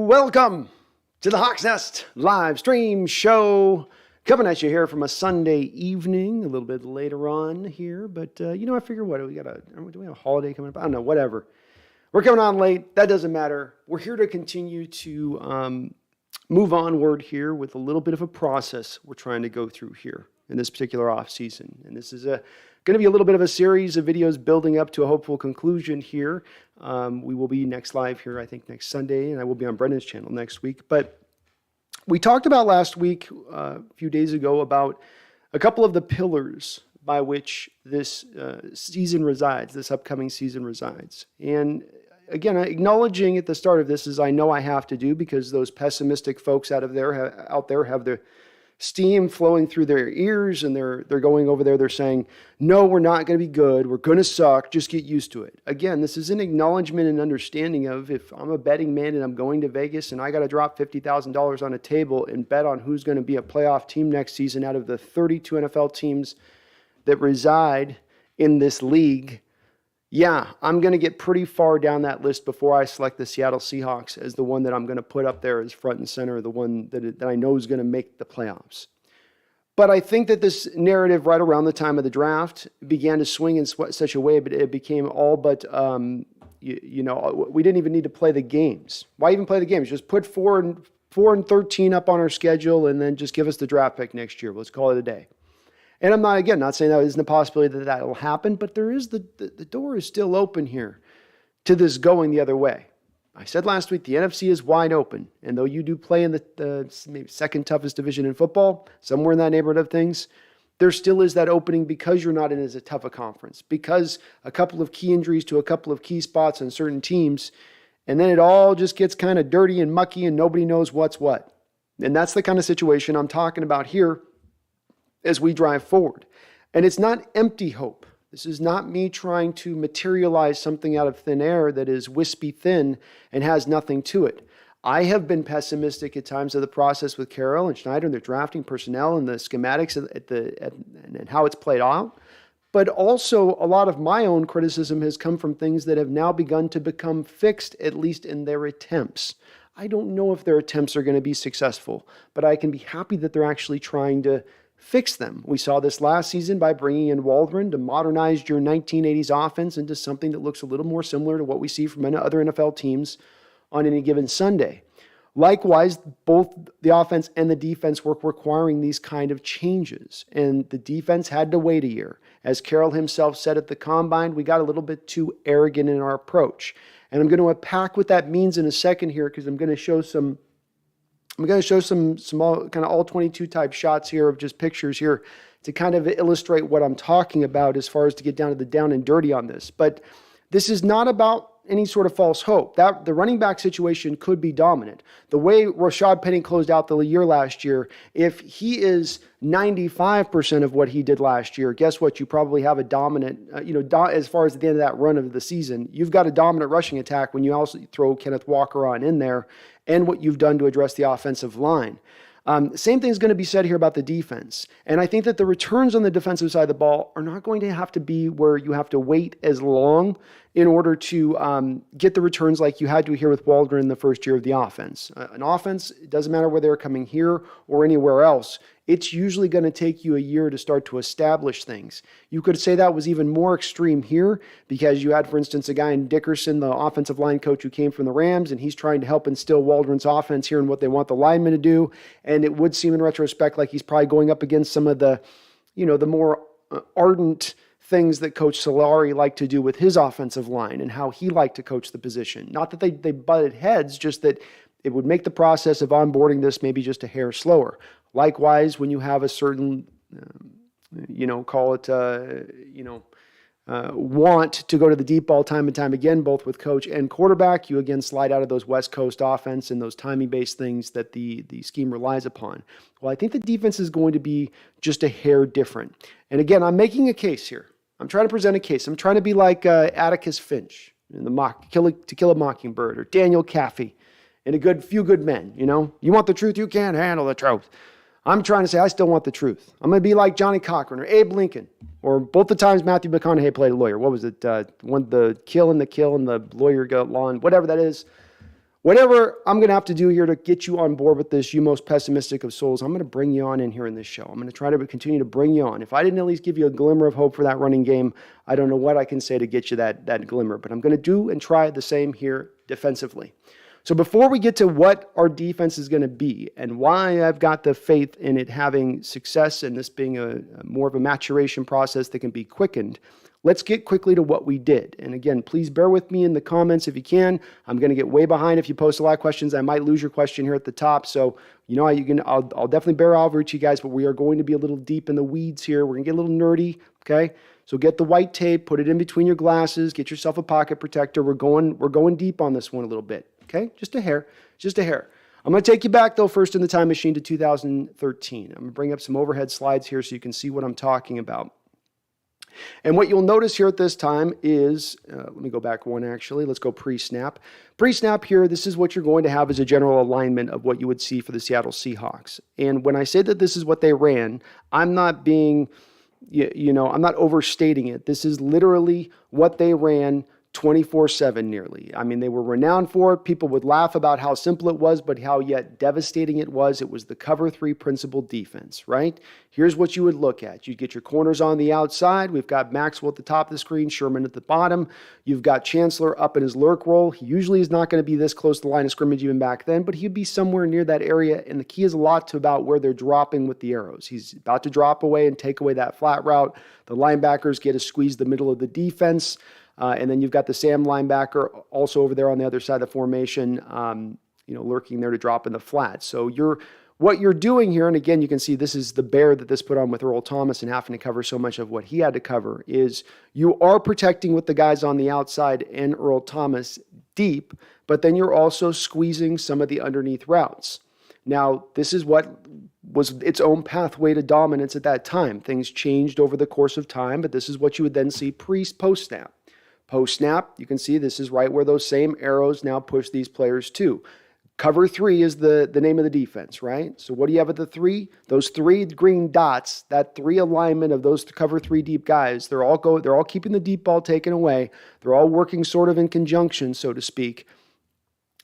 Welcome to the Hawks Nest live stream show. Coming at you here from a Sunday evening, a little bit later on here. But, I figure do we have a holiday coming up? I don't know, whatever. We're coming on late. That doesn't matter. We're here to continue to move onward here with a little bit of a process we're trying to go through here in this particular off season. And this is going to be a little bit of a series of videos building up to a hopeful conclusion here. We will be next live here, I think, next Sunday, and I will be on Brendan's channel next week. But we talked about last week, a few days ago, about a couple of the pillars by which this season resides, this upcoming season resides. And again, acknowledging at the start of this, as I know I have to do, because those pessimistic folks out there have the steam flowing through their ears, and they're going over there, they're saying, no, we're not going to be good, we're going to suck, just get used to it. Again, this is an acknowledgement and understanding of, if I'm a betting man and I'm going to Vegas and I got to drop $50,000 on a table and bet on who's going to be a playoff team next season out of the 32 NFL teams that reside in this league, yeah, I'm going to get pretty far down that list before I select the Seattle Seahawks as the one that I'm going to put up there as front and center, the one that I know is going to make the playoffs. But I think that this narrative right around the time of the draft began to swing in such a way, but it became all but, we didn't even need to play the games. Why even play the games? Just put 4 and 13 up on our schedule and then just give us the draft pick next year. Let's call it a day. And I'm not saying that isn't a possibility that will happen, but there is the door is still open here to this going the other way. I said last week, the NFC is wide open. And though you do play in the maybe second toughest division in football, somewhere in that neighborhood of things, there still is that opening because you're not in as tough a conference, because a couple of key injuries to a couple of key spots on certain teams, and then it all just gets kind of dirty and mucky and nobody knows what's what. And that's the kind of situation I'm talking about here as we drive forward. And it's not empty hope. This is not me trying to materialize something out of thin air that is wispy thin and has nothing to it. I have been pessimistic at times of the process with Carroll and Schneider and their drafting personnel and the schematics and how it's played out. But also a lot of my own criticism has come from things that have now begun to become fixed, at least in their attempts. I don't know if their attempts are going to be successful, but I can be happy that they're actually trying to fix them. We saw this last season by bringing in Waldron to modernize your 1980s offense into something that looks a little more similar to what we see from other NFL teams on any given Sunday. Likewise, both the offense and the defense were requiring these kind of changes, and the defense had to wait a year. As Carroll himself said at the Combine, we got a little bit too arrogant in our approach. And I'm going to unpack what that means in a second here, because I'm going to show some all, kind of all 22 type shots here of just pictures here to kind of illustrate what I'm talking about as far as to get down to the down and dirty on this. But this is not about any sort of false hope. That the running back situation could be dominant. The way Rashad Penny closed out the year last year, if he is 95% of what he did last year, guess what? You probably have a dominant, as far as at the end of that run of the season, you've got a dominant rushing attack when you also throw Kenneth Walker on in there and what you've done to address the offensive line. Same thing is going to be said here about the defense. And I think that the returns on the defensive side of the ball are not going to have to be where you have to wait as long in order to get the returns like you had to here with Waldron in the first year of the offense. An offense, it doesn't matter whether they're coming here or anywhere else, it's usually going to take you a year to start to establish things. You could say that was even more extreme here because you had, for instance, a guy in Dickerson, the offensive line coach who came from the Rams, and he's trying to help instill Waldron's offense here and what they want the linemen to do. And it would seem in retrospect like he's probably going up against some of the, the more ardent things that Coach Solari liked to do with his offensive line and how he liked to coach the position. Not that they butted heads, just that it would make the process of onboarding this maybe just a hair slower. Likewise, when you have a certain, want to go to the deep ball time and time again, both with coach and quarterback, you again slide out of those West Coast offense and those timing-based things that the scheme relies upon. Well, I think the defense is going to be just a hair different. And again, I'm making a case here. I'm trying to present a case. I'm trying to be like Atticus Finch in To Kill a Mockingbird, or Daniel Caffey in A Few Good Men. You want the truth, you can't handle the truth. I'm trying to say I still want the truth. I'm going to be like Johnny Cochran or Abe Lincoln, or both the times Matthew McConaughey played a lawyer. What was it? The kill and the lawyer got lawn, whatever that is. whatever I'm going to have to do here to get you on board with this, you most pessimistic of souls, I'm going to bring you on in here in this show. I'm going to try to continue to bring you on. If I didn't at least give you a glimmer of hope for that running game, I don't know what I can say to get you that glimmer. But I'm going to do and try the same here defensively. So before we get to what our defense is going to be and why I've got the faith in it having success and this being a more of a maturation process that can be quickened, let's get quickly to what we did. And again, please bear with me in the comments if you can. I'm going to get way behind if you post a lot of questions. I might lose your question here at the top. So, you know, I'll definitely bear over to you guys, but we are going to be a little deep in the weeds here. We're going to get a little nerdy, okay? So get the white tape, put it in between your glasses, get yourself a pocket protector. We're going deep on this one a little bit, okay? Just a hair, just a hair. I'm going to take you back, though, first in the time machine to 2013. I'm going to bring up some overhead slides here so you can see what I'm talking about. And what you'll notice here at this time is, let me go back one actually, let's go pre-snap. Pre-snap here, this is what you're going to have as a general alignment of what you would see for the Seattle Seahawks. And when I say that this is what they ran, I'm not being, I'm not overstating it. This is literally what they ran 24/7 nearly. I mean, they were renowned for it. People would laugh about how simple it was, but how yet devastating it was. It was the cover 3 principle defense, right? Here's what you would look at. You'd get your corners on the outside. We've got Maxwell at the top of the screen, Sherman at the bottom. You've got Chancellor up in his lurk roll. He usually is not going to be this close to the line of scrimmage even back then, but he'd be somewhere near that area. And the key is a lot to about where they're dropping with the arrows. He's about to drop away and take away that flat route. The linebackers get to squeeze the middle of the defense. And then you've got the Sam linebacker also over there on the other side of the formation, lurking there to drop in the flat. So what you're doing here, and again, you can see this is the bear that this put on with Earl Thomas and having to cover so much of what he had to cover, is you are protecting with the guys on the outside and Earl Thomas deep, but then you're also squeezing some of the underneath routes. Now, this is what was its own pathway to dominance at that time. Things changed over the course of time, but this is what you would then see post-snap. Post-snap, you can see this is right where those same arrows now push these players to. Cover 3 is the name of the defense, right? So what do you have at the 3? Those 3 green dots, that 3 alignment of those cover 3 deep guys, they're all keeping the deep ball taken away. They're all working sort of in conjunction, so to speak.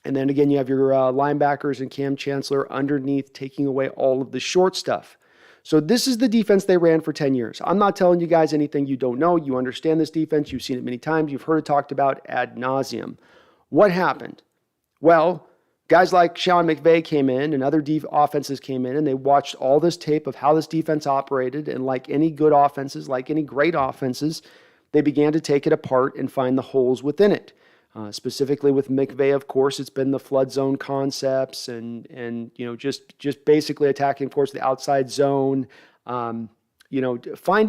And then again, you have your linebackers and Cam Chancellor underneath taking away all of the short stuff. So this is the defense they ran for 10 years. I'm not telling you guys anything you don't know. You understand this defense. You've seen it many times. You've heard it talked about ad nauseum. What happened? Well, guys like Sean McVay came in and other offenses came in and they watched all this tape of how this defense operated. And like any good offenses, like any great offenses, they began to take it apart and find the holes within it. Specifically with McVay, of course, it's been the flood zone concepts and just basically attacking, of course, the outside zone, finding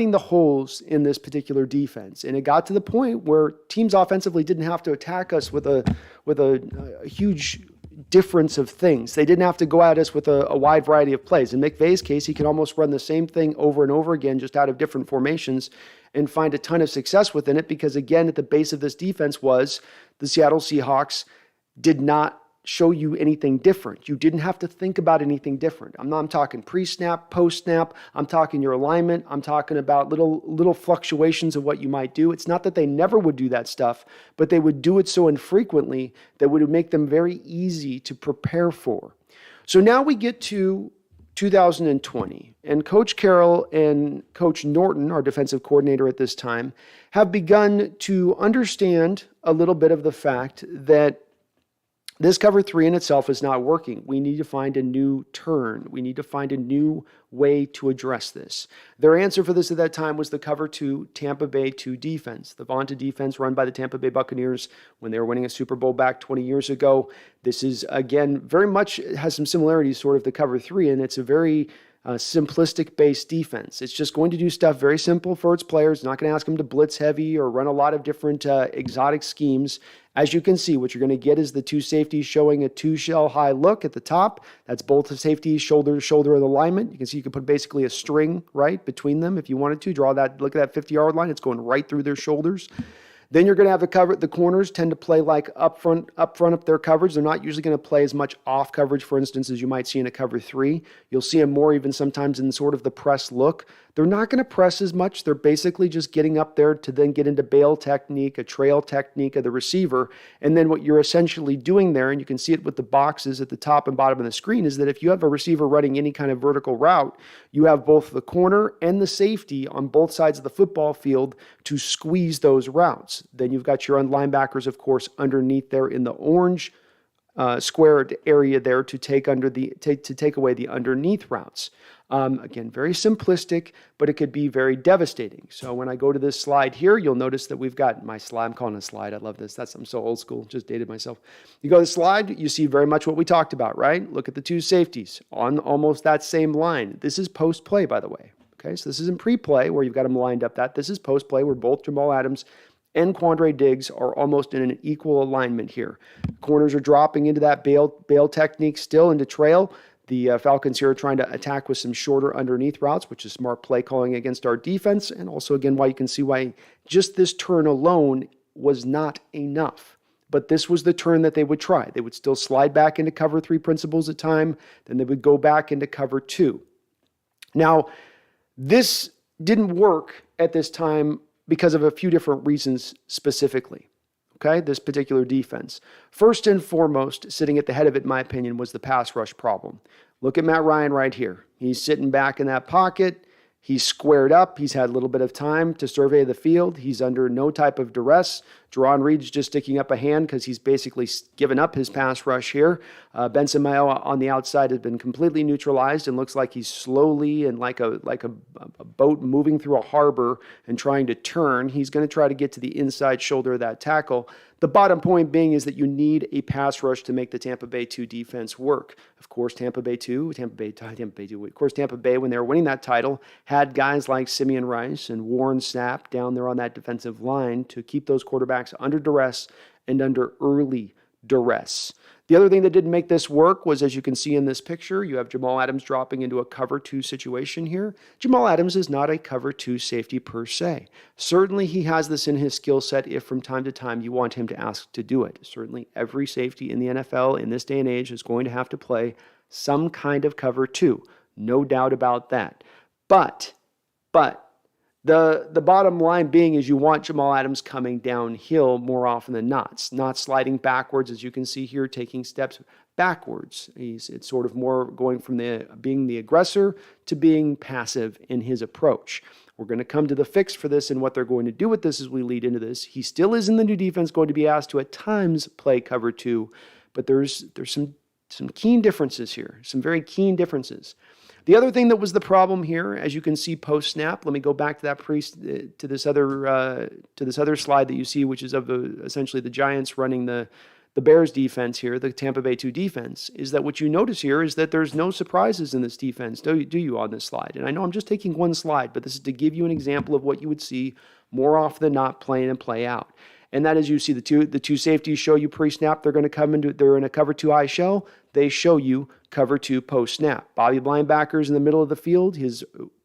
the holes in this particular defense. And it got to the point where teams offensively didn't have to attack us with a huge difference of things. They didn't have to go at us with a wide variety of plays. In McVay's case, he could almost run the same thing over and over again, just out of different formations, and find a ton of success within it because, again, at the base of this defense was the Seattle Seahawks did not show you anything different. You didn't have to think about anything different. I'm talking pre-snap, post-snap. I'm talking your alignment. I'm talking about little fluctuations of what you might do. It's not that they never would do that stuff, but they would do it so infrequently that would make them very easy to prepare for. So now we get to 2020, and Coach Carroll and Coach Norton, our defensive coordinator at this time, have begun to understand a little bit of the fact that this cover 3 in itself is not working. We need to find a new turn. We need to find a new way to address this. Their answer for this at that time was the cover 2 Tampa Bay 2 defense, the vaunted defense run by the Tampa Bay Buccaneers when they were winning a Super Bowl back 20 years ago. This is, again, very much has some similarities sort of the cover 3, and it's a very simplistic-based defense. It's just going to do stuff very simple for its players. Not going to ask them to blitz heavy or run a lot of different exotic schemes. As you can see, what you're going to get is the 2 safeties showing a 2-shell high look at the top. That's both the safeties, shoulder to shoulder of the alignment. You can see you can put basically a string right between them if you wanted to. Look at that 50-yard line. It's going right through their shoulders. Then you're going to have the corners tend to play like up front of their coverage. They're not usually going to play as much off coverage, for instance, as you might see in a cover 3. You'll see them more even sometimes in sort of the press look. They're not going to press as much. They're basically just getting up there to then get into bail technique, a trail technique of the receiver. And then what you're essentially doing there, and you can see it with the boxes at the top and bottom of the screen, is that if you have a receiver running any kind of vertical route, you have both the corner and the safety on both sides of the football field to squeeze those routes. Then you've got your linebackers, of course, underneath there in the orange squared area there to take away the underneath routes. Again, very simplistic, but it could be very devastating. So when I go to this slide here, you'll notice that we've got my slide. I'm calling it a slide. I love this. I'm so old school. Just dated myself. You go to the slide, you see very much what we talked about, right? Look at the two safeties on almost that same line. This is post-play, by the way. Okay, so this isn't pre-play where you've got them lined up. This is post-play where both Jamal Adams and Quandre Diggs are almost in an equal alignment here. Corners are dropping into that bail technique still into trail. The Falcons here are trying to attack with some shorter underneath routes, which is smart play calling against our defense. And also, again, why you can see why just this turn alone was not enough. But this was the turn that they would try. They would still slide back into cover 3 principles at time. Then they would go back into cover 2. Now, this didn't work at this time because of a few different reasons specifically. Okay, this particular defense. First and foremost, sitting at the head of it, in my opinion, was the pass rush problem. Look at Matt Ryan right here. He's sitting back in that pocket. He's squared up. He's had a little bit of time to survey the field. He's under no type of duress. Jerron Reed's just sticking up a hand because he's basically given up his pass rush here. Benson Mayowa on the outside has been completely neutralized and looks like he's slowly and like a boat moving through a harbor and trying to turn. He's going to try to get to the inside shoulder of that tackle. The bottom point being is that you need a pass rush to make the Tampa Bay 2 defense work. Of course, Tampa Bay, when they were winning that title, had guys like Simeon Rice and Warren Sapp down there on that defensive line to keep those quarterbacks under duress and under early duress. The other thing that didn't make this work was, as you can see in this picture, you have Jamal Adams dropping into a cover 2 situation here. Jamal Adams is not a cover 2 safety per se. Certainly he has this in his skill set if from time to time you want him to ask to do it. Certainly every safety in the NFL in this day and age is going to have to play some kind of cover 2. No doubt about that. But the bottom line being is you want Jamal Adams coming downhill more often than not sliding backwards, as you can see here, taking steps backwards. It's sort of more going from being the aggressor to being passive in his approach. We're going to come to the fix for this and what they're going to do with this as we lead into this. He still is in the new defense going to be asked to at times play cover 2, but there's some keen differences here, some very keen differences. The other thing that was the problem here, as you can see post snap, let me go back to that to this other slide that you see, which is of essentially the Giants running the Bears defense here, the Tampa Bay 2 defense, is that what you notice here is that there's no surprises in this defense, do you, on this slide? And I know I'm just taking one slide, but this is to give you an example of what you would see more often than not play in and play out. And that is, you see the two safeties show you pre-snap. They're going to they're in a cover 2 eye shell. They show you cover 2 post-snap. Bobby Linebackers in the middle of the field.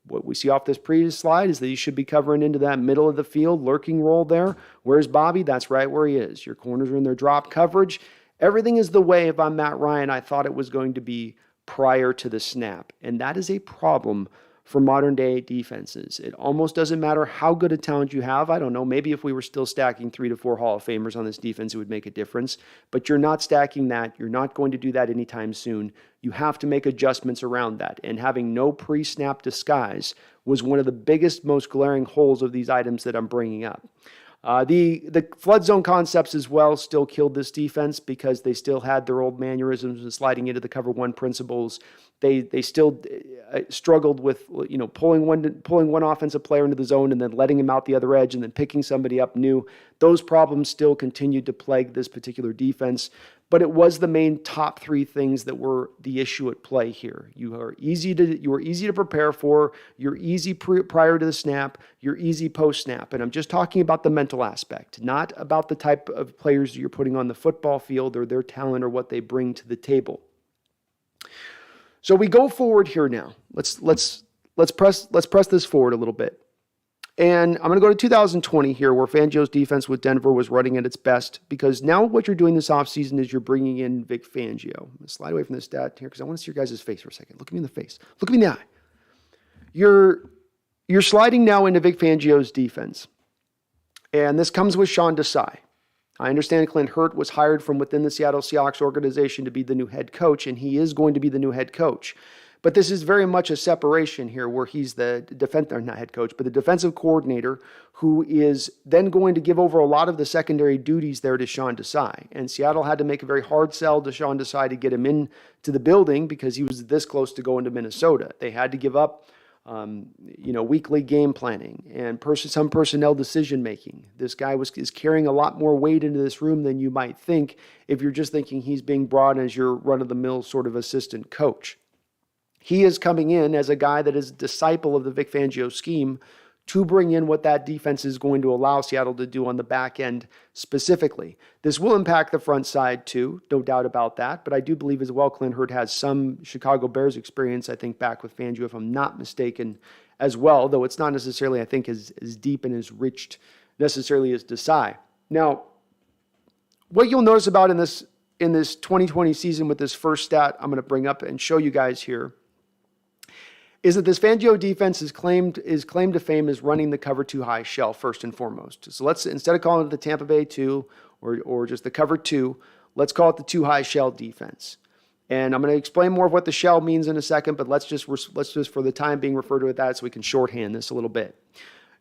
What we see off this previous slide is that he should be covering into that middle of the field, lurking role there. Where's Bobby? That's right where he is. Your corners are in their drop coverage. Everything is the way, if I'm Matt Ryan, I thought it was going to be prior to the snap. And that is a problem for modern day defenses. It almost doesn't matter how good a talent you have. I don't know, maybe if we were still stacking 3 to 4 Hall of Famers on this defense, it would make a difference. But you're not stacking that. You're not going to do that anytime soon. You have to make adjustments around that. And having no pre-snap disguise was one of the biggest, most glaring holes of these items that I'm bringing up. The flood zone concepts as well still killed this defense because they still had their old mannerisms and sliding into the cover 1 principles. They still struggled with pulling one offensive player into the zone and then letting him out the other edge and then picking somebody up new. Those problems still continued to plague this particular defense, but it was the main top 3 things that were the issue at play here. You are easy to prepare for. You're easy prior to the snap. You're easy post snap, and I'm just talking about the mental aspect, not about the type of players you're putting on the football field or their talent or what they bring to the table. So we go forward here now. Let's press this forward a little bit. And I'm going to go to 2020 here, where Fangio's defense with Denver was running at its best, because now what you're doing this offseason is you're bringing in Vic Fangio. I'm going to slide away from this stat here because I want to see your guys' face for a second. Look at me in the face. Look at me in the eye. You're sliding now into Vic Fangio's defense. And this comes with Sean Desai. I understand Clint Hurt was hired from within the Seattle Seahawks organization to be the new head coach, and he is going to be the new head coach. But this is very much a separation here, where he's the not head coach, but the defensive coordinator, who is then going to give over a lot of the secondary duties there to Sean Desai. And Seattle had to make a very hard sell to Sean Desai to get him into the building, because he was this close to going to Minnesota. They had to give up weekly game planning and some personnel decision making. This guy is carrying a lot more weight into this room than you might think if you're just thinking he's being brought in as your run-of-the-mill sort of assistant coach. He is coming in as a guy that is a disciple of the Vic Fangio scheme to bring in what that defense is going to allow Seattle to do on the back end specifically. This will impact the front side too, no doubt about that, but I do believe as well Clint Hurt has some Chicago Bears experience, I think, back with Fangio, if I'm not mistaken, as well, though it's not necessarily, I think, as deep and as rich necessarily as Desai. Now, what you'll notice about in this 2020 season with this first stat I'm going to bring up and show you guys here is that this Fangio defense is claimed to fame as running the cover 2 high shell first and foremost. So let's, instead of calling it the Tampa Bay 2 or just the cover 2, let's call it the 2 high shell defense. And I'm going to explain more of what the shell means in a second, but let's just for the time being refer to it that so we can shorthand this a little bit.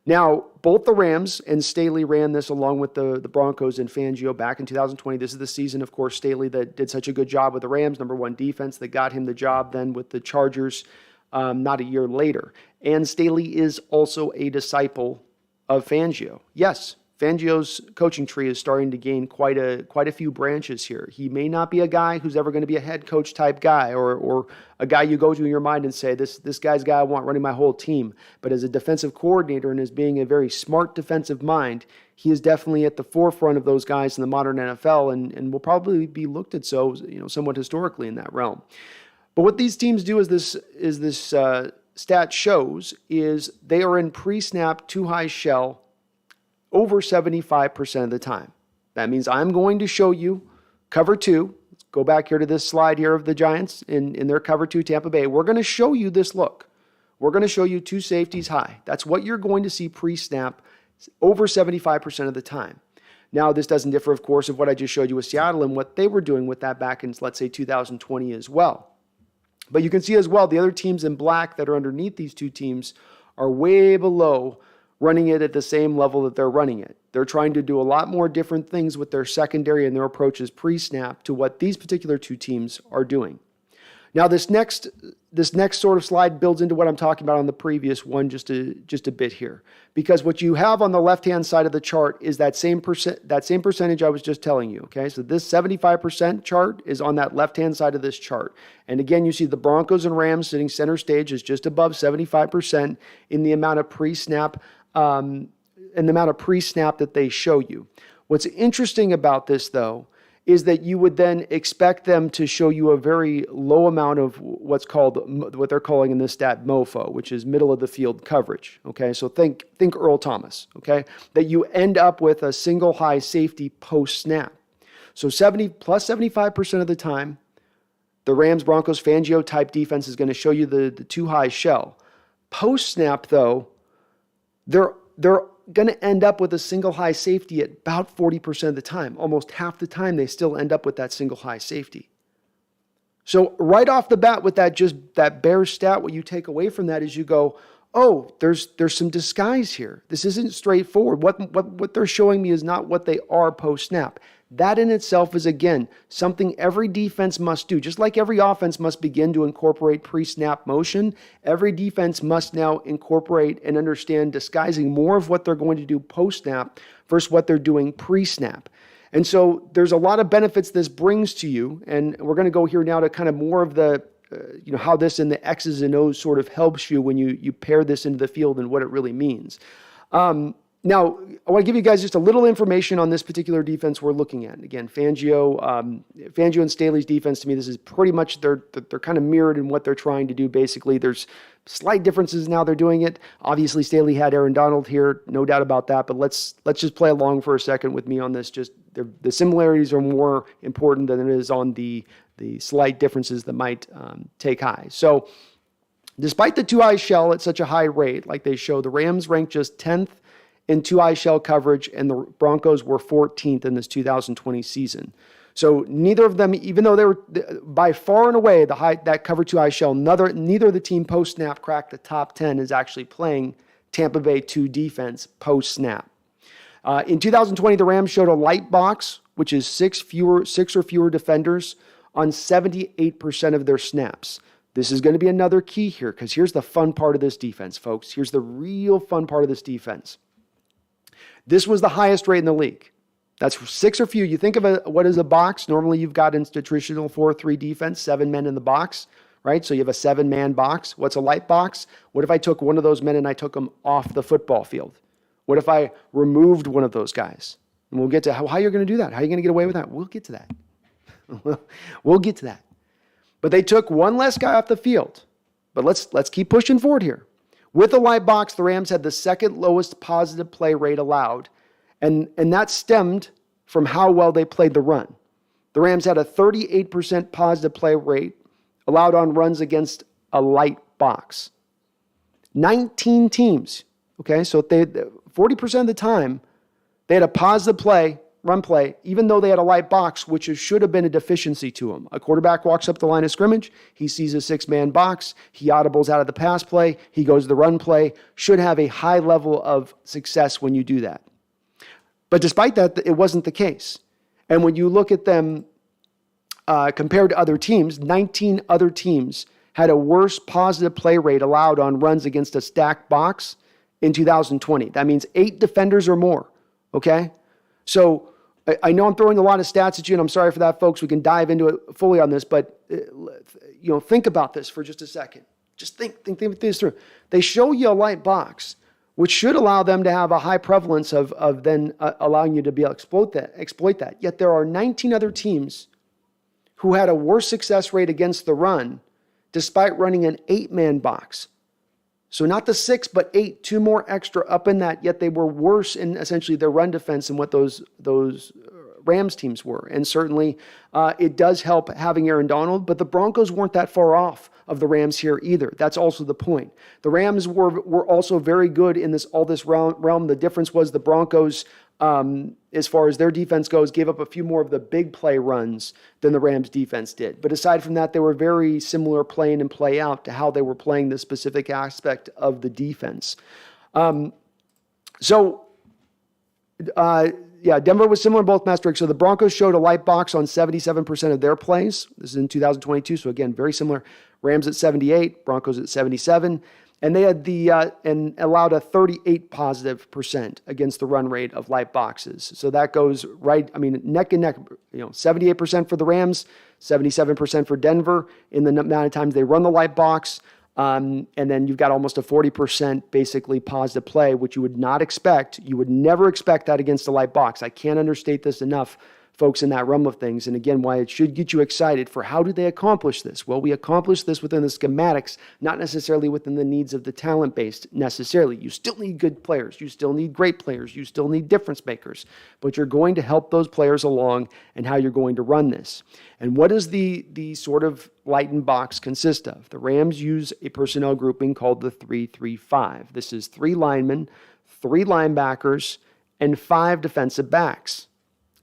Now, both the Rams and Staley ran this along with the Broncos and Fangio back in 2020. This is the season, of course, Staley that did such a good job with the Rams, number 1 defense, that got him the job then with the Chargers not a year later. And Staley is also a disciple of Fangio. Yes, Fangio's coaching tree is starting to gain quite a few branches here. He may not be a guy who's ever going to be a head coach type guy or a guy you go to in your mind and say, this guy's guy I want running my whole team. But as a defensive coordinator and as being a very smart defensive mind, he is definitely at the forefront of those guys in the modern NFL and will probably be looked at somewhat historically in that realm. But what these teams do, as this stat shows, is they are in pre-snap 2 high shell over 75% of the time. That means I'm going to show you cover 2. Let's go back here to this slide here of the Giants in their cover 2 Tampa Bay. We're going to show you this look. We're going to show you 2 safeties high. That's what you're going to see pre-snap over 75% of the time. Now, this doesn't differ, of course, of what I just showed you with Seattle and what they were doing with that back in, let's say, 2020 as well. But you can see as well, the other teams in black that are underneath these 2 teams are way below running it at the same level that they're running it. They're trying to do a lot more different things with their secondary and their approaches pre-snap to what these particular 2 teams are doing. Now, this next sort of slide builds into what I'm talking about on the previous one just a bit here, because what you have on the left-hand side of the chart is that same percentage I was just telling you. Okay, so this 75% chart is on that left-hand side of this chart, and again, you see the Broncos and Rams sitting center stage is just above 75% in the amount of pre-snap that they show you. What's interesting about this, though, is that you would then expect them to show you a very low amount of what they're calling in this stat MOFO, which is middle of the field coverage. Okay, so think Earl Thomas. Okay, that you end up with a single high safety post snap. So 75% of the time, the Rams, Broncos, Fangio type defense is going to show you the 2 high shell. Post snap, though, they're going to end up with a single high safety at about 40% of the time. Almost half the time they still end up with that single high safety. So right off the bat with that bare stat, what you take away from that is you go, oh, there's some disguise here. This isn't straightforward. What they're showing me is not what they are post-snap. That in itself is, again, something every defense must do. Just like every offense must begin to incorporate pre-snap motion, every defense must now incorporate and understand disguising more of what they're going to do post-snap versus what they're doing pre-snap. And so there's a lot of benefits this brings to you, and we're going to go here now to kind of more of the how this in the X's and O's sort of helps you when you pair this into the field and what it really means. Now, I want to give you guys just a little information on this particular defense we're looking at. Again, Fangio and Staley's defense, to me, this is pretty much, they're kind of mirrored in what they're trying to do, basically. There's slight differences in how they're doing it. Obviously, Staley had Aaron Donald here, no doubt about that, but let's just play along for a second with me on this. Just the similarities are more important than it is on the slight differences that might take high. So, despite the two-eye shell at such a high rate, like they show, the Rams ranked just 10th in two-eye shell coverage, and the Broncos were 14th in this 2020 season. So neither of them, even though they were by far and away that cover two-eye shell, neither of the team post-snap cracked the top 10 is actually playing Tampa Bay 2 defense post-snap. In 2020, the Rams showed a light box, which is six or fewer defenders on 78% of their snaps. This is going to be another key here, because here's the fun part of this defense, folks. Here's the real fun part of this defense. This was the highest rate in the league. That's six or few. You think of what is a box? Normally you've got in traditional 4-3 defense, 7 men in the box, right? So you have a 7-man box. What's a light box? What if I took one of those men and I took them off the football field? What if I removed one of those guys? And we'll get to how you're going to do that. How are you going to get away with that? We'll get to that. We'll get to that. But they took one less guy off the field. But let's keep pushing forward here. With the light box, the Rams had the second lowest positive play rate allowed, and that stemmed from how well they played the run. The Rams had a 38% positive play rate allowed on runs against a light box. 19 teams, okay, so 40% of the time, they had a positive run play, even though they had a light box, which should have been a deficiency to them. A quarterback walks up the line of scrimmage, he sees a 6-man box, he audibles out of the pass play, he goes to the run play, should have a high level of success when you do that. But despite that, it wasn't the case. And when you look at them compared to other teams, 19 other teams had a worse positive play rate allowed on runs against a stacked box in 2020. That means 8 defenders or more, okay? So I know I'm throwing a lot of stats at you, and I'm sorry for that, folks. We can dive into it fully on this, but think about this for just a second. Just think this through. They show you a light box, which should allow them to have a high prevalence of then allowing you to be able to exploit that. Yet there are 19 other teams who had a worse success rate against the run, despite running an 8-man box. So not the 6, but 8, 2 more extra up in that, yet they were worse in essentially their run defense than what those Rams teams were. And certainly it does help having Aaron Donald, but the Broncos weren't that far off of the Rams here either. That's also the point. The Rams were also very good in this realm. The difference was the Broncos, as far as their defense goes, gave up a few more of the big play runs than the Rams defense did. But aside from that, they were very similar play in and play out to how they were playing this specific aspect of the defense. Denver was similar in both metrics. So the Broncos showed a light box on 77% of their plays. This is in 2022. So again, very similar. Rams at 78, Broncos at 77. And they had and allowed a 38% against the run rate of light boxes. So that goes neck and neck, 78% for the Rams, 77% for Denver in the amount of times they run the light box. And then you've got almost a 40% basically positive play, which you would not expect. You would never expect that against the light box. I can't understate this enough, folks, in that realm of things. And again, why it should get you excited for how do they accomplish this? Well, we accomplish this within the schematics, not necessarily within the needs of the talent base necessarily. You still need good players. You still need great players. You still need difference makers. But you're going to help those players along and how you're going to run this. And what does the sort of lightened box consist of? The Rams use a personnel grouping called the 3-3-5. This is 3 linemen, 3 linebackers, and 5 defensive backs.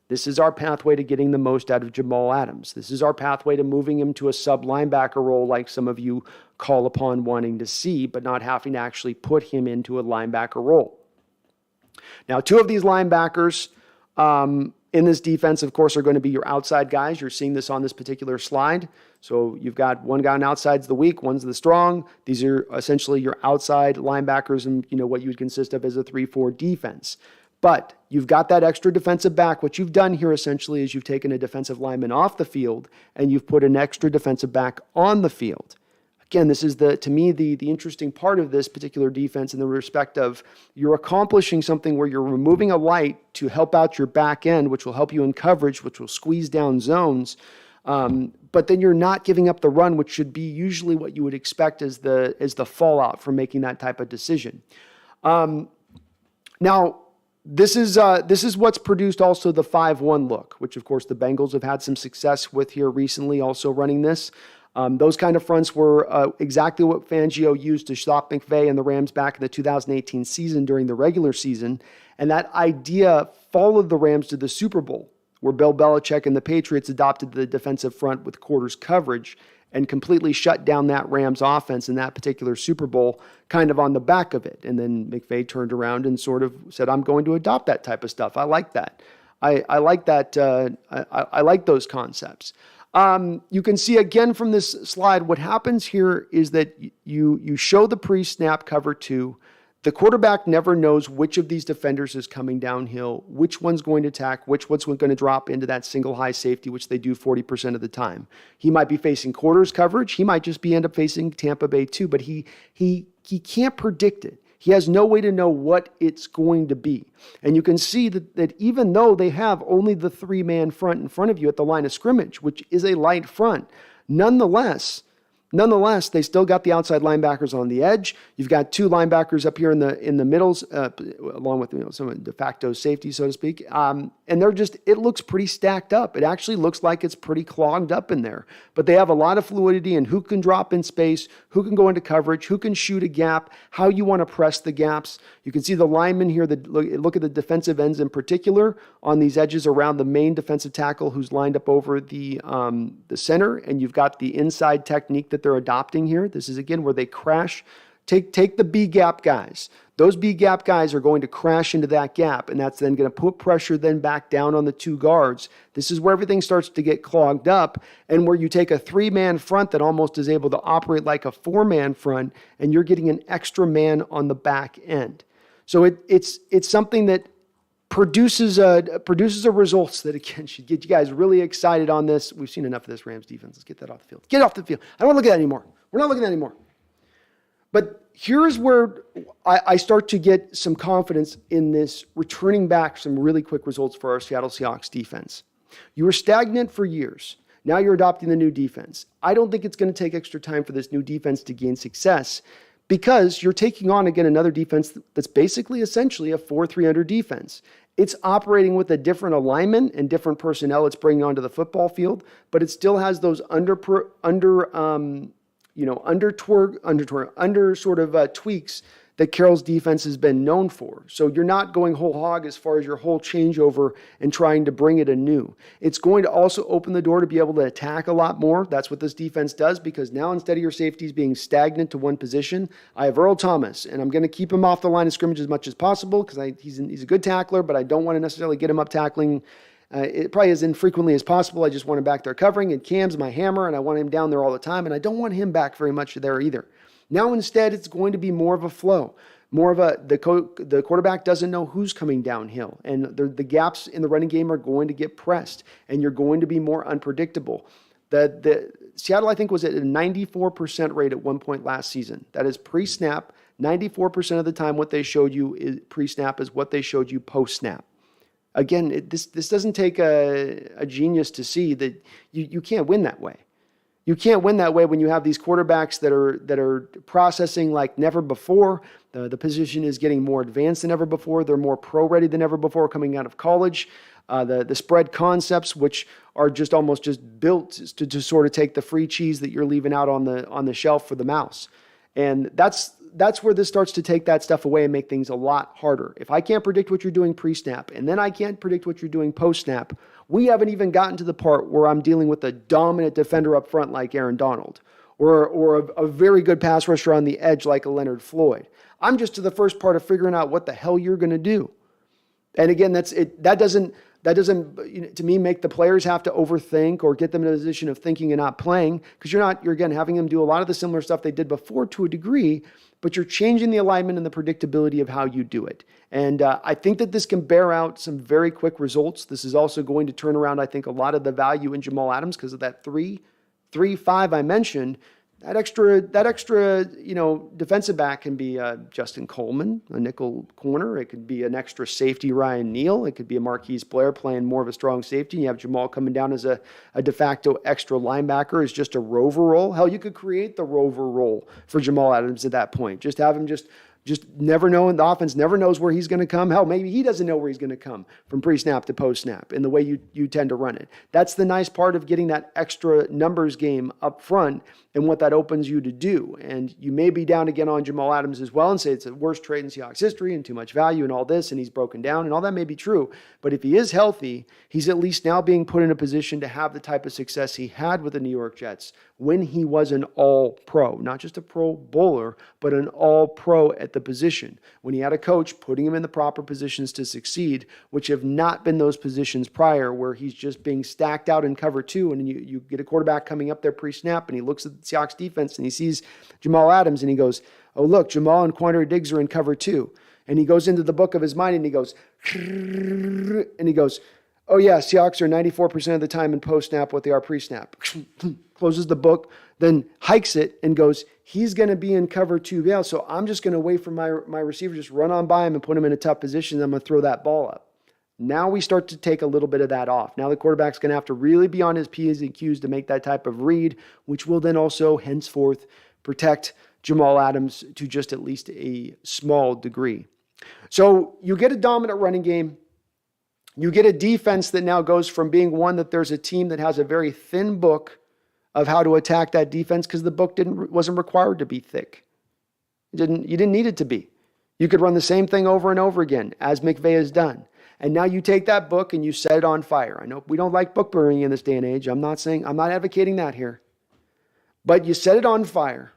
This is our pathway to getting the most out of Jamal Adams. This is our pathway to moving him to a sub-linebacker role like some of you call upon wanting to see, but not having to actually put him into a linebacker role. Now, 2 of these linebackers in this defense, of course, are going to be your outside guys. You're seeing this on this particular slide. So you've got one guy on outside's the weak, one's the strong. These are essentially your outside linebackers and what you would consist of as a 3-4 defense. But you've got that extra defensive back. What you've done here essentially is you've taken a defensive lineman off the field and you've put an extra defensive back on the field. Again, this is to me, the interesting part of this particular defense in the respect of you're accomplishing something where you're removing a light to help out your back end, which will help you in coverage, which will squeeze down zones. But then you're not giving up the run, which should be usually what you would expect as the fallout from making that type of decision. Now, this is what's produced also the 5-1 look, which of course the Bengals have had some success with here recently, also running this. Those kind of fronts were exactly what Fangio used to stop McVay and the Rams back in the 2018 season during the regular season. And that idea followed the Rams to the Super Bowl, where Bill Belichick and the Patriots adopted the defensive front with quarters coverage and completely shut down that Rams offense in that particular Super Bowl, kind of on the back of it. And then McVay turned around and sort of said, I'm going to adopt that type of stuff. I like that. I like that. I like those concepts. You can see again from this slide, what happens here is that you show the pre-snap cover 2. The quarterback never knows which of these defenders is coming downhill, which one's going to attack, which one's going to drop into that single high safety, which they do 40% of the time. He might be facing quarters coverage. He might just end up facing Tampa Bay too, but he can't predict it. He has no way to know what it's going to be. And you can see that even though they have only the 3-man front in front of you at the line of scrimmage, which is a light front, nonetheless, they still got the outside linebackers on the edge. You've got 2 linebackers up here in the middles, along with some de facto safety, so to speak. And it looks pretty stacked up. It actually looks like it's pretty clogged up in there. But they have a lot of fluidity in who can drop in space, who can go into coverage, who can shoot a gap, how you want to press the gaps. You can see the linemen here. Look at the defensive ends in particular on these edges around the main defensive tackle who's lined up over the center. And you've got the inside technique that they're adopting here. This is again where they crash. Take the B gap guys. Those B gap guys are going to crash into that gap, and that's then going to put pressure then back down on the 2 guards. This is where everything starts to get clogged up, and where you take a 3-man front that almost is able to operate like a 4-man front, and you're getting an extra man on the back end. So it's something that produces a results that, again, should get you guys really excited on this. We've seen enough of this Rams defense. Let's get that off the field. Get off the field. I don't want to look at that anymore. We're not looking at that anymore. But here's where I start to get some confidence in this, returning back some really quick results for our Seattle Seahawks defense. You were stagnant for years. Now you're adopting the new defense. I don't think it's going to take extra time for this new defense to gain success, because you're taking on, again, another defense that's basically essentially a 4-3 defense. It's operating with a different alignment and different personnel it's bringing onto the football field, but it still has those tweaks that Carroll's defense has been known for. So you're not going whole hog as far as your whole changeover and trying to bring it anew. It's going to also open the door to be able to attack a lot more. That's what this defense does, because now instead of your safeties being stagnant to one position, I have Earl Thomas, and I'm going to keep him off the line of scrimmage as much as possible because he's a good tackler, but I don't want to necessarily get him up tackling it probably as infrequently as possible. I just want him back there covering, and Cam's my hammer, and I want him down there all the time, and I don't want him back very much there either. Now instead, it's going to be more of a flow, more of the quarterback doesn't know who's coming downhill, and the gaps in the running game are going to get pressed, and you're going to be more unpredictable. The Seattle, I think, was at a 94% rate at one point last season. That is pre-snap. 94% of the time what they showed you is pre-snap is what they showed you post-snap. Again, this doesn't take a genius to see that you can't win that way. You can't win that way when you have these quarterbacks that are processing like never before. The position is getting more advanced than ever before. They're more pro-ready than ever before coming out of college. The spread concepts, which are just almost just built to sort of take the free cheese that you're leaving out on the shelf for the mouse. And that's where this starts to take that stuff away and make things a lot harder. If I can't predict what you're doing pre-snap, and then I can't predict what you're doing post-snap, we haven't even gotten to the part where I'm dealing with a dominant defender up front like Aaron Donald, or a very good pass rusher on the edge like a Leonard Floyd. I'm just to the first part of figuring out what the hell you're going to do. And again, that doesn't to me make the players have to overthink or get them in a position of thinking and not playing, because you're again having them do a lot of the similar stuff they did before to a degree, but you're changing the alignment and the predictability of how you do it. And I think that this can bear out some very quick results. This is also going to turn around, I think, a lot of the value in Jamal Adams because of that 3-5 I mentioned. That extra, defensive back can be Justin Coleman, a nickel corner. It could be an extra safety, Ryan Neal. It could be a Marquise Blair playing more of a strong safety. You have Jamal coming down as a de facto extra linebacker, as just a rover role. Hell, you could create the rover role for Jamal Adams at that point. Just have him just never knowing, the offense never knows where he's going to come. Hell, maybe he doesn't know where he's going to come from pre-snap to post-snap in the way you tend to run it. That's the nice part of getting that extra numbers game up front and what that opens you to do. And you may be down again on Jamal Adams as well and say it's the worst trade in Seahawks history and too much value and all this, and he's broken down, and all that may be true. But if he is healthy, he's at least now being put in a position to have the type of success he had with the New York Jets when he was an all-pro, not just a pro bowler, but an all-pro at the position. When he had a coach putting him in the proper positions to succeed, which have not been those positions prior, where he's just being stacked out in cover two, and you get a quarterback coming up there pre-snap, and he looks at the Seahawks defense, and he sees Jamal Adams, and he goes, oh, look, Jamal and Quandre Diggs are in cover two. And he goes into the book of his mind, and he goes, oh, yeah, Seahawks are 94% of the time in post-snap what they are pre-snap. Closes the book, then hikes it and goes, he's going to be in cover two bail, so I'm just going to wait for my receiver, just run on by him and put him in a tough position, and I'm going to throw that ball up. Now we start to take a little bit of that off. Now the quarterback's going to have to really be on his P's and Q's to make that type of read, which will then also henceforth protect Jamal Adams to just at least a small degree. So you get a dominant running game. You get a defense that now goes from being one that there's a team that has a very thin book of how to attack that defense because the book wasn't required to be thick. You didn't need it to be. You could run the same thing over and over again, as McVay has done. And now you take that book and you set it on fire. I know we don't like book burning in this day and age. I'm not advocating that here. But you set it on fire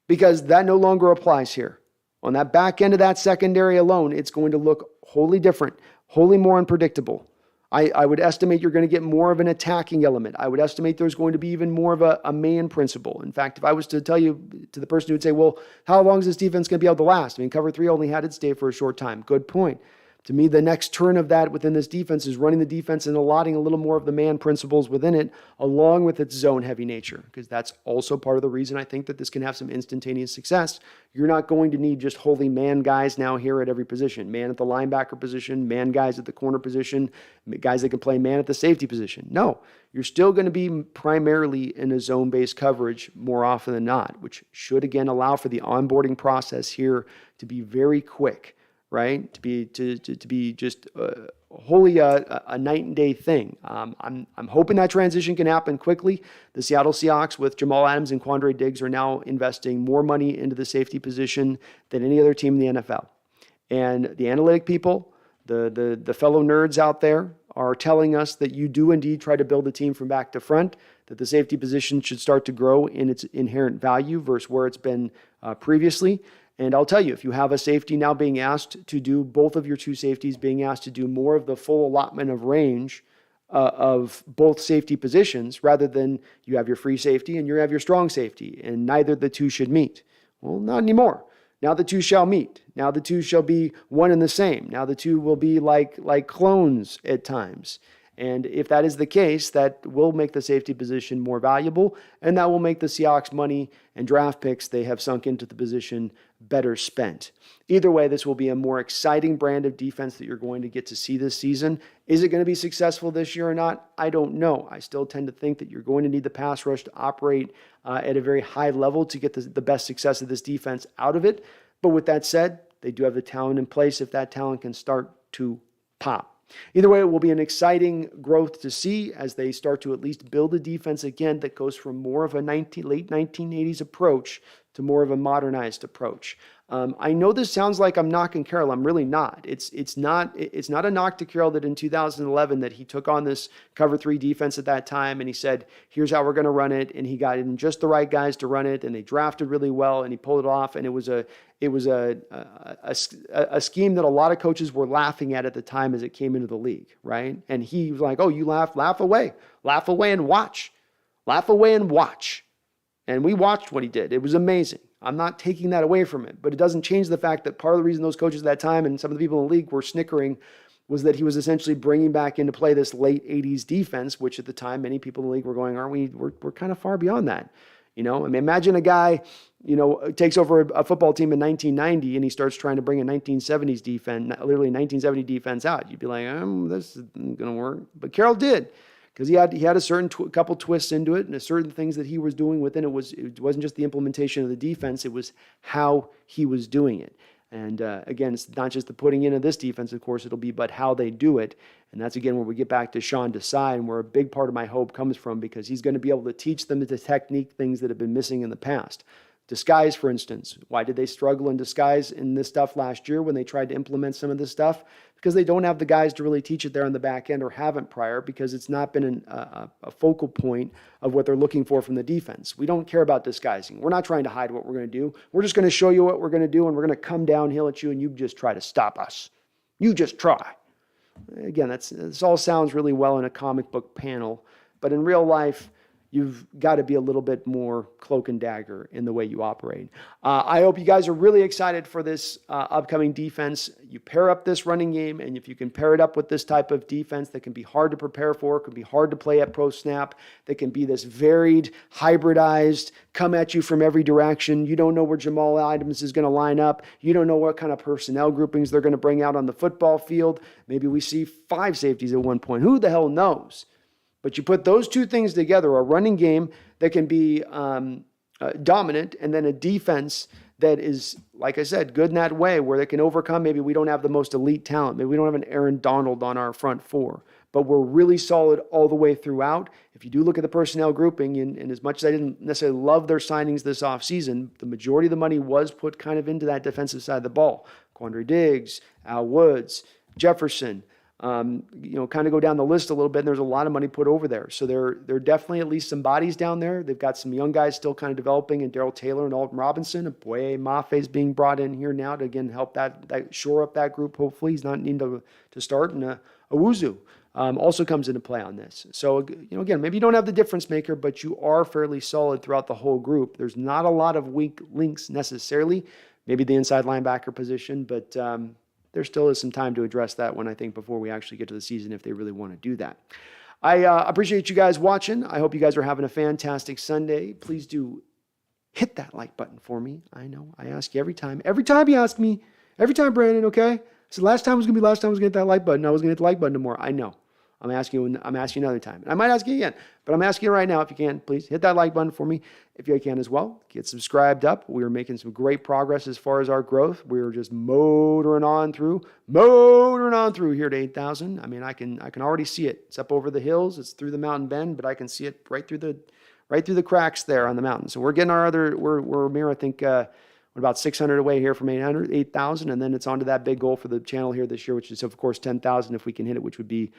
because that no longer applies here. On that back end of that secondary alone, it's going to look wholly different, wholly more unpredictable. I would estimate you're going to get more of an attacking element. I would estimate there's going to be even more of a man principle. In fact, if I was to tell you, to the person who would say, well, how long is this defense going to be able to last? I mean, cover three only had its day for a short time. Good point. To me, the next turn of that within this defense is running the defense and allotting a little more of the man principles within it, along with its zone-heavy nature, because that's also part of the reason I think that this can have some instantaneous success. You're not going to need just wholly man guys now here at every position. Man at the linebacker position, man guys at the corner position, guys that can play man at the safety position. No, you're still going to be primarily in a zone-based coverage more often than not, which should, again, allow for the onboarding process here to be very quick. Right? To be just wholly a night and day thing. I'm hoping that transition can happen quickly. The Seattle Seahawks with Jamal Adams and Quandre Diggs are now investing more money into the safety position than any other team in the NFL. And the analytic people, the fellow nerds out there are telling us that you do indeed try to build a team from back to front, that the safety position should start to grow in its inherent value versus where it's been previously. And I'll tell you, if you have a safety now being asked to do, both of your two safeties being asked to do more of the full allotment of range of both safety positions, rather than you have your free safety and you have your strong safety, and neither the two should meet. Well, not anymore. Now the two shall meet. Now the two shall be one and the same. Now the two will be like clones at times. And if that is the case, that will make the safety position more valuable, and that will make the Seahawks money and draft picks they have sunk into the position better spent. Either way, this will be a more exciting brand of defense that you're going to get to see this season. Is it going to be successful this year or not? I don't know. I still tend to think that you're going to need the pass rush to operate at a very high level to get the best success of this defense out of it. But with that said, they do have the talent in place if that talent can start to pop. Either way, it will be an exciting growth to see as they start to at least build a defense again that goes from more of a late 1980s approach to more of a modernized approach. I know this sounds like I'm knocking Carroll. I'm really not. It's not a knock to Carroll that in 2011 that he took on this cover three defense at that time and he said, here's how we're going to run it. And he got in just the right guys to run it, and they drafted really well, and he pulled it off. And it was a scheme that a lot of coaches were laughing at the time as it came into the league, right? And he was like, oh, you laugh away and watch. Laugh away and watch. And we watched what he did. It was amazing. I'm not taking that away from it, but it doesn't change the fact that part of the reason those coaches at that time and some of the people in the league were snickering was that he was essentially bringing back into play this late 80s defense, which at the time many people in the league were going, we're kind of far beyond that. I mean, imagine a guy, takes over a football team in 1990 and he starts trying to bring a 1970s defense, literally 1970 defense out. You'd be like, this isn't going to work. But Carroll did, because he had a certain couple twists into it, and a certain things that he was doing within it. It wasn't just the implementation of the defense, it was how he was doing it. And again, it's not just the putting in of this defense, of course, it'll be, but how they do it. And that's, again, where we get back to Sean Desai, and where a big part of my hope comes from, because he's going to be able to teach them the technique things that have been missing in the past. Disguise, for instance. Why did they struggle in disguise in this stuff last year when they tried to implement some of this stuff? Because they don't have the guys to really teach it there on the back end, or haven't prior, because it's not been a focal point of what they're looking for from the defense. We don't care about disguising. We're not trying to hide what we're going to do. We're just going to show you what we're going to do, and we're going to come downhill at you, and you just try to stop us. You just try. Again, this all sounds really well in a comic book panel, but in real life, you've got to be a little bit more cloak and dagger in the way you operate. I hope you guys are really excited for this upcoming defense. You pair up this running game, and if you can pair it up with this type of defense that can be hard to prepare for, can be hard to play at pro snap, that can be this varied, hybridized, come at you from every direction. You don't know where Jamal Adams is going to line up. You don't know what kind of personnel groupings they're going to bring out on the football field. Maybe we see 5 safeties at one point. Who the hell knows? But you put those two things together, a running game that can be dominant, and then a defense that is, like I said, good in that way, where they can overcome. Maybe we don't have the most elite talent. Maybe we don't have an Aaron Donald on our front four, but we're really solid all the way throughout. If you do look at the personnel grouping, and as much as I didn't necessarily love their signings this offseason, the majority of the money was put kind of into that defensive side of the ball. Quandre Diggs, Al Woods, Jefferson, kind of go down the list a little bit, and there's a lot of money put over there. So there are definitely at least some bodies down there. They've got some young guys still kind of developing, and Darrell Taylor and Alton Robinson. Boye Mafe is being brought in here now to, again, help that shore up that group. Hopefully he's not needing to start. And Owuzu also comes into play on this. So, again, maybe you don't have the difference maker, but you are fairly solid throughout the whole group. There's not a lot of weak links necessarily. Maybe the inside linebacker position, but there still is some time to address that one, I think, before we actually get to the season, if they really want to do that. I appreciate you guys watching. I hope you guys are having a fantastic Sunday. Please do hit that like button for me. I know I ask you every time. Every time you ask me, every time, Brandon, okay? So last time was going to be last time I was going to hit that like button. I was going to hit the like button tomorrow. I know. I'm asking you another time. I might ask you again, but I'm asking you right now, if you can, please hit that like button for me. If you can as well, get subscribed up. We are making some great progress as far as our growth. We are just motoring on through here to 8,000. I mean, I can already see it. It's up over the hills. It's through the mountain bend, but I can see it right through the cracks there on the mountain. So we're getting we're a mere, I think, we're about 600 away here from 8,000, and then it's on to that big goal for the channel here this year, which is, of course, 10,000 if we can hit it, which would be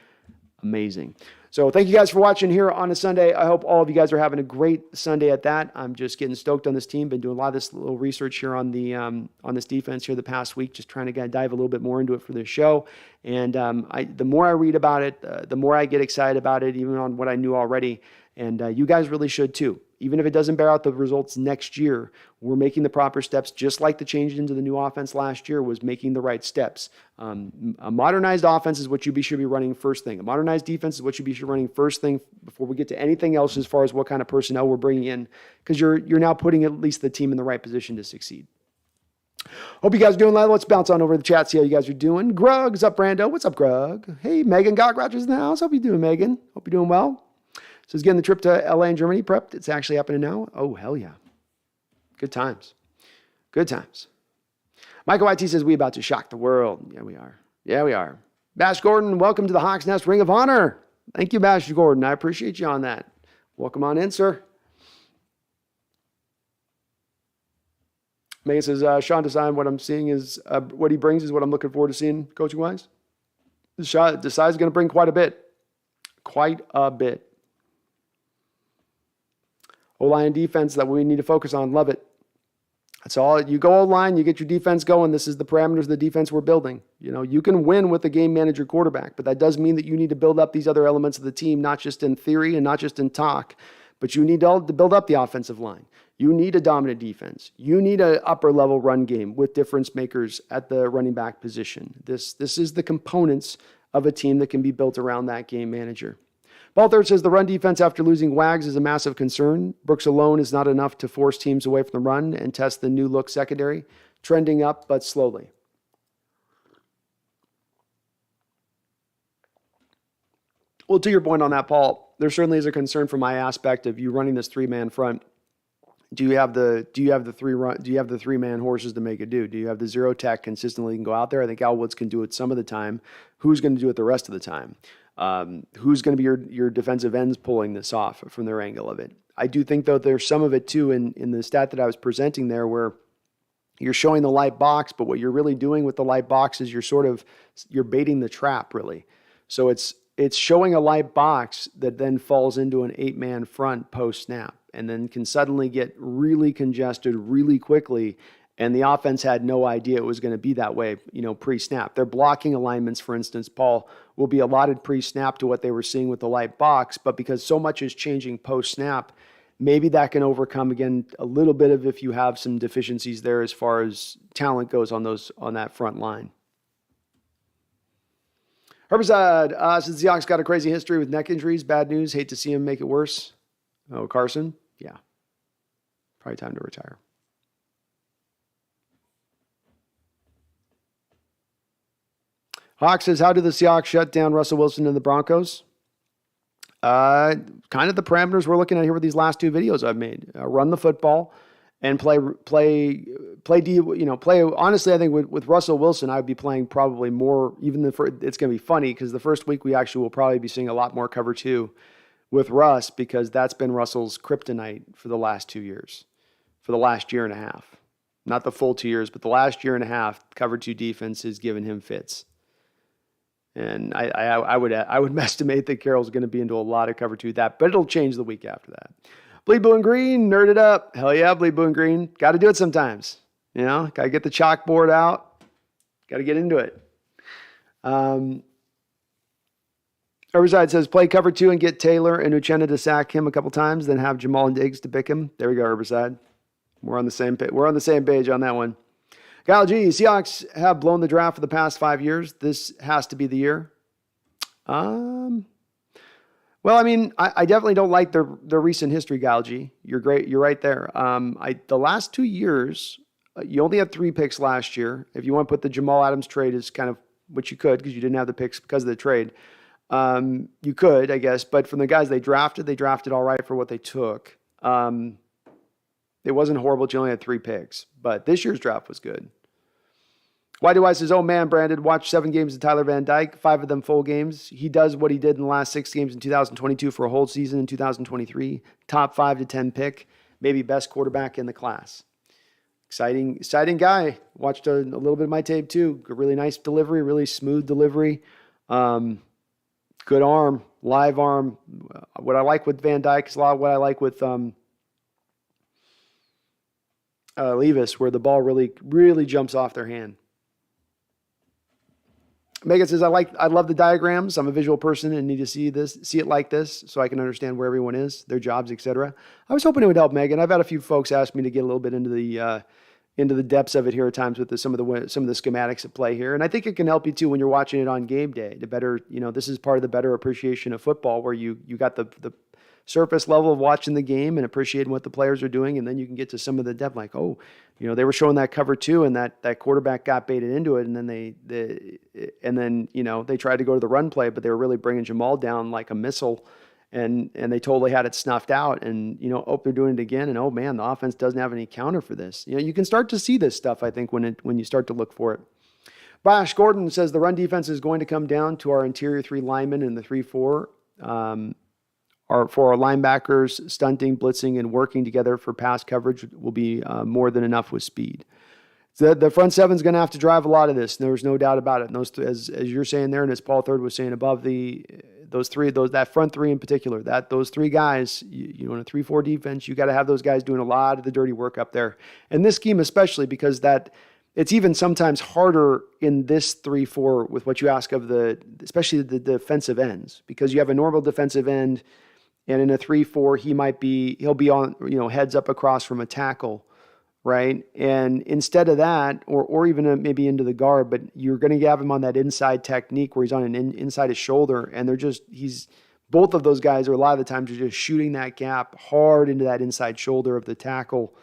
amazing. So thank you guys for watching here on a Sunday. I hope all of you guys are having a great Sunday at that. I'm just getting stoked on this team. Been doing a lot of this little research here on the on this defense here the past week, just trying to dive a little bit more into it for this show. And the more I read about it, the more I get excited about it, even on what I knew already. And you guys really should too. Even if it doesn't bear out the results next year, we're making the proper steps, just like the change into the new offense last year was making the right steps. A modernized offense is what you should be running first thing. A modernized defense is what you should be running first thing before we get to anything else as far as what kind of personnel we're bringing in, because you're now putting at least the team in the right position to succeed. Hope you guys are doing well. Let's bounce on over to the chat, see how you guys are doing. Grug's up, Brando. What's up, Grug? Hey, Megan Gogrogers in the house. Hope you're doing, Megan. Hope you're doing well. So he's getting the trip to LA and Germany prepped. It's actually happening now. Oh, hell yeah. Good times. Good times. Michael YT says, we about to shock the world. Yeah, we are. Yeah, we are. Bash Gordon, welcome to the Hawks Nest Ring of Honor. Thank you, Bash Gordon. I appreciate you on that. Welcome on in, sir. Megan says, Sean Desai, what I'm seeing is, what he brings is what I'm looking forward to seeing coaching-wise. Desai is going to bring quite a bit. Quite a bit. O-line defense that we need to focus on. Love it. That's all. You go O-line, you get your defense going. This is the parameters of the defense we're building. You can win with a game manager quarterback, but that does mean that you need to build up these other elements of the team, not just in theory and not just in talk, but you need to build up the offensive line. You need a dominant defense. You need an upper-level run game with difference makers at the running back position. This is the components of a team that can be built around that game manager. Ball third says the run defense after losing Wags is a massive concern. Brooks alone is not enough to force teams away from the run and test the new look secondary, trending up but slowly. Well, to your point on that, Paul, there certainly is a concern from my aspect of you running this 3-man front. Do you have the 3-man horses to make it do? Do you have the zero tech consistently can go out there? I think Al Woods can do it some of the time. Who's going to do it the rest of the time? Who's going to be your defensive ends pulling this off from their angle of it? I do think, though, there's some of it, too, in the stat that I was presenting there where you're showing the light box, but what you're really doing with the light box is you're baiting the trap, really. So it's showing a light box that then falls into an 8-man front post-snap and then can suddenly get really congested really quickly, and the offense had no idea it was going to be that way, pre-snap. Their blocking alignments, for instance, Paul, will be allotted pre-snap to what they were seeing with the light box, but because so much is changing post-snap, maybe that can overcome, again, a little bit of if you have some deficiencies there as far as talent goes on that front line. Herbicide says the Seahawks got a crazy history with neck injuries. Bad news. Hate to see him make it worse. Oh, Carson? Yeah. Probably time to retire. Hawk says, how do the Seahawks shut down Russell Wilson and the Broncos? Kind of the parameters we're looking at here with these last two videos I've made. Run the football and play. Honestly, I think with Russell Wilson, I'd be playing probably more. It's going to be funny because the first week we actually will probably be seeing a lot more cover 2 with Russ because that's been Russell's kryptonite for the last 2 years, for the last year and a half. Not the full 2 years, but the last year and a half, cover 2 defense has given him fits. And I would estimate that Carroll's going to be into a lot of cover 2 but it'll change the week after that. Bleed Blue and Green, nerd it up. Hell yeah, Bleed Blue and Green. Got to do it sometimes. Got to get the chalkboard out. Got to get into it. Herbicide says, play cover 2 and get Taylor and Uchenna to sack him a couple times, then have Jamal and Diggs to pick him. There we go, Herbicide. We're on the same page on that one. Kyle G, Seahawks have blown the draft for the past 5 years. This has to be the year. Well, I mean, I definitely don't like their recent history, Kyle G. You're great. You're right there. The last 2 years, you only had 3 picks last year. If you want to put the Jamal Adams trade as kind of what you could because you didn't have the picks because of the trade, you could, I guess. But from the guys they drafted all right for what they took. It wasn't horrible. You only had 3 picks. But this year's draft was good. Why do I says, oh man, Brandon, watch 7 games of Tyler Van Dyke, 5 of them full games. He does what he did in the last 6 games in 2022 for a whole season in 2023. Top 5 to 10 pick, maybe best quarterback in the class. Exciting guy. Watched a little bit of my tape too. A really nice delivery, really smooth delivery. Good arm, live arm. What I like with Van Dyke is a lot of what I like with Levis, where the ball really, really jumps off their hand. Megan says, I love the diagrams. I'm a visual person and need to see it like this so I can understand where everyone is, their jobs, etc. I was hoping it would help, Megan. I've had a few folks ask me to get a little bit into the depths of it here at times with some of the schematics at play here. And I think it can help you too when you're watching it on game day to better, this is part of the better appreciation of football where you got the surface level of watching the game and appreciating what the players are doing. And then you can get to some of the depth like, they were showing that cover 2 and that quarterback got baited into it. And then they tried to go to the run play, but they were really bringing Jamal down like a missile and they totally had it snuffed out and, they're doing it again. And, oh man, the offense doesn't have any counter for this. You can start to see this stuff, I think, when you start to look for it. Bash Gordon says the run defense is going to come down to our interior 3 linemen and the 3-4. For our linebackers, stunting, blitzing, and working together for pass coverage will be more than enough with speed. So the front 7 is going to have to drive a lot of this. There's no doubt about it. And those, as you're saying there, and as Paul Third was saying above, that front 3 in particular, those 3 guys, in a 3-4 defense, you got to have those guys doing a lot of the dirty work up there. And this scheme especially because it's even sometimes harder in this 3-4 with what you ask of especially the defensive ends, because you have a normal defensive end. And in a 3-4, he'll be on, heads up across from a tackle, right? And instead of that, or even maybe into the guard, but you're going to have him on that inside technique where he's on inside his shoulder, and he's both of those guys are a lot of the times are just shooting that gap hard into that inside shoulder of the tackle,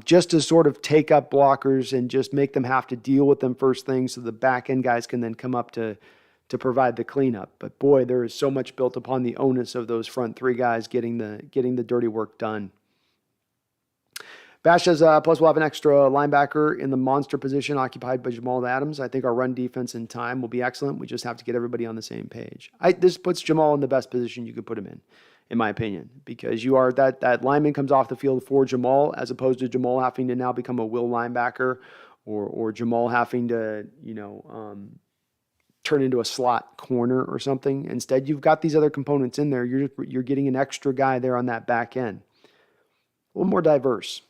just to sort of take up blockers and just make them have to deal with them first thing, so the back end guys can then come up to provide the cleanup. But boy, there is so much built upon the onus of those front three guys getting the dirty work done. Bash says, plus we'll have an extra linebacker in the monster position occupied by Jamal Adams. I think our run defense in time will be excellent. We just have to get everybody on the same page. This puts Jamal in the best position you could put him in my opinion, because you are that lineman comes off the field for Jamal, as opposed to Jamal having to now become a will linebacker, or Jamal having to, turn into a slot corner or something. Instead, you've got these other components in there. You're getting an extra guy there on that back end. A little more diverse.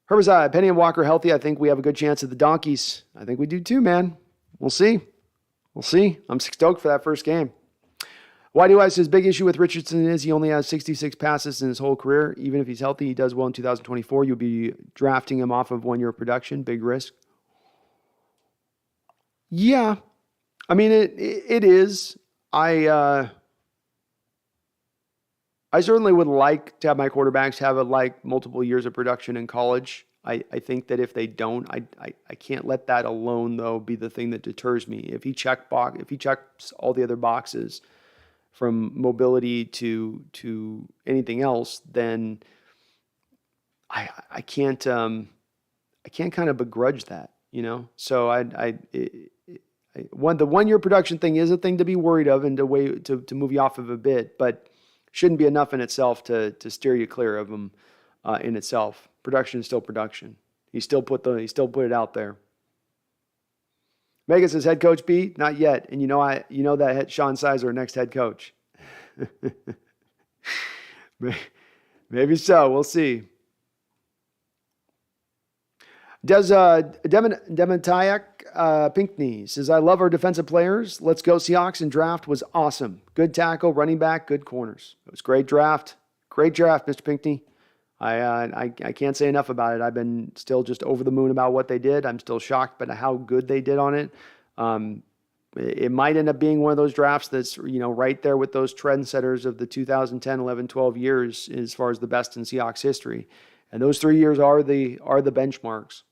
Herbert's Penny and Walker healthy. I think we have a good chance at the Donkeys. I think we do too, man. We'll see. I'm stoked for that first game. Why do I say his big issue with Richardson is he only has 66 passes in his whole career. Even if he's healthy, he does well in 2024. You'll be drafting him off of 1 year production. Big risk. Yeah. I mean, it is. I certainly would like to have my quarterbacks have multiple years of production in college. I think that if they don't, I can't let that alone though be the thing that deters me. If he checks all the other boxes from mobility to anything else, then I can't kind of begrudge that, So the 1 year production thing is a thing to be worried of and to move you off of a bit, but shouldn't be enough in itself to steer you clear of them in itself. Production is still production. He still put it out there. Megan says, head coach B? Not yet. And that Sean Sizer, next head coach. Maybe so. We'll see. Does Dementiak Pinkney says, I love our defensive players. Let's go Seahawks, and draft was awesome. Good tackle, running back, good corners. It was great draft. Great draft, Mr. Pinkney. I can't say enough about it. I've been still just over the moon about what they did. I'm still shocked by how good they did on it. It might end up being one of those drafts that's, right there with those trendsetters of the 2010, 11, 12 years as far as the best in Seahawks history. And those 3 years are the benchmarks.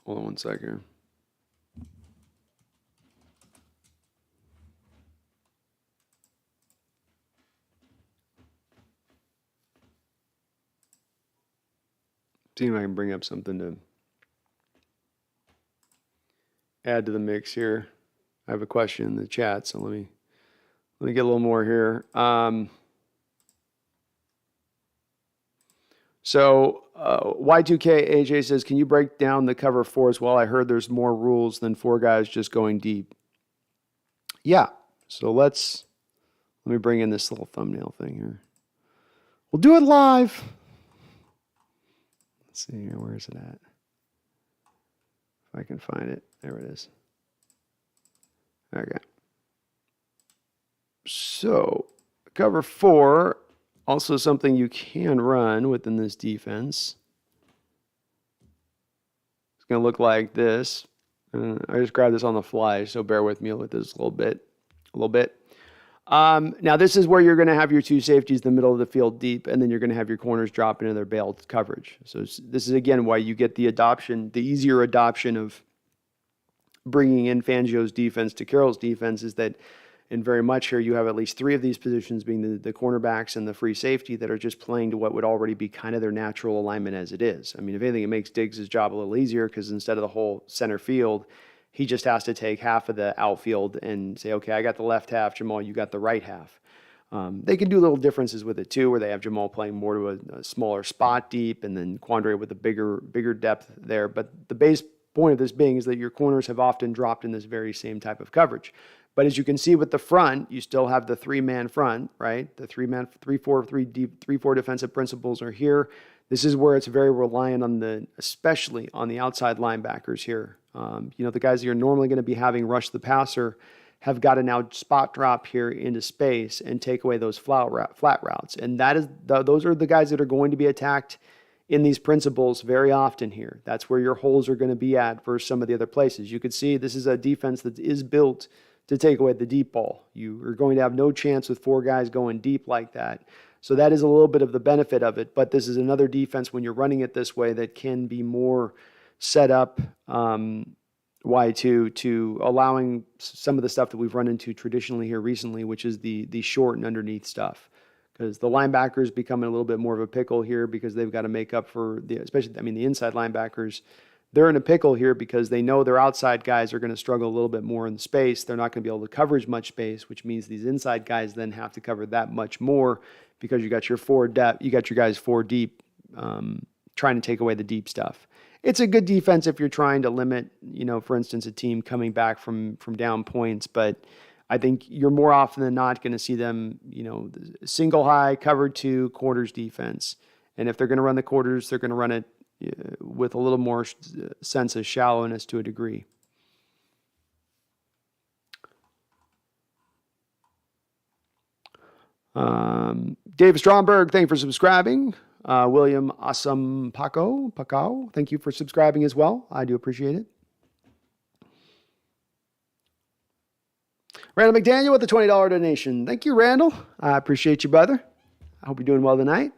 Hold on one second. See if I can bring up something to add to the mix here. I have a question in the chat, so let me get a little more here. Y2K AJ says, can you break down the cover 4 as well? I heard there's more rules than 4 guys just going deep. Yeah. So let me bring in this little thumbnail thing here. We'll do it live. Let's see here. Where is it at? If I can find it. There it is. Okay. So, cover 4, also something you can run within this defense. It's going to look like this. I just grabbed this on the fly, so bear with me with this a little bit. Now, this is where you're going to have your 2 safeties in the middle of the field deep, and then you're going to have your corners drop into their bailed coverage. So this is, again, why you get the easier adoption of bringing in Fangio's defense to Carroll's defense, is that in very much here you have at least 3 of these positions, being the cornerbacks and the free safety, that are just playing to what would already be kind of their natural alignment as it is. I mean, if anything, it makes Diggs' job a little easier, because instead of the whole center field, he just has to take half of the outfield and say, okay, I got the left half, Jamal, you got the right half. They can do little differences with it too, where they have Jamal playing more to a smaller spot deep, and then Quandre with a bigger depth there. But the base point of this being is that your corners have often dropped in this very same type of coverage. But as you can see with the front, you still have the 3-man front, right? The 3-man, 3-4 defensive principles are here. This is where it's very reliant especially on the outside linebackers here. The guys that you're normally going to be having rush the passer have got to now spot drop here into space and take away those flat routes. And those are the guys that are going to be attacked in these principles very often here. That's where your holes are going to be at versus some of the other places. You could see this is a defense that is built to take away the deep ball. You are going to have no chance with 4 guys going deep like that. So that is a little bit of the benefit of it. But this is another defense when you're running it this way that can be more set up Y2 to allowing some of the stuff that we've run into traditionally here recently, which is the short and underneath stuff. Because the linebackers becoming a little bit more of a pickle here because they've got to make up for the inside linebackers. They're in a pickle here because they know their outside guys are going to struggle a little bit more in the space. They're not going to be able to cover as much space, which means these inside guys then have to cover that much more because you got your 4 depth, you got your guys 4 deep, trying to take away the deep stuff. It's a good defense if you're trying to limit, for instance, a team coming back from down points, but I think you're more often than not going to see them, single high, cover 2, quarters defense. And if they're going to run the quarters, they're going to run it with a little more sense of shallowness to a degree. Dave Stromberg, thank you for subscribing. William Asam Pacao, thank you for subscribing as well. I do appreciate it. Randall McDaniel with the $20 donation. Thank you, Randall. I appreciate you, brother. I hope you're doing well tonight.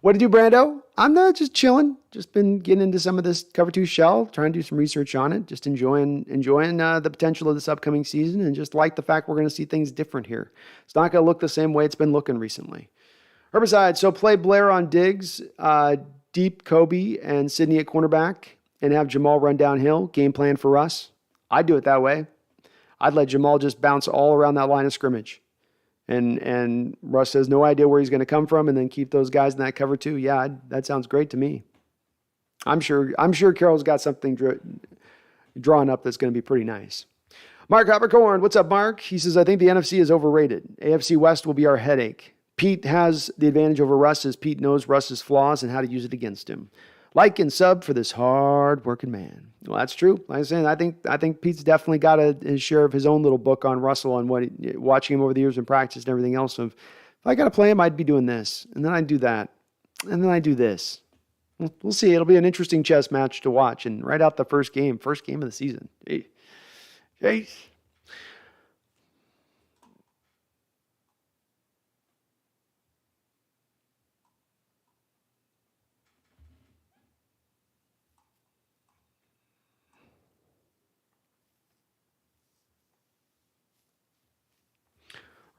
What to do, Brando? I'm not just chilling. Just been getting into some of this Cover 2 shell, trying to do some research on it. Just enjoying the potential of this upcoming season, and just like the fact we're going to see things different here. It's not going to look the same way it's been looking recently. Herbicide. So play Blair on Diggs, deep Kobe and Sydney at cornerback, and have Jamal run downhill. Game plan for Russ. I'd do it that way. I'd let Jamal just bounce all around that line of scrimmage. And Russ has no idea where he's going to come from, and then keep those guys in that cover 2. Yeah, that sounds great to me. I'm sure Carroll's got something drawn up that's going to be pretty nice. Mark Hoppercorn, what's up, Mark? He says, I think the NFC is overrated. AFC West will be our headache. Pete has the advantage over Russ as Pete knows Russ's flaws and how to use it against him. Like and sub for this hard-working man. Well, that's true. Like I said, I think Pete's definitely got his share of his own little book on Russell, on watching him over the years in practice and everything else. Of, if I got to play him, I'd be doing this, and then I'd do that, and then I'd do this. We'll see. It'll be an interesting chess match to watch, and right out the first game of the season. Jeez.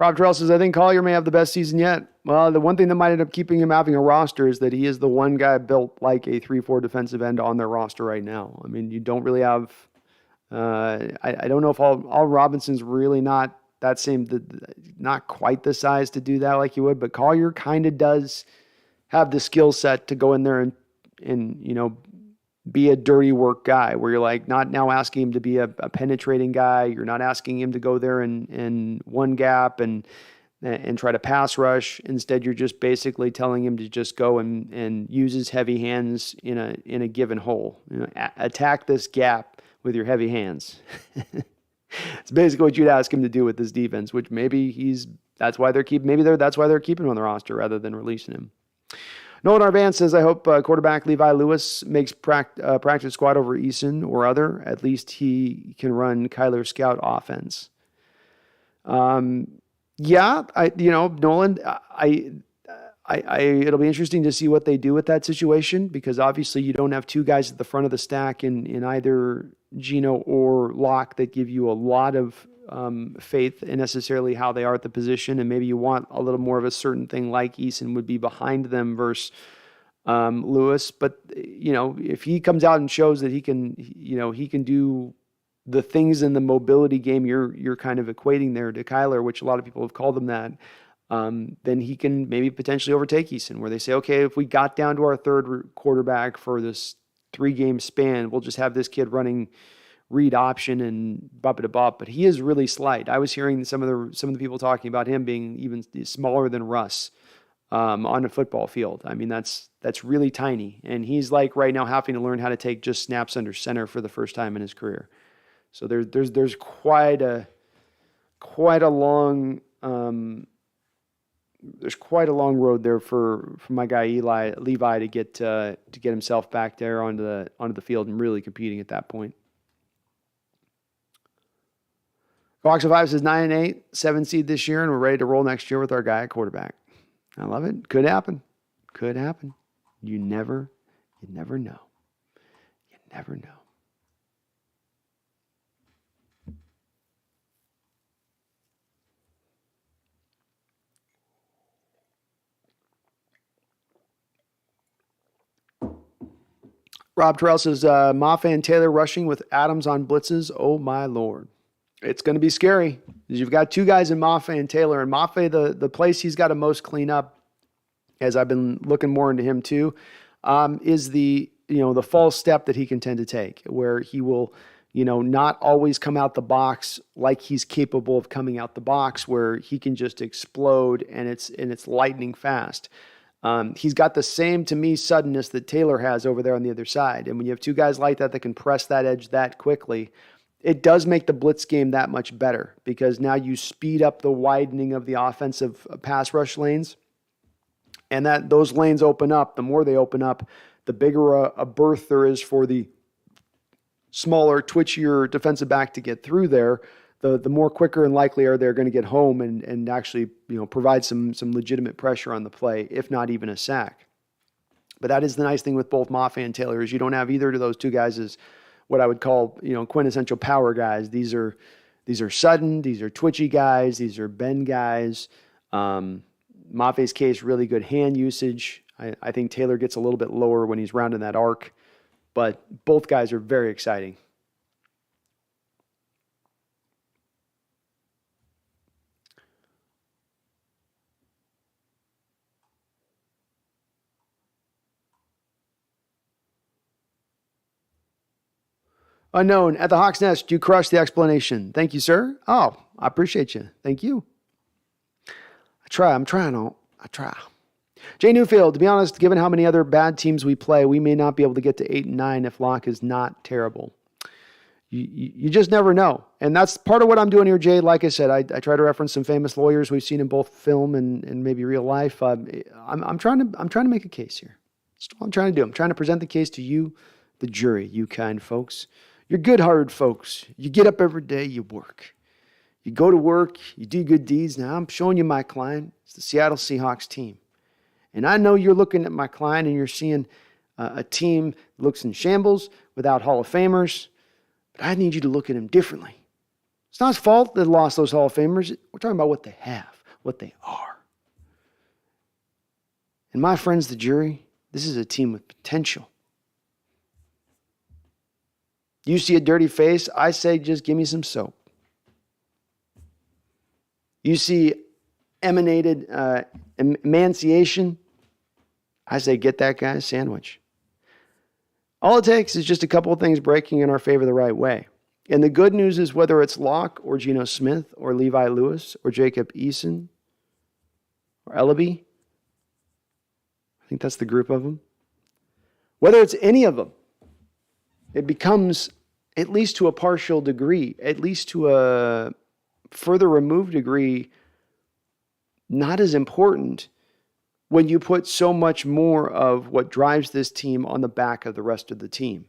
Rob Terrell says, I think Collier may have the best season yet. Well, the one thing that might end up keeping him having a roster is that he is the one guy built like a 3-4 defensive end on their roster right now. I mean, you don't really have I don't know if all Robinson's really not that same, not quite the size to do that like you would, but Collier kind of does have the skill set to go in there and be a dirty work guy, where you're like not now asking him to be a penetrating guy. You're not asking him to go there and one gap and try to pass rush. Instead, you're just basically telling him to just go and use his heavy hands in a given hole. Attack this gap with your heavy hands. It's basically what you'd ask him to do with this defense, which that's why they're keeping him on the roster rather than releasing him. Nolan Arvan says, I hope quarterback Levi Lewis makes practice squad over Eason or other. At least he can run Kyler Scout offense. Nolan, it'll be interesting to see what they do with that situation, because obviously you don't have 2 guys at the front of the stack in either Geno or Locke that give you a lot of faith in necessarily how they are at the position, and maybe you want a little more of a certain thing like Eason would be behind them versus Lewis. But if he comes out and shows that he can do the things in the mobility game you're kind of equating there to Kyler, which a lot of people have called him that, then he can maybe potentially overtake Eason, where they say, okay, if we got down to our third quarterback for this 3-game span, we'll just have this kid running read option and bop. But he is really slight. I was hearing some of the people talking about him being even smaller than Russ on a football field. I mean, that's really tiny, and he's like right now having to learn how to take just snaps under center for the first time in his career. So there's quite a quite a long there's quite a long road there for my guy Levi to get himself back there onto the field and really competing at that point. Hawks 5 says 9-8, 7 seed this year, and we're ready to roll next year with our guy at quarterback. I love it. Could happen. Could happen. You never know. You never know. Rob Terrell says, Mafe and Taylor rushing with Adams on blitzes. Oh, my Lord. It's going to be scary. You've got two guys in Mafe and Taylor. And Mafe, the place he's got to most clean up, as I've been looking more into him too, is the false step that he can tend to take, where he will, not always come out the box like he's capable of coming out the box, where he can just explode and it's lightning fast. He's got the same, to me, suddenness that Taylor has over there on the other side. And when you have two guys like that can press that edge that quickly, it does make the blitz game that much better, because now you speed up the widening of the offensive pass rush lanes. And that those lanes open up. The more they open up, the bigger a berth there is for the smaller, twitchier defensive back to get through there. The more quicker and likelier they're going to get home and actually provide some legitimate pressure on the play, if not even a sack. But that is the nice thing with both Mafe and Taylor, is you don't have either of those two guys as what I would call quintessential power guys. These are sudden, these are twitchy guys, these are bend guys. Mafe's case, really good hand usage. I think Taylor gets a little bit lower when he's rounding that arc, but both guys are very exciting. Unknown at the Hawks Nest, you crushed the explanation. Thank you, sir. Oh, I appreciate you. Thank you. I try. Jay Newfield, to be honest, given how many other bad teams we play, we may not be able to get to 8 and 9 if Locke is not terrible. You just never know. And that's part of what I'm doing here, Jay. Like I said, I try to reference some famous lawyers we've seen in both film and maybe real life. I'm trying to make a case here. That's all I'm trying to do. I'm trying to present the case to you, the jury, you kind folks. You're good-hearted folks. You get up every day, you work. You go to work, you do good deeds. Now, I'm showing you my client. It's the Seattle Seahawks team. And I know you're looking at my client and you're seeing a team that looks in shambles without Hall of Famers. But I need you to look at him differently. It's not his fault they lost those Hall of Famers. We're talking about what they have, what they are. And my friends, the jury, this is a team with potential. You see a dirty face, I say just give me some soap. You see emanated emaciation, I say get that guy a sandwich. All it takes is just a couple of things breaking in our favor the right way. And the good news is, whether it's Locke or Geno Smith or Levi Lewis or Jacob Eason or Ellaby, I think that's the group of them. Whether it's any of them, it becomes, at least to a partial degree, at least to a further removed degree, not as important when you put so much more of what drives this team on the back of the rest of the team.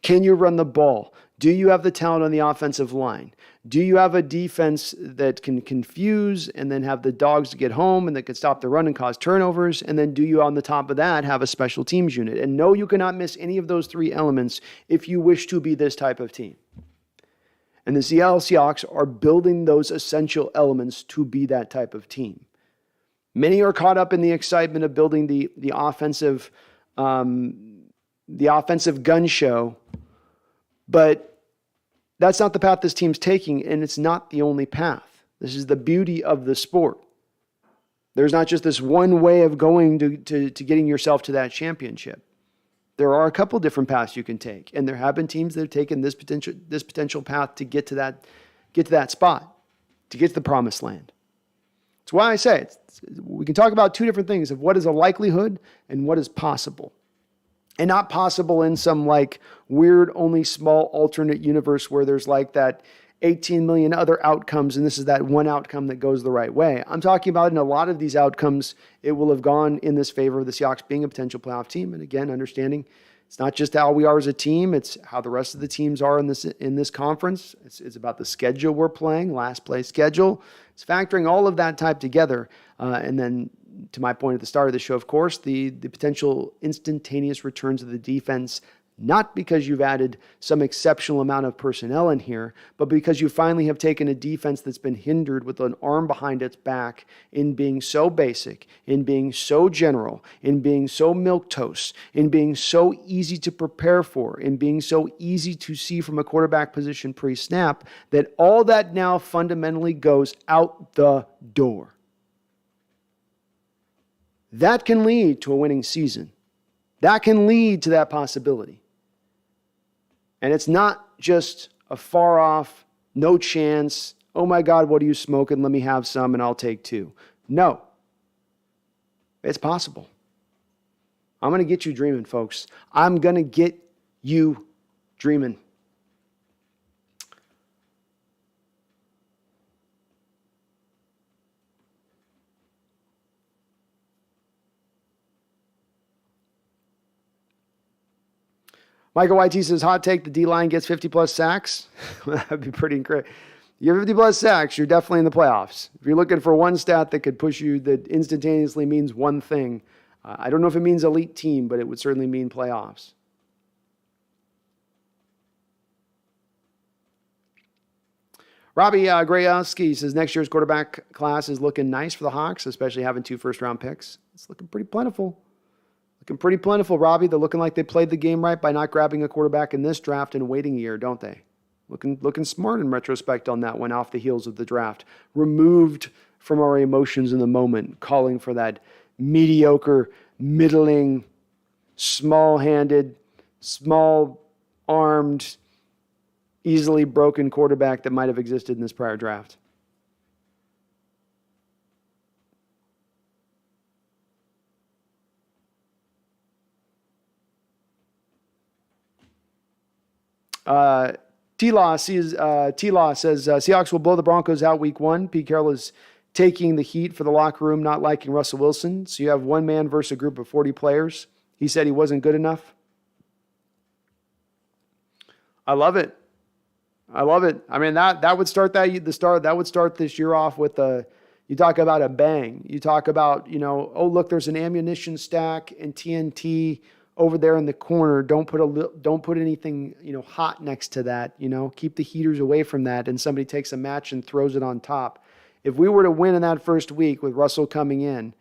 Can you run the ball? Do you have the talent on the offensive line? Do you have a defense that can confuse and then have the dogs to get home and that can stop the run and cause turnovers? And then do you, on the top of that, have a special teams unit? And no, you cannot miss any of those three elements if you wish to be this type of team. And the Seattle Seahawks are building those essential elements to be that type of team. Many are caught up in the excitement of building the offensive gun show, but that's not the path this team's taking, and it's not the only path. This is the beauty of the sport. There's not just this one way of going to getting yourself to that championship. There are a couple different paths you can take, and there have been teams that have taken this potential path to get to that spot, to get to the promised land. That's why I say we can talk about two different things of what is a likelihood and what is possible. And not possible in some like weird, only small alternate universe where there's like that 18 million other outcomes, and this is that one outcome that goes the right way. I'm talking about in a lot of these outcomes, it will have gone in this favor of the Seahawks being a potential playoff team. And again, understanding it's not just how we are as a team, it's how the rest of the teams are in this conference. It's about the schedule we're playing, last place schedule. It's factoring all of that type together. And then to my point at the start of the show, of course, the potential instantaneous returns of the defense, not because you've added some exceptional amount of personnel in here, but because you finally have taken a defense that's been hindered with an arm behind its back in being so basic, in being so general, in being so milquetoast, in being so easy to prepare for, in being so easy to see from a quarterback position pre-snap, that all that now fundamentally goes out the door. That can lead to a winning season. That can lead to that possibility. And it's not just a far off, no chance, oh my God, what are you smoking? Let me have some and I'll take two. No. It's possible. I'm going to get you dreaming, folks. I'm going to get you dreaming. Michael YT says, hot take, the D-line gets 50-plus sacks. That'd be pretty incredible. You have 50-plus sacks, you're definitely in the playoffs. If you're looking for one stat that could push you that instantaneously means one thing, I don't know if it means elite team, but it would certainly mean playoffs. Robbie Grayowski says, next year's quarterback class is looking nice for the Hawks, especially having 2 first-round picks. It's looking pretty plentiful. Looking pretty plentiful, Robbie. They're looking like they played the game right by not grabbing a quarterback in this draft and waiting a year, don't they? Looking smart in retrospect on that one off the heels of the draft. Removed from our emotions in the moment, calling for that mediocre, middling, small-handed, small-armed, easily broken quarterback that might have existed in this prior draft. T-Law says, Seahawks will blow the Broncos out week 1. Pete Carroll is taking the heat for the locker room, not liking Russell Wilson. So you have one man versus a group of 40 players. He said he wasn't good enough. I love it. I mean, that would start that would start this year off with you talk about a bang. You talk about, oh, look, there's an ammunition stack and TNT over there in the corner. Don't put anything, hot next to that, keep the heaters away from that. And somebody takes a match and throws it on top. If we were to win in that first week with Russell coming in,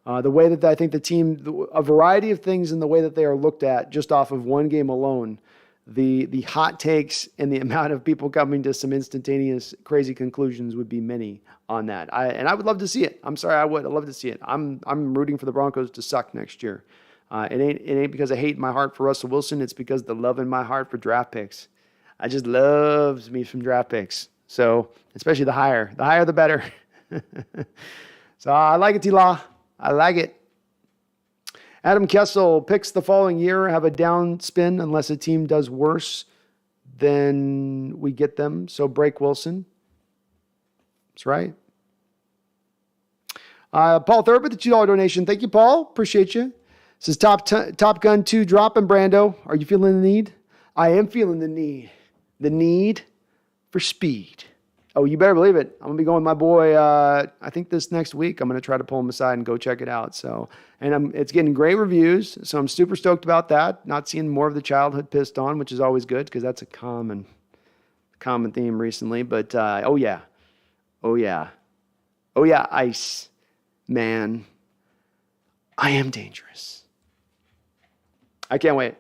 the way that I think the team, a variety of things in the way that they are looked at just off of one game alone, the hot takes and the amount of people coming to some instantaneous crazy conclusions would be many on that. I would love to see it. I'm sorry, I'd love to see it. I'm rooting for the Broncos to suck next year. It ain't because I hate my heart for Russell Wilson. It's because the love in my heart for draft picks. I just loves me some draft picks. So especially the higher the better. So I like it, T-Law. I like it. Adam Kessel picks the following year have a down spin unless a team does worse than we get them. So break Wilson. That's right. Paul Thurber, the $2 donation. Thank you, Paul. Appreciate you. Says Top Gun 2 dropping, Brando. Are you feeling the need? I am feeling the need. The need for speed. Oh, you better believe it. I'm going to be going with my boy, I think this next week. I'm going to try to pull him aside and go check it out. So, and it's getting great reviews, so I'm super stoked about that. Not seeing more of the childhood pissed on, which is always good because that's a common theme recently. But, oh yeah, Ice Man. I am dangerous. I can't wait.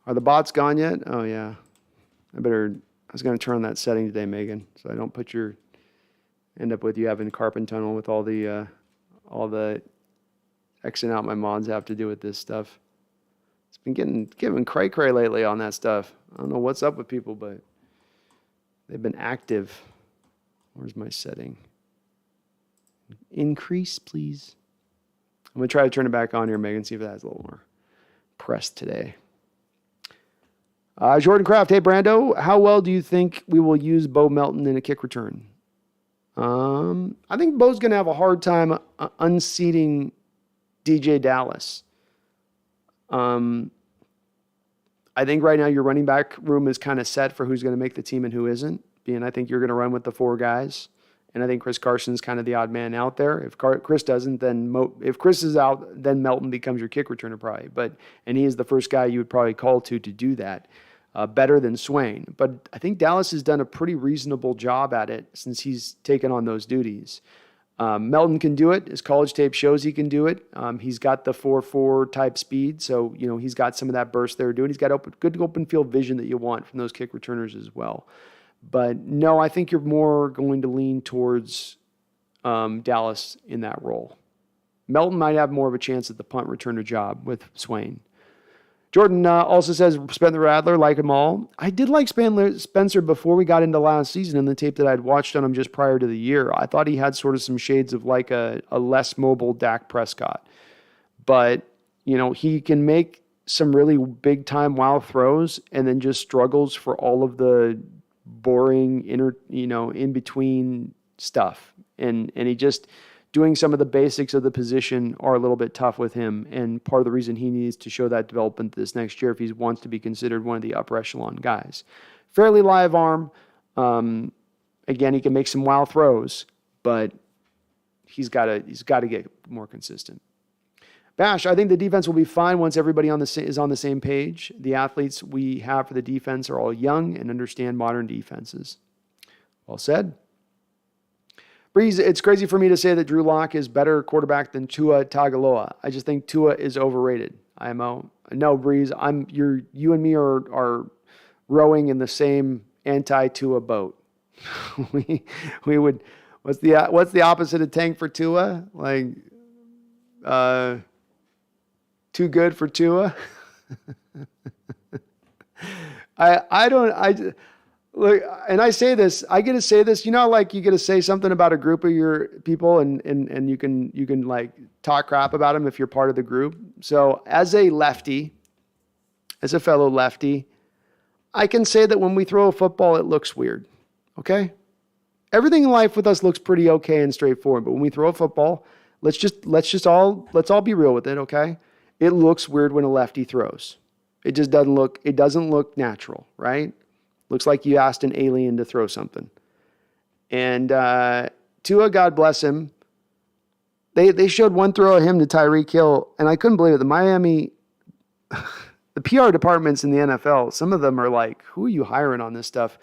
Are the bots gone yet? Oh, yeah. I was going to turn on that setting today, Megan, so I don't end up with you having carpet tunnel with all the Xing out my mods have to do with this stuff. It's been giving cray-cray lately on that stuff. I don't know what's up with people, but they've been active. Where's my setting? Increase, please. I'm going to try to turn it back on here, Megan, see if that has a little more press today. Jordan Kraft, hey Brando, how well do you think we will use Bo Melton in a kick return? I think Bo's going to have a hard time unseating DJ Dallas. I think right now your running back room is kind of set for who's going to make the team and who isn't. And I think you're going to run with the 4 guys. And I think Chris Carson's kind of the odd man out there. If Chris doesn't, then if Chris is out, then Melton becomes your kick returner probably. And he is the first guy you would probably call to do that. Better than Swain. But I think Dallas has done a pretty reasonable job at it since he's taken on those duties. Melton can do it. His college tape shows he can do it. He's got the 4.4 type speed, so he's got some of that burst there doing. He's got good open field vision that you want from those kick returners as well. But no, I think you're more going to lean towards Dallas in that role. Melton might have more of a chance at the punt returner job with Swain. Jordan also says, Spencer Rattler, like them all. I did like Spencer before we got into last season in the tape that I'd watched on him just prior to the year. I thought he had sort of some shades of like a less mobile Dak Prescott. But, he can make some really big-time wow throws and then just struggles for all of the boring, in-between stuff. And he just... doing some of the basics of the position are a little bit tough with him, and part of the reason he needs to show that development this next year if he wants to be considered one of the upper echelon guys. Fairly live arm. Again, he can make some wild throws, but he's got to get more consistent. Bash, I think the defense will be fine once everybody is on the same page. The athletes we have for the defense are all young and understand modern defenses. Well said. Breeze, it's crazy for me to say that Drew Lock is better quarterback than Tua Tagovailoa. I just think Tua is overrated. IMO. No, Breeze, you and me are rowing in the same anti-Tua boat. we would. What's the opposite of tank for Tua? Like, too good for Tua. Look, and I say this, I get to say this, like you get to say something about a group of your people and you can like talk crap about them if you're part of the group. So as a fellow lefty, I can say that when we throw a football, it looks weird. Okay. Everything in life with us looks pretty okay and straightforward, but when we throw a football, let's all be real with it. Okay. It looks weird when a lefty throws. It just doesn't look natural, right? Looks like you asked an alien to throw something. And Tua, God bless him, they showed one throw of him to Tyreek Hill, and I couldn't believe it. The Miami, the PR departments in the NFL, some of them are like, who are you hiring on this stuff?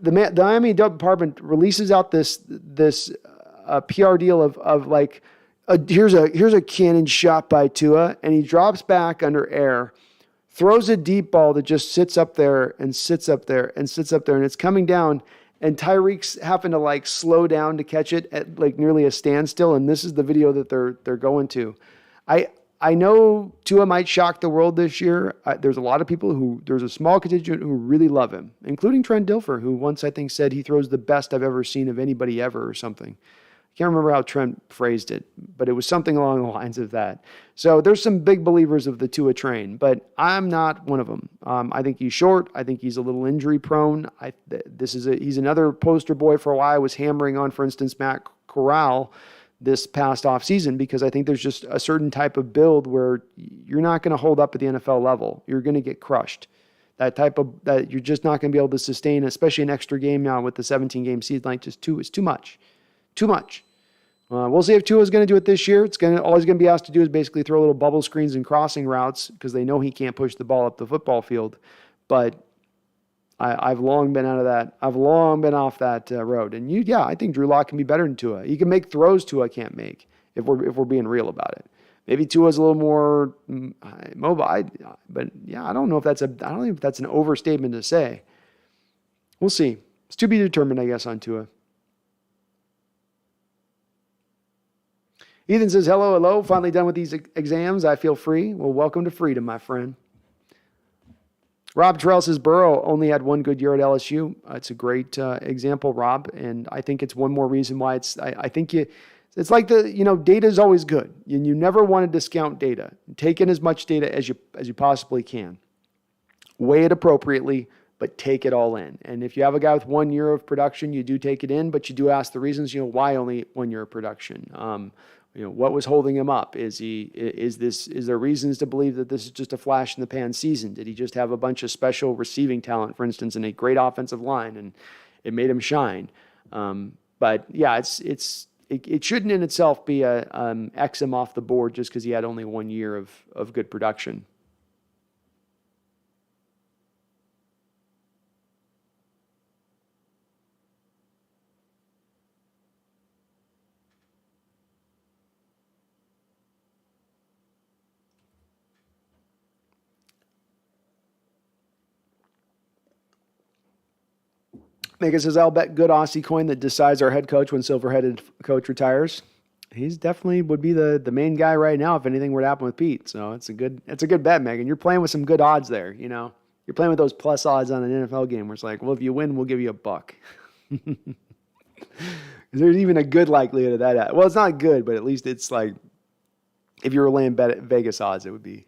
The Miami department releases out this PR deal of like, here's a cannon shot by Tua, and he drops back under air, throws a deep ball that just sits up there, and it's coming down, and Tyreek's having to like slow down to catch it at like nearly a standstill, and this is the video that they're going to. I know Tua might shock the world this year. There's a small contingent who really love him, including Trent Dilfer, who once I think said he throws the best I've ever seen of anybody ever or something. I can't remember how Trent phrased it, but it was something along the lines of that. So there's some big believers of the Tua train, but I'm not one of them. I think he's short. I think he's a little injury prone. He's another poster boy for why I was hammering on, for instance, Matt Corral this past offseason, because I think there's just a certain type of build where you're not going to hold up at the NFL level. You're going to get crushed. That you're just not going to be able to sustain, especially an extra game now with the 17-game season. Like it's too much. Too much. We'll see if Tua is going to do it this year. All he's going to be asked to do is basically throw little bubble screens and crossing routes because they know he can't push the ball up the football field. But I've long been out of that. I've long been off that road. And I think Drew Lock can be better than Tua. He can make throws Tua can't make if we're being real about it. Maybe Tua's a little more mobile, but I don't know if that's an overstatement to say. We'll see. It's to be determined, I guess, on Tua. Ethan says, hello. Finally done with these exams. I feel free. Well, welcome to freedom, my friend. Rob Terrell says, Burrow only had one good year at LSU. It's a great example, Rob. And I think it's one more reason why it's like data is always good. And you never want to discount data. Take in as much data as you possibly can. weigh it appropriately, but take it all in. And if you have a guy with 1 year of production, you do take it in, but you do ask the reasons, why only 1 year of production? What was holding him up? Is there reasons to believe that this is just a flash in the pan season? Did he just have a bunch of special receiving talent, for instance, and a great offensive line, and it made him shine? But yeah, it shouldn't in itself be a X him off the board just because he had only 1 year of good production. Megan says, I'll bet good Aussie coin that decides our head coach when silver-headed coach retires. He's definitely would be the main guy right now if anything were to happen with Pete. So it's a good bet, Megan. You're playing with some good odds there, You're playing with those plus odds on an NFL game where it's like, well, if you win, we'll give you $1. There's even a good likelihood of that. Well, it's not good, but at least it's like if you were laying bet at Vegas odds, it would be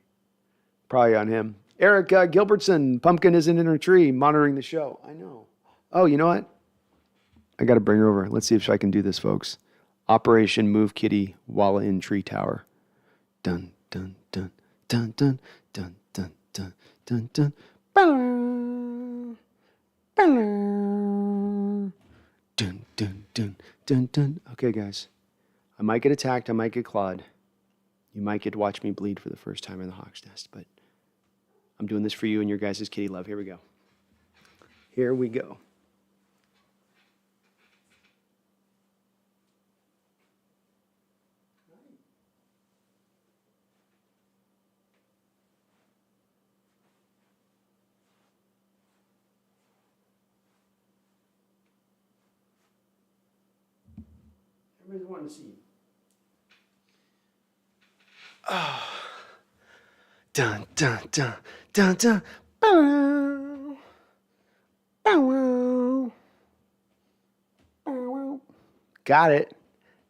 probably on him. Eric Gilbertson, Pumpkin isn't in her tree, monitoring the show. I know. Oh, you know what? I got to bring her over. Let's see if I can do this, folks. Operation Move Kitty while in Tree Tower. Dun, dun, dun, dun, dun, dun, dun, dun, dun, dun. Dun, dun, dun, dun, dun. Okay, guys. I might get attacked. I might get clawed. You might get to watch me bleed for the first time in the Hawks Nest, but I'm doing this for you and your guys' kitty love. Here we go. Here we go. Everybody's wanting to see you. Oh. Dun, dun, dun, dun, dun. Bow. Bow. Bow. Got it.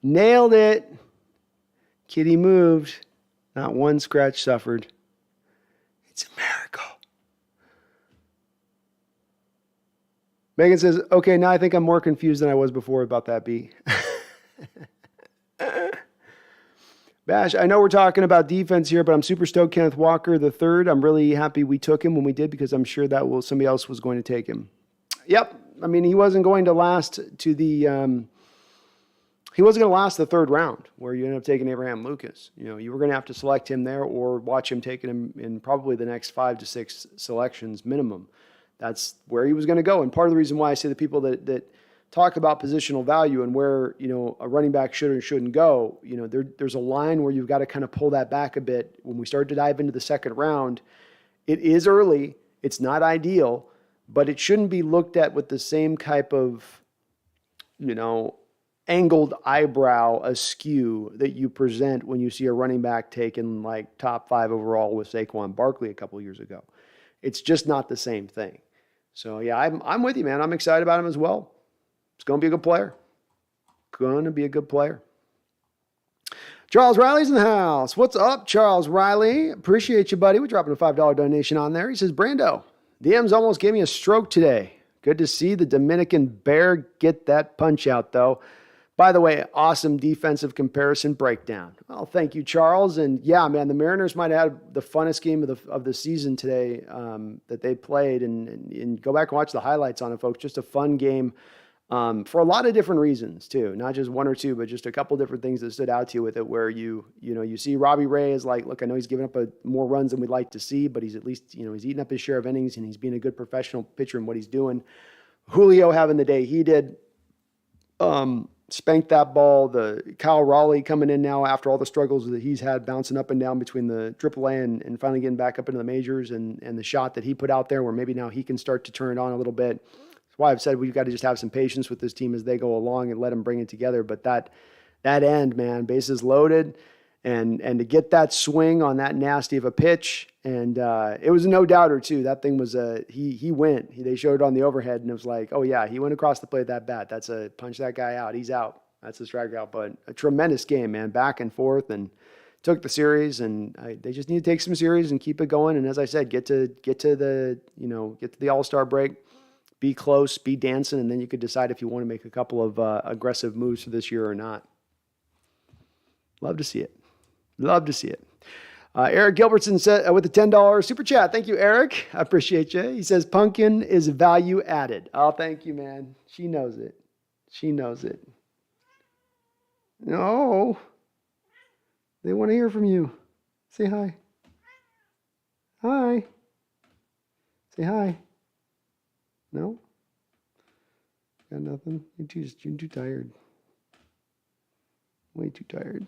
Nailed it. Kitty moved. Not one scratch suffered. It's a miracle. Megan says, okay, now I think I'm more confused than I was before about that B. Bash, I know we're talking about defense here, but I'm super stoked Kenneth Walker the third. I'm really happy we took him when we did because I'm sure that somebody else was going to take him. Yep. I mean, he wasn't going to last to the he wasn't going to last the third round where you ended up taking Abraham Lucas. You were going to have to select him there or watch him taking him in probably the next 5 to 6 selections minimum. That's where he was going to go. And part of the reason why I say the people that talk about positional value and where, a running back should or shouldn't go, there's a line where you've got to kind of pull that back a bit. When we start to dive into the second round, it is early. It's not ideal, but it shouldn't be looked at with the same type of, angled eyebrow askew that you present when you see a running back taken like top 5 overall with Saquon Barkley a couple years ago. It's just not the same thing. So yeah, I'm with you, man. I'm excited about him as well. It's going to be a good player. Charles Riley's in the house. What's up, Charles Riley? Appreciate you, buddy. We're dropping a $5 donation on there. He says, Brando, the M's almost gave me a stroke today. Good to see the Dominican Bear get that punch out, though. By the way, awesome defensive comparison breakdown. Well, thank you, Charles. And yeah, man, the Mariners might have had the funnest game of the season today that they played. And go back and watch the highlights on it, folks. Just a fun game. For a lot of different reasons too, not just one or two, but just a couple different things that stood out to you with it where you see Robbie Ray is like, look, I know he's giving up more runs than we'd like to see, but he's at least, he's eating up his share of innings and he's being a good professional pitcher in what he's doing. Julio having the day he did, spanked that ball. The Kyle Raleigh coming in now after all the struggles that he's had bouncing up and down between the AAA and finally getting back up into the majors and the shot that he put out there where maybe now he can start to turn it on a little bit. That's why I've said we've got to just have some patience with this team as they go along and let them bring it together. But that end, man, bases loaded and to get that swing on that nasty of a pitch. And it was a no doubter too. That thing was he went. They showed it on the overhead and it was like, oh yeah, he went across the plate that bat. That's a punch that guy out. He's out. That's a strikeout. But a tremendous game, man, back and forth and took the series, and they just need to take some series and keep it going. And as I said, get to the All-Star break, be close, be dancing, and then you could decide if you want to make a couple of aggressive moves for this year or not. Love to see it. Love to see it. Eric Gilbertson said with the $10 super chat. Thank you, Eric. I appreciate you. He says pumpkin is value added. Oh, thank you, man. She knows it. She knows it. No. They want to hear from you. Say hi. Hi. Say hi. No? Got nothing? You're too tired. Way too tired.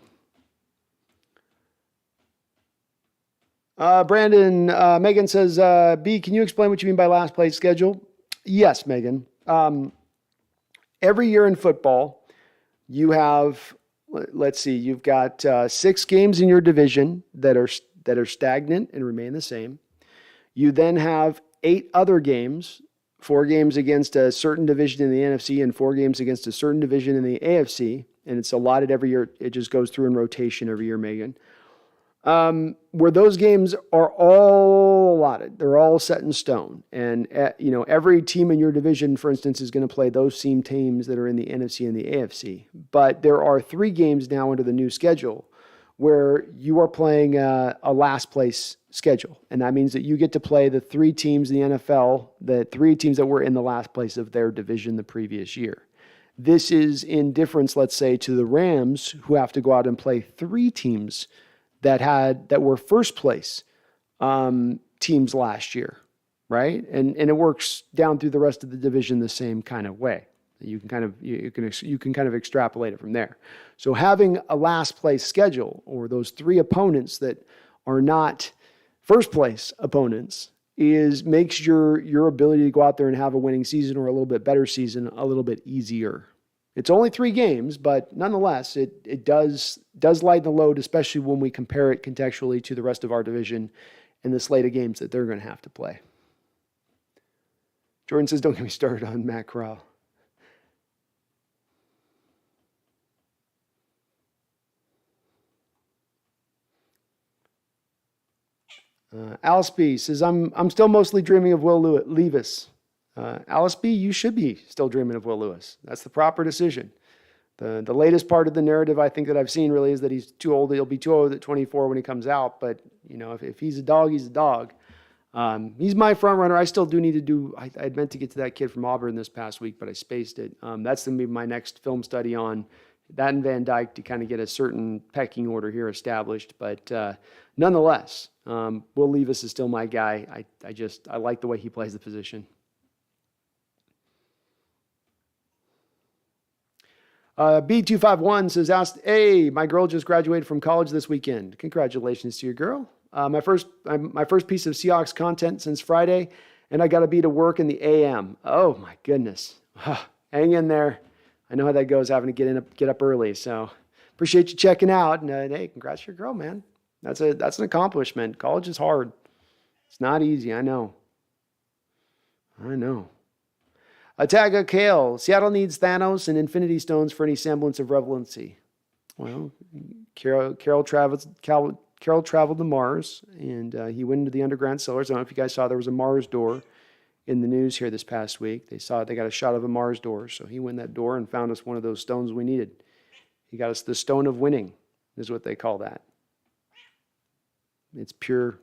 Brandon, Megan says, B, can you explain what you mean by last place schedule? Yes, Megan. Every year in football, you have, let's see, you've got 6 games in your division that are stagnant and remain the same. You then have 8 other games, 4 games against a certain division in the NFC and 4 games against a certain division in the AFC. And it's allotted every year. It just goes through in rotation every year, Megan. Where those games are all allotted. They're all set in stone. And, every team in your division, for instance, is going to play those same teams that are in the NFC and the AFC. But there are 3 games now under the new schedule where you are playing a last place schedule. And that means that you get to play the 3 teams in the NFL, the 3 teams that were in the last place of their division the previous year. This is in difference, let's say, to the Rams, who have to go out and play 3 teams that were first place teams last year, right? And it works down through the rest of the division the same kind of way. You can kind of extrapolate it from there. So having a last place schedule, or those 3 opponents that are not first place opponents, makes your ability to go out there and have a winning season or a little bit better season a little bit easier. It's only 3 games, but nonetheless, it does lighten the load, especially when we compare it contextually to the rest of our division and the slate of games that they're going to have to play. Jordan says, don't get me started on Matt Corral. Alice B says, I'm still mostly dreaming of Will Levis. Alice B, you should be still dreaming of Will Lewis. That's the proper decision. The latest part of the narrative I think that I've seen really is that he's too old. He'll be too old at 24 when he comes out. But, if he's a dog, he's a dog. He's my front runner. I still do need to do, I meant to get to that kid from Auburn this past week, but I spaced it. That's going to be my next film study on that and Van Dyke to kind of get a certain pecking order here established. But nonetheless, Will Levis is still my guy. I like the way he plays the position. B251 says, hey, my girl just graduated from college this weekend. Congratulations to your girl. My first piece of Seahawks content since Friday, and I got to be to work in the AM. Oh my goodness. Hang in there. I know how that goes, having to get up early. So appreciate you checking out. And hey, congrats to your girl, man. That's an accomplishment. College is hard. It's not easy. I know. Ataga Kale. Seattle needs Thanos and Infinity Stones for any semblance of relevancy. Well, Carol traveled to Mars, and he went into the underground cellars. I don't know if you guys saw there was a Mars door in the news here this past week. They got a shot of a Mars door, so he went that door and found us one of those stones we needed. He got us the stone of winning, is what they call that. It's pure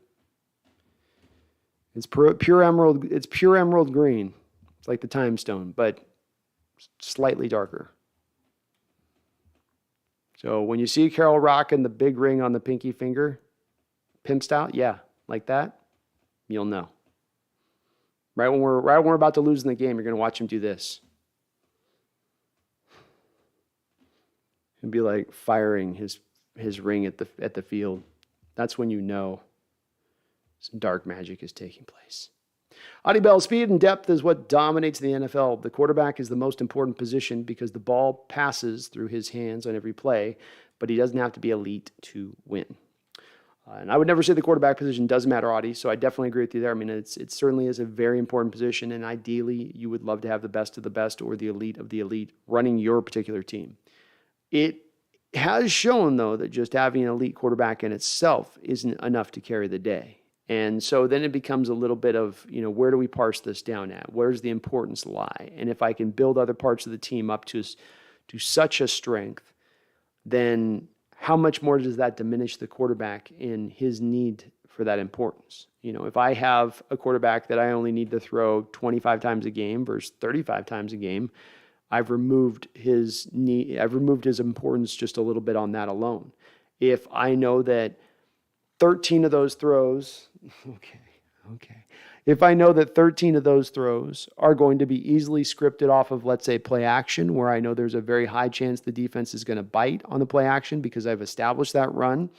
emerald. It's pure emerald green. It's like the time stone, but slightly darker. So when you see Carol rocking the big ring on the pinky finger, pimped out, yeah, like that, you'll know. Right when we're about to lose in the game, you're going to watch him do this. It'd be like firing his ring at the field. That's when you know some dark magic is taking place. Audie Bell, speed and depth is what dominates the NFL. The quarterback is the most important position because the ball passes through his hands on every play, but he doesn't have to be elite to win. And I would never say the quarterback position doesn't matter, Audie, so I definitely agree with you there. I mean, it certainly is a very important position, and ideally you would love to have the best of the best or the elite of the elite running your particular team. has shown, though, that just having an elite quarterback in itself isn't enough to carry the day. And so then it becomes a little bit of, where do we parse this down at? Where's the importance lie? And if I can build other parts of the team up to such a strength, then how much more does that diminish the quarterback in his need for that importance? If I have a quarterback that I only need to throw 25 times a game versus 35 times a game, I've removed his importance just a little bit on that alone. If I know that 13 of those throws, okay. If I know that 13 of those throws are going to be easily scripted off of, let's say, play action, where I know there's a very high chance the defense is going to bite on the play action because I've established that run,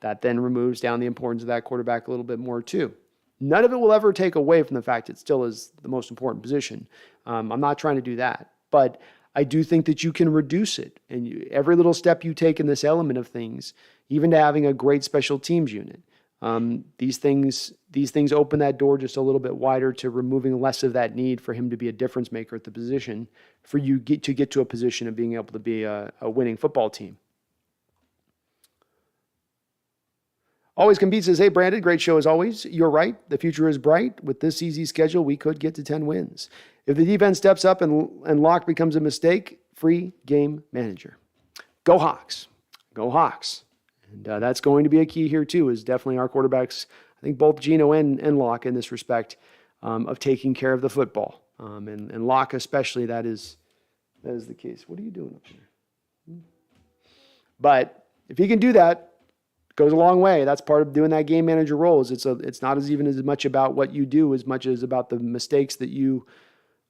that then removes down the importance of that quarterback a little bit more too. None of it will ever take away from the fact it still is the most important position. I'm not trying to do that, but I do think that you can reduce it. And every little step you take in this element of things, even to having a great special teams unit, these things open that door just a little bit wider to removing less of that need for him to be a difference maker at the position, for you to get to a position of being able to be a winning football team. Always Compete says, hey, Brandon, great show as always. You're right. The future is bright. With this easy schedule, we could get to 10 wins. If the defense steps up and lock becomes a mistake, free game manager. Go Hawks. Go Hawks. And that's going to be a key here, too, is definitely our quarterbacks, I think both Geno and Locke in this respect, of taking care of the football. And Locke especially, that is the case. What are you doing up there? But if he can do that, goes a long way. That's part of doing that game manager role. It's not as much about what you do as much as about the mistakes that you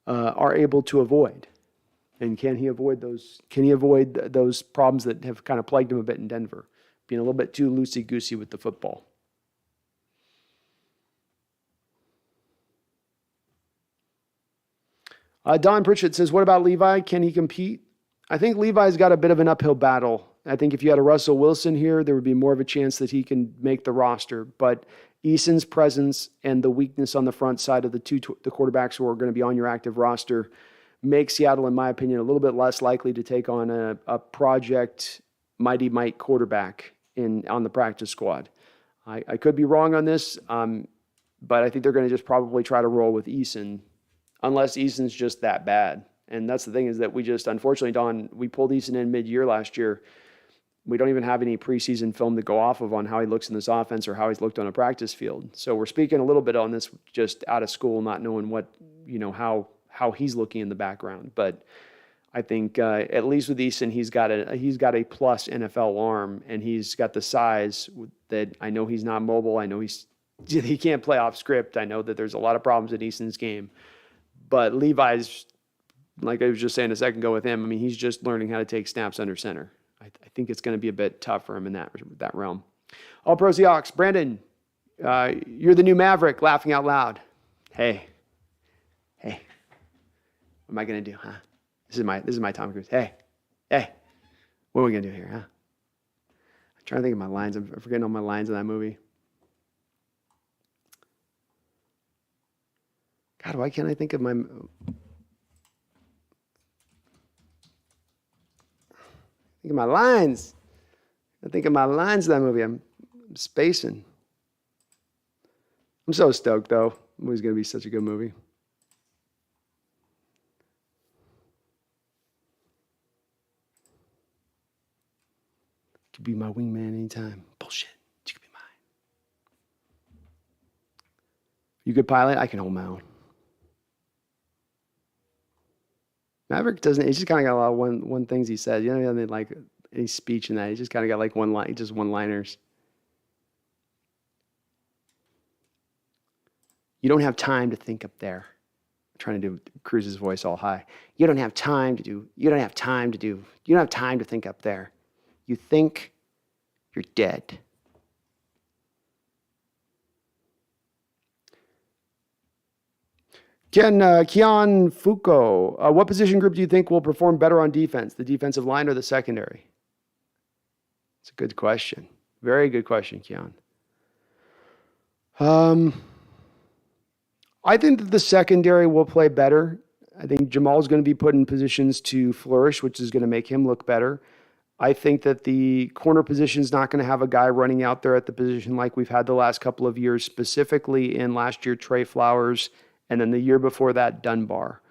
are able to avoid. And can he avoid those? Can he avoid those problems that have kind of plagued him a bit in Denver, being a little bit too loosey-goosey with the football? Don Pritchett says, what about Levi? Can he compete? I think Levi's got a bit of an uphill battle. I think if you had a Russell Wilson here, there would be more of a chance that he can make the roster. But Eason's presence and the weakness on the front side of the quarterbacks who are going to be on your active roster make Seattle, in my opinion, a little bit less likely to take on a project Mighty Mike quarterback on the practice squad. I could be wrong on this, but I think they're going to just probably try to roll with Eason, unless Eason's just that bad. And that's the thing, is that unfortunately, Don, we pulled Eason in mid-year last year. We don't even have any preseason film to go off of on how he looks in this offense or how he's looked on a practice field. So we're speaking a little bit on this just out of school, not knowing what, how he's looking in the background. But I think at least with Eason, he's got a plus NFL arm, and he's got the size that I know he's not mobile. I know he can't play off script. I know that there's a lot of problems in Eason's game. But Levi's, like I was just saying a second ago with him, I mean, he's just learning how to take snaps under center. I think it's going to be a bit tough for him in that realm. All Pro Seahawks, Brandon, you're the new Maverick, laughing out loud. Hey, what am I going to do, huh? This is my Tom Cruise. Hey, what are we going to do here, huh? I'm trying to think of my lines. I'm forgetting all my lines in that movie. God, why can't I think of my... Think of my lines. I think of my lines in that movie. I'm spacing. I'm so stoked, though. The movie's going to be such a good movie. You could be my wingman anytime. Bullshit. You could be mine. You could pilot? I can hold my own. Maverick doesn't. He's just kind of got a lot of one things he says. You know, he doesn't like any speech in that. He just kind of got like one line, just one-liners. You don't have time to think up there. I'm trying to do Cruz's voice all high. You don't have time to think up there. You think, you're dead. Kian Foucault, what position group do you think will perform better on defense, the defensive line or the secondary? It's a good question. Very good question, Kian. I think that the secondary will play better. I think Jamal's going to be put in positions to flourish, which is going to make him look better. I think that the corner position is not going to have a guy running out there at the position like we've had the last couple of years, specifically in last year, Trey Flowers, and then the year before that, Dunbar,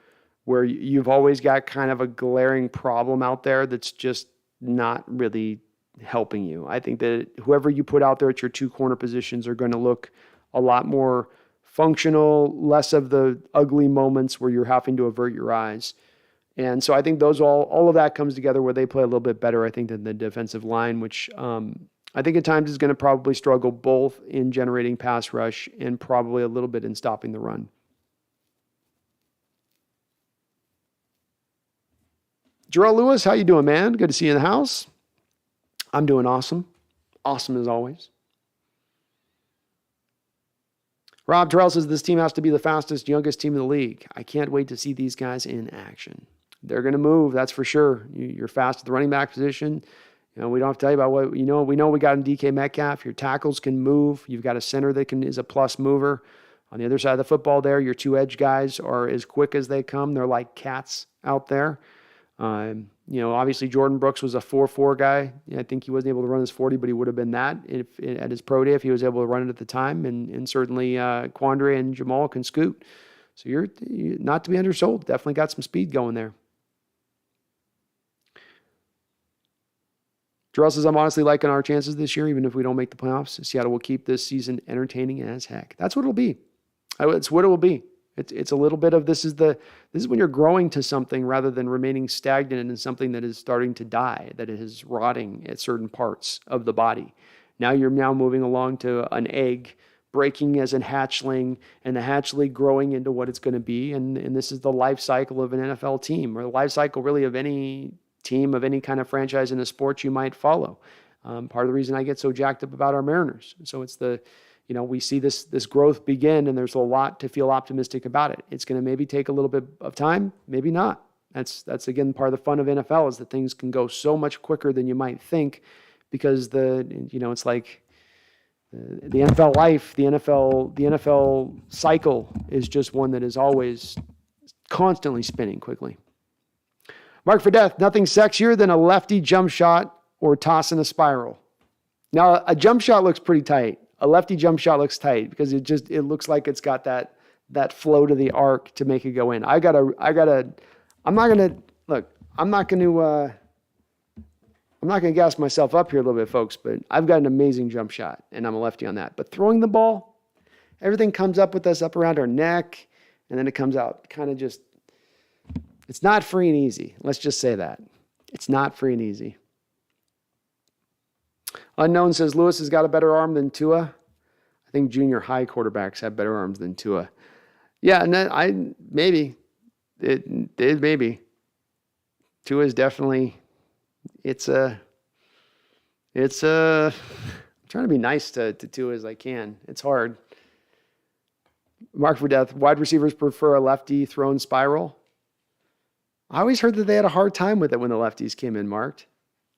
where you've always got kind of a glaring problem out there that's just not really helping you. I think that whoever you put out there at your two corner positions are going to look a lot more functional, less of the ugly moments where you're having to avert your eyes. And so I think those all of that comes together where they play a little bit better, I think, than the defensive line, which I think at times is going to probably struggle both in generating pass rush and probably a little bit in stopping the run. Jarrell Lewis, how you doing, man? Good to see you in the house. I'm doing awesome. Awesome as always. Rob Terrell says this team has to be the fastest, youngest team in the league. I can't wait to see these guys in action. They're going to move, that's for sure. You're fast at the running back position. We don't have to tell you about what we know we got in DK Metcalf. Your tackles can move. You've got a center that is a plus mover. On the other side of the football there, your two edge guys are as quick as they come. They're like cats out there. Obviously Jordan Brooks was a 4.4 guy. I think he wasn't able to run his 40, but he would have been that at his pro day if he was able to run it at the time. And certainly Quandre and Jamal can scoot. So you're not to be undersold. Definitely got some speed going there. Jarrell says, I'm honestly liking our chances this year, even if we don't make the playoffs. Seattle will keep this season entertaining as heck. That's what it'll be. It's what it will be. It's a little bit of this is when you're growing to something rather than remaining stagnant in something that is starting to die, that it is rotting at certain parts of the body. Now you're moving along to an egg breaking as a hatchling, and the hatchling growing into what it's going to be. And this is the life cycle of an NFL team, or the life cycle really of any team of any kind of franchise in a sport you might follow. Part of the reason I get so jacked up about our Mariners. So it's we see this growth begin, and there's a lot to feel optimistic about it. It's going to maybe take a little bit of time, maybe not. That's again part of the fun of NFL is that things can go so much quicker than you might think, because it's like the NFL life, the NFL cycle is just one that is always constantly spinning quickly. Mark for Death, nothing sexier than a lefty jump shot or toss in a spiral. Now, a jump shot looks pretty tight. A lefty jump shot looks tight because it looks like it's got that flow to the arc to make it go in. I'm not gonna gas myself up here a little bit, folks, but I've got an amazing jump shot, and I'm a lefty on that. But throwing the ball, everything comes up with us up around our neck, and then it comes out kind of just. It's not free and easy. Let's just say that. It's not free and easy. Unknown says Lewis has got a better arm than Tua. I think junior high quarterbacks have better arms than Tua. Yeah, and maybe. Tua is definitely, I'm trying to be nice to Tua as I can. It's hard. Mark for Death, wide receivers prefer a lefty thrown spiral. I always heard that they had a hard time with it when the lefties came in marked.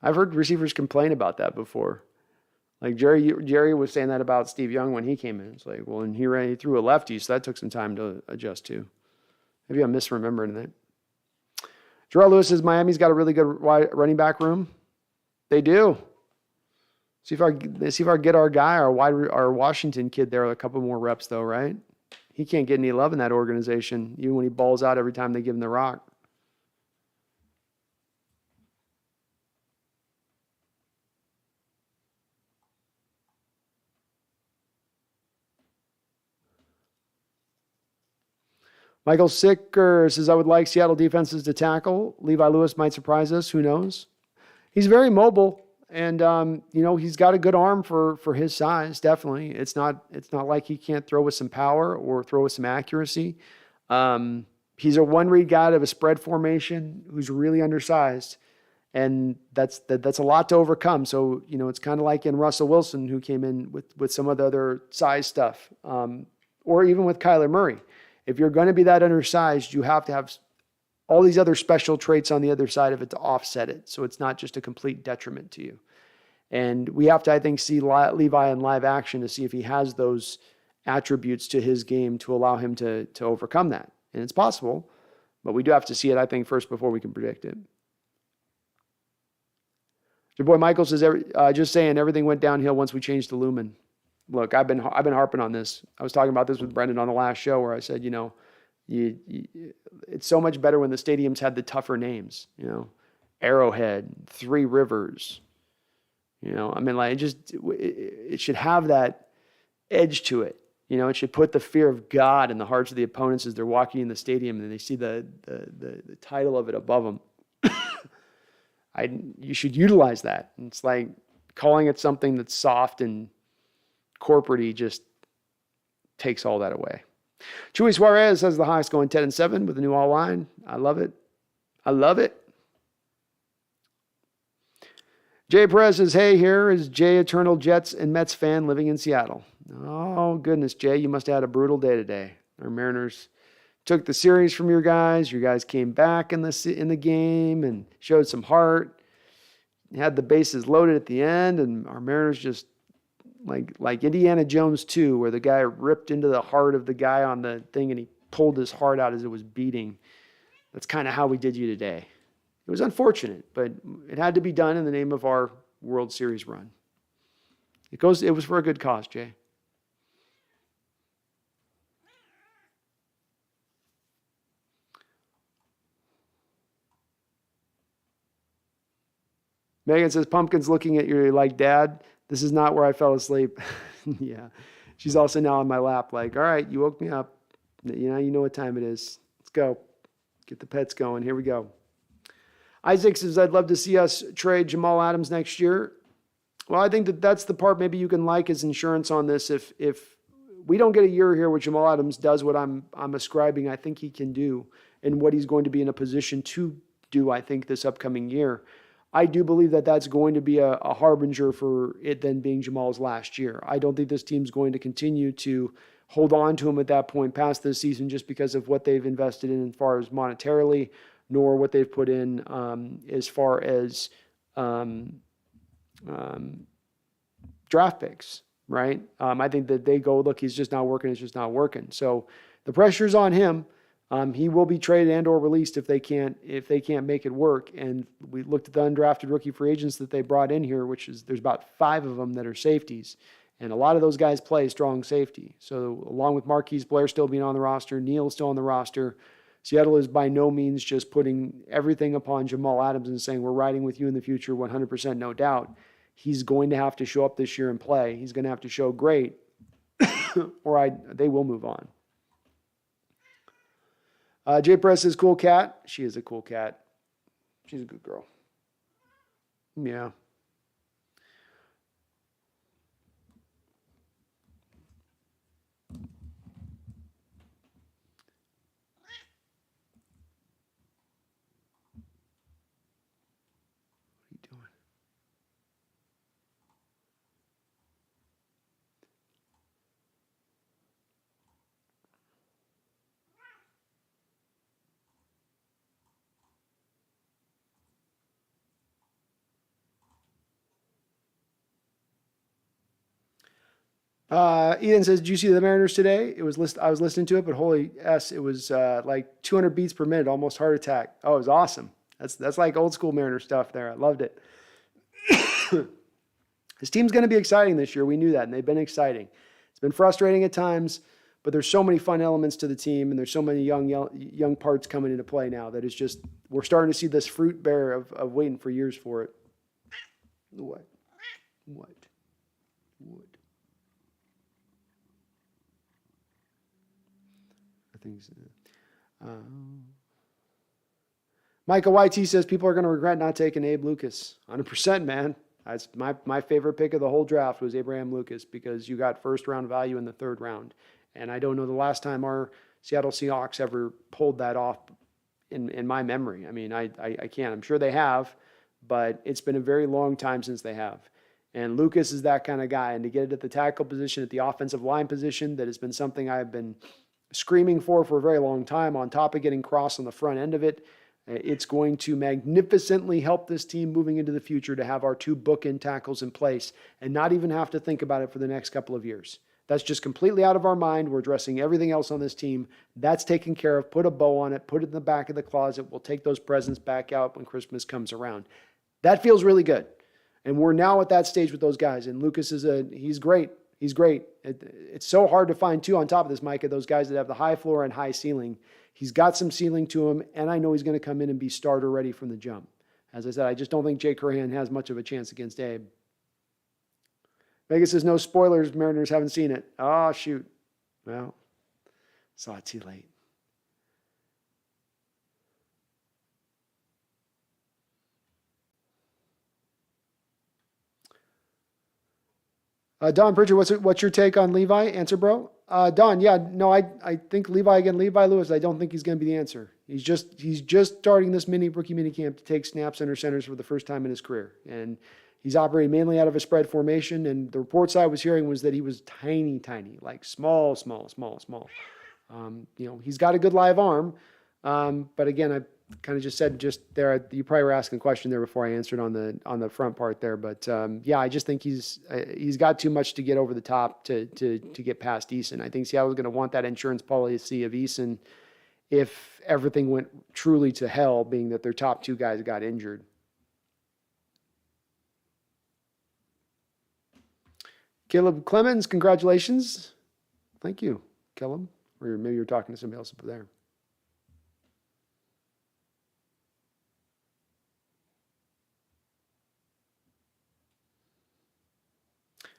I've heard receivers complain about that before. Like Jerry was saying that about Steve Young when he came in. It's like, well, and he threw a lefty, so that took some time to adjust to. Maybe I'm misremembering that. Jarrell Lewis says Miami's got a really good running back room. They do. See if I get our guy, our Washington kid there a couple more reps though, right? He can't get any love in that organization, even when he balls out every time they give him the rock. Michael Sicker says, I would like Seattle defenses to tackle. Levi Lewis might surprise us. Who knows? He's very mobile, and he's got a good arm for his size. Definitely, it's not like he can't throw with some power or throw with some accuracy. He's a one-read guy of a spread formation who's really undersized, and that's a lot to overcome. So it's kind of like in Russell Wilson, who came in with some of the other size stuff, or even with Kyler Murray. If you're going to be that undersized, you have to have all these other special traits on the other side of it to offset it. So it's not just a complete detriment to you. And we have to, I think, see Levi in live action to see if he has those attributes to his game to allow him to overcome that. And it's possible, but we do have to see it, I think, first before we can predict it. Your boy Michael says, just saying everything went downhill once we changed the lumen. Look, I've been harping on this. I was talking about this with Brendan on the last show where I said, it's so much better when the stadiums had the tougher names, Arrowhead, Three Rivers, it should have that edge to it. It should put the fear of God in the hearts of the opponents as they're walking in the stadium and they see the title of it above them. You should utilize that. It's like calling it something that's soft and corporate-y just takes all that away. Chuy Suarez says the Hawks going 10-7 with a new all-line. I love it. I love it. Jay Perez says, hey, here is Jay, eternal Jets and Mets fan living in Seattle. Oh, goodness, Jay, you must have had a brutal day today. Our Mariners took the series from your guys. Your guys came back in the game and showed some heart. Had the bases loaded at the end, and our Mariners just like Indiana Jones 2, where the guy ripped into the heart of the guy on the thing and he pulled his heart out as it was beating. That's kind of how we did you today. It was unfortunate, but it had to be done in the name of our World Series run. It was for a good cause, Jay. Megan says, Pumpkin's looking at you like, Dad, this is not where I fell asleep. Yeah. She's also now on my lap like, all right, you woke me up. You know what time it is. Let's go. Get the pets going. Here we go. Isaac says, I'd love to see us trade Jamal Adams next year. Well, I think that's the part maybe you can like as insurance on this. If we don't get a year here where Jamal Adams does what I'm ascribing I think he can do and what he's going to be in a position to do, I think, this upcoming year, I do believe that that's going to be a harbinger for it then being Jamal's last year. I don't think this team's going to continue to hold on to him at that point past this season just because of what they've invested in as far as monetarily, nor what they've put in as far as draft picks, right? I think that they go, look, he's just not working. It's just not working. So the pressure's on him. He will be traded and or released if they can't make it work. And we looked at the undrafted rookie free agents that they brought in here, there's about 5 of them that are safeties. And a lot of those guys play strong safety. So along with Marquise Blair still being on the roster, Neal still on the roster, Seattle is by no means just putting everything upon Jamal Adams and saying, we're riding with you in the future, 100%, no doubt. He's going to have to show up this year and play. He's going to have to show great or they will move on. Jay Press says, cool cat. She is a cool cat. She's a good girl. Yeah. Ethan says, did you see the Mariners today? I was listening to it, but holy S, it was like 200 beats per minute, almost heart attack. Oh, it was awesome. That's like old school Mariner stuff there. I loved it. This team's going to be exciting this year. We knew that, and they've been exciting. It's been frustrating at times, but there's so many fun elements to the team, and there's so many young parts coming into play now that it's just, we're starting to see this fruit bear of waiting for years for it. What? Michael YT says people are going to regret not taking Abe Lucas. 100%, man. That's my favorite pick of the whole draft was Abraham Lucas because you got first round value in the third round. And I don't know the last time our Seattle Seahawks ever pulled that off in my memory. I mean, I can't. I'm sure they have, but it's been a very long time since they have. And Lucas is that kind of guy. And to get it at the tackle position, at the offensive line position, that has been something I've been screaming for a very long time, on top of getting Cross on the front end of it. It's going to magnificently help this team moving into the future to have our 2 bookend tackles in place and not even have to think about it for the next couple of years. That's just completely out of our mind. We're addressing everything else on this team. That's taken care of. Put a bow on it. Put it in the back of the closet. We'll take those presents back out when Christmas comes around. That feels really good. And we're now at that stage with those guys. And Lucas he's great. He's great. It's so hard to find two on top of this, Micah, those guys that have the high floor and high ceiling. He's got some ceiling to him, and I know he's going to come in and be starter ready from the jump. As I said, I just don't think Jay Curhan has much of a chance against Abe. Vegas says no spoilers. Mariners haven't seen it. Oh, shoot. Well, saw it too late. Don Pritchard, what's your take on Levi? Answer, bro. Don, yeah, no, I think Levi Lewis. I don't think he's going to be the answer. He's just starting this rookie mini camp to take snaps under centers for the first time in his career, and he's operating mainly out of a spread formation. And the reports I was hearing was that he was tiny, like small. He's got a good live arm, but again, I kind of just said there. You probably were asking a question there before I answered on the front part there, but yeah, I just think he's got too much to get over the top to get past Eason. I think Seattle's going to want that insurance policy of Eason if everything went truly to hell, being that their top two guys got injured. Caleb Clemens, congratulations. Thank you, Caleb. Or maybe you're talking to somebody else up there.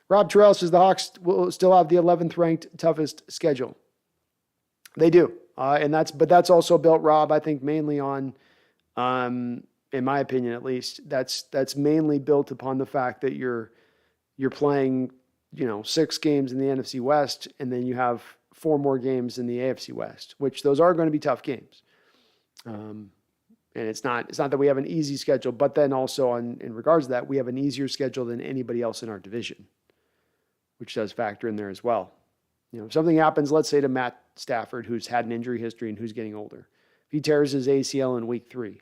Rob Terrell says the Hawks will still have the 11th ranked toughest schedule. They do. And that's also built, Rob, I think mainly on, in my opinion, at least, that's mainly built upon the fact that you're playing, 6 games in the NFC West, and then you have 4 more games in the AFC West, which those are going to be tough games. And it's not that we have an easy schedule, but then also in regards to that, we have an easier schedule than anybody else in our division, which does factor in there as well. If something happens, let's say to Matt Stafford, who's had an injury history and who's getting older, if he tears his ACL in week 3,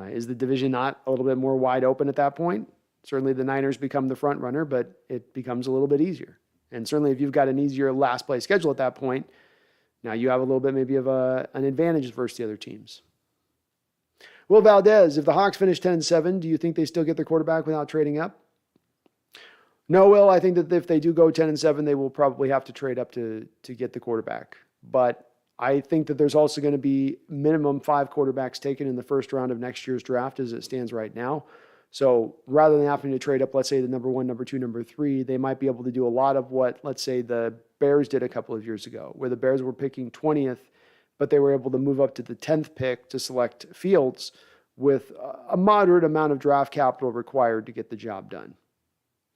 is the division not a little bit more wide open at that point? Certainly the Niners become the front runner, but it becomes a little bit easier. And certainly if you've got an easier last play schedule at that point, now you have a little bit maybe of an advantage versus the other teams. Will Valdez, if the Hawks finish 10-7, do you think they still get their quarterback without trading up? No, Will. I think that if they do go 10-7, they will probably have to trade up to get the quarterback. But I think that there's also going to be minimum 5 quarterbacks taken in the first round of next year's draft as it stands right now. So rather than having to trade up, let's say the number 1, number 2, number 3, they might be able to do a lot of what, let's say, the Bears did a couple of years ago, where the Bears were picking 20th, but they were able to move up to the 10th pick to select Fields with a moderate amount of draft capital required to get the job done.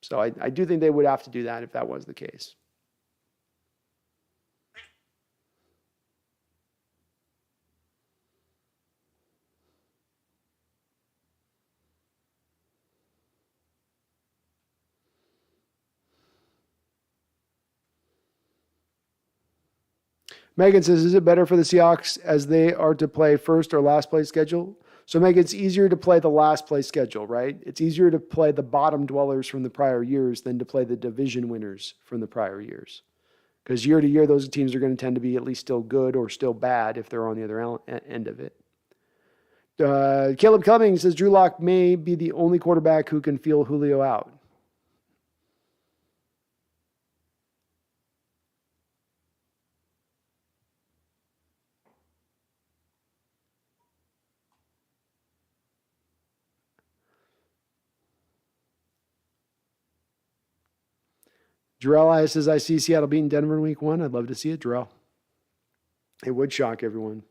So I do think they would have to do that if that was the case. Megan says, is it better for the Seahawks as they are to play first or last place schedule? So, Megan, it's easier to play the last place schedule, right? It's easier to play the bottom dwellers from the prior years than to play the division winners from the prior years. Because year to year, those teams are going to tend to be at least still good or still bad if they're on the other end of it. Caleb Cummings says, Drew Lock may be the only quarterback who can feel Julio out. Jarrell says, I see Seattle beating Denver in week 1. I'd love to see it, Jarrell. It would shock everyone.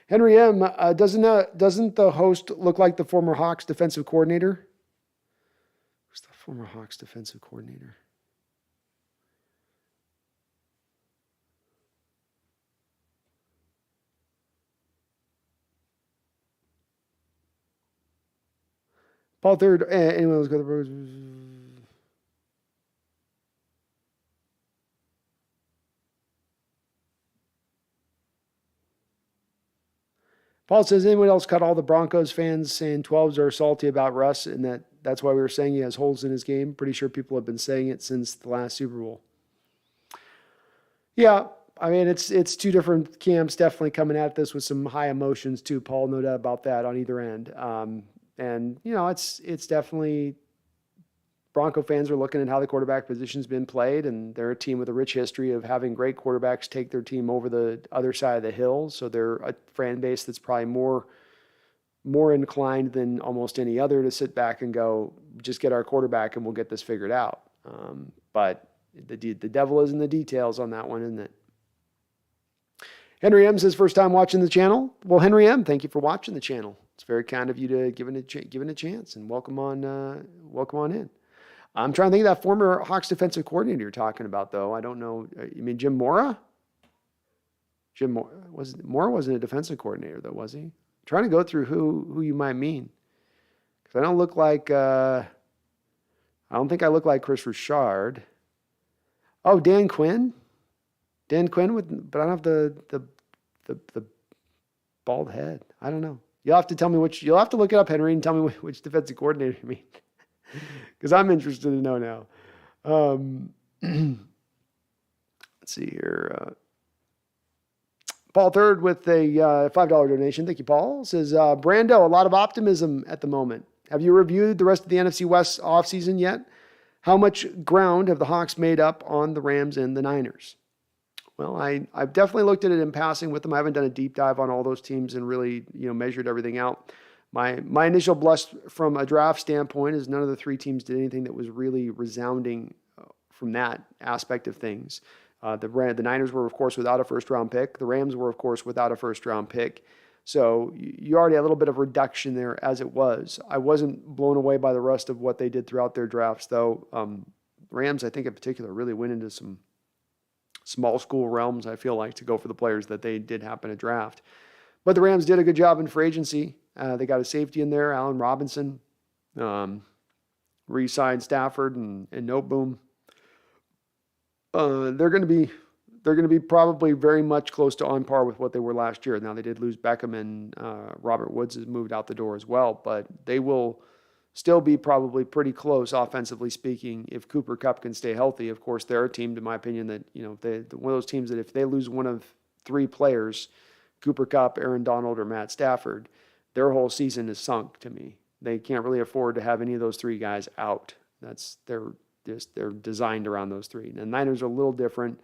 Henry M., doesn't the host look like the former Hawks defensive coordinator? Who's the former Hawks defensive coordinator? Paul Third. Anyone else got the Paul says, anyone else caught all the Broncos fans saying 12s are salty about Russ and that's why we were saying he has holes in his game? Pretty sure people have been saying it since the last Super Bowl. Yeah, I mean, it's two different camps definitely coming at this with some high emotions too, Paul, no doubt about that on either end. And, it's definitely Bronco fans are looking at how the quarterback position's been played, and they're a team with a rich history of having great quarterbacks take their team over the other side of the hill. So they're a fan base that's probably more inclined than almost any other to sit back and go, just get our quarterback and we'll get this figured out. But the devil is in the details on that one, isn't it? Henry M says, first time watching the channel. Well, Henry M, thank you for watching the channel. It's very kind of you to give it a chance, and welcome on in. I'm trying to think of that former Hawks defensive coordinator you're talking about, though. I don't know. You mean Jim Mora? Mora wasn't a defensive coordinator, though, was he? I'm trying to go through who you might mean, because I don't look like. I don't think I look like Chris Richard. Oh, Dan Quinn. Dan Quinn but I don't have the bald head. I don't know. You'll have to tell me you'll have to look it up, Henry, and tell me which defensive coordinator you mean. Because I'm interested to know now. Let's see here. Paul Third with a $5 donation. Thank you, Paul. Says, Brando, a lot of optimism at the moment. Have you reviewed the rest of the NFC West offseason yet? How much ground have the Hawks made up on the Rams and the Niners? Well, I've definitely looked at it in passing with them. I haven't done a deep dive on all those teams and really, measured everything out. My initial blush from a draft standpoint is none of the three teams did anything that was really resounding from that aspect of things. The Niners were, of course, without a first-round pick. The Rams were, of course, without a first-round pick. So you already had a little bit of reduction there as it was. I wasn't blown away by the rest of what they did throughout their drafts, though. Rams, I think in particular, really went into some small school realms, I feel like, to go for the players that they did happen to draft. But the Rams did a good job in free agency. They got a safety in there, Allen Robinson, re-signed Stafford and Noteboom. They're going to be probably very much close to on par with what they were last year. Now they did lose Beckham, and Robert Woods has moved out the door as well, but they will still be probably pretty close offensively speaking if Cooper Kupp can stay healthy. Of course, they're a team, in my opinion, that one of those teams that if they lose one of three players, Cooper Kupp, Aaron Donald, or Matt Stafford, their whole season is sunk to me. They can't really afford to have any of those three guys out. They're designed around those three. And the Niners are a little different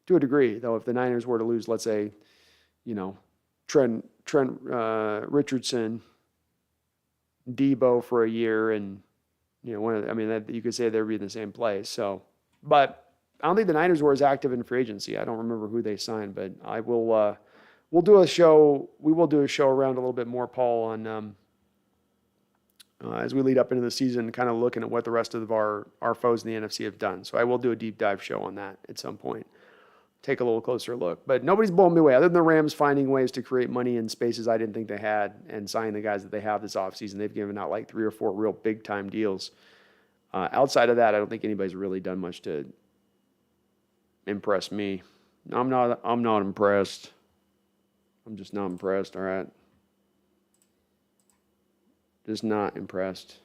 to a degree, though. If the Niners were to lose, let's say, Trent Richardson, Debo for a year, and you could say they'd be in the same place. So, but I don't think the Niners were as active in free agency. I don't remember who they signed, but I will. We'll do a show. We will do a show around a little bit more, Paul, on as we lead up into the season, kind of looking at what the rest of our foes in the NFC have done. So I will do a deep dive show on that at some point. Take a little closer look. But nobody's blown me away, other than the Rams finding ways to create money in spaces I didn't think they had and signing the guys that they have this offseason. They've given out like 3 or 4 real big-time deals. Outside of that, I don't think anybody's really done much to impress me. I'm not impressed. I'm just not impressed, all right? Just not impressed.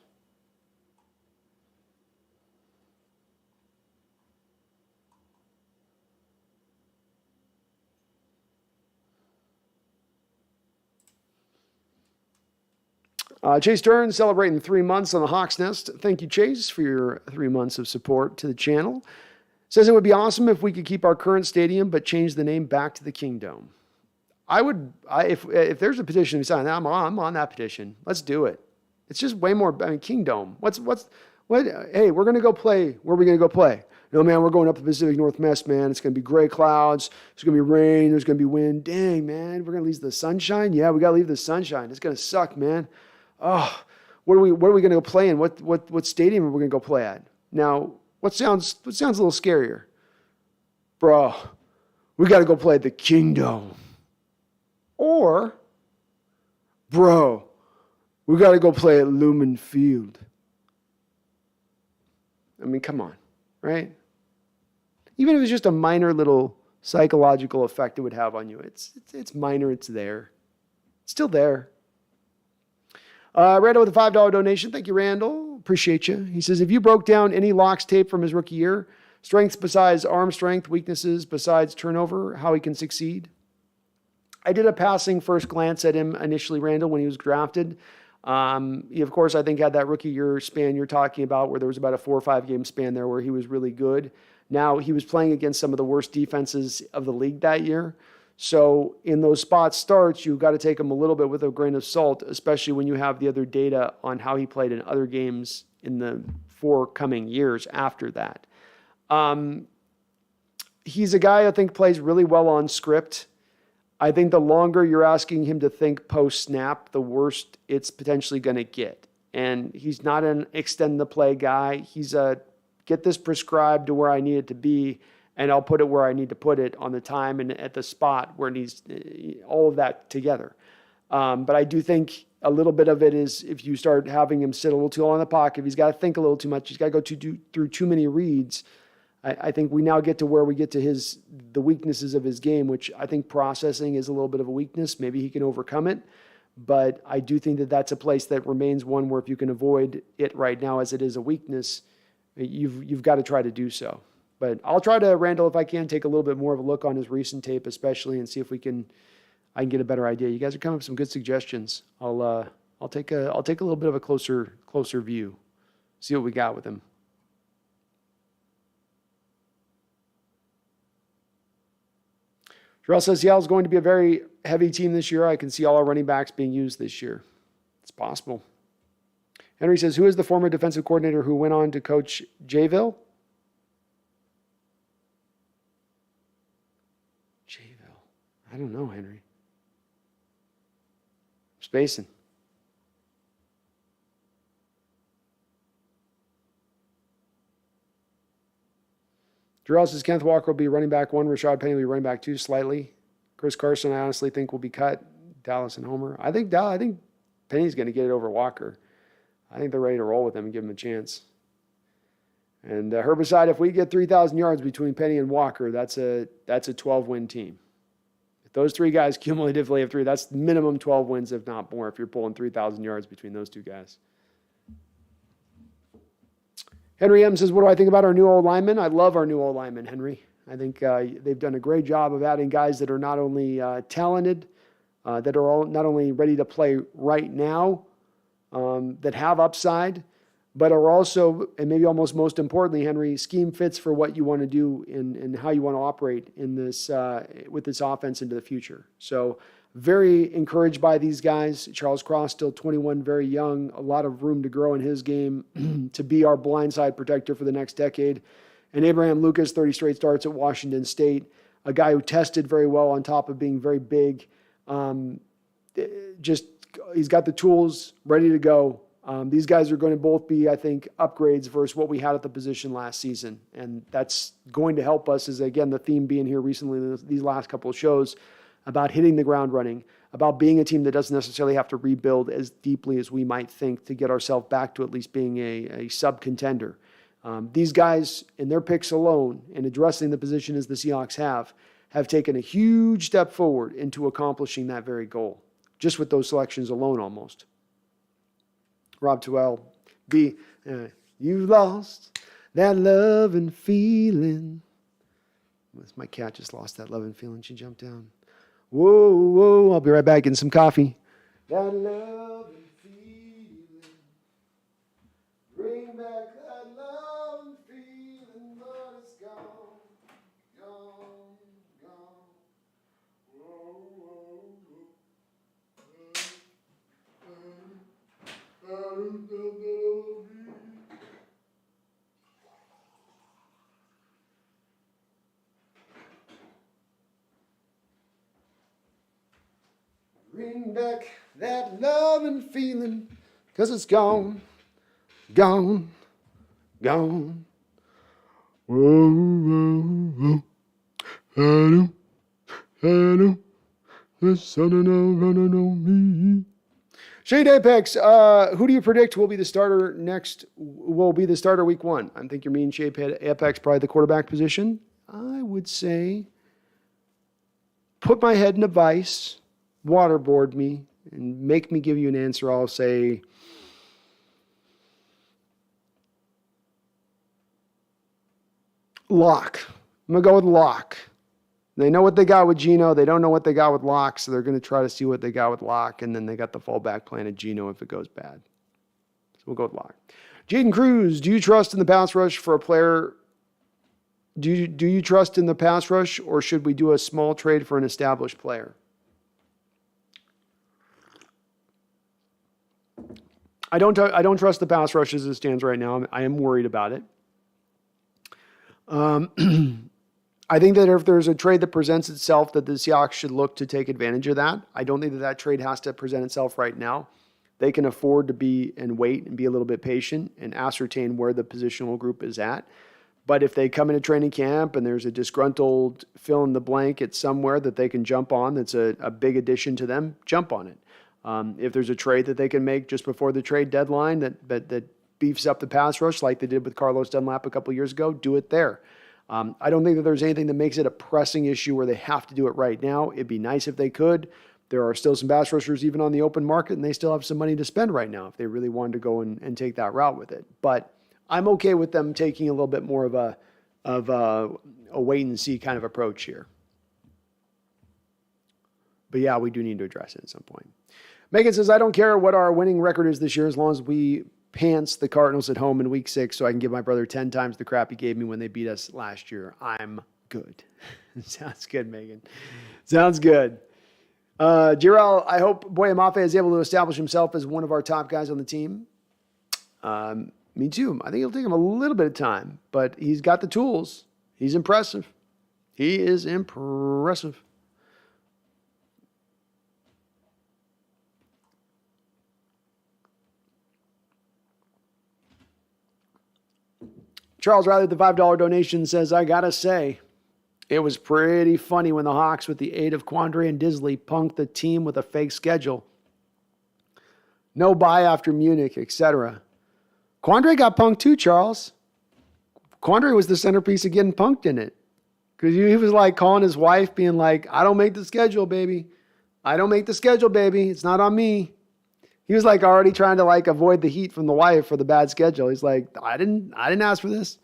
Chase Stern celebrating 3 months on the Hawks Nest. Thank you, Chase, for your 3 months of support to the channel. Says it would be awesome if we could keep our current stadium but change the name back to the Kingdome. If there's a petition to sign, I'm on that petition. Let's do it. It's just way more. Kingdome. What? Hey, we're gonna go play. Where are we gonna go play? No, man, we're going up the Pacific Northwest, man. It's gonna be gray clouds. There's gonna be rain. There's gonna be wind. Dang, man, we're gonna leave the sunshine. Yeah, we gotta leave the sunshine. It's gonna suck, man. Oh, what are we gonna go play in? What stadium are we gonna go play at? Now, what sounds a little scarier, bro? We gotta go play at the Kingdome. Or, bro, we got to go play at Lumen Field. Come on, right? Even if it's just a minor little psychological effect it would have on you, it's minor, it's there. It's still there. Randall with a $5 donation. Thank you, Randall. Appreciate you. He says, if you broke down any Locks tape from his rookie year, strengths besides arm strength, weaknesses besides turnover, how he can succeed? I did a passing first glance at him initially, Randall, when he was drafted. He, of course, I think had that rookie year span you're talking about where there was about a 4 or 5 game span there where he was really good. Now he was playing against some of the worst defenses of the league that year. So in those spot starts, you've got to take him a little bit with a grain of salt, especially when you have the other data on how he played in other games in the forthcoming years after that. He's a guy I think plays really well on script. I think the longer you're asking him to think post-snap, the worse it's potentially going to get. And he's not an extend the play guy. He's a get this prescribed to where I need it to be, and I'll put it where I need to put it on the time and at the spot where it needs all of that together. But I do think a little bit of it is if you start having him sit a little too long in the pocket, if he's got to think a little too much, he's got to go through too many reads. I think we now get to where we get to the weaknesses of his game, which I think processing is a little bit of a weakness. Maybe he can overcome it, but I do think that that's a place that remains one where if you can avoid it right now as it is a weakness, you've got to try to do so. But I'll try to, Randall, if I can, take a little bit more of a look on his recent tape, especially, and see if I can get a better idea. You guys are coming up with some good suggestions. I'll take a little bit of a closer view, see what we got with him. Terrell says Seattle's going to be a very heavy team this year. I can see all our running backs being used this year. It's possible. Henry says, who is the former defensive coordinator who went on to coach Jayville? Jayville. I don't know, Henry. I'm spacing. Drew says Kenneth Walker will be running back 1. Rashad Penny will be running back 2 slightly. Chris Carson, I honestly think, will be cut. Dallas and Homer. I think Penny's going to get it over Walker. I think they're ready to roll with him and give him a chance. And Herbicide, if we get 3,000 yards between Penny and Walker, that's a 12-win team. If those 3 guys cumulatively have 3, that's minimum 12 wins, if not more, if you're pulling 3,000 yards between those 2 guys. Henry M. says, what do I think about our new old linemen? I love our new old linemen, Henry. I think they've done a great job of adding guys that are not only talented, that are all not only ready to play right now, that have upside, but are also, and maybe almost most importantly, Henry, scheme fits for what you want to do and how you want to operate in this with this offense into the future. So very encouraged by these guys. Charles Cross, still 21, very young, a lot of room to grow in his game to be our blindside protector for the next decade. And Abraham Lucas, 30 straight starts at Washington State, a guy who tested very well on top of being very big. He's got the tools ready to go. These guys are going to both be, I think, upgrades versus what we had at the position last season. And that's going to help us, as again, the theme being here recently, these last couple of shows, about hitting the ground running, about being a team that doesn't necessarily have to rebuild as deeply as we might think to get ourselves back to at least being a sub-contender. These guys, in their picks alone, and addressing the position as the Seahawks have taken a huge step forward into accomplishing that very goal, just with those selections alone almost. Rob Twell, you lost that love and feeling. My cat just lost that love and feeling. She jumped down. Whoa, I'll be right back getting some coffee. That love and feeling. Bring back that love and feeling, but it's gone. Bring back that love and feeling, 'cause it's gone. Whoa, the sun running on me. Shade Apex, who do you predict will be the starter week 1? I think you're meaning Shade Apex, probably the quarterback position. I would say put my head in a vice, waterboard me, and make me give you an answer. I'll say Lock. I'm going to go with Lock. They know what they got with Geno. They don't know what they got with Locke, so they're going to try to see what they got with Locke, and then they got the fallback plan of Geno if it goes bad. So we'll go with Locke. Jaden Cruz, do you trust in the pass rush for a player? Do you trust in the pass rush, or should we do a small trade for an established player? I don't trust the pass rush as it stands right now. I am worried about it. I think that if there's a trade that presents itself, that the Seahawks should look to take advantage of that. I don't think that trade has to present itself right now. They can afford to be and wait and be a little bit patient and ascertain where the positional group is at. But if they come into training camp and there's a disgruntled fill in the blank at somewhere that they can jump on, that's a big addition to them, jump on it. If there's a trade that they can make just before the trade deadline that beefs up the pass rush like they did with Carlos Dunlap a couple years ago, do it there. I don't think that there's anything that makes it a pressing issue where they have to do it right now. It'd be nice if they could. There are still some pass rushers even on the open market, and they still have some money to spend right now if they really wanted to go and take that route with it. But I'm okay with them taking a little bit more of a wait and see kind of approach here. But yeah, we do need to address it at some point. Megan says, I don't care what our winning record is this year as long as we pants the Cardinals at home in week 6 so I can give my brother 10 times the crap he gave me when they beat us last year. I'm good. Sounds good, Megan. Sounds good. Jarrell, I hope Boye Mafe is able to establish himself as one of our top guys on the team. Me too. I think it'll take him a little bit of time, but he's got the tools. He's impressive. He is impressive. Charles Riley, the $5 donation, says, I got to say, it was pretty funny when the Hawks, with the aid of Quandre and Disley, punked the team with a fake schedule. No bye after Munich, etc. Quandre got punked too, Charles. Quandre was the centerpiece of getting punked in it. Because he was like calling his wife, being like, I don't make the schedule, baby. I don't make the schedule, baby. It's not on me. He was like already trying to like avoid the heat from the wife for the bad schedule. He's like, I didn't ask for this.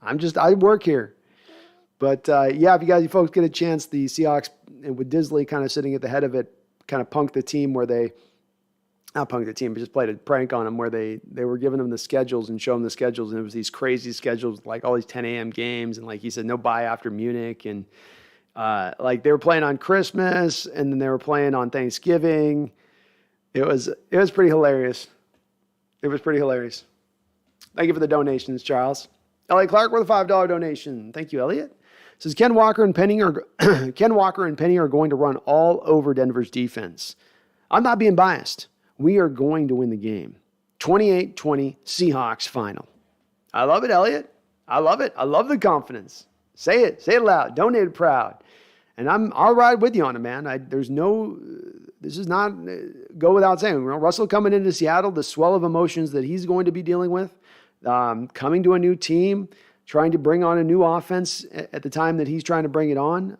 I work here. But yeah, if you folks get a chance, the Seahawks, and with Disley kind of sitting at the head of it, kind of punked the team where they, not punked the team, but just played a prank on them where they were giving them the schedules and showing them the schedules. And it was these crazy schedules, like all these 10 a.m. games. And like he said, no bye after Munich. And like they were playing on Christmas and then they were playing on Thanksgiving. It was pretty hilarious. It was pretty hilarious. Thank you for the donations, Charles. Elliot Clark with a $5 donation. Thank you, Elliot. It says Ken Walker and Penny are going to run all over Denver's defense. I'm not being biased. We are going to win the game. 28-20 Seahawks final. I love it, Elliot. I love it. I love the confidence. Say it. Say it loud. Donate it proud. And I'll ride with you on it, man. This is not go without saying. Russell coming into Seattle, the swell of emotions that he's going to be dealing with, coming to a new team, trying to bring on a new offense at the time that he's trying to bring it on,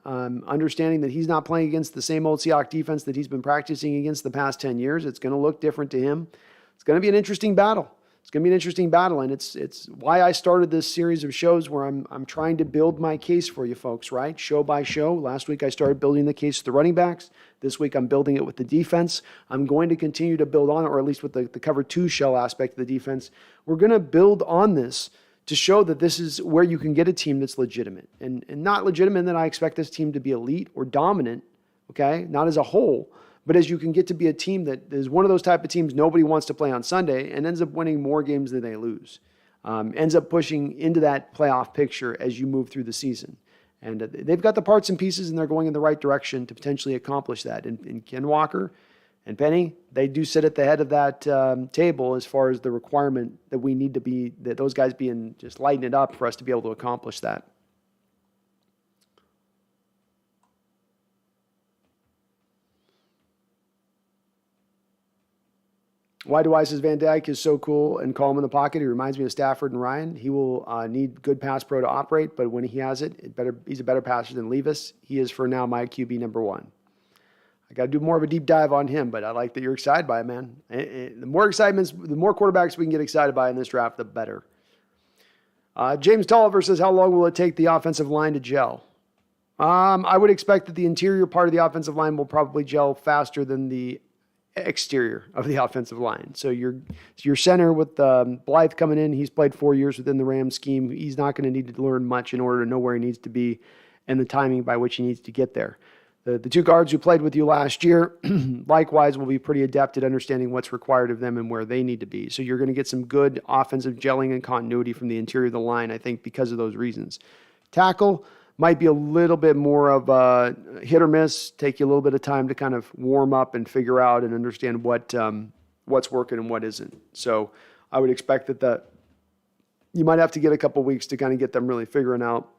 understanding that he's not playing against the same old Seahawks defense that he's been practicing against the past 10 years. It's going to look different to him. It's going to be an interesting battle. It's going to be an interesting battle, and it's why I started this series of shows where I'm trying to build my case for you folks, right? Show by show. Last week I started building the case with the running backs. This week I'm building it with the defense. I'm going to continue to build on it, or at least with the cover 2 shell aspect of the defense. We're going to build on this to show that this is where you can get a team that's legitimate. And not legitimate that I expect this team to be elite or dominant, okay? Not as a whole, but as you can get to be a team that is one of those type of teams nobody wants to play on Sunday and ends up winning more games than they lose. Ends up pushing into that playoff picture as you move through the season. And they've got the parts and pieces, and they're going in the right direction to potentially accomplish that. And Ken Walker and Penny, they do sit at the head of that table as far as the requirement that we need to be, that those guys being just lighting it up for us to be able to accomplish that. Why do I says Van Dyke is so cool and calm in the pocket? He reminds me of Stafford and Ryan. He will need good pass pro to operate, but when he has it, he's a better passer than Levis. He is for now my QB number 1. I got to do more of a deep dive on him, but I like that you're excited by it, man. The more quarterbacks we can get excited by in this draft, the better. James Tolliver says, how long will it take the offensive line to gel? I would expect that the interior part of the offensive line will probably gel faster than the exterior of the offensive line. So your center with Blythe coming in, he's played 4 years within the Rams scheme. He's not going to need to learn much in order to know where he needs to be and the timing by which he needs to get there. The two guards who played with you last year, likewise, will be pretty adept at understanding what's required of them and where they need to be. So you're going to get some good offensive gelling and continuity from the interior of the line, I think, because of those reasons. Tackle might be a little bit more of a hit or miss, take you a little bit of time to kind of warm up and figure out and understand what's working and what isn't. So I would expect that you might have to get a couple weeks to kind of get them really figuring out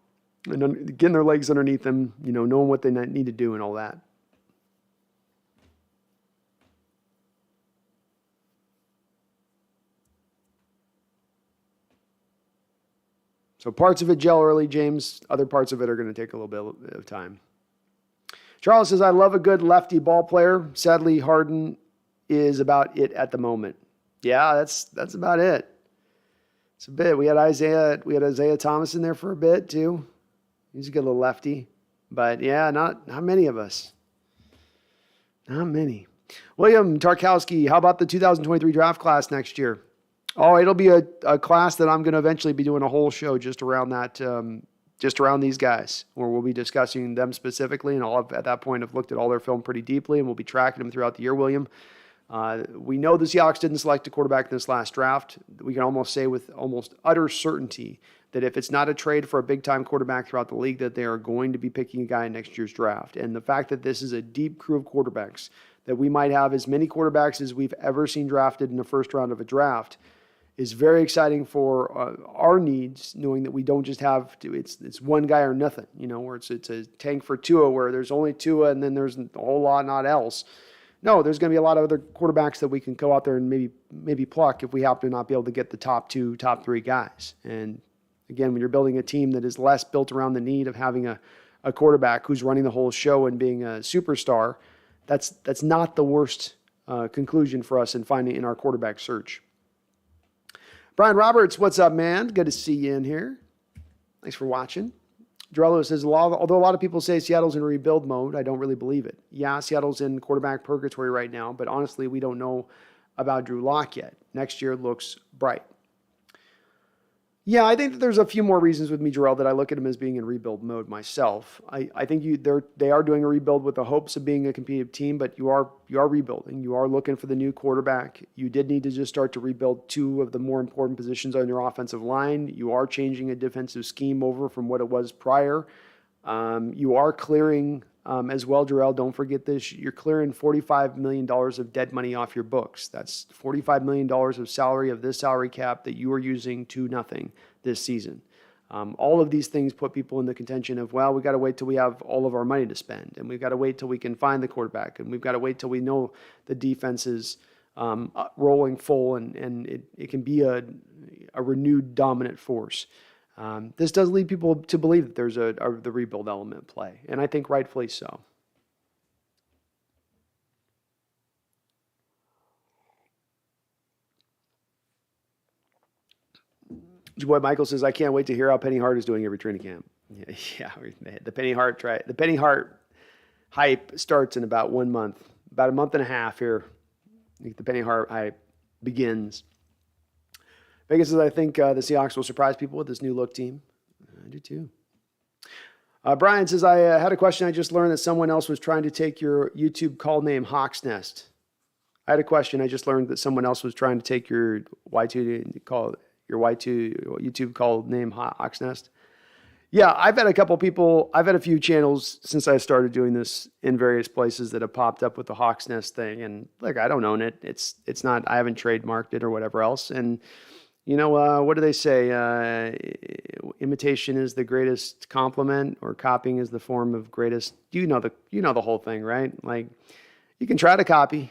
and getting their legs underneath them, knowing what they need to do and all that. So parts of it gel early, James. Other parts of it are going to take a little bit of time. Charles says, I love a good lefty ball player. Sadly, Harden is about it at the moment. Yeah, that's about it. It's a bit. We had Isaiah Thomas in there for a bit too. He's a good little lefty. But yeah, not many of us. Not many. William Tarkowski, how about the 2023 draft class next year? Oh, it'll be a class that I'm going to eventually be doing a whole show just around that, just around these guys, where we'll be discussing them specifically. And I'll have, at that point, have looked at all their film pretty deeply, and we'll be tracking them throughout the year, William. We know the Seahawks didn't select a quarterback in this last draft. We can almost say with almost utter certainty that if it's not a trade for a big-time quarterback throughout the league, that they are going to be picking a guy in next year's draft. And the fact that this is a deep crew of quarterbacks, that we might have as many quarterbacks as we've ever seen drafted in the first round of a draft, is very exciting for our needs, knowing that we don't just have to, it's one guy or nothing, where it's a tank for Tua, where there's only Tua and then there's a whole lot not else. No, there's going to be a lot of other quarterbacks that we can go out there and maybe pluck if we happen to not be able to get the top 2, top 3 guys. And again, when you're building a team that is less built around the need of having a quarterback who's running the whole show and being a superstar, that's not the worst conclusion for us in our quarterback search. Brian Roberts, what's up, man? Good to see you in here. Thanks for watching. Drello says, although a lot of people say Seattle's in rebuild mode, I don't really believe it. Yeah, Seattle's in quarterback purgatory right now, but honestly, we don't know about Drew Lock yet. Next year looks bright. Yeah, I think that there's a few more reasons with me, Jarrell, that I look at him as being in rebuild mode myself. I think they are doing a rebuild with the hopes of being a competitive team, but you are rebuilding. You are looking for the new quarterback. You did need to just start to rebuild 2 of the more important positions on your offensive line. You are changing a defensive scheme over from what it was prior. You are clearing, as well, Jarrell, don't forget this, you're clearing $45 million of dead money off your books. That's $45 million of salary of this salary cap that you are using to nothing this season. All of these things put people in the contention of, well, we've got to wait till we have all of our money to spend, and we've got to wait till we can find the quarterback, and we've got to wait till we know the defense is rolling full, and it can be a renewed dominant force. This does lead people to believe that there's the rebuild element at play, and I think rightfully so. Your boy Michael says, I can't wait to hear how Penny Hart is doing every training camp. Yeah, the Penny Hart hype starts in about 1 month, about a month and a half here. The Penny Hart hype begins. Vegas says, I think the Seahawks will surprise people with this new look team. I do too. Brian says, I had a question. I just learned that someone else was trying to take your YouTube call name HawksNest. I had a question. I just learned that someone else was trying to take your Y2 YouTube call name HawksNest. Yeah, I've had a few channels since I started doing this in various places that have popped up with the HawksNest thing. And look, I don't own it. It's not, I haven't trademarked it or whatever else. And what do they say? Imitation is the greatest compliment, or copying is the form of greatest. You know the whole thing, right? Like, you can try to copy,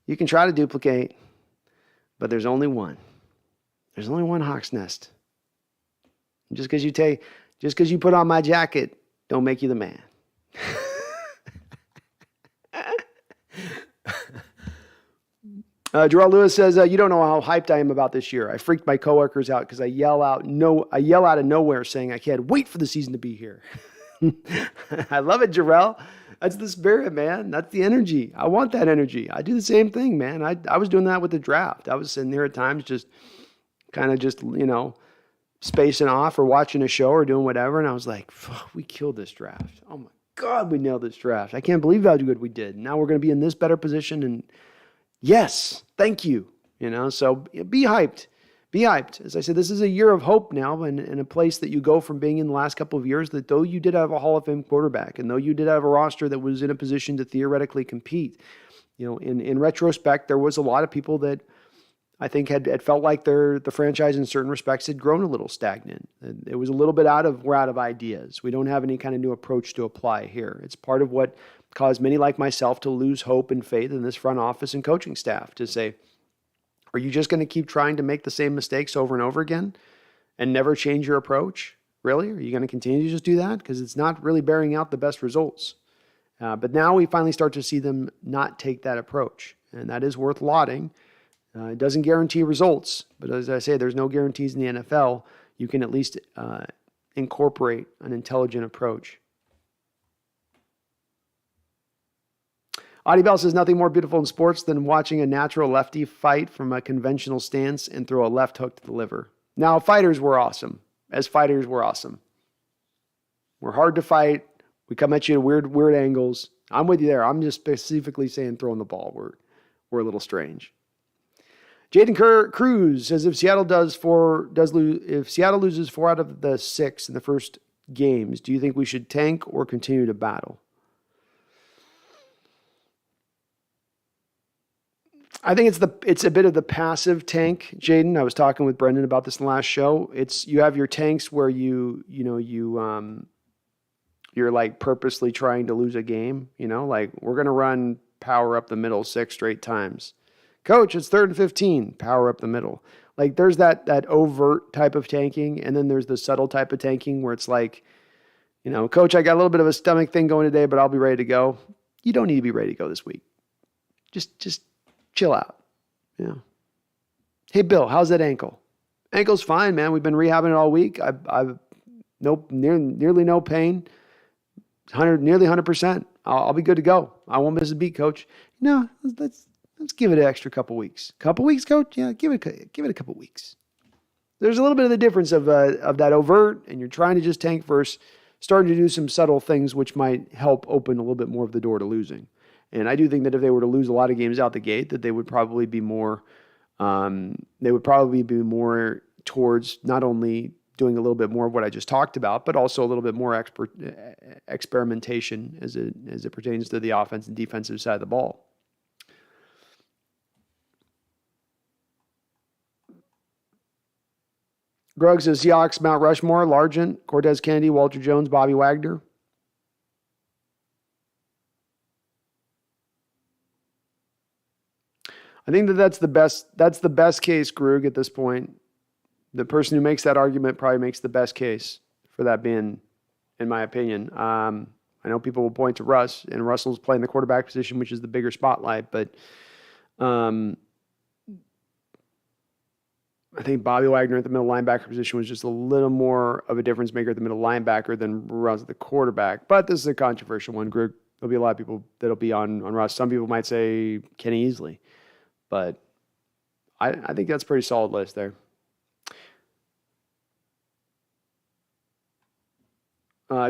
you can try to duplicate, but there's only one. There's only one HawksNest. Just because you put on my jacket, don't make you the man. Jarrell Lewis says, you don't know how hyped I am about this year. I freaked my coworkers out because I yell out of nowhere saying I can't wait for the season to be here. I love it, Jarrell. That's the spirit, man. That's the energy. I want that energy. I do the same thing, man. I was doing that with the draft. I was sitting there at times just kind of just, spacing off or watching a show or doing whatever. And I was like, we killed this draft. Oh my God, we nailed this draft. I can't believe how good we did. Now we're going to be in this better position. And yes, thank you. So be hyped. Be hyped. As I said, this is a year of hope now, and a place that you go from being in the last couple of years that though you did have a Hall of Fame quarterback and though you did have a roster that was in a position to theoretically compete, in retrospect, there was a lot of people that I think had felt like the franchise in certain respects had grown a little stagnant. It was a little bit we're out of ideas. We don't have any kind of new approach to apply here. It's part of what caused many like myself to lose hope and faith in this front office and coaching staff to say, are you just going to keep trying to make the same mistakes over and over again and never change your approach? Really? Are you going to continue to just do that? Because it's not really bearing out the best results. But now we finally start to see them not take that approach. And that is worth lauding. It doesn't guarantee results. But as I say, there's no guarantees in the NFL. You can at least incorporate an intelligent approach. Audie Bell says nothing more beautiful in sports than watching a natural lefty fight from a conventional stance and throw a left hook to the liver. Now, fighters were awesome. As fighters, we're awesome. We're hard to fight. We come at you at weird angles. I'm with you there. I'm just specifically saying throwing the ball. We're a little strange. Jaden Cruz says if Seattle if Seattle loses 4 out of the 6 in the first games, do you think we should tank or continue to battle? I think it's a bit of the passive tank, Jaden. I was talking with Brendan about this in the last show. You have your tanks where you're like purposely trying to lose a game. Like we're gonna run power up the middle 6 straight times. Coach, it's 3rd and 15. Power up the middle. Like there's that overt type of tanking, and then there's the subtle type of tanking where it's like, Coach, I got a little bit of a stomach thing going today, but I'll be ready to go. You don't need to be ready to go this week. Just chill out. Hey, Bill, how's that ankle? Ankle's fine, man. We've been rehabbing it all week. I've nearly no pain. Nearly 100%. I'll be good to go. I won't miss a beat, Coach. No, let's give it an extra couple weeks. Couple weeks, Coach? Yeah, give it a couple weeks. There's a little bit of the difference of that overt, and you're trying to just tank versus starting to do some subtle things which might help open a little bit more of the door to losing. And I do think that if they were to lose a lot of games out the gate, that they would probably be more towards not only doing a little bit more of what I just talked about, but also a little bit more experimentation as it pertains to the offense and defensive side of the ball. Grug says Seahawks, Mount Rushmore, Largent, Cortez Kennedy, Walter Jones, Bobby Wagner. I think that's the best case, Grug, at this point. The person who makes that argument probably makes the best case for that being, in my opinion. I know people will point to Russ, and Russell's playing the quarterback position, which is the bigger spotlight, but I think Bobby Wagner at the middle linebacker position was just a little more of a difference maker at the middle linebacker than Russ at the quarterback. But this is a controversial one, Grug. There'll be a lot of people that'll be on Russ. Some people might say Kenny Easley. But I think that's a pretty solid list there.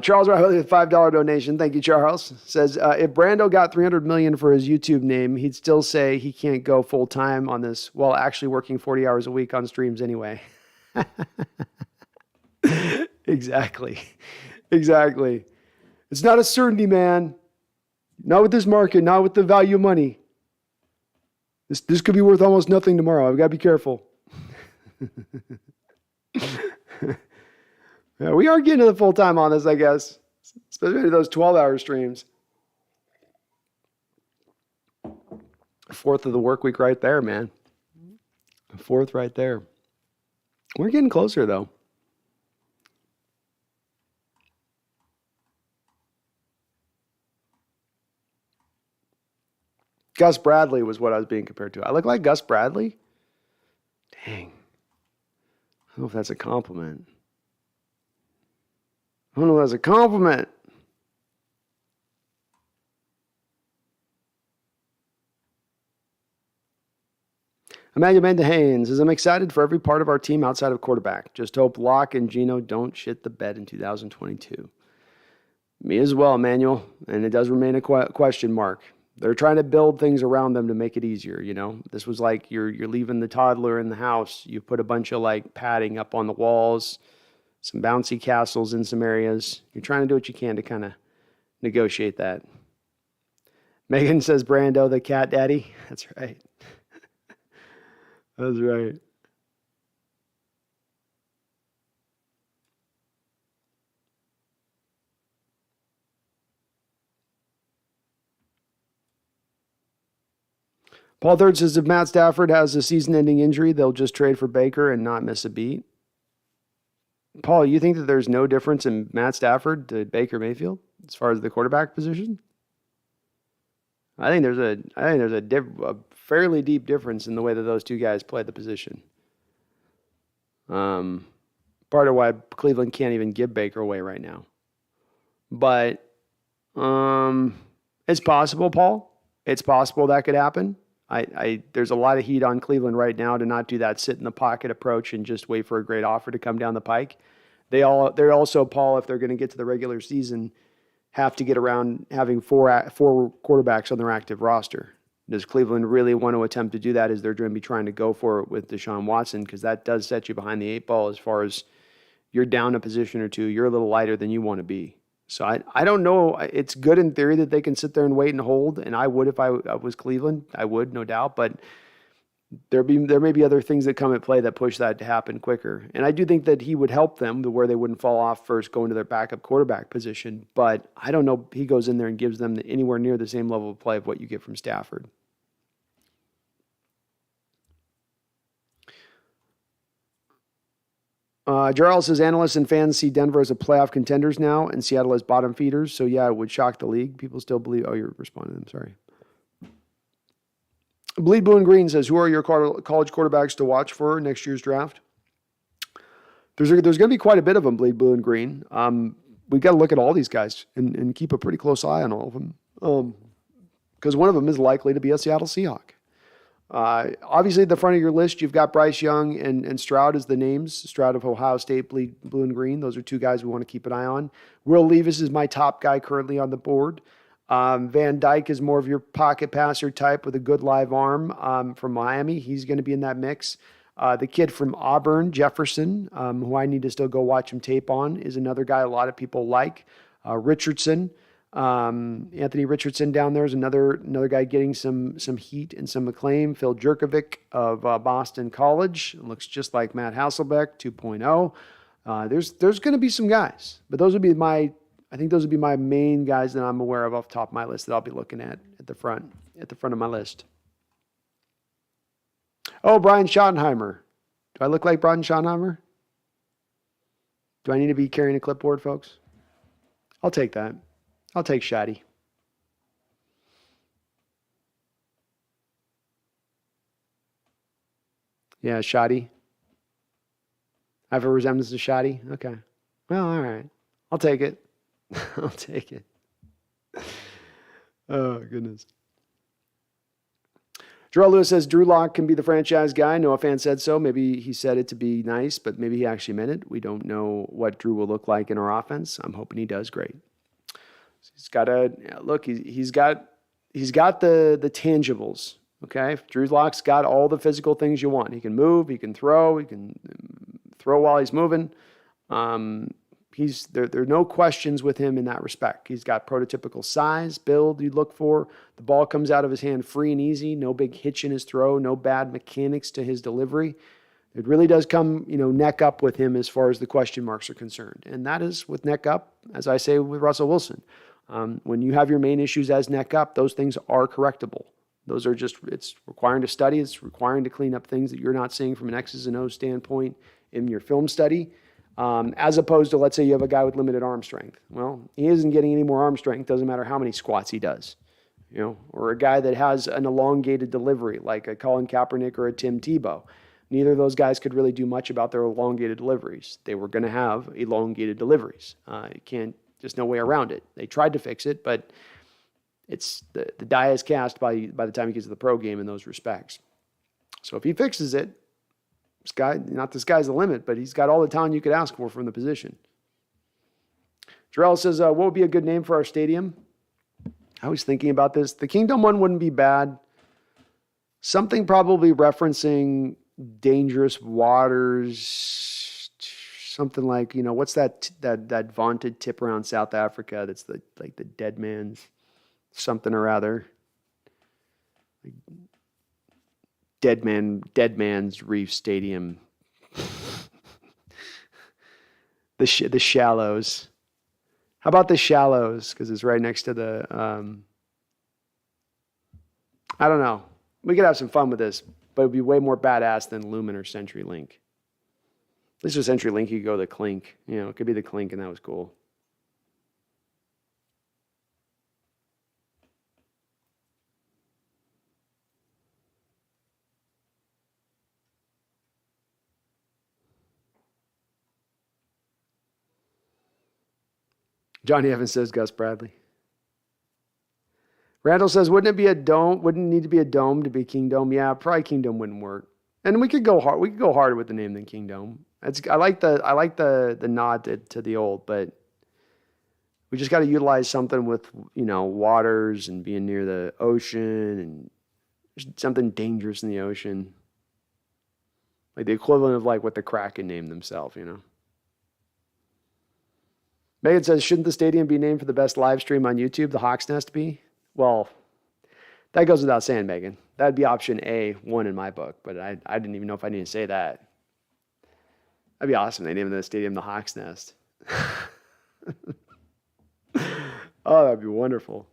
Charles Riley with $5 donation. Thank you, Charles. Says, if Brando got $300 million for his YouTube name, he'd still say he can't go full time on this while actually working 40 hours a week on streams anyway. Exactly. It's not a certainty, man. Not with this market, not with the value of money. This could be worth almost nothing tomorrow. I've got to be careful. Yeah, we are getting to the full time on this, I guess. Especially those 12-hour streams. A fourth of the work week right there, man. A fourth right there. We're getting closer, though. Gus Bradley was what I was being compared to. I look like Gus Bradley? Dang. I don't know if that's a compliment. I don't know if that's a compliment. Emmanuel Mendehane says, I'm excited for every part of our team outside of quarterback. Just hope Locke and Geno don't shit the bed in 2022. Me as well, Emmanuel. And it does remain a question mark. They're trying to build things around them to make it easier, you know. This was like you're leaving the toddler in the house. You put a bunch of like padding up on the walls, some bouncy castles in some areas. You're trying to do what you can to kind of negotiate that. Megan says, Brando, the cat daddy. That's right. That's right. Paul Third says, if Matt Stafford has a season-ending injury, they'll just trade for Baker and not miss a beat. Paul, you think that there's no difference in Matt Stafford to Baker Mayfield as far as the quarterback position? I think there's a fairly deep difference in the way that those two guys play the position. Part of why Cleveland can't even give Baker away right now. But it's possible, Paul. It's possible that could happen. There's a lot of heat on Cleveland right now to not do that sit in the pocket approach and just wait for a great offer to come down the pike. They're also, Paul, if they're going to get to the regular season, have to get around having four quarterbacks on their active roster. Does Cleveland really want to attempt to do that as they're going to be trying to go for it with Deshaun Watson? Because that does set you behind the eight ball as far as you're down a position or two. You're a little lighter than you want to be. So I don't know. It's good in theory that they can sit there and wait and hold, and I would if I was Cleveland. I would, no doubt. But there may be other things that come at play that push that to happen quicker. And I do think that he would help them to where they wouldn't fall off first going to their backup quarterback position. But I don't know if he goes in there and gives them anywhere near the same level of play of what you get from Stafford. Jarrell says analysts and fans see Denver as a playoff contenders now and Seattle as bottom feeders. So, yeah, it would shock the league. People still believe. Oh, you're responding. I'm sorry. Bleed Blue and Green says, who are your college quarterbacks to watch for next year's draft? There's going to be quite a bit of them, Bleed Blue and Green. We've got to look at all these guys and keep a pretty close eye on all of them. Because one of them is likely to be a Seattle Seahawk. Obviously, at the front of your list, you've got Bryce Young and Stroud as the names. Stroud of Ohio State, Blue and Green. Those are two guys we want to keep an eye on. Will Levis is my top guy currently on the board. Van Dyke is more of your pocket passer type with a good live arm from Miami. He's going to be in that mix. The kid from Auburn, Jefferson, who I need to still go watch him tape on, is another guy a lot of people like. Richardson. Anthony Richardson down there is another guy getting some heat and some acclaim. Phil Jerkovic of Boston College looks just like Matt Hasselbeck 2.0. There's going to be some guys, but those would be my main guys that I'm aware of off the top of my list that I'll be looking at the front of my list. Oh, Brian Schottenheimer. Do I look like Brian Schottenheimer? Do I need to be carrying a clipboard, folks? I'll take that. I'll take Shotty. Yeah, Shotty. I have a resemblance to Shotty? Okay. Well, all right. I'll take it. I'll take it. Oh, goodness. Jarrell Lewis says Drew Lock can be the franchise guy. Noah Fan said so. Maybe he said it to be nice, but maybe he actually meant it. We don't know what Drew will look like in our offense. I'm hoping he does great. He's got he's got the tangibles. Okay. Drew Lock's got all the physical things you want. He can move, he can throw while he's moving. There are no questions with him in that respect. He's got prototypical size, build you look for. The ball comes out of his hand free and easy. No big hitch in his throw. No bad mechanics to his delivery. It really does come, neck up with him as far as the question marks are concerned. And that is with neck up, as I say with Russell Wilson. When you have your main issues as neck up, those things are correctable. Those are it's requiring to study. It's requiring to clean up things that you're not seeing from an X's and O's standpoint in your film study. As opposed to, let's say you have a guy with limited arm strength. Well, he isn't getting any more arm strength. Doesn't matter how many squats he does, or a guy that has an elongated delivery like a Colin Kaepernick or a Tim Tebow. Neither of those guys could really do much about their elongated deliveries. They were going to have elongated deliveries. There's no way around it. They tried to fix it, but it's the die is cast by the time he gets to the pro game in those respects. So if he fixes it, this guy's the limit, but he's got all the talent you could ask for from the position. Jarrell says, what would be a good name for our stadium? I was thinking about this. The Kingdom one wouldn't be bad. Something probably referencing dangerous waters. Something like, what's that vaunted tip around South Africa that's the dead man's something or other. Dead Man's Reef Stadium. the Shallows. How about the Shallows? Because it's right next to the, I don't know. We could have some fun with this, but it'd be way more badass than Lumen or CenturyLink. At least with CenturyLink, you could go the Clink. It could be the Clink, and that was cool. Johnny Evans says Gus Bradley. Randall says, wouldn't it be a dome? Wouldn't it need to be a dome to be Kingdom? Yeah, probably Kingdom wouldn't work. And we could go hard. We could go harder with the name than Kingdom. I like the nod to the old, but we just got to utilize something with waters and being near the ocean and something dangerous in the ocean, like the equivalent of what the Kraken named themselves. Megan says, shouldn't the stadium be named for the best live stream on YouTube, the Hawks Nest be? Well, that goes without saying, Megan. That'd be option A1 in my book, but I didn't even know if I need to say that. That'd be awesome. They named the stadium the Hawks Nest. Oh, that'd be wonderful.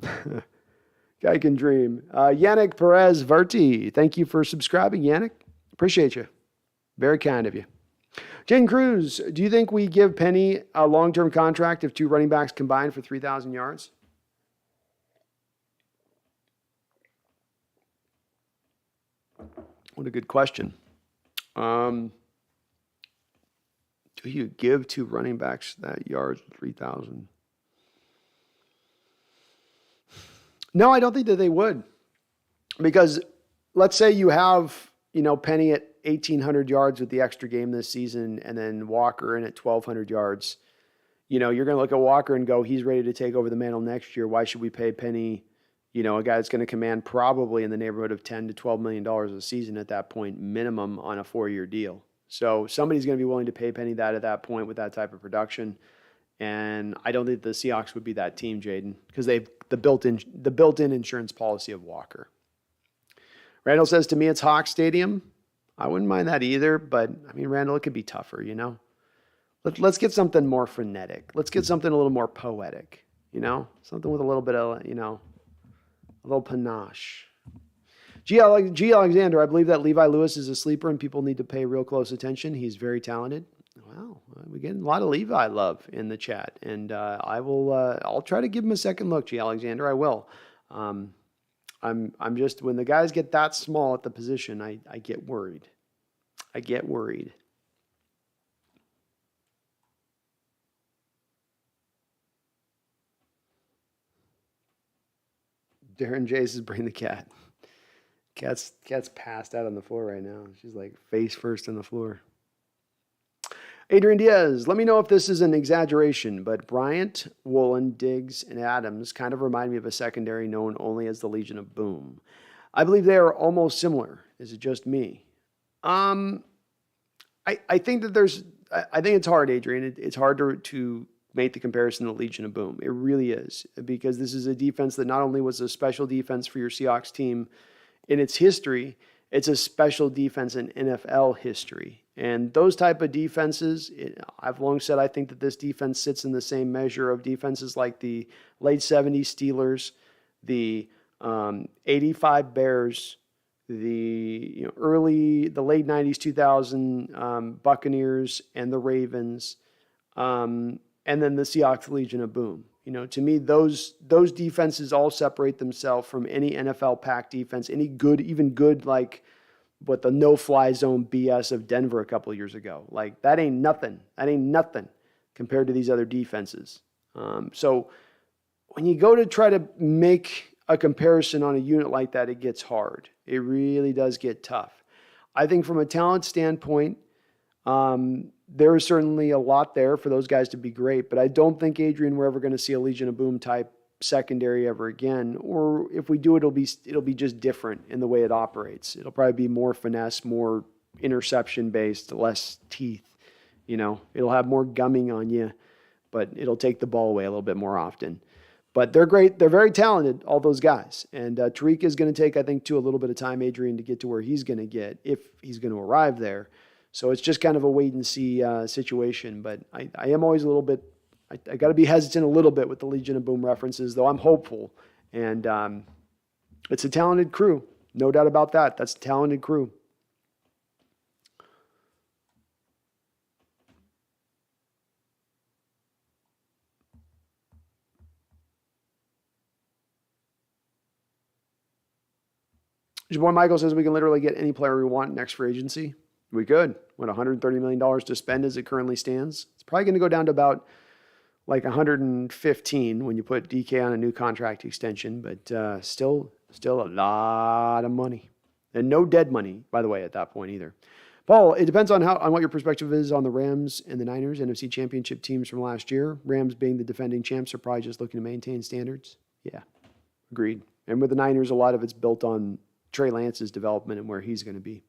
Guy can dream. Yannick Perez Verti, thank you for subscribing, Yannick. Appreciate you. Very kind of you. Jane Cruz, do you think we give Penny a long-term contract if two running backs combined for 3,000 yards? What a good question. Do you give two running backs that yards 3,000? No, I don't think that they would. Because let's say you have, Penny at 1,800 yards with the extra game this season, and then Walker in at 1,200 yards. You're going to look at Walker and go, he's ready to take over the mantle next year. Why should we pay Penny, a guy that's going to command probably in the neighborhood of $10 to $12 million a season at that point, minimum on a 4-year deal. So somebody's going to be willing to pay Penny that at that point with that type of production. And I don't think the Seahawks would be that team, Jaden, because they've the built-in insurance policy of Walker. Randall says, to me, it's Hawks Stadium. I wouldn't mind that either, but Randall, it could be tougher, Let's get something more frenetic. Let's get something a little more poetic, something with a little bit of, a little panache. G. Alexander, I believe that Levi Lewis is a sleeper and people need to pay real close attention. He's very talented. Wow, we get a lot of Levi love in the chat, and I'll try to give him a second look, G. Alexander. I will. I'm just, when the guys get that small at the position, I get worried. I get worried. Darren J says, bring the cat. Cat's passed out on the floor right now. She's face first on the floor. Adrian Diaz, let me know if this is an exaggeration, but Bryant, Woolen, Diggs, and Adams kind of remind me of a secondary known only as the Legion of Boom. I believe they are almost similar. Is it just me? I think that I think it's hard, Adrian. It's hard to make the comparison to the Legion of Boom. It really is, because this is a defense that not only was a special defense for your Seahawks team in its history, it's a special defense in NFL history. And those type of defenses, I've long said I think that this defense sits in the same measure of defenses like the late 70s Steelers, the 85 Bears, the late 90s 2000 Buccaneers and the Ravens, and then the Seahawks Legion of Boom. To me, those defenses all separate themselves from any NFL pack defense, any good, even good like what the no-fly zone BS of Denver a couple of years ago. That ain't nothing. That ain't nothing compared to these other defenses. So when you go to try to make a comparison on a unit like that, it gets hard. It really does get tough. I think from a talent standpoint, there is certainly a lot there for those guys to be great, but I don't think, Adrian, we're ever going to see a Legion of Boom type secondary ever again. Or if we do it, it'll be just different in the way it operates. It'll probably be more finesse, more interception based, less teeth. It'll have more gumming on you, but it'll take the ball away a little bit more often. But they're great. They're very talented, all those guys. And Tariq is going to take, I think, too, a little bit of time, Adrian, to get to where he's going to get, if he's going to arrive there. So it's just kind of a wait and see situation. But I am always a little bit, I got to be hesitant a little bit with the Legion of Boom references, though I'm hopeful. And it's a talented crew. No doubt about that. That's a talented crew. Your boy Michael says we can literally get any player we want next free agency. We could. What, $130 million to spend as it currently stands? It's probably going to go down to about like 115 when you put DK on a new contract extension, but still a lot of money. And no dead money, by the way, at that point either. Paul, it depends on what your perspective is on the Rams and the Niners, NFC Championship teams from last year. Rams being the defending champs are probably just looking to maintain standards. Yeah, agreed. And with the Niners, a lot of it's built on Trey Lance's development and where he's going to be.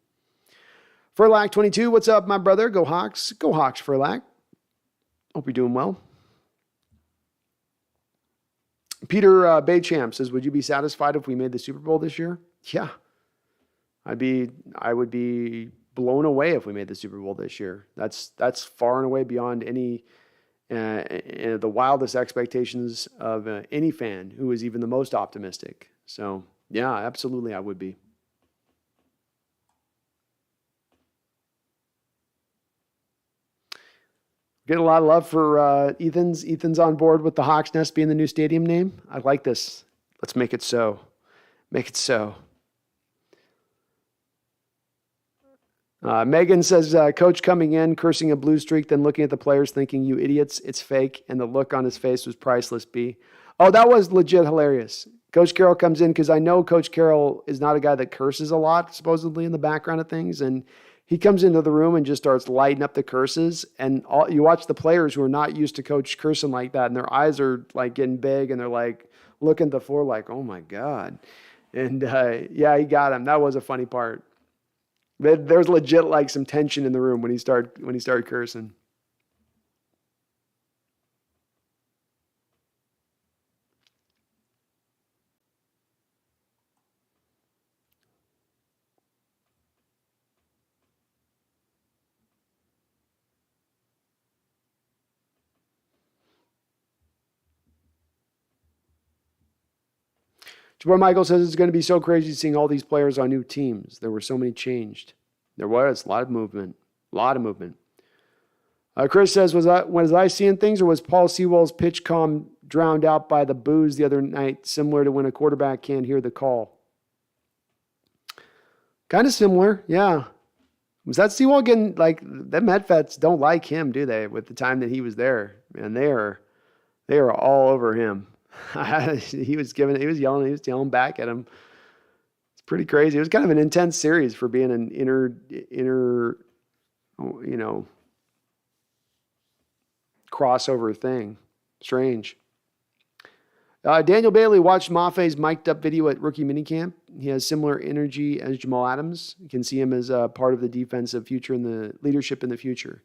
Furlack 22, what's up, my brother? Go Hawks. Go Hawks, Furlack. Hope you're doing well. Peter Baychamp says, would you be satisfied if we made the Super Bowl this year? Yeah. I would be blown away if we made the Super Bowl this year. That's far and away beyond any the wildest expectations of any fan who is even the most optimistic. So, yeah, absolutely I would be. Get a lot of love for Ethan's. Ethan's on board with the Hawks Nest being the new stadium name. I like this. Let's make it so. Make it so. Megan says, coach coming in, cursing a blue streak, then looking at the players thinking, you idiots, it's fake. And the look on his face was priceless, B. Oh, that was legit hilarious. Coach Carroll comes in because I know Coach Carroll is not a guy that curses a lot, supposedly, in the background of things. And he comes into the room and just starts lighting up the curses. And you watch the players who are not used to Coach cursing like that, and their eyes are like getting big, and they're like looking at the floor like, oh my God. And yeah, he got him. That was a funny part. There's legit like some tension in the room when he started cursing. Jabbar Michael says it's going to be so crazy seeing all these players on new teams. There were so many changed. There was a lot of movement. Chris says, was I seeing things, or was Paul Sewell's pitch comm drowned out by the boos the other night, similar to when a quarterback can't hear the call? Kind of similar, yeah. Was that Sewell getting, like, the MedVets don't like him, do they, with the time that he was there? Man, they are all over him. He was yelling back at him. It's pretty crazy. It was kind of an intense series for being an inner, crossover thing. Strange. Daniel Bailey watched Maffei's mic'd up video at rookie minicamp. He has similar energy as Jamal Adams. You can see him as a part of the defensive future and the leadership in the future.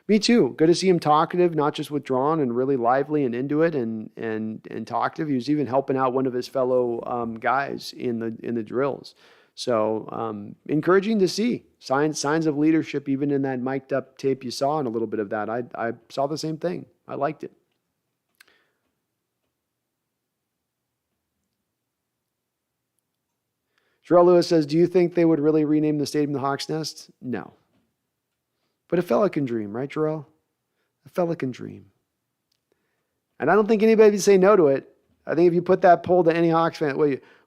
Me too. Good to see him talkative, not just withdrawn, and really lively and into it and talkative. He was even helping out one of his fellow guys in the drills. So encouraging to see signs of leadership even in that mic'd up tape you saw, and a little bit of that. I saw the same thing. I liked it. Terrell Lewis says, do you think they would really rename the stadium the Hawks Nest? No. But a fella can dream, right, Terrell? A fella can dream. And I don't think anybody would say no to it. I think if you put that poll to any Hawks fan,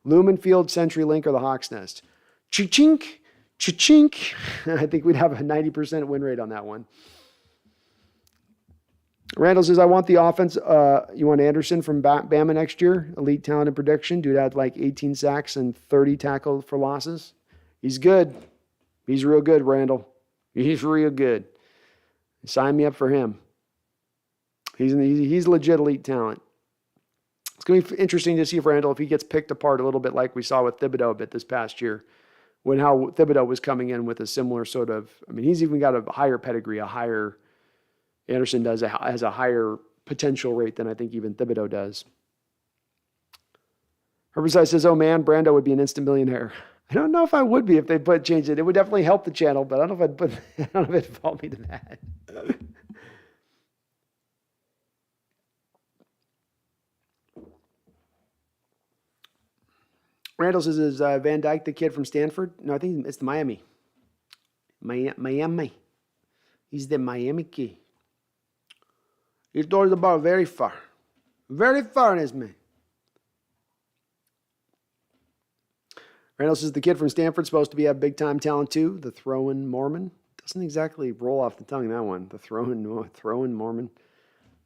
Lumen Field, CenturyLink, or the Hawks Nest. Cha-chink, cha-chink. I think we'd have a 90% win rate on that one. Randall says, I want the offense. You want Anderson from Bama next year? Elite talent and prediction. Dude had like 18 sacks and 30 tackles for losses. He's good. He's real good, Randall. He's real good. Sign me up for him. He's legit elite talent. It's going to be interesting to see if Randall, if he gets picked apart a little bit like we saw with Thibodeau a bit this past year, when how Thibodeau was coming in with a similar sort of, I mean, he's even got a higher pedigree, Anderson has a higher potential rate than I think even Thibodeau does. Herbicide says, oh man, Brando would be an instant millionaire. I don't know if I would be if they changed it. It would definitely help the channel, but I don't know if it'd involve me to that. Randall says, is Van Dyke the kid from Stanford? No, I think it's Miami. Miami. He's the Miami kid. He throws the ball very far. Very far in his man. Randall says, the kid from Stanford's supposed to be a big-time talent too. The throwing Mormon. Doesn't exactly roll off the tongue, that one. The throwing Mormon.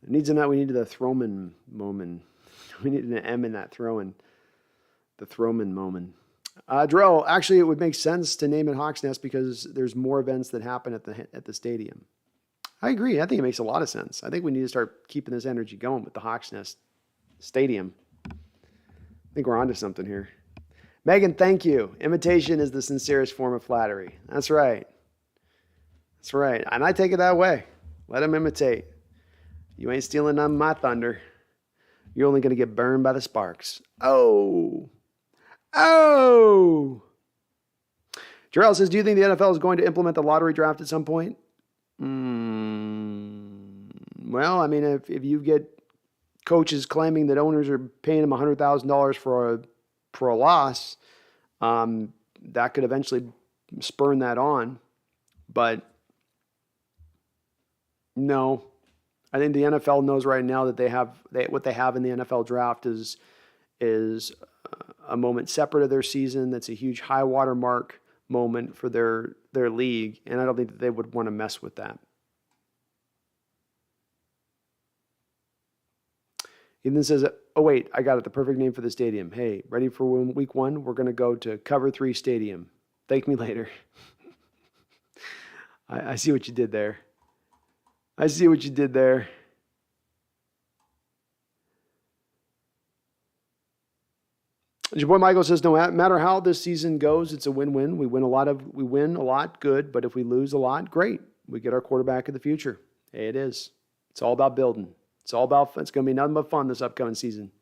We needed the throwman Mormon. We needed an M in that throwing. The throwman Mormon. Drell, actually, it would make sense to name it Hawks Nest because there's more events that happen at the stadium. I agree. I think it makes a lot of sense. I think we need to start keeping this energy going with the Hawks Nest Stadium. I think we're onto something here. Megan, thank you. Imitation is the sincerest form of flattery. That's right. That's right. And I take it that way. Let them imitate. You ain't stealing none of my thunder. You're only going to get burned by the sparks. Oh. Jarrell says, do you think the NFL is going to implement the lottery draft at some point? Well, I mean, if you get coaches claiming that owners are paying them $100,000 for a loss, that could eventually spurn that on. But no, I think the NFL knows right now that what they have in the NFL draft is a moment separate of their season. That's a huge high water mark moment for their league, and I don't think that they would want to mess with that. Ethan says, oh wait, I got it, the perfect name for the stadium. Hey, ready for week 1? We're going to go to Cover 3 Stadium. Thank me later. I see what you did there. Your boy Michael says, no matter how this season goes, it's a win-win. We win a lot, good. But if we lose a lot, great. We get our quarterback of the future. Hey, it is. It's all about building. It's going to be nothing but fun this upcoming season.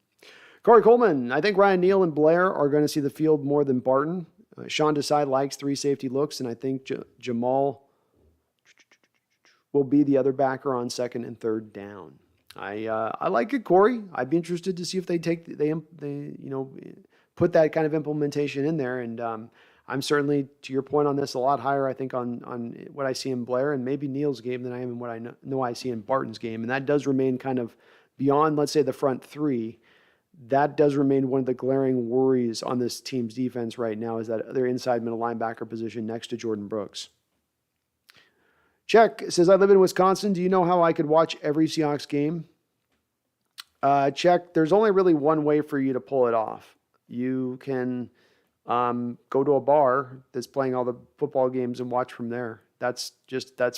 Corey Coleman, I think Ryan Neal and Blair are going to see the field more than Barton. Sean Desai likes 3 safety looks, and I think Jamal will be the other backer on 2nd and 3rd down. I like it, Corey. I'd be interested to see if they put that kind of implementation in there. And I'm certainly, to your point on this, a lot higher, I think, on what I see in Blair and maybe Neal's game than I am in what I know I see in Barton's game. And that does remain kind of beyond, let's say, the front 3. That does remain one of the glaring worries on this team's defense right now, is that their inside middle linebacker position next to Jordan Brooks. Check says, I live in Wisconsin. Do you know how I could watch every Seahawks game? Check, there's only really one way for you to pull it off. You can go to a bar that's playing all the football games and watch from there. That's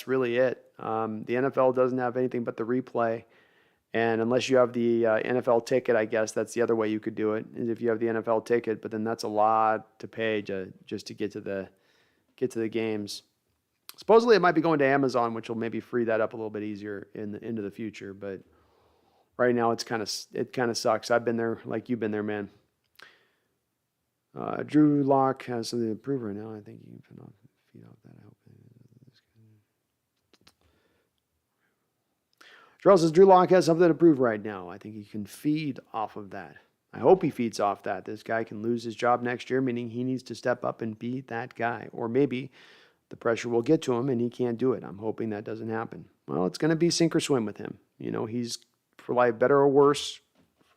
really it. The NFL doesn't have anything but the replay. And unless you have the NFL ticket, I guess that's the other way you could do it, is if you have the NFL ticket, but then that's a lot to pay just to get to the games. Supposedly it might be going to Amazon, which will maybe free that up a little bit easier into the future. But right now it kind of sucks. I've been there like you've been there, man. Drew Lock has something to prove right now. I think you can feed off that. I hope. Charles says Drew Lock has something to prove right now. I think he can feed off of that. I hope he feeds off that. This guy can lose his job next year, meaning he needs to step up and be that guy. Or maybe the pressure will get to him and he can't do it. I'm hoping that doesn't happen. Well, it's going to be sink or swim with him. He's, for like better or worse,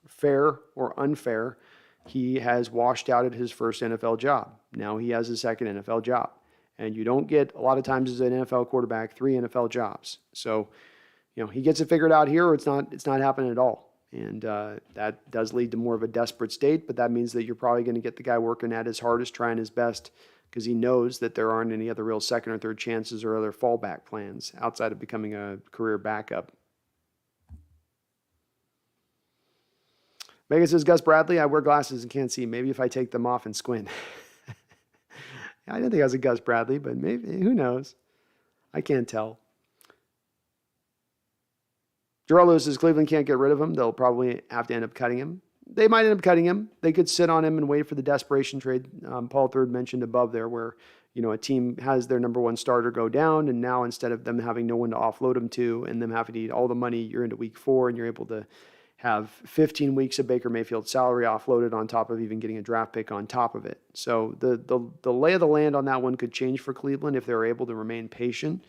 fair or unfair, he has washed out at his first NFL job. Now he has his second NFL job. And you don't get, a lot of times as an NFL quarterback, 3 NFL jobs. So he gets it figured out here, or it's not happening at all. And that does lead to more of a desperate state, but that means that you're probably going to get the guy working at his hardest, trying his best, because he knows that there aren't any other real second or third chances or other fallback plans outside of becoming a career backup. Megan says, Gus Bradley, I wear glasses and can't see. Maybe if I take them off and squint. I didn't think I was a Gus Bradley, but maybe, who knows? I can't tell. Jarrell Lewis says Cleveland can't get rid of him. They'll probably have to end up cutting him. They might end up cutting him. They could sit on him and wait for the desperation trade Paul Third mentioned above there, where a team has their number one starter go down, and now instead of them having no one to offload him to and them having to eat all the money, you're into week 4 and you're able to have 15 weeks of Baker Mayfield's salary offloaded on top of even getting a draft pick on top of it. So the lay of the land on that one could change for Cleveland if they're able to remain patient.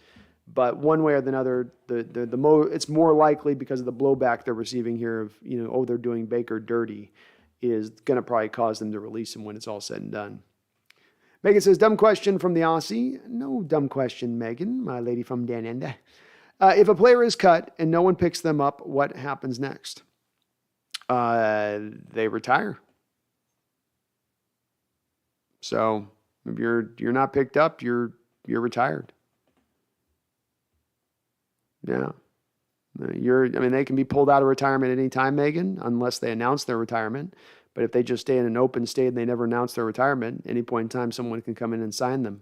But one way or another, it's more likely because of the blowback they're receiving here of, they're doing Baker dirty, is going to probably cause them to release him when it's all said and done. Megan says, dumb question from the Aussie. No dumb question, Megan, my lady from Dan Enda. If a player is cut and no one picks them up, what happens next? They retire. So if you're not picked up, you're retired. Yeah. They can be pulled out of retirement at any time, Megan, unless they announce their retirement. But if they just stay in an open state and they never announce their retirement, at any point in time, someone can come in and sign them.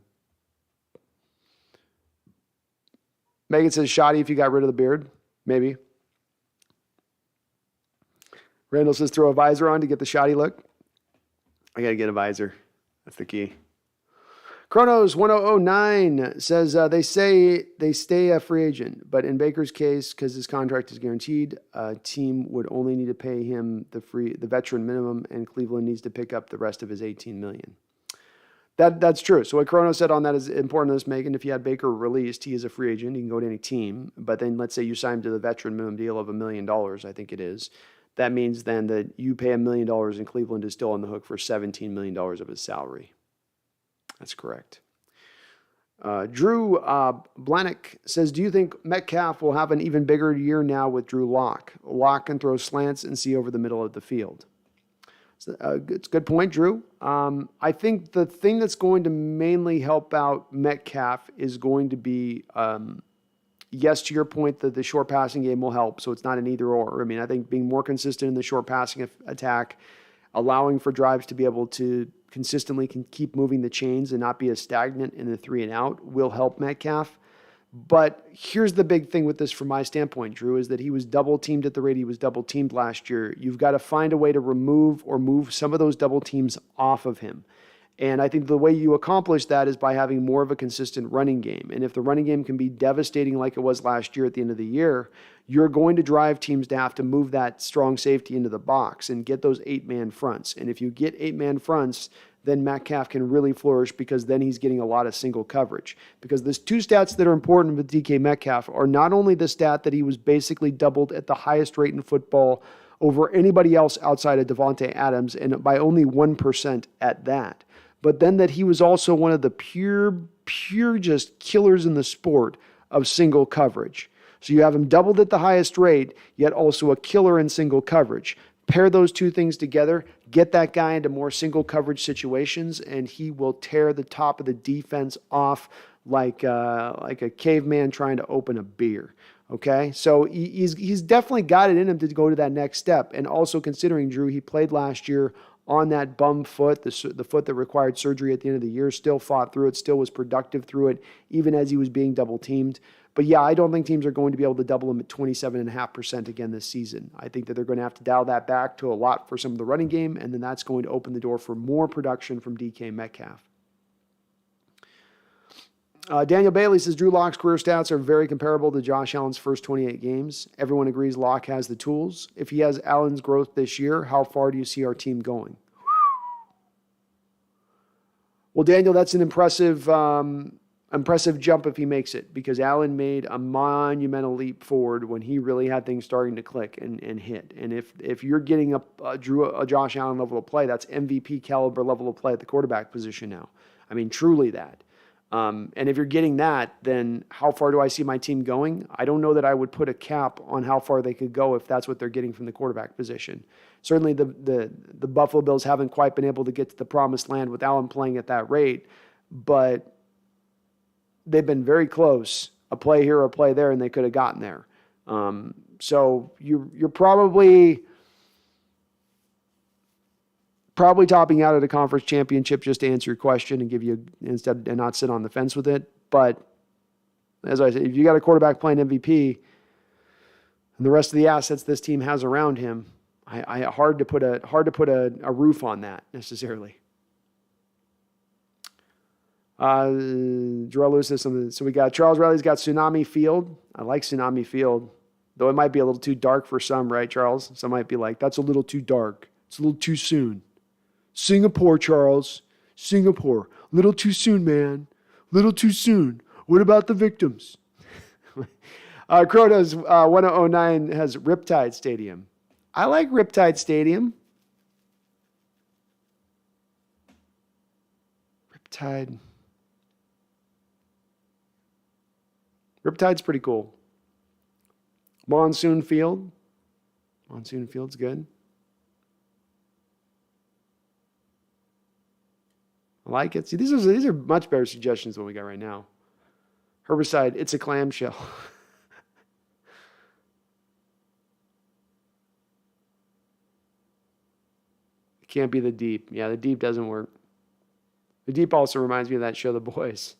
Megan says, shoddy if you got rid of the beard. Maybe. Randall says, throw a visor on to get the shoddy look. I got to get a visor. That's the key. Chronos 1009 says they say they stay a free agent, but in Baker's case, because his contract is guaranteed, a team would only need to pay him the veteran minimum, and Cleveland needs to pick up the rest of his $18 million. That's true. So what Chronos said on that is important to this, Megan. If you had Baker released, he is a free agent. He can go to any team. But then let's say you sign him to the veteran minimum deal of $1 million, I think it is. That means then that you pay $1 million and Cleveland is still on the hook for $17 million of his salary. That's correct. Drew Blanick says, do you think Metcalf will have an even bigger year now with Drew Lock? Lock can throw slants and see over the middle of the field. So, it's a good point, Drew. I think the thing that's going to mainly help out Metcalf is going to be, yes, to your point, that the short passing game will help, so it's not an either or. I think being more consistent in the short passing attack, allowing for drives to be able to consistently keep moving the chains and not be as stagnant in the 3 and out will help Metcalf. But here's the big thing with this from my standpoint, Drew, is that he was double teamed at the rate he was double teamed last year. You've got to find a way to remove or move some of those double teams off of him. And I think the way you accomplish that is by having more of a consistent running game. And if the running game can be devastating like it was last year at the end of the year, you're going to drive teams to have to move that strong safety into the box and get those 8-man fronts. And if you get 8-man fronts, then Metcalf can really flourish because then he's getting a lot of single coverage. Because there's 2 stats that are important with DK Metcalf are not only the stat that he was basically doubled at the highest rate in football over anybody else outside of Devontae Adams, and by only 1% at that, but then that he was also one of the pure just killers in the sport of single coverage. So you have him doubled at the highest rate, yet also a killer in single coverage. Pair those 2 things together, get that guy into more single coverage situations, and he will tear the top of the defense off like a caveman trying to open a beer. Okay, so he's definitely got it in him to go to that next step. And also considering, Drew, he played last year on that bum foot, the foot that required surgery at the end of the year, still fought through it, still was productive through it, even as he was being double teamed. But yeah, I don't think teams are going to be able to double him at 27.5% again this season. I think that they're going to have to dial that back to a lot for some of the running game, and then that's going to open the door for more production from DK Metcalf. Daniel Bailey says Drew Lock's career stats are very comparable to Josh Allen's first 28 games. Everyone agrees Lock has the tools. If he has Allen's growth this year, how far do you see our team going? Well, Daniel, that's an impressive jump if he makes it, because Allen made a monumental leap forward when he really had things starting to click and hit. And if you're getting a Josh Allen level of play, that's MVP caliber level of play at the quarterback position now. Truly that. And if you're getting that, then how far do I see my team going? I don't know that I would put a cap on how far they could go if that's what they're getting from the quarterback position. Certainly the Buffalo Bills haven't quite been able to get to the promised land with Allen playing at that rate, but they've been very close, a play here, a play there, and they could have gotten there. So you're probably topping out at a conference championship, just to answer your question and give you instead and not sit on the fence with it. But as I said, if you got a quarterback playing MVP and the rest of the assets this team has around him, hard to put a roof on that necessarily. Jarrell Lewis says something. So we got Charles Riley's got Tsunami Field. I like Tsunami Field, though it might be a little too dark for some, right, Charles? Some might be like, that's a little too dark. It's a little too soon. Singapore, Charles. Singapore. Little too soon, man. Little too soon. What about the victims? Crotos 1009 has Riptide Stadium. I like Riptide Stadium. Riptide's pretty cool. Monsoon Field. Monsoon Field's good. I like it. See, these are much better suggestions than we got right now. Herbicide, it's a clamshell. It can't be the deep. Yeah, the deep doesn't work. The deep also reminds me of that show, The Boys.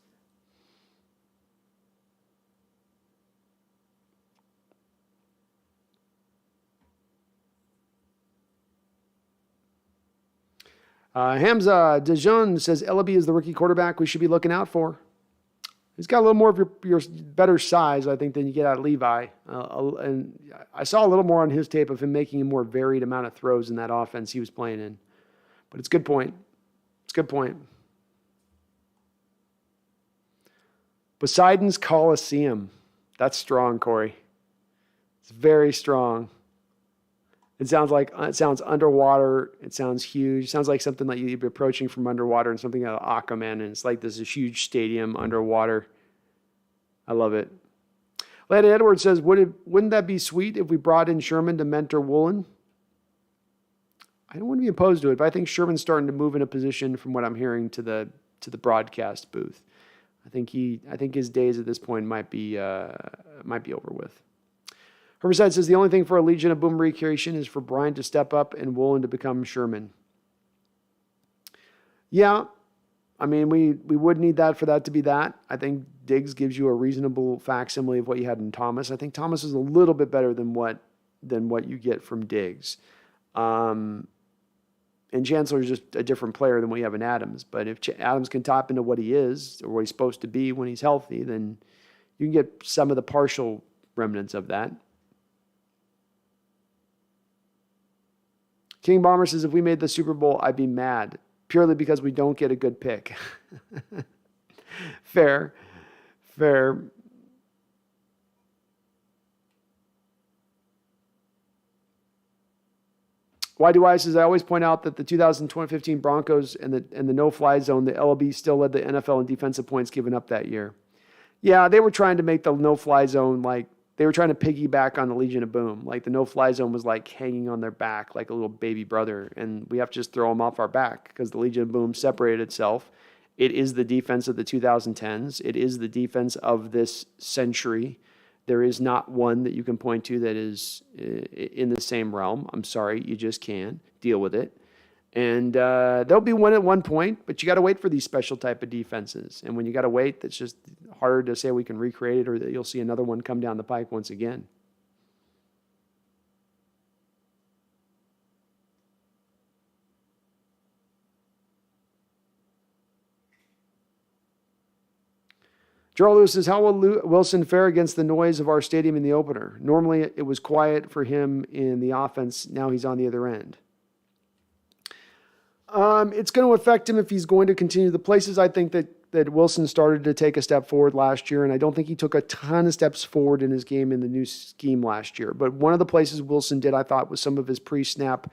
Hamza Dijon says Ellaby is the rookie quarterback we should be looking out for. He's got a little more of your better size, I think, than you get out of Levi. And I saw a little more on his tape of him making a more varied amount of throws in that offense he was playing in. But it's a good point. It's a good point. Poseidon's Coliseum. That's strong, Corey. It's very strong. It sounds underwater. It sounds huge. It sounds like something that you'd be approaching from underwater and something out of Aquaman. And it's like this huge stadium underwater. I love it. Lady Edwards says, wouldn't that be sweet if we brought in Sherman to mentor Woolen? I don't want to be opposed to it, but I think Sherman's starting to move in a position, from what I'm hearing, to the broadcast booth. I think his days at this point might be over with. Herbicide says the only thing for a Legion of Boom recreation is for Brian to step up and Woolen to become Sherman. Yeah, I mean, we would need that for that to be that. I think Diggs gives you a reasonable facsimile of what you had in Thomas. I think Thomas is a little bit better than what you get from Diggs. And Chancellor is just a different player than what you have in Adams. But if Adams can tap into what he is or what he's supposed to be when he's healthy, then you can get some of the partial remnants of that. King Bomber says, if we made the Super Bowl, I'd be mad, purely because we don't get a good pick. Fair. YDY says, I always point out that the 2015 Broncos and the no-fly zone, the LB still led the NFL in defensive points given up that year. Yeah, they were trying to make the no-fly zone they were trying to piggyback on the Legion of Boom. Like the no-fly zone was like hanging on their back like a little baby brother, and we have to just throw them off our back because the Legion of Boom separated itself. It is the defense of the 2010s. It is the defense of this century. There is not one that you can point to that is in the same realm. I'm sorry, you just can't deal with it. And there'll be one at one point, but you got to wait for these special type of defenses. And when you got to wait, it's just harder to say we can recreate it or that you'll see another one come down the pike once again. Joel Lewis says, how will Wilson fare against the noise of our stadium in the opener? Normally it was quiet for him in the offense. Now he's on the other end. It's going to affect him if he's going to continue. The places I think that Wilson started to take a step forward last year, and I don't think he took a ton of steps forward in his game in the new scheme last year. But one of the places Wilson did, I thought, was some of his pre-snap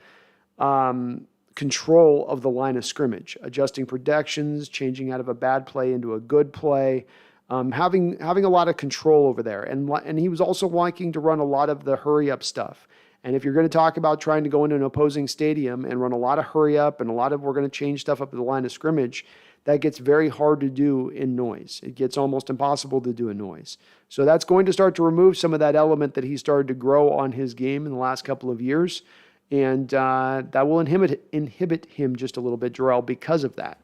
control of the line of scrimmage, adjusting protections, changing out of a bad play into a good play, having a lot of control over there. And he was also liking to run a lot of the hurry up stuff. And if you're going to talk about trying to go into an opposing stadium and run a lot of hurry up and a lot of we're going to change stuff up at the line of scrimmage, that gets very hard to do in noise. It gets almost impossible to do in noise. So that's going to start to remove some of that element that he started to grow on his game in the last couple of years. And that will inhibit him just a little bit, Jarrell, because of that.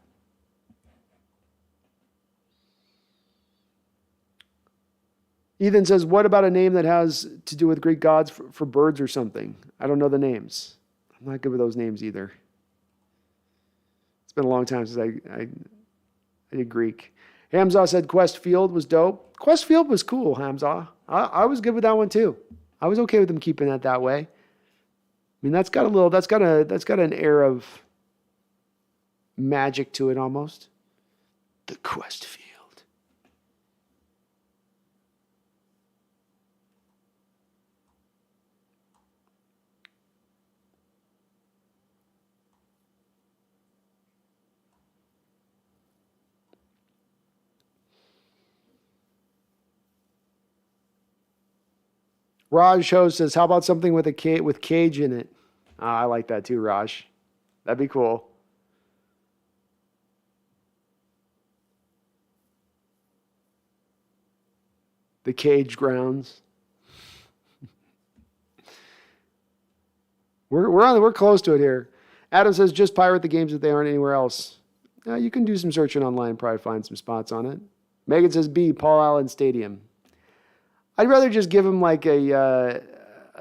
Ethan says, what about a name that has to do with Greek gods for birds or something? I don't know the names. I'm not good with those names either. It's been a long time since I did Greek. Hamza said Quest Field was dope. Quest Field was cool, Hamza. I was good with that one too. I was okay with them keeping it that way. I mean, that's got an air of magic to it almost. The Quest Field. Raj Ho says, how about something with cage in it? I like that too, Raj. That'd be cool. The cage grounds. We're close to it here. Adam says, just pirate the games if they aren't anywhere else. You can do some searching online and probably find some spots on it. Megan says, B, Paul Allen Stadium. I'd rather just give him like a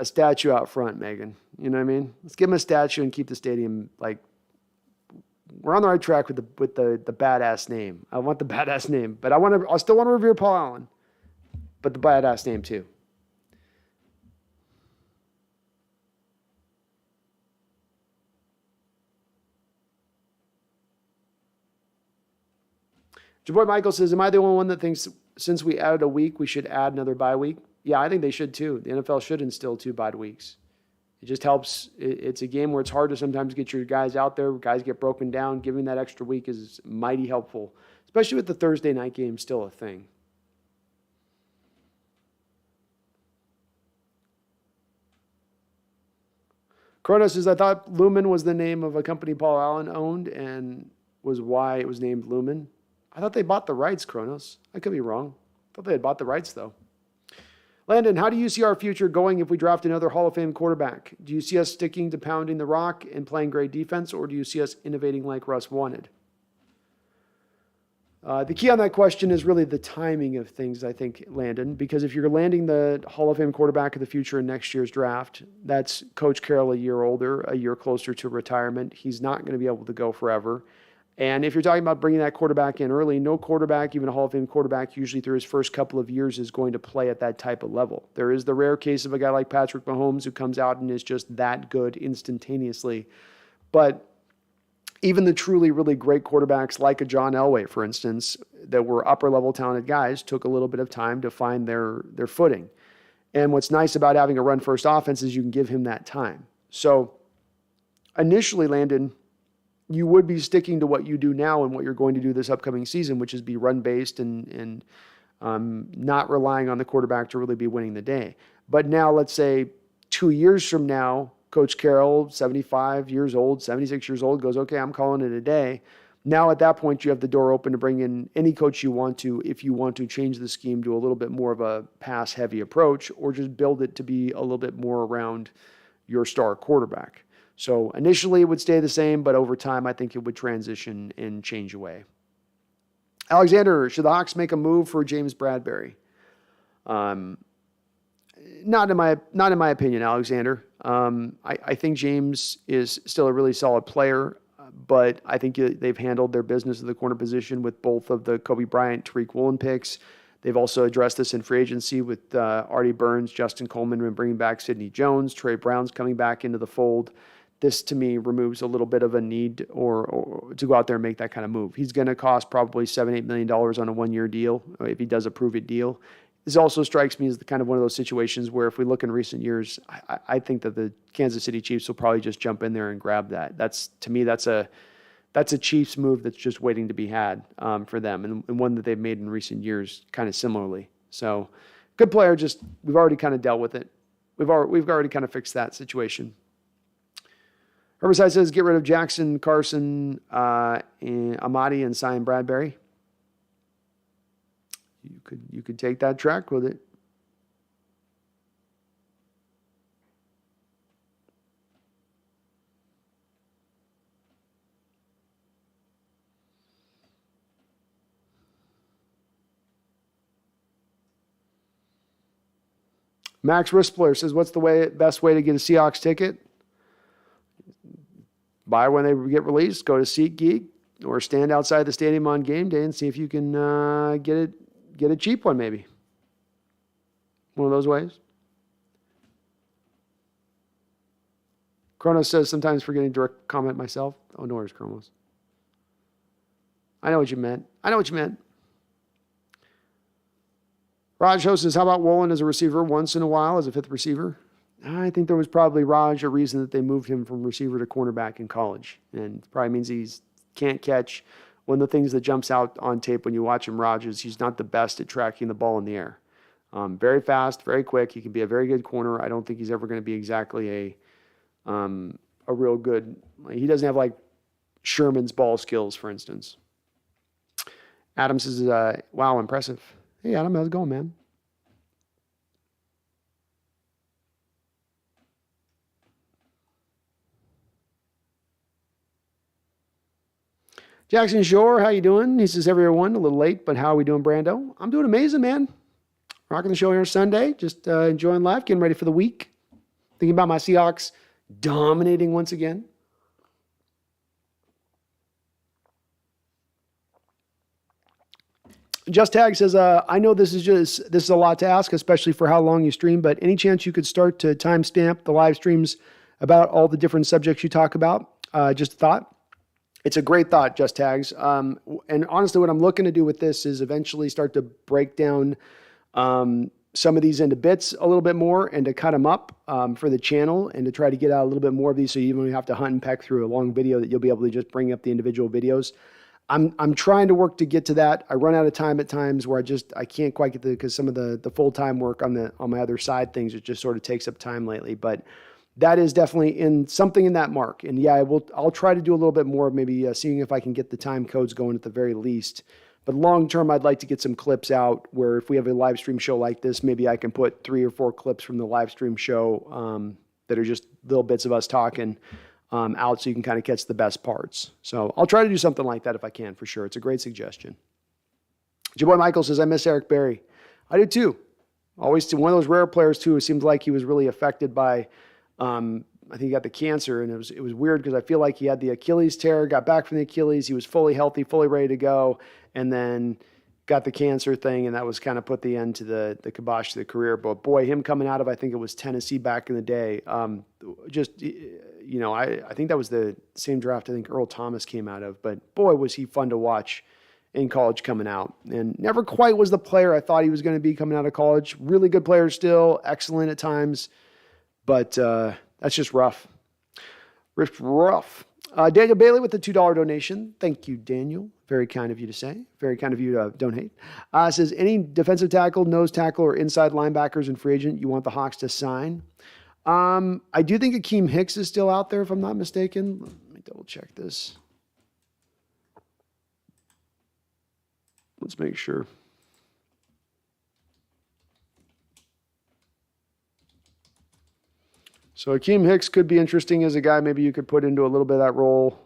statue out front, Megan. You know what I mean? Let's give him a statue and keep the stadium like we're on the right track with the badass name. I want the badass name, but I still want to revere Paul Allen, but the badass name too. Your boy Michael says, am I the only one that thinks since we added a week, we should add another bye week? Yeah, I think they should too. The NFL should instill 2 bye weeks. It just helps. It's a game where it's hard to sometimes get your guys out there. Guys get broken down. Giving that extra week is mighty helpful, especially with the Thursday night game still a thing. Kronos says, I thought Lumen was the name of a company Paul Allen owned and was why it was named Lumen. I thought they bought the rights, Kronos. I could be wrong. I thought they had bought the rights, though. Landon, how do you see our future going if we draft another Hall of Fame quarterback? Do you see us sticking to pounding the rock and playing great defense, or do you see us innovating like Russ wanted? The key on that question is really the timing of things, I think, Landon, because if you're landing the Hall of Fame quarterback of the future in next year's draft, that's Coach Carroll a year older, a year closer to retirement. He's not going to be able to go forever. And if you're talking about bringing that quarterback in early, no quarterback, even a Hall of Fame quarterback, usually through his first couple of years is going to play at that type of level. There is the rare case of a guy like Patrick Mahomes who comes out and is just that good instantaneously. But even the truly, really great quarterbacks like a John Elway, for instance, that were upper-level talented guys, took a little bit of time to find their footing. And what's nice about having a run-first offense is you can give him that time. So initially, Landon, you would be sticking to what you do now and what you're going to do this upcoming season, which is be run-based and not relying on the quarterback to really be winning the day. But now, let's say 2 years from now, Coach Carroll, 75 years old, 76 years old, goes, okay, I'm calling it a day. Now at that point, you have the door open to bring in any coach you want to if you want to change the scheme to a little bit more of a pass-heavy approach or just build it to be a little bit more around your star quarterback. So initially it would stay the same, but over time I think it would transition and change away. Alexander, should the Hawks make a move for James Bradbury? Not in my opinion, Alexander. I think James is still a really solid player, but I think they've handled their business at the corner position with both of the Kobe Bryant, Tariq Woolen picks. They've also addressed this in free agency with Artie Burns, Justin Coleman, and bringing back Sidney Jones. Trey Brown's coming back into the fold. This, to me, removes a little bit of a need or to go out there and make that kind of move. He's going to cost probably $7-8 million on a one-year deal if he does a prove-it deal. this also strikes me as kind of one of those situations where if we look in recent years, I think that the Kansas City Chiefs will probably just jump in there and grab that. To me, that's a Chiefs move that's just waiting to be had for them, and one that they've made in recent years kind of similarly. So good player, just we've already kind of dealt with it. We've already kind of fixed that situation. Herbicide says get rid of Jackson, Carson, and Amadi, and sign Bradbury. You could take that track with it. Max Rispler says, what's the best way to get a Seahawks ticket? Buy when they get released, go to SeatGeek, or stand outside the stadium on game day and see if you can get a cheap one maybe. One of those ways. Kronos says, sometimes forgetting direct comment myself. Oh, no worries, Kronos. I know what you meant. Raj Ho says, how about Wolin as a receiver once in a while as a fifth receiver? I think there was probably, Raj, a reason that they moved him from receiver to cornerback in college. And probably means he can't catch. One of the things that jumps out on tape when you watch him, Raj, is he's not the best at tracking the ball in the air. Very fast, very quick. He can be a very good corner. I don't think he's ever going to be exactly a real good. He doesn't have like Sherman's ball skills, for instance. Adam says, wow, impressive. Hey, Adam, how's it going, man? Jackson Shore, how you doing? He says, everyone, a little late, but how are we doing, Brando? I'm doing amazing, man. Rocking the show here Sunday. Just enjoying life, getting ready for the week. Thinking about my Seahawks dominating once again. Just Tag says, I know this is a lot to ask, especially for how long you stream, but any chance you could start to timestamp the live streams about all the different subjects you talk about? Just a thought. It's a great thought, Just Tags. And honestly, what I'm looking to do with this is eventually start to break down some of these into bits a little bit more and to cut them up for the channel and to try to get out a little bit more of these so you don't have to hunt and peck through a long video, that you'll be able to just bring up the individual videos. I'm trying to work to get to that. I run out of time at times where I can't quite get because some of the full-time work on my other side things, it just sort of takes up time lately. But that is definitely something in that mark. And yeah, I'll try to do a little bit more of maybe seeing if I can get the time codes going at the very least. But long term, I'd like to get some clips out where if we have a live stream show like this, maybe I can put 3 or 4 clips from the live stream show that are just little bits of us talking out so you can kind of catch the best parts. So I'll try to do something like that if I can, for sure. It's a great suggestion. J-Boy Michael says, I miss Eric Berry. I do too. Always one of those rare players too. It seems like he was really affected by, I think he got the cancer, and it was weird because I feel like he had the Achilles tear, got back from the Achilles. He was fully healthy, fully ready to go, and then got the cancer thing, and that was kind of put the end to the kibosh to the career. But boy, him coming out of, I think it was Tennessee back in the day, I think that was the same draft I think Earl Thomas came out of. But boy, was he fun to watch in college coming out. And never quite was the player I thought he was going to be coming out of college. Really good player still, excellent at times. But that's just rough. Rough. Daniel Bailey with the $2 donation. Thank you, Daniel. Very kind of you to say. Very kind of you to donate. Says, any defensive tackle, nose tackle, or inside linebackers and free agent you want the Hawks to sign? I do think Akeem Hicks is still out there, if I'm not mistaken. Let me double check this. Let's make sure. So Akeem Hicks could be interesting as a guy maybe you could put into a little bit of that role.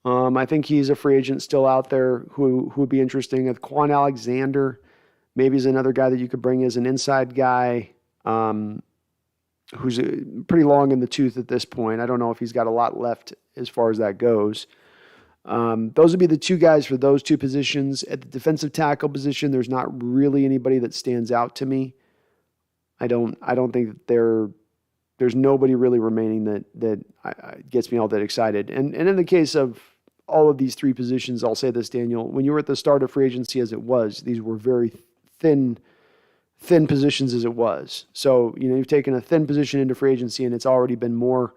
I think he's a free agent still out there who would be interesting. Quan Alexander maybe is another guy that you could bring as an inside guy who's pretty long in the tooth at this point. I don't know if he's got a lot left as far as that goes. Those would be the two guys for those two positions. At the defensive tackle position, there's not really anybody that stands out to me. I don't think that there's nobody really remaining that gets me all that excited. And in the case of all of these three positions, I'll say this, Daniel, when you were at the start of free agency as it was, these were very thin positions as it was. So, you've taken a thin position into free agency and it's already been more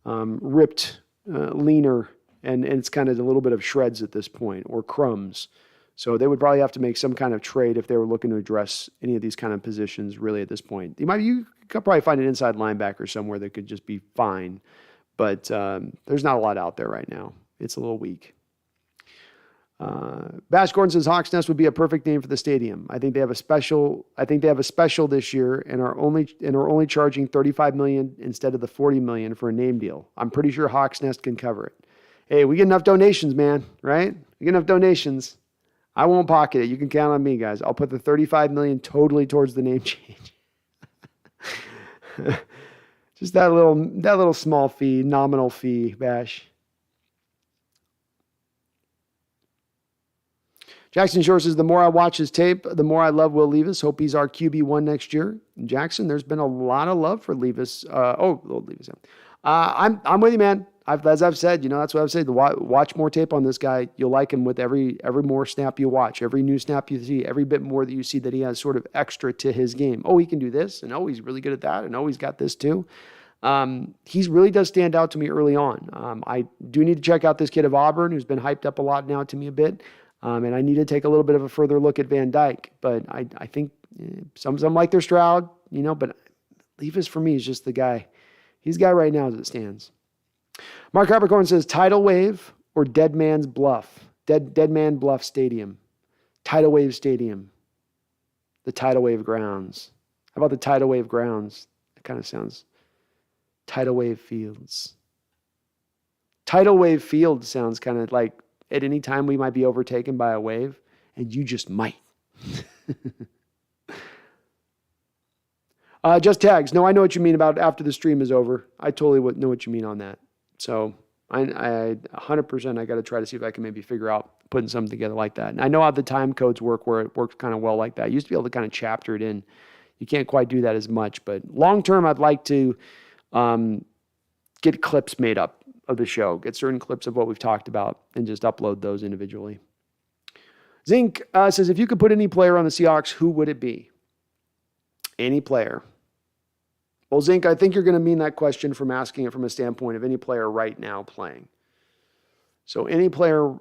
ripped, leaner, and it's kind of a little bit of shreds at this point, or crumbs. So they would probably have to make some kind of trade if they were looking to address any of these kind of positions really at this point. You could probably find an inside linebacker somewhere that could just be fine, but there's not a lot out there right now. It's a little weak. Bash Gordon says Hawks Nest would be a perfect name for the stadium. I think they have a special this year and are only charging $35 million instead of the $40 million for a name deal. I'm pretty sure Hawks Nest can cover it. Hey, we get enough donations, man, right? We get enough donations. I won't pocket it. You can count on me, guys. I'll put the $35 million totally towards the name change. Just that little small fee, nominal fee, Bash. Jackson Shore says, the more I watch his tape, the more I love Will Levis. Hope he's our QB1 next year. Jackson, there's been a lot of love for Levis. Levis. I'm with you, man. As I've said, that's what I've said. Watch more tape on this guy. You'll like him with every more snap you watch, every new snap you see, every bit more that you see that he has sort of extra to his game. Oh, he can do this, and oh, he's really good at that, and oh, he's got this too. He really does stand out to me early on. I do need to check out this kid of Auburn who's been hyped up a lot now to me a bit. And I need to take a little bit of a further look at Van Dyke. But I think some like their Stroud, but Levis for me is just the guy. He's the guy right now as it stands. Mark Harpercorn says Tidal Wave or Dead Man's Bluff. Dead Man Bluff Stadium. Tidal Wave Stadium. The Tidal Wave Grounds. How about the Tidal Wave Grounds? That kind of sounds... Tidal Wave Fields. Tidal Wave Field sounds kind of like at any time we might be overtaken by a wave, and you just might. Just tags. No, I know what you mean about after the stream is over. I totally know what you mean on that. So I 100% I got to try to see if I can maybe figure out putting something together like that. And I know how the time codes work where it works kind of well like that. I used to be able to kind of chapter it in. You can't quite do that as much, but long term, I'd like to get clips made up of the show, get certain clips of what we've talked about and just upload those individually. Zink says, if you could put any player on the Seahawks, who would it be? Any player. Well, Zink, I think you're going to mean that question from asking it from a standpoint of any player right now playing. So any player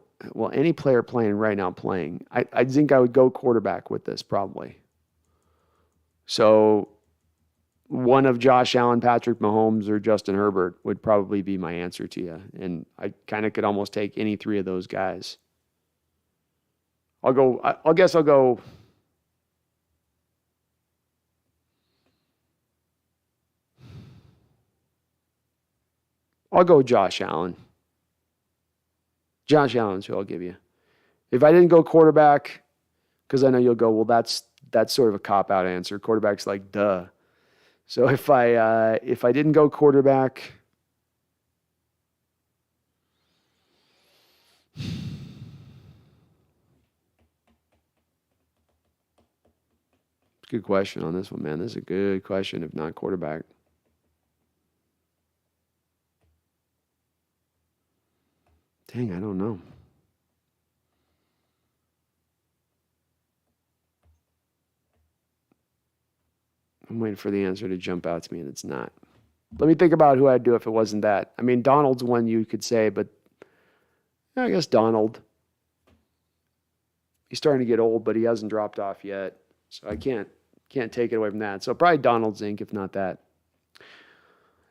playing right now playing. I think I would go quarterback with this probably. So one of Josh Allen, Patrick Mahomes, or Justin Herbert would probably be my answer to you. And I kind of could almost take any three of those guys. I'll go Josh Allen. Josh Allen's who I'll give you. If I didn't go quarterback, because I know you'll go, well, that's sort of a cop-out answer. Quarterback's like, duh. So if I didn't go quarterback, good question on this one, man. This is a good question, if not quarterback. Dang, I don't know. I'm waiting for the answer to jump out to me, and it's not. Let me think about who I'd do if it wasn't that. I mean, Donald's one you could say, but I guess Donald. He's starting to get old, but he hasn't dropped off yet. So I can't take it away from that. So probably Donald Zink, if not that.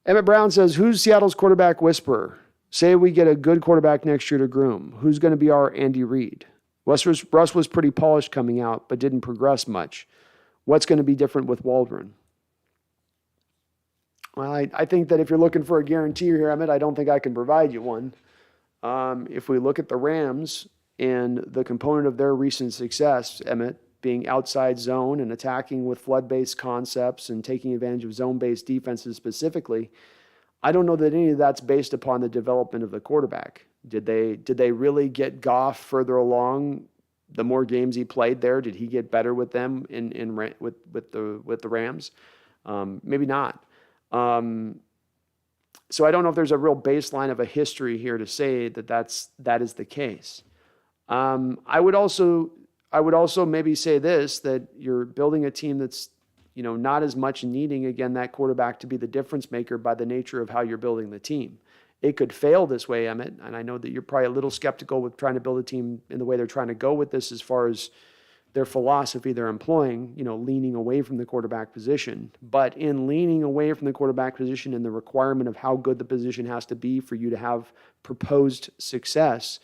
Emmett Brown says, who's Seattle's quarterback whisperer? Say we get a good quarterback next year to groom. Who's going to be our Andy Reid? Russ was pretty polished coming out, but didn't progress much. What's going to be different with Waldron? Well, I think that if you're looking for a guarantee here, Emmett, I don't think I can provide you one. If we look at the Rams and the component of their recent success, Emmett, being outside zone and attacking with flood-based concepts and taking advantage of zone-based defenses specifically, I don't know that any of that's based upon the development of the quarterback. Did they really get Goff further along? The more games he played there, did he get better with them with the Rams? Maybe not. So I don't know if there's a real baseline of a history here to say that is the case. I would I would also maybe say this, that you're building a team that's, not as much needing, again, that quarterback to be the difference maker by the nature of how you're building the team. It could fail this way, Emmett, and I know that you're probably a little skeptical with trying to build a team in the way they're trying to go with this as far as their philosophy they're employing, leaning away from the quarterback position. But in leaning away from the quarterback position and the requirement of how good the position has to be for you to have proposed success,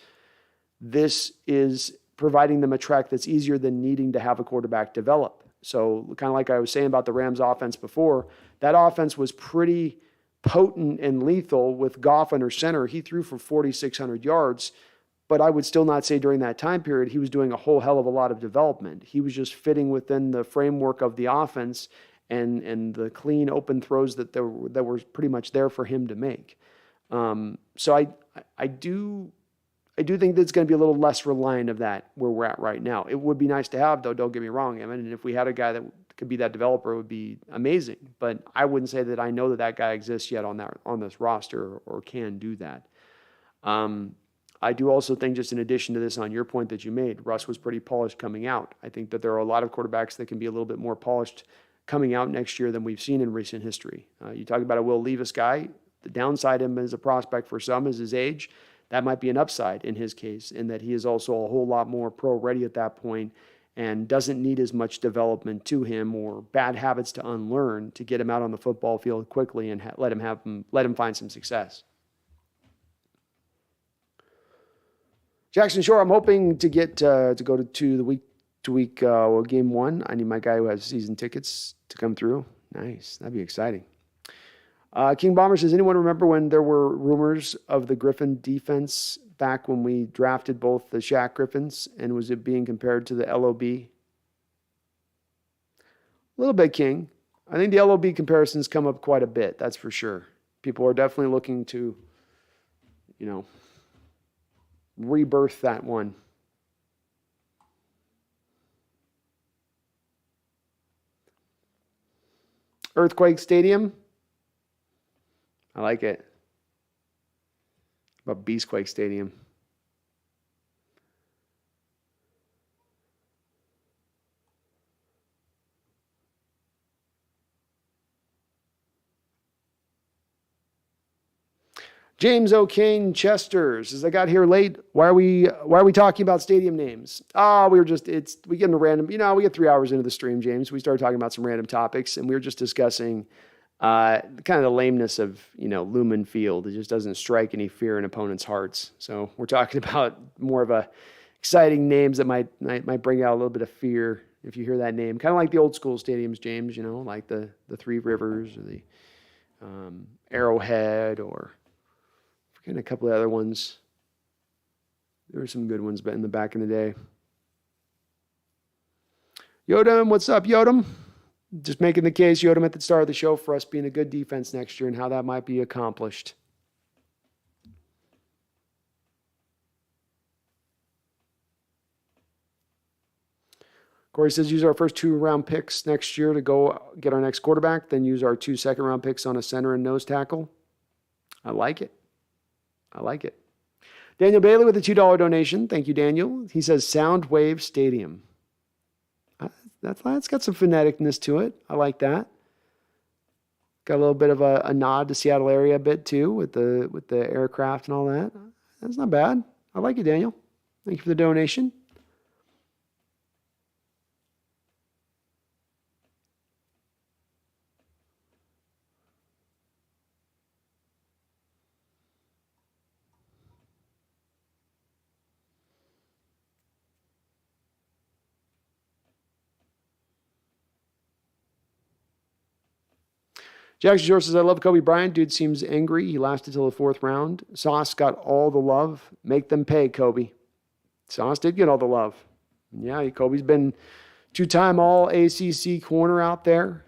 this is providing them a track that's easier than needing to have a quarterback develop. So kind of like I was saying about the Rams offense before, that offense was pretty potent and lethal with Goff under center. He threw for 4,600 yards, but I would still not say during that time period he was doing a whole hell of a lot of development. He was just fitting within the framework of the offense and the clean open throws that were pretty much there for him to make. So I do think that it's going to be a little less reliant of that where we're at right now. It would be nice to have, though, don't get me wrong. I mean, and if we had a guy that could be that developer, it would be amazing. But I wouldn't say that I know that guy exists yet on this roster or can do that. I do also think, just in addition to this, on your point that you made, Russ was pretty polished coming out. I think that there are a lot of quarterbacks that can be a little bit more polished coming out next year than we've seen in recent history. You talk about a Will Levis guy. The downside of him as a prospect for some is his age. That might be an upside in his case, in that he is also a whole lot more pro-ready at that point and doesn't need as much development to him or bad habits to unlearn to get him out on the football field quickly and let him find some success. Jackson Shore, I'm hoping to get to go to the week-to-week game one. I need my guy who has season tickets to come through. Nice. That'd be exciting. King Bomber says, anyone remember when there were rumors of the Griffin defense back when we drafted both the Shaq Griffins, and was it being compared to the LOB? A little bit, King. I think the LOB comparisons come up quite a bit, that's for sure. People are definitely looking to, rebirth that one. Earthquake Stadium. I like it. About Beastquake Stadium. James O'Kane Chester says, I got here late. Why are we talking about stadium names? We get into random, we get 3 hours into the stream, James. We started talking about some random topics, and we were just discussing kind of the lameness of, Lumen Field. It just doesn't strike any fear in opponents' hearts. So we're talking about more of a exciting names that might bring out a little bit of fear if you hear that name. Kind of like the old school stadiums, James, like the Three Rivers or the Arrowhead, or forgetting a couple of other ones. There were some good ones in the back in the day. Yodam, what's up, Yodam? Just making the case, Yodam, at the start of the show for us being a good defense next year and how that might be accomplished. Corey says, use our first 2-round picks next year to go get our next quarterback, then use our 2 second-round picks on a center and nose tackle. I like it. Daniel Bailey with a $2 donation. Thank you, Daniel. He says, Soundwave Stadium. That's got some phoneticness to it. I like that. Got a little bit of a nod to Seattle area a bit too, with the aircraft and all that. That's not bad. I like it, Daniel. Thank you for the donation. Jackson Shore says, I love Kobe Bryant. Dude seems angry. He lasted till the 4th round. Sauce got all the love. Make them pay, Kobe. Sauce did get all the love. Yeah, Kobe's been 2-time All-ACC corner out there.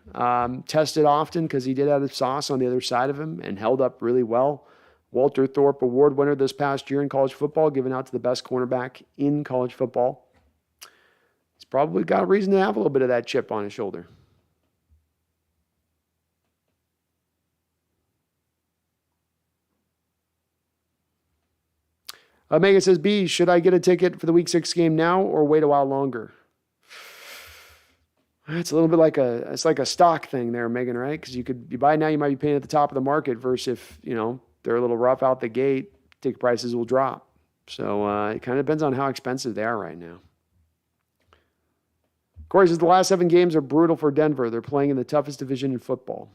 Tested often because he did have the Sauce on the other side of him and held up really well. Walter Thorpe Award winner this past year in college football, given out to the best cornerback in college football. He's probably got a reason to have a little bit of that chip on his shoulder. Megan says, B, should I get a ticket for the Week 6 game now or wait a while longer? It's a little bit like a stock thing there, Megan, right? Because you buy now, you might be paying at the top of the market versus if, they're a little rough out the gate, ticket prices will drop. So it kind of depends on how expensive they are right now. Corey says the last 7 games are brutal for Denver. They're playing in the toughest division in football.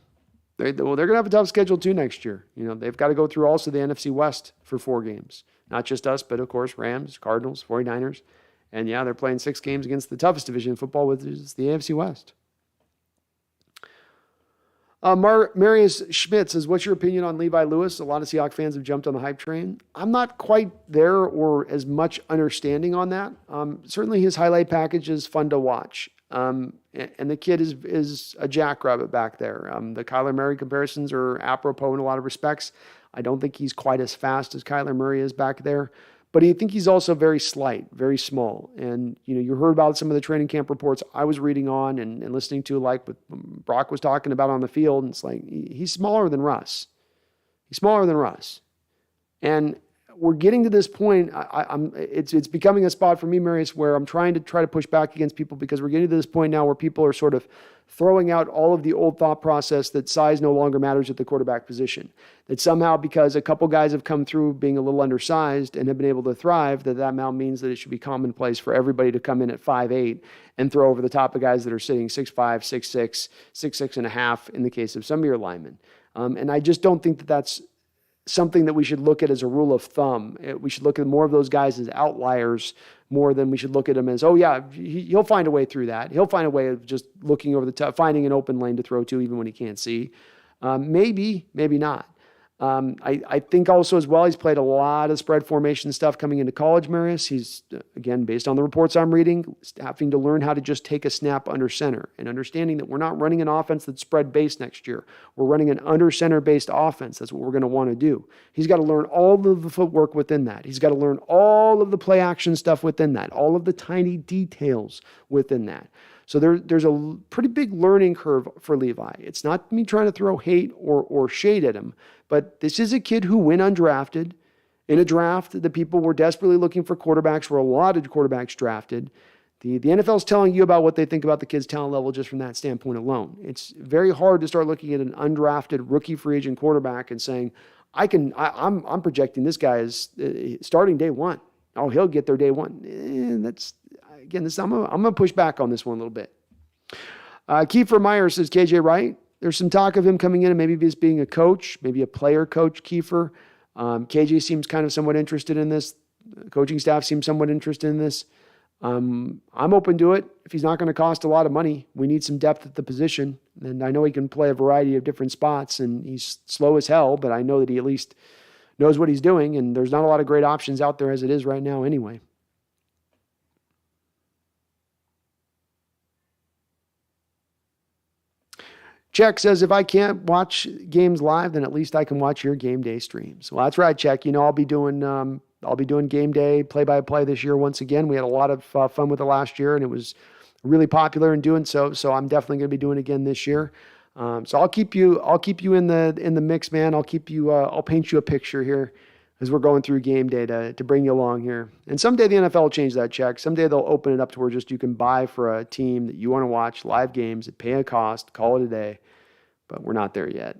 They're going to have a tough schedule too next year. They've got to go through also the NFC West for 4 games. Not just us, but of course Rams, Cardinals, 49ers. And yeah, they're playing 6 games against the toughest division in football, which is the AFC West. Marius Schmidt says, what's your opinion on Levi Lewis? A lot of Seahawks fans have jumped on the hype train. I'm not quite there or as much understanding on that. Certainly his highlight package is fun to watch. And the kid is a jackrabbit back there. The Kyler Murray comparisons are apropos in a lot of respects. I don't think he's quite as fast as Kyler Murray is back there. But I think he's also very slight, very small. And, you heard about some of the training camp reports I was reading on and listening to, like what Brock was talking about on the field. And it's like, he's smaller than Russ. He's smaller than Russ. And we're getting to this point. It's becoming a spot for me, Marius, where I'm trying to push back against people because we're getting to this point now where people are sort of throwing out all of the old thought process that size no longer matters at the quarterback position. That somehow because a couple guys have come through being a little undersized and have been able to thrive, that now means that it should be commonplace for everybody to come in at 5'8" and throw over the top of guys that are sitting 6'5", 6'6", 6'6.5" in the case of some of your linemen. And I just don't think that that's something that we should look at as a rule of thumb. We should look at more of those guys as outliers more than we should look at them as, oh yeah, he'll find a way through that. He'll find a way of just looking over the top, finding an open lane to throw to even when he can't see. Maybe not. I think also as well, he's played a lot of spread formation stuff coming into college, Marius. He's, again, based on the reports I'm reading, having to learn how to just take a snap under center and understanding that we're not running an offense that's spread-based next year. We're running an under center-based offense. That's what we're going to want to do. He's got to learn all of the footwork within that. He's got to learn all of the play action stuff within that, all of the tiny details within that. So there's a pretty big learning curve for Levi. It's not me trying to throw hate or shade at him, but this is a kid who went undrafted in a draft that people were desperately looking for quarterbacks, where a lot of quarterbacks drafted. The NFL is telling you about what they think about the kid's talent level just from that standpoint alone. It's very hard to start looking at an undrafted rookie free agent quarterback and saying, I'm projecting this guy as starting day one. Oh, he'll get there day one. I'm going to push back on this one a little bit. Kiefer Meyer says, KJ Wright, there's some talk of him coming in and maybe just being a coach, maybe a player coach, Kiefer. KJ seems kind of somewhat interested in this. The coaching staff seems somewhat interested in this. I'm open to it. If he's not going to cost a lot of money, we need some depth at the position. And I know he can play a variety of different spots, and he's slow as hell, but I know that he at least knows what he's doing, and there's not a lot of great options out there as it is right now anyway. Check says, if I can't watch games live, then at least I can watch your game day streams. Well, that's right, Check. I'll be doing game day play-by-play this year once again. We had a lot of fun with it last year, and it was really popular in doing so. So I'm definitely going to be doing it again this year. So I'll keep you in the mix, man. I'll paint you a picture here as we're going through game day to bring you along here. And someday the NFL will change that, Check. Someday they'll open it up to where just you can buy for a team that you want to watch live games at pay a cost, call it a day. But we're not there yet.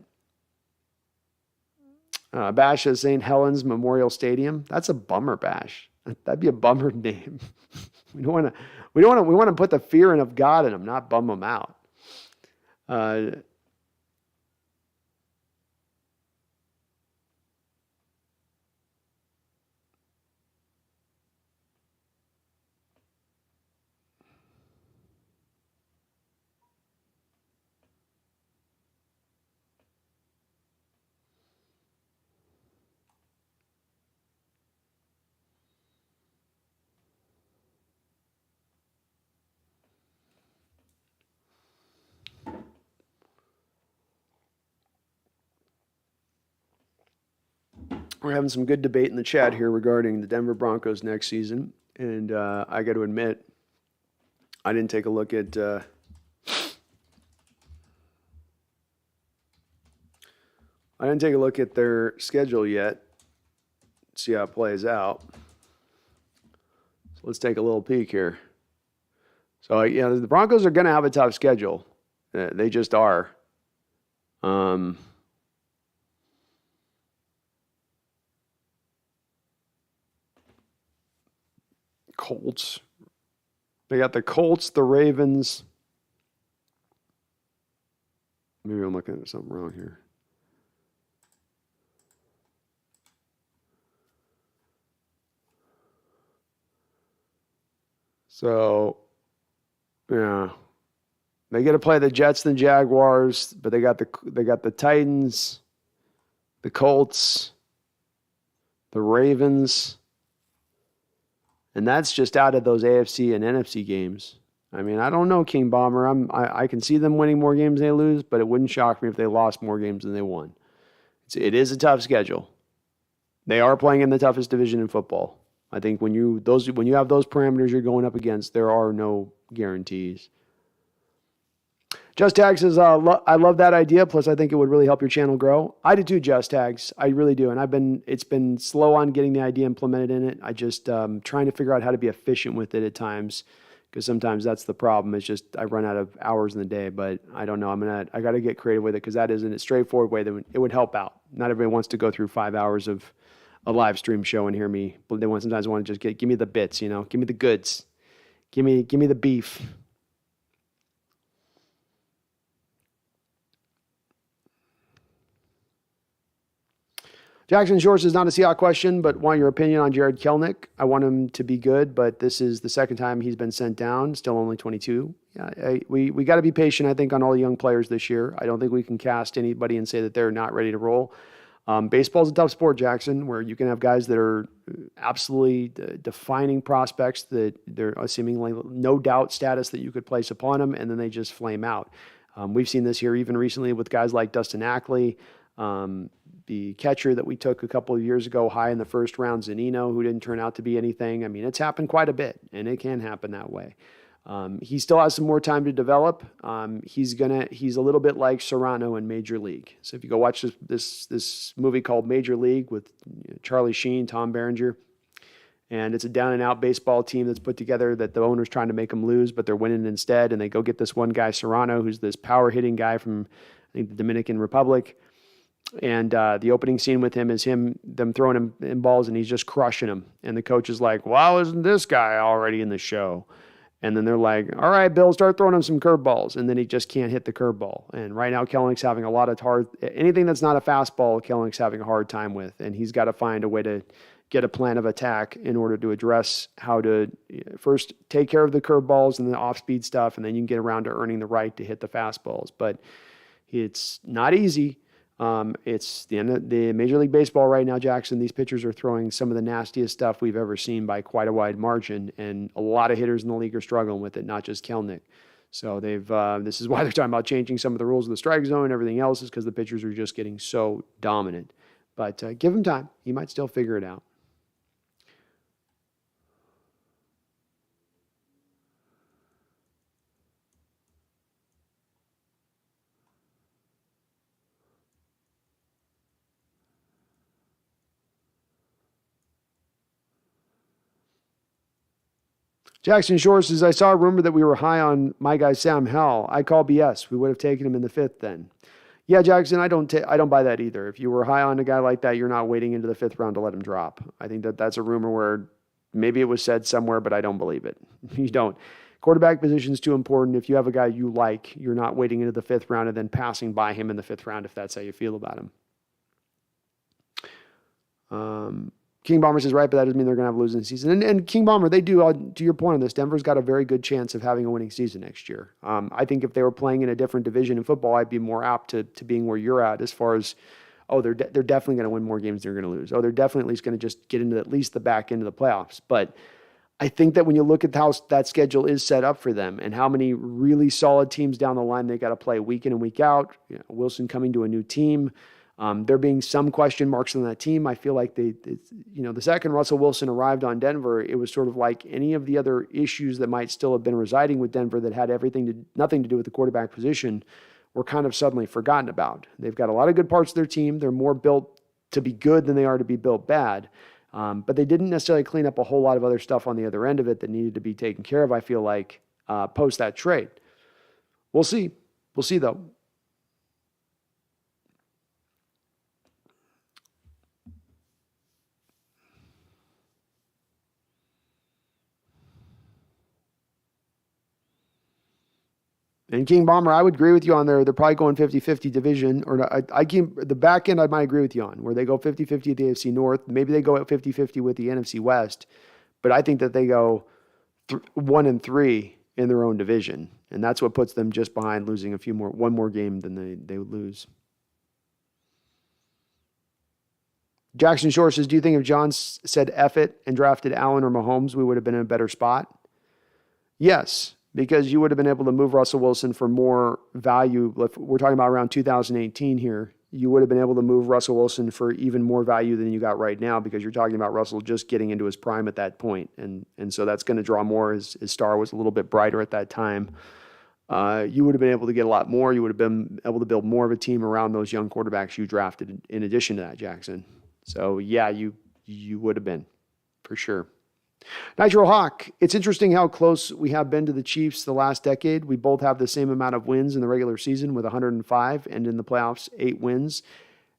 Bash is St. Helens Memorial Stadium. That's a bummer, Bash. That'd be a bummer name. We want to put the fear of God in them, not bum them out. We're having some good debate in the chat here regarding the Denver Broncos next season. And I got to admit, I didn't take a look at their schedule yet, see how it plays out. let's take a little peek here. So, yeah, the Broncos are going to have a tough schedule. They just are. Colts. They got the Colts, the Ravens. Maybe I'm looking at something wrong here. So, yeah, they get to play the Jets and Jaguars, but they got the Titans, the Colts, the Ravens, and that's just out of those AFC and NFC games. I mean, I don't know, King Bomber. I can see them winning more games than they lose, but it wouldn't shock me if they lost more games than they won. It is a tough schedule. They are playing in the toughest division in football. I think when you have those parameters you're going up against, there are no guarantees. Just Tags says, I love that idea. Plus, I think it would really help your channel grow. I do too, Just Tags. I really do. And it's been slow on getting the idea implemented in it. I just trying to figure out how to be efficient with it at times, because sometimes that's the problem. It's just I run out of hours in the day. But I don't know. I got to get creative with it, because that isn't a straightforward way that it would help out. Not everybody wants to go through 5 hours of a live stream show and hear me. But they sometimes want to just give me the bits, give me the goods, give me the beef. Jackson Shores is not a Seahawks question, but want your opinion on Jared Kelnick. I want him to be good, but this is the second time he's been sent down, still only 22. Yeah, we got to be patient, I think, on all the young players this year. I don't think we can cast anybody and say that they're not ready to roll. Baseball's a tough sport, Jackson, where you can have guys that are absolutely defining prospects that they're seemingly no doubt status that you could place upon them, and then they just flame out. We've seen this here even recently with guys like Dustin Ackley, the catcher that we took a couple of years ago high in the first round, Zanino, who didn't turn out to be anything. I mean, it's happened quite a bit, and it can happen that way. He still has some more time to develop. He's a little bit like Serrano in Major League. So if you go watch this movie called Major League with Charlie Sheen, Tom Berenger, and it's a down and out baseball team that's put together that the owner's trying to make them lose, but they're winning instead. And they go get this one guy, Serrano, who's this power hitting guy from, I think, the Dominican Republic. And the opening scene with him is them throwing him in balls, and he's just crushing them. And the coach is like, "Well, isn't this guy already in the show?" And then they're like, "All right, Bill, start throwing him some curveballs." And then he just can't hit the curveball. And right now, Kelnick's having a lot of anything that's not a fastball, Kelnick's having a hard time with. And he's got to find a way to get a plan of attack in order to address how to first take care of the curveballs and the off-speed stuff, and then you can get around to earning the right to hit the fastballs. But it's not easy. It's the end of the Major League Baseball right now, Jackson. These pitchers are throwing some of the nastiest stuff we've ever seen by quite a wide margin, and a lot of hitters in the league are struggling with it, not just Kelnick. So this is why they're talking about changing some of the rules of the strike zone and everything else, is because the pitchers are just getting so dominant. But give him time. He might still figure it out. Jackson Shore says, I saw a rumor that we were high on my guy Sam Howell. I call BS. We would have taken him in the 5th then. Yeah, Jackson, I don't buy that either. If you were high on a guy like that, you're not waiting into the 5th round to let him drop. I think that's a rumor where maybe it was said somewhere, but I don't believe it. You don't. Quarterback position is too important. If you have a guy you like, you're not waiting into the 5th round and then passing by him in the 5th round if that's how you feel about him. King Bomber says, right, but that doesn't mean they're going to have a losing season. And King Bomber, they do, to your point on this, Denver's got a very good chance of having a winning season next year. I think if they were playing in a different division in football, I'd be more apt to being where you're at as far as, they're definitely going to win more games than they're going to lose. They're definitely at least going to just get into at least the back end of the playoffs. But I think that when you look at how that schedule is set up for them and how many really solid teams down the line they got to play week in and week out, Wilson coming to a new team, there being some question marks on that team. I feel like the second Russell Wilson arrived on Denver, it was sort of like any of the other issues that might still have been residing with Denver that had nothing to do with the quarterback position were kind of suddenly forgotten about. They've got a lot of good parts of their team. They're more built to be good than they are to be built bad. But they didn't necessarily clean up a whole lot of other stuff on the other end of it that needed to be taken care of, I feel like, post that trade. We'll see. We'll see, though. And King Bomber, I would agree with you on there. They're probably going 50-50 division. Or the back end, I might agree with you on, where they go 50-50 at the AFC North. Maybe they go at 50-50 with the NFC West. But I think that they go 1-3 in their own division. And that's what puts them just behind losing one more game than they would lose. Jackson Shore says, do you think if John said F it and drafted Allen or Mahomes, we would have been in a better spot? Yes. Because you would have been able to move Russell Wilson for more value. If we're talking about around 2018 here, you would have been able to move Russell Wilson for even more value than you got right now, because you're talking about Russell just getting into his prime at that point. And so that's going to draw more. His star was a little bit brighter at that time. You would have been able to get a lot more. You would have been able to build more of a team around those young quarterbacks you drafted in addition to that, Jackson. So, yeah, you would have been, for sure. Nitro Hawk, it's interesting how close we have been to the Chiefs the last decade. We both have the same amount of wins in the regular season with 105, and in the playoffs, 8 wins,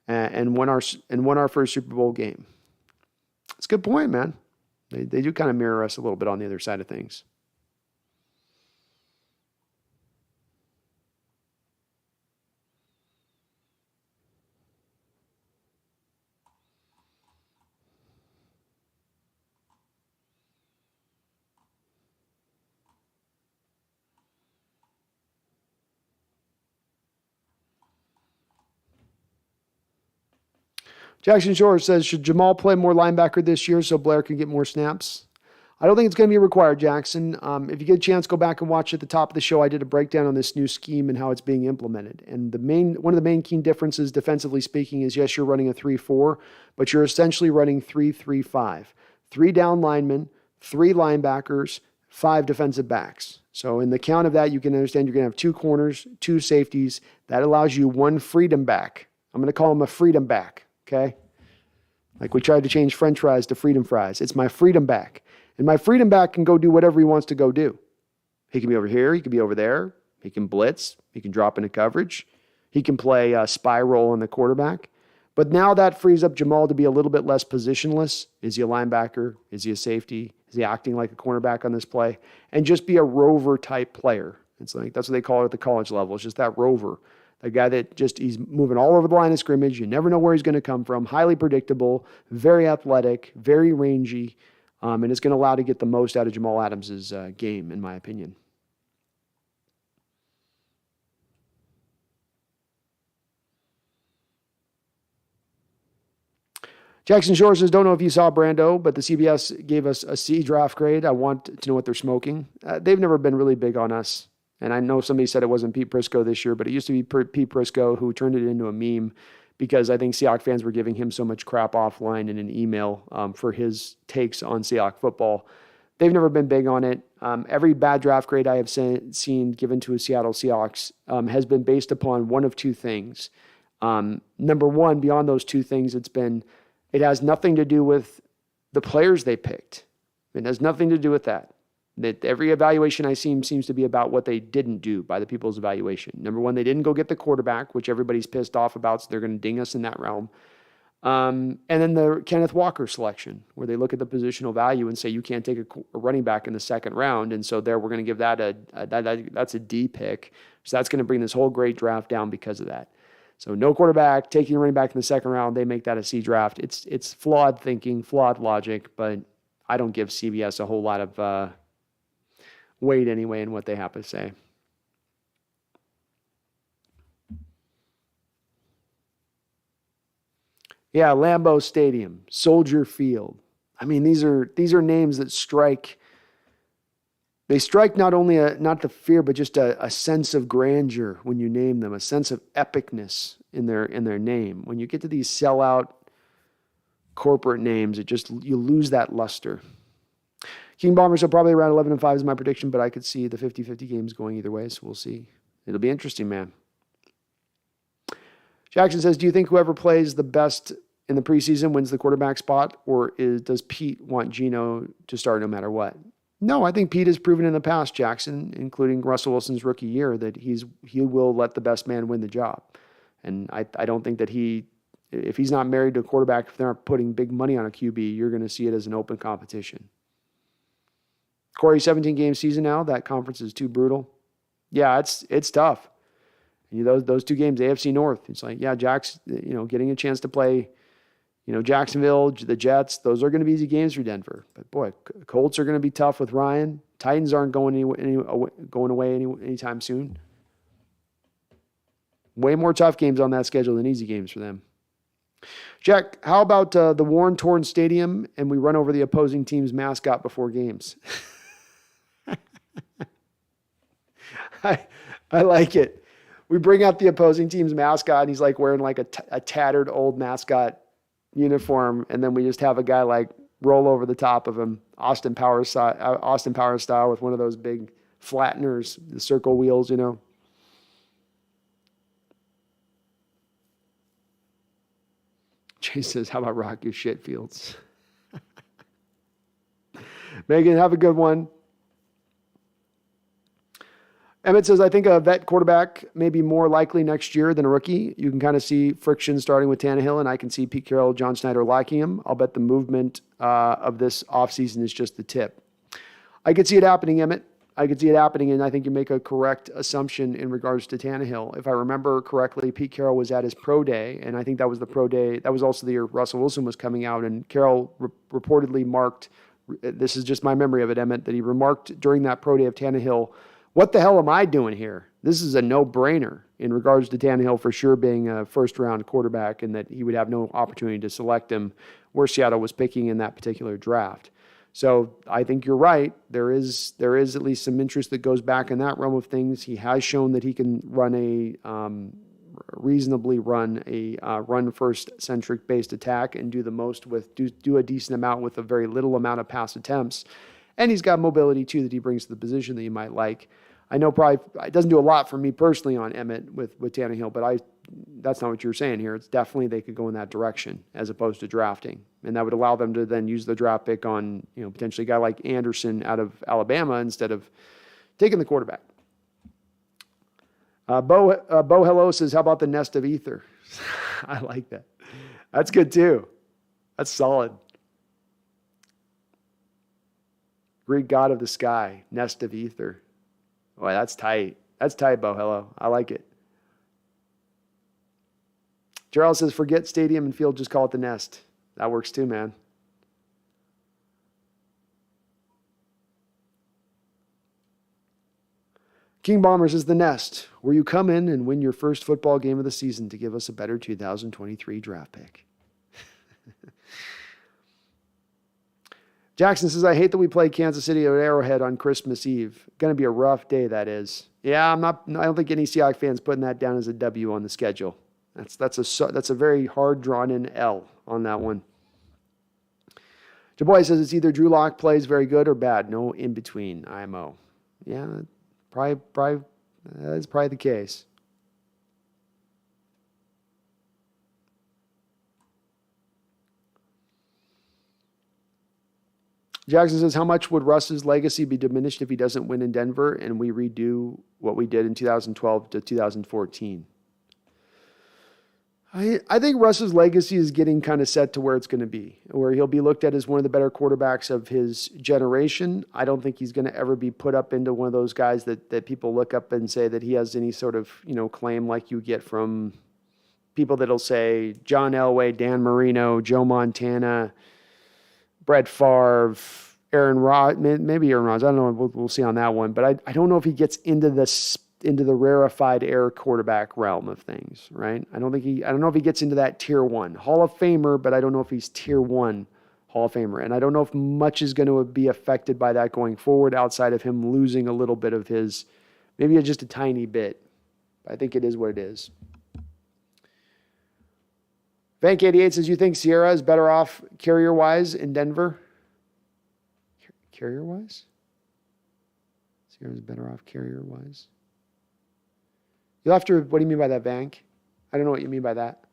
and won our first Super Bowl game. It's a good point, man. They do kind of mirror us a little bit on the other side of things. Jackson Shore says, should Jamal play more linebacker this year so Blair can get more snaps? I don't think it's going to be required, Jackson. If you get a chance, go back and watch at the top of the show. I did a breakdown on this new scheme and how it's being implemented. And one of the main key differences, defensively speaking, is yes, you're running a 3-4, but you're essentially running 3-3-5. 3 down linemen, 3 linebackers, 5 defensive backs. So in the count of that, you can understand you're going to have 2 corners, 2 safeties. That allows you 1 freedom back. I'm going to call him a freedom back. Okay? Like we tried to change French fries to freedom fries. It's my freedom back. And my freedom back can go do whatever he wants to go do. He can be over here. He can be over there. He can blitz. He can drop into coverage. He can play a spy role on the quarterback. But now that frees up Jamal to be a little bit less positionless. Is he a linebacker? Is he a safety? Is he acting like a cornerback on this play? And just be a rover type player. It's like that's what they call it at the college level. It's just that rover. The guy that he's moving all over the line of scrimmage. You never know where he's going to come from. Highly predictable, very athletic, very rangy, and it's going to allow to get the most out of Jamal Adams' game, in my opinion. Jackson Shore says, don't know if you saw Brando, but the CBS gave us a C draft grade. I want to know what they're smoking. They've never been really big on us. And I know somebody said it wasn't Pete Prisco this year, but it used to be Pete Prisco who turned it into a meme because I think Seahawks fans were giving him so much crap offline in an email for his takes on Seahawks football. They've never been big on it. Every bad draft grade I have seen given to a Seattle Seahawks has been based upon one of 2 things. Number one, beyond those 2 things, it has nothing to do with the players they picked. It has nothing to do with that. That every evaluation I see seems to be about what they didn't do by the people's evaluation. Number one, they didn't go get the quarterback, which everybody's pissed off about, so they're going to ding us in that realm. And then the Kenneth Walker selection, where they look at the positional value and say you can't take a running back in the 2nd round, and so we're going to give that that's a D pick. So that's going to bring this whole great draft down because of that. So no quarterback, taking a running back in the 2nd round, they make that a C draft. It's flawed thinking, flawed logic, but I don't give CBS a whole lot of weight anyway in what they have to say. Yeah, Lambeau Stadium, Soldier Field. I mean, these are names that strike. They strike not only not the fear, but just a sense of grandeur when you name them, a sense of epicness in their name. When you get to these sellout corporate names, you lose that luster. King Bombers are probably around 11-5 is my prediction, but I could see the 50-50 games going either way, so we'll see. It'll be interesting, man. Jackson says, do you think whoever plays the best in the preseason wins the quarterback spot, or does Pete want Geno to start no matter what? No, I think Pete has proven in the past, Jackson, including Russell Wilson's rookie year, that he will let the best man win the job. And I don't think that if he's not married to a quarterback, if they're not putting big money on a QB, you're going to see it as an open competition. Corey, 17-game season now. That conference is too brutal. Yeah, it's tough. Those 2 games, AFC North. It's like, yeah, Jack's, getting a chance to play, Jacksonville, the Jets. Those are going to be easy games for Denver. But boy, Colts are going to be tough with Ryan. Titans aren't going away anytime soon. Way more tough games on that schedule than easy games for them. Jack, how about the worn-torn stadium and we run over the opposing team's mascot before games? I like it. We bring out the opposing team's mascot, and he's like wearing like a tattered old mascot uniform, and then we just have a guy like roll over the top of him, Austin Powers style, with one of those big flatteners, the circle wheels, Jay says, how about rock your shit fields? Megan, have a good one. Emmett says, I think a vet quarterback may be more likely next year than a rookie. You can kind of see friction starting with Tannehill, and I can see Pete Carroll, John Schneider liking him. I'll bet the movement of this offseason is just the tip. I could see it happening, Emmett. I could see it happening, and I think you make a correct assumption in regards to Tannehill. If I remember correctly, Pete Carroll was at his pro day, and I think that was the pro day. That was also the year Russell Wilson was coming out, and Carroll reportedly marked, this is just my memory of it, Emmett, that he remarked during that pro day of Tannehill, what the hell am I doing here? This is a no-brainer in regards to Tannehill for sure being a first-round quarterback and that he would have no opportunity to select him where Seattle was picking in that particular draft. So I think you're right. There is at least some interest that goes back in that realm of things. He has shown that he can reasonably run a run-first centric based attack and do the most do a decent amount with a very little amount of pass attempts. And he's got mobility, too, that he brings to the position that you might like. I know probably it doesn't do a lot for me personally on Emmett with Tannehill, but that's not what you're saying here. It's definitely they could go in that direction as opposed to drafting. And that would allow them to then use the draft pick on potentially a guy like Anderson out of Alabama instead of taking the quarterback. Bo Hello says, how about the nest of ether? I like that. That's good, too. That's solid. Greek god of the sky, nest of ether. Boy, that's tight. That's tight, Bo. Hello. I like it. Gerald says, forget stadium and field, just call it the nest. That works too, man. King Bombers is the nest, where you come in and win your first football game of the season to give us a better 2023 draft pick. Jackson says, I hate that we play Kansas City at Arrowhead on Christmas Eve. Going to be a rough day, that is. Yeah, I don't think any Seahawks fans putting that down as a W on the schedule. That's a very hard drawn in L on that one. Dubois says it's either Drew Lock plays very good or bad. No in between. IMO. Yeah, probably that's probably the case. Jackson says, how much would Russ's legacy be diminished if he doesn't win in Denver and we redo what we did in 2012 to 2014? I think Russ's legacy is getting kind of set to where it's going to be, where he'll be looked at as one of the better quarterbacks of his generation. I don't think he's going to ever be put up into one of those guys that people look up and say that he has any sort of, claim like you get from people that'll say John Elway, Dan Marino, Joe Montana, Brett Favre, Aaron Rodgers, maybe Aaron Rodgers. I don't know. We'll see on that one. But I don't know if he gets into the rarefied air quarterback realm of things, right? I don't know if he gets into that tier 1 Hall of Famer, but I don't know if he's tier 1 Hall of Famer. And I don't know if much is going to be affected by that going forward outside of him losing a little bit of his, maybe just a tiny bit. I think it is what it is. Vank88 says, you think Sierra is better off carrier-wise in Denver? Carrier-wise? Sierra's better off carrier-wise? You'll have to, what do you mean by that, Vank? I don't know what you mean by that.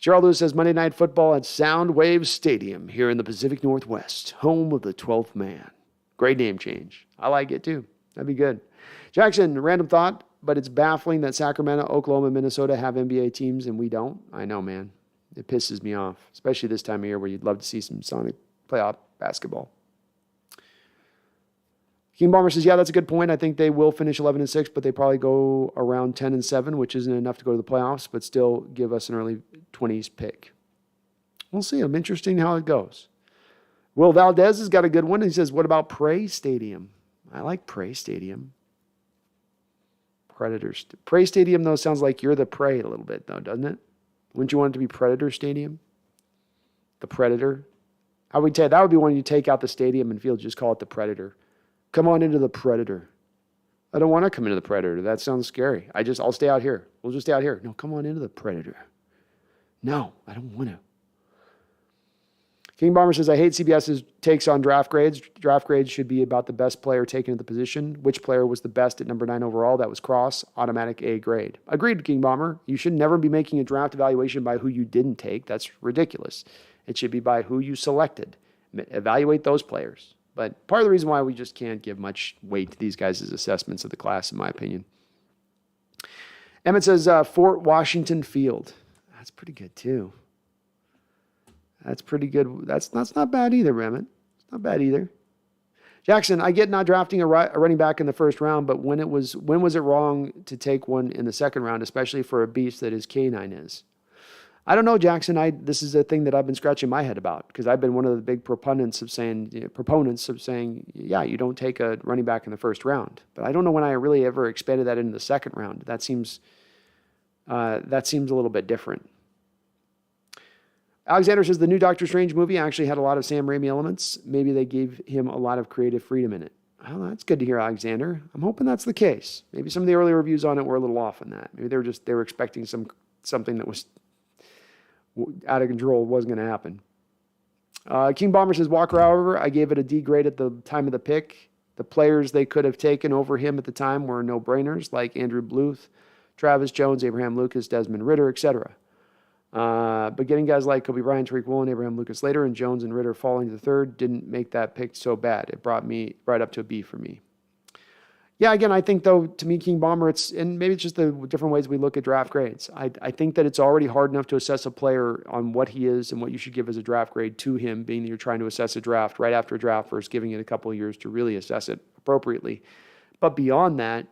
Gerald Lewis says Monday Night Football at Soundwave Stadium here in the Pacific Northwest, home of the 12th man. Great name change. I like it too. That'd be good. Jackson, random thought, but it's baffling that Sacramento, Oklahoma, and Minnesota have NBA teams and we don't. I know, man. It pisses me off, especially this time of year where you'd love to see some Sonic playoff basketball. King Bomber says, yeah, that's a good point. I think they will finish 11-6, but they probably go around 10-7, which isn't enough to go to the playoffs, but still give us an early 20s pick. We'll see. I'm interested in how it goes. Will Valdez has got a good one. He says, what about Prey Stadium? I like Prey Stadium. Predators. Prey Stadium, though, sounds like you're the prey a little bit, though, doesn't it? Wouldn't you want it to be Predator Stadium? The Predator? How would that would be when you take out the stadium and field, just call it the Predator. Come on into the Predator. I don't want to come into the Predator. That sounds scary. I'll stay out here. We'll just stay out here. No, come on into the Predator. No, I don't want to. King Bomber says, I hate CBS's takes on draft grades. Draft grades should be about the best player taken at the position. Which player was the best at number 9 overall? That was Cross. Automatic A grade. Agreed, King Bomber. You should never be making a draft evaluation by who you didn't take. That's ridiculous. It should be by who you selected. Evaluate those players. But part of the reason why we just can't give much weight to these guys' assessments of the class, in my opinion. Emmett says, Fort Washington Field. That's pretty good, too. That's pretty good. That's not bad either, Emmett. It's not bad either. Jackson, I get not drafting a running back in the first round, but when was it wrong to take one in the second round, especially for a beast that his canine is? I don't know, Jackson. This is a thing that I've been scratching my head about because I've been one of the big proponents of saying, yeah, you don't take a running back in the first round. But I don't know when I really ever expanded that into the second round. That seems a little bit different. Alexander says the new Doctor Strange movie actually had a lot of Sam Raimi elements. Maybe they gave him a lot of creative freedom in it. Oh, that's good to hear, Alexander. I'm hoping that's the case. Maybe some of the early reviews on it were a little off on that. Maybe they were expecting something that was out of control, wasn't going to happen. King Bomber says Walker, however, I gave it a D grade at the time of the pick. The players they could have taken over him at the time were no-brainers, like Andrew Bluth, Travis Jones, Abraham Lucas, Desmond Ridder, etc. But getting guys like Kobe Bryant, Tariq Woolen, Abraham Lucas later, and Jones and Ridder falling to the third didn't make that pick so bad. It brought me right up to a B for me. Yeah, again, I think, though, to me, King Bomber, and maybe it's just the different ways we look at draft grades. I think that it's already hard enough to assess a player on what he is and what you should give as a draft grade to him, being that you're trying to assess a draft right after a draft versus giving it a couple of years to really assess it appropriately. But beyond that,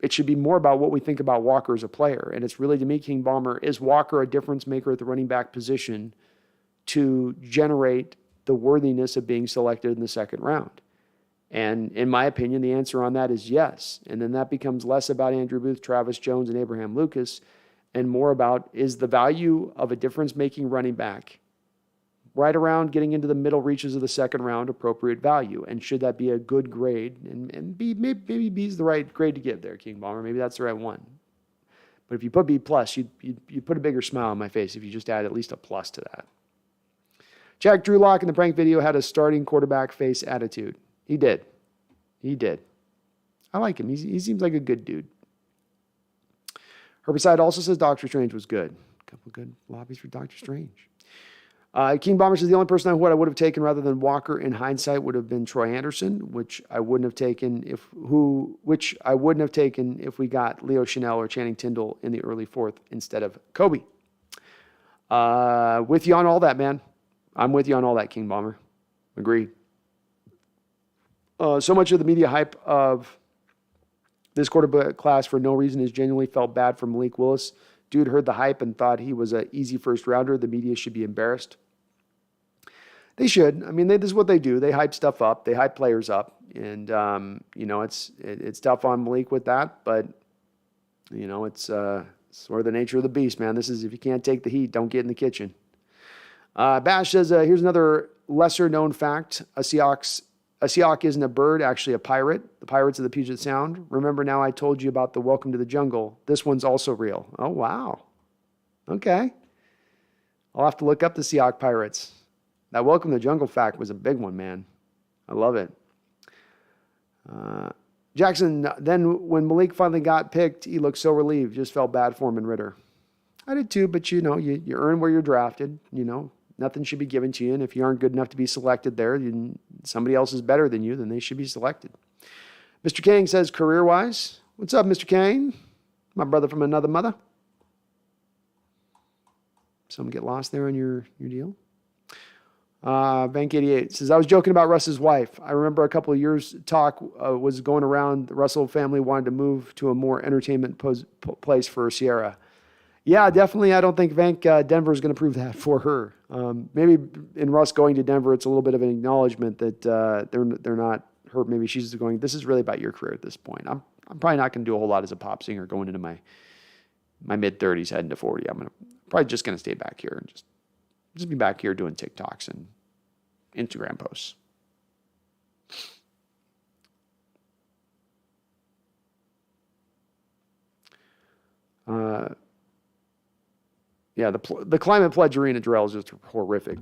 it should be more about what we think about Walker as a player. And it's really, to me, King Bomber, is Walker a difference maker at the running back position to generate the worthiness of being selected in the second round? And in my opinion, the answer on that is yes. And then that becomes less about Andrew Booth, Travis Jones, and Abraham Lucas, and more about, is the value of a difference-making running back right around getting into the middle reaches of the second round appropriate value? And should that be a good grade? And maybe B is the right grade to give there, King Bomber. Maybe that's the right one. But if you put B+, you'd put a bigger smile on my face if you just add at least a plus to that. Jack Drew Lock in the prank video had a starting quarterback face attitude. He did. I like him. He seems like a good dude. Herbicide also says Doctor Strange was good. A couple of good lobbies for Doctor Strange. King Bomber says the only person I would have taken rather than Walker in hindsight would have been Troy Anderson, which I wouldn't have taken if we got Leo Chanel or Channing Tindall in the early fourth instead of Kobe. With you on all that, man. I'm with you on all that, King Bomber. Agreed. So much of the media hype of this quarterback class for no reason has genuinely felt bad for Malik Willis. Dude heard the hype and thought he was an easy first rounder. The media should be embarrassed. They should. I mean, this is what they do. They hype stuff up. They hype players up. And, it's tough on Malik with that. But, it's sort of the nature of the beast, man. This is, if you can't take the heat, don't get in the kitchen. Bash says, here's another lesser-known fact. A Seahawk isn't a bird, actually a pirate. The Pirates of the Puget Sound. Remember now I told you about the Welcome to the Jungle. This one's also real. Oh, wow. Okay. I'll have to look up the Seahawk Pirates. That Welcome to the Jungle fact was a big one, man. I love it. Jackson, then when Malik finally got picked, he looked so relieved. Just felt bad for him and Ridder. I did too, but you earn where you're drafted. Nothing should be given to you. And if you aren't good enough to be selected there, then somebody else is better than you, then they should be selected. Mr. Kang says, career-wise, what's up, Mr. Kang? My brother from another mother. Someone get lost there on your deal. Bank88 says, I was joking about Russ's wife. I remember a couple of years talk was going around. The Russell family wanted to move to a more entertainment place for Sierra. Yeah, definitely. I don't think Denver is going to prove that for her. Maybe in Russ going to Denver, it's a little bit of an acknowledgement that they're not her. Maybe she's going, this is really about your career at this point. I'm probably not going to do a whole lot as a pop singer going into my mid-30s, heading to 40. I'm probably just going to stay back here and just be back here doing TikToks and Instagram posts. Yeah, the Climate Pledge Arena drill is just a horrific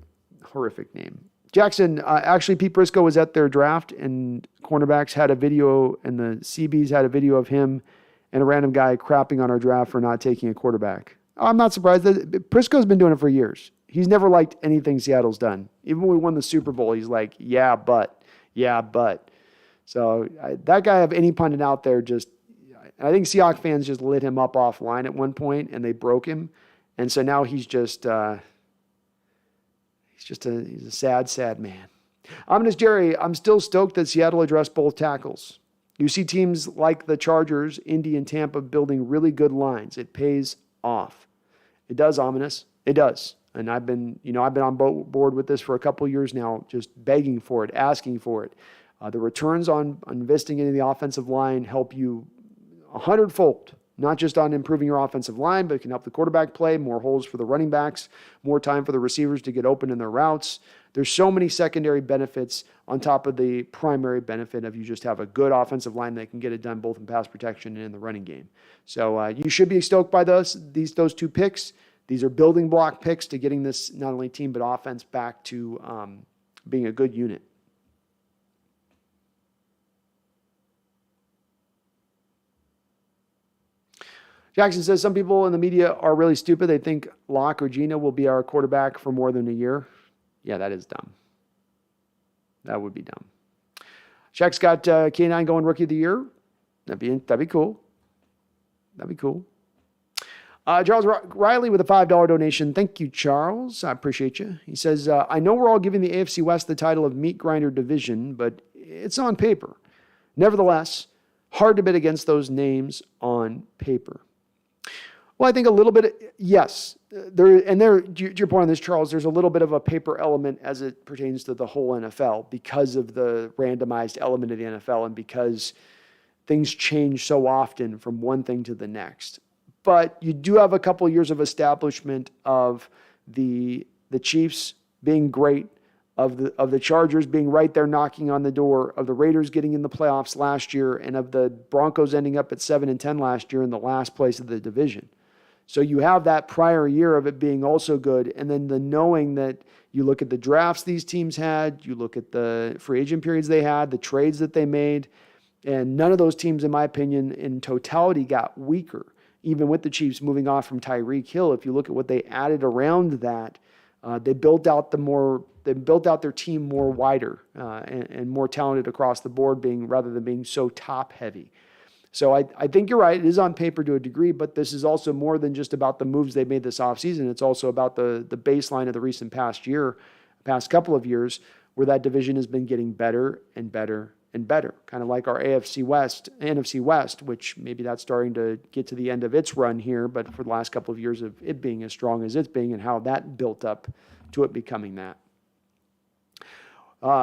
name. Jackson, actually, Pete Briscoe was at their draft, and cornerbacks had a video, and the CBs had a video of him and a random guy crapping on our draft for not taking a quarterback. I'm not surprised. Briscoe's been doing it for years. He's never liked anything Seattle's done. Even when we won the Super Bowl, he's like, yeah, but. So that guy of any pundit out there I think Seahawks fans just lit him up offline at one point, and they broke him. And so now he's a sad man. Ominous Jerry, I'm still stoked that Seattle addressed both tackles. You see teams like the Chargers, Indy, and Tampa building really good lines. It pays off. It does, Ominous. It does. And I've been on board with this for a couple of years now, just begging for it, asking for it. The returns on investing into the offensive line help you 100-fold. Not just on improving your offensive line, but it can help the quarterback play, more holes for the running backs, more time for the receivers to get open in their routes. There's so many secondary benefits on top of the primary benefit of you just have a good offensive line that can get it done both in pass protection and in the running game. So you should be stoked by those two picks. These are building block picks to getting this not only team but offense back to being a good unit. Jackson says, some people in the media are really stupid. They think Locke or Gino will be our quarterback for more than a year. Yeah, that is dumb. That would be dumb. Shaq's got K9 going rookie of the year. That'd be cool. That'd be cool. Charles Riley with a $5 donation. Thank you, Charles. I appreciate you. He says, I know we're all giving the AFC West the title of meat grinder division, but it's on paper. Nevertheless, hard to bet against those names on paper. Well, I think a little bit, yes. To your point on this, Charles, there's a little bit of a paper element as it pertains to the whole NFL because of the randomized element of the NFL and because things change so often from one thing to the next. But you do have a couple of years of establishment of the Chiefs being great, of the Chargers being right there knocking on the door, of the Raiders getting in the playoffs last year, and of the Broncos ending up at 7-10 last year in the last place of the division. So you have that prior year of it being also good, and then the knowing that you look at the drafts these teams had, you look at the free agent periods they had, the trades that they made, and none of those teams, in my opinion, in totality got weaker, even with the Chiefs moving off from Tyreek Hill. If you look at what they added around that, they built out their team more wider and more talented across the board, rather than being so top heavy. So I think you're right. It is on paper to a degree, but this is also more than just about the moves they made this offseason. It's also about the baseline of the recent past couple of years, where that division has been getting better and better and better. Kind of like our NFC West, which maybe that's starting to get to the end of its run here, but for the last couple of years of it being as strong as it's being and how that built up to it becoming that.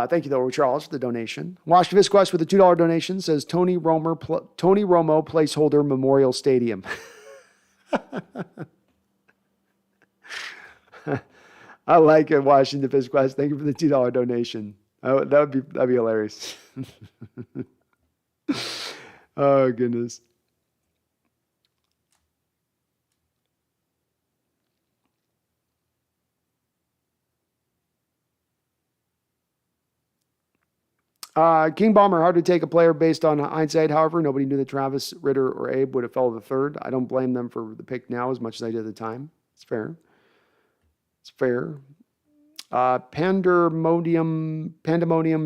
Thank you, though, Charles, for the donation. Wash Visquest with a $2 donation says Tony Romo placeholder Memorial Stadium. I like it, Washington Visquest. Thank you for the $2 donation. That'd be hilarious. Oh, goodness. King Bomber, hard to take a player based on hindsight. However, nobody knew that Travis, Ritter, or Abe would have fell to the third. I don't blame them for the pick now as much as I did at the time. It's fair. It's fair. Pandemonium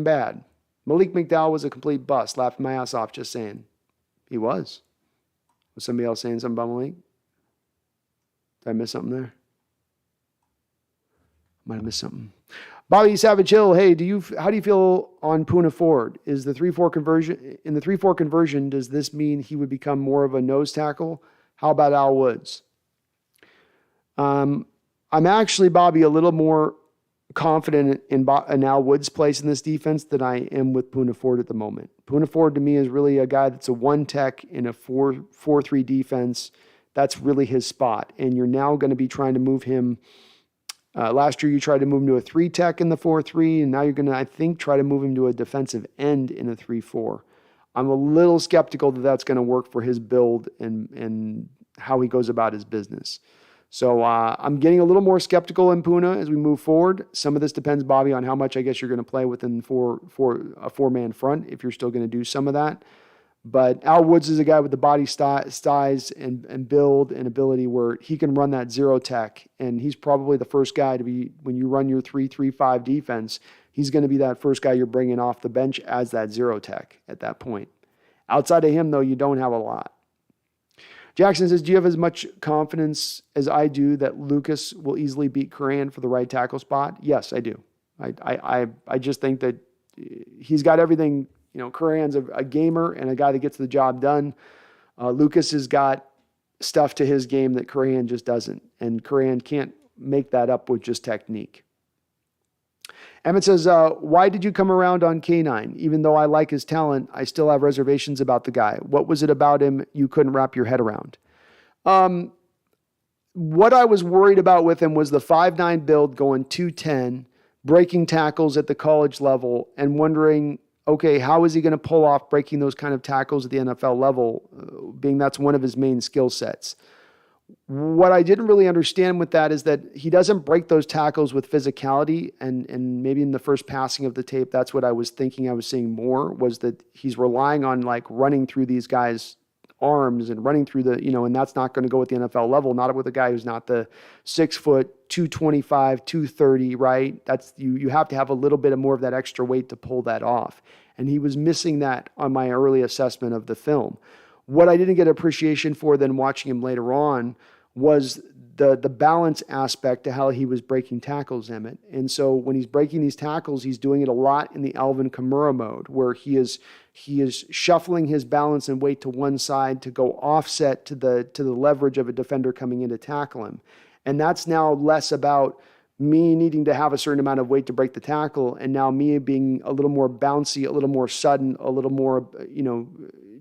bad. Malik McDowell was a complete bust. Laughing my ass off, just saying. He was. Was somebody else saying something about Malik? Did I miss something there? Might have missed something. Bobby Savage Hill, hey, how do you feel on Puna Ford? Is the 3-4 conversion in the 3-4 conversion? Does this mean he would become more of a nose tackle? How about Al Woods? I'm actually, Bobby, a little more confident in Al Woods' place in this defense than I am with Puna Ford at the moment. Puna Ford to me is really a guy that's a one tech in a 4-3 defense. That's really his spot, and you're now going to be trying to move him. Last year, you tried to move him to a 3 tech in the 4-3, and now you're going to, I think, try to move him to a defensive end in a 3-4. I'm a little skeptical that that's going to work for his build and how he goes about his business. So I'm getting a little more skeptical in Puna as we move forward. Some of this depends, Bobby, on how much I guess you're going to play within a 4-man front, if you're still going to do some of that. But Al Woods is a guy with the body size and build and ability where he can run that 0 tech. And he's probably the first guy to be, when you run your 3-3-5 defense, he's going to be that first guy you're bringing off the bench as that 0 tech at that point. Outside of him, though, you don't have a lot. Jackson says, do you have as much confidence as I do that Lucas will easily beat Curran for the right tackle spot? Yes, I do. I just think that he's got everything. You know, Curran's a gamer and a guy that gets the job done. Lucas has got stuff to his game that Curran just doesn't. And Curran can't make that up with just technique. Emmett says, why did you come around on K9? Even though I like his talent, I still have reservations about the guy. What was it about him you couldn't wrap your head around? What I was worried about with him was the 5'9" build going 210, breaking tackles at the college level, and wondering, okay, how is he going to pull off breaking those kind of tackles at the NFL level, being that's one of his main skill sets. What I didn't really understand with that is that he doesn't break those tackles with physicality, and maybe in the first passing of the tape, that's what I was thinking I was seeing more, was that he's relying on like running through these guys' arms and running through the, and that's not going to go at the NFL level, not with a guy who's not the 6 foot, 225, 230, right? That's you have to have a little bit of more of that extra weight to pull that off. And he was missing that on my early assessment of the film. What I didn't get appreciation for then watching him later on was the balance aspect to how he was breaking tackles, Emmett. And so when he's breaking these tackles, he's doing it a lot in the Alvin Kamara mode, where he is shuffling his balance and weight to one side to go offset to the leverage of a defender coming in to tackle him. And that's now less about me needing to have a certain amount of weight to break the tackle, and now me being a little more bouncy, a little more sudden, a little more,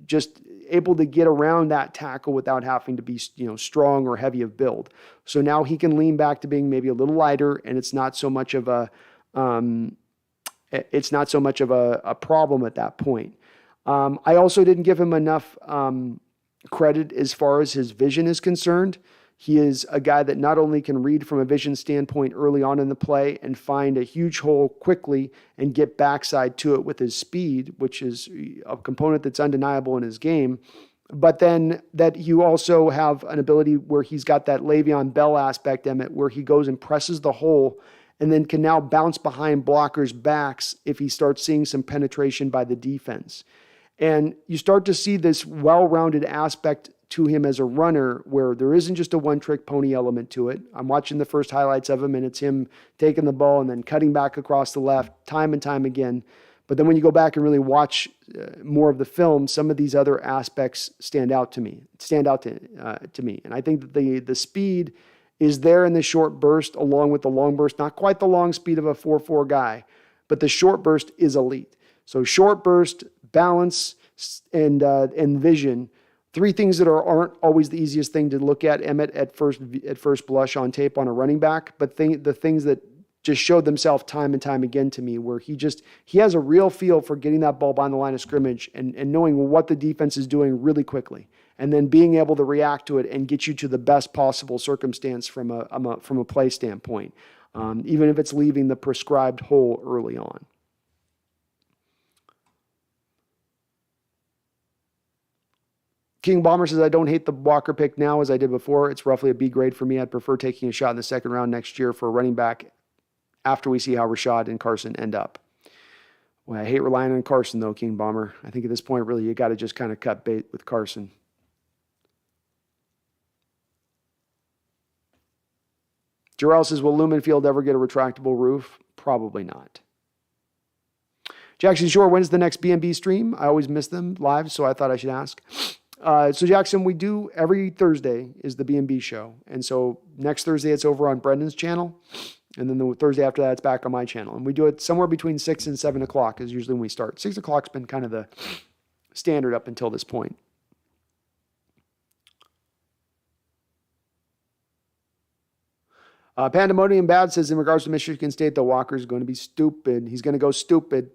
just able to get around that tackle without having to be, strong or heavy of build. So now he can lean back to being maybe a little lighter, and it's not so much of a problem at that point. I also didn't give him enough credit as far as his vision is concerned. He is a guy that not only can read from a vision standpoint early on in the play and find a huge hole quickly and get backside to it with his speed, which is a component that's undeniable in his game, but then that you also have an ability where he's got that Le'Veon Bell aspect, Emmett, where he goes and presses the hole and then can now bounce behind blockers' backs if he starts seeing some penetration by the defense. And you start to see this well-rounded aspect to him as a runner where there isn't just a one-trick pony element to it. I'm watching the first highlights of him, and it's him taking the ball and then cutting back across the left time and time again. But then when you go back and really watch more of the film, some of these other aspects stand out to me. And I think that the speed is there in the short burst along with the long burst. Not quite the long speed of a 4.4 guy, but the short burst is elite. So short burst, balance, and vision. Three things that aren't always the easiest thing to look at, Emmett, at first blush on tape on a running back, but the things that just showed themselves time and time again to me, where he has a real feel for getting that ball behind the line of scrimmage and knowing what the defense is doing really quickly, and then being able to react to it and get you to the best possible circumstance from a play standpoint, even if it's leaving the prescribed hole early on. King Bomber says, I don't hate the Walker pick now as I did before. It's roughly a B grade for me. I'd prefer taking a shot in the second round next year for a running back after we see how Rashad and Carson end up. Well, I hate relying on Carson, though, King Bomber. I think at this point, really, you got to just kind of cut bait with Carson. Jarrell says, will Lumen Field ever get a retractable roof? Probably not. Jackson Shore, when's the next B&B stream? I always miss them live, so I thought I should ask. So Jackson, we do every Thursday is the B&B show. And so next Thursday it's over on Brendan's channel. And then the Thursday after that it's back on my channel. And we do it somewhere between 6 and 7 o'clock is usually when we start. 6 o'clock's been kind of the standard up until this point. Pandemonium Bad says, in regards to Michigan State, the Walker's going to be stupid. He's going to go stupid.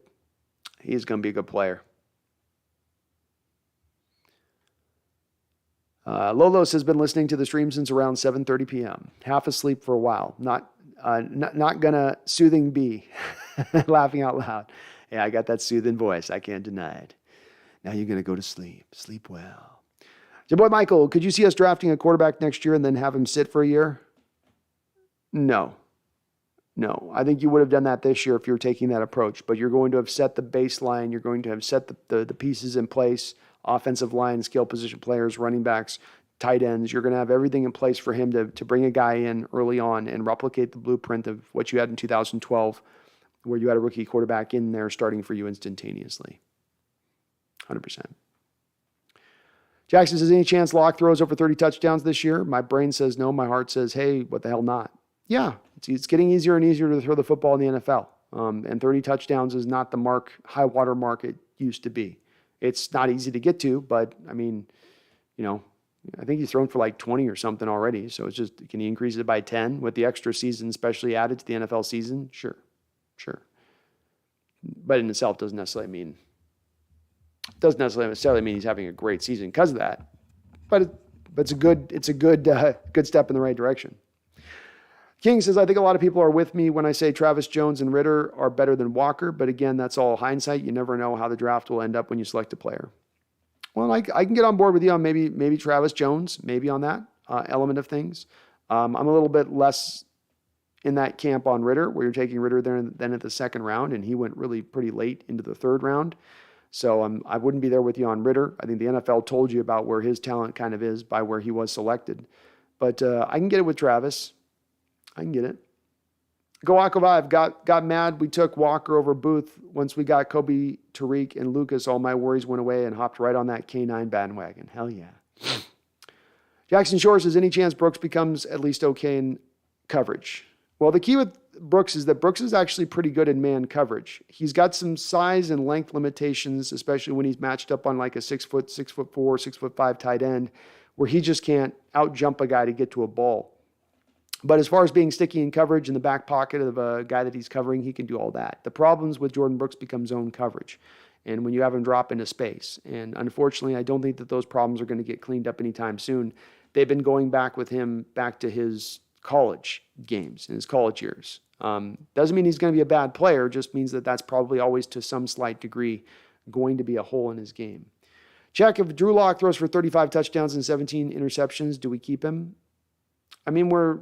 He's going to be a good player. Lolo says, been listening to the stream since around 7:30 p.m. Half asleep for a while. Not gonna soothing be. Laughing out loud. Yeah, I got that soothing voice. I can't deny it. Now you're going to go to sleep. Sleep well. Your boy Michael, could you see us drafting a quarterback next year and then have him sit for a year? No. I think you would have done that this year if you were taking that approach, but you're going to have set the baseline. You're going to have set the pieces in place, offensive line, skill position players, running backs, tight ends. You're going to have everything in place for him to bring a guy in early on and replicate the blueprint of what you had in 2012, where you had a rookie quarterback in there starting for you instantaneously. 100%. Jackson says, any chance Locke throws over 30 touchdowns this year? My brain says no. My heart says, hey, what the hell not? Yeah, it's getting easier and easier to throw the football in the NFL. And 30 touchdowns is not the high water mark it used to be. It's not easy to get to, but I mean, I think he's thrown for like 20 or something already. So it's just, can he increase it by 10 with the extra season especially added to the NFL season? Sure. But in itself doesn't necessarily mean he's having a great season because of that. But it's a good step in the right direction. King says, I think a lot of people are with me when I say Travis Jones and Ritter are better than Walker. But again, that's all hindsight. You never know how the draft will end up when you select a player. Well, I can get on board with you on maybe Travis Jones, maybe on that element of things. I'm a little bit less in that camp on Ritter, where you're taking Ritter there then at the second round, and he went really pretty late into the third round. So I wouldn't be there with you on Ritter. I think the NFL told you about where his talent kind of is by where he was selected. But I can get it with Travis. I can get it. Go Akavive got mad. We took Walker over Booth. Once we got Kobe, Tariq, and Lucas, all my worries went away and hopped right on that K9 bandwagon. Hell yeah. Jackson Shore says, any chance Brooks becomes at least okay in coverage? Well, the key with Brooks is that Brooks is actually pretty good in man coverage. He's got some size and length limitations, especially when he's matched up on like a 6'4", 6'5" tight end, where he just can't out-jump a guy to get to a ball. But as far as being sticky in coverage in the back pocket of a guy that he's covering, he can do all that. The problems with Jordan Brooks become zone coverage and when you have him drop into space. And unfortunately, I don't think that those problems are going to get cleaned up anytime soon. They've been going back with him back to his college games, in his college years. Doesn't mean he's going to be a bad player, just means that that's probably always to some slight degree going to be a hole in his game. Check, if Drew Lock throws for 35 touchdowns and 17 interceptions, do we keep him? I mean, we're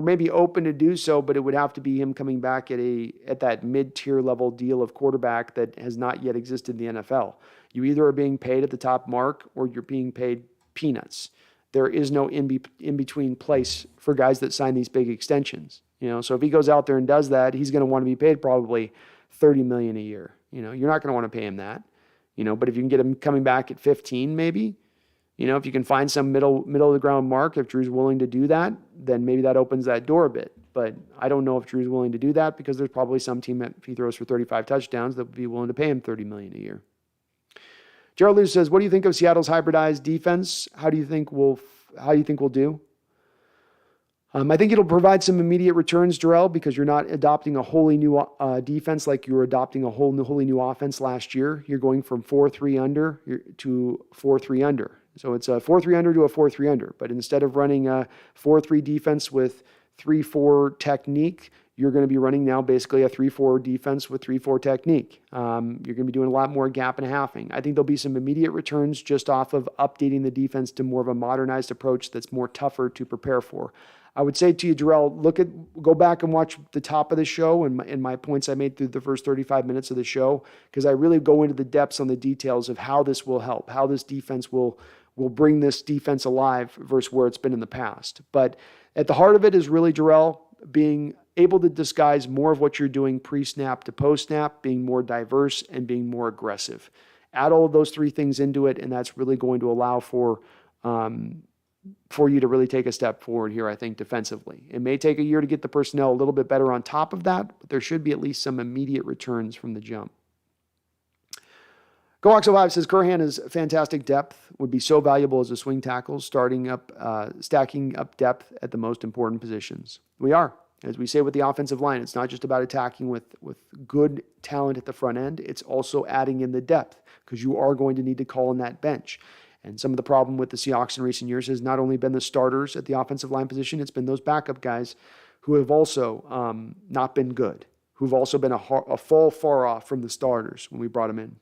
maybe open to do so, but it would have to be him coming back at that mid-tier level deal of quarterback that has not yet existed in the NFL. You either are being paid at the top mark or you're being paid peanuts. There is no in-between place for guys that sign these big extensions. So if he goes out there and does that, he's going to want to be paid probably $30 million a year. You're not going to want to pay him that. But if you can get him coming back at 15, maybe. If you can find some middle of the ground mark, if Drew's willing to do that, then maybe that opens that door a bit. But I don't know if Drew's willing to do that because there's probably some team that if he throws for 35 touchdowns that would be willing to pay him $30 million a year. Gerald Lewis says, what do you think of Seattle's hybridized defense? How do you think we'll do? I think it'll provide some immediate returns, Jarrell, because you're not adopting a wholly new defense like you were adopting a wholly new offense last year. You're going from 4-3 under to 4-3 under. So it's a 4-3 under to a 4-3 under. But instead of running a 4-3 defense with 3-4 technique, you're going to be running now basically a 3-4 defense with 3-4 technique. You're going to be doing a lot more gap and halving. I think there'll be some immediate returns just off of updating the defense to more of a modernized approach that's more tougher to prepare for. I would say to you, Jarrell, go back and watch the top of the show and my points I made through the first 35 minutes of the show, because I really go into the depths on the details of how this will help, how this defense will bring this defense alive versus where it's been in the past. But at the heart of it is really, Jarrell, being able to disguise more of what you're doing pre-snap to post-snap, being more diverse and being more aggressive. Add all of those three things into it, and that's really going to allow for you to really take a step forward here, I think, defensively. It may take a year to get the personnel a little bit better on top of that, but there should be at least some immediate returns from the jump. GoOxo5 says Curhan is fantastic depth, would be so valuable as a swing tackle, stacking up depth at the most important positions. We are. As we say with the offensive line, it's not just about attacking with good talent at the front end. It's also adding in the depth, because you are going to need to call in that bench. And some of the problem with the Seahawks in recent years has not only been the starters at the offensive line position, it's been those backup guys who have also not been good, who've also been a fall far off from the starters when we brought them in.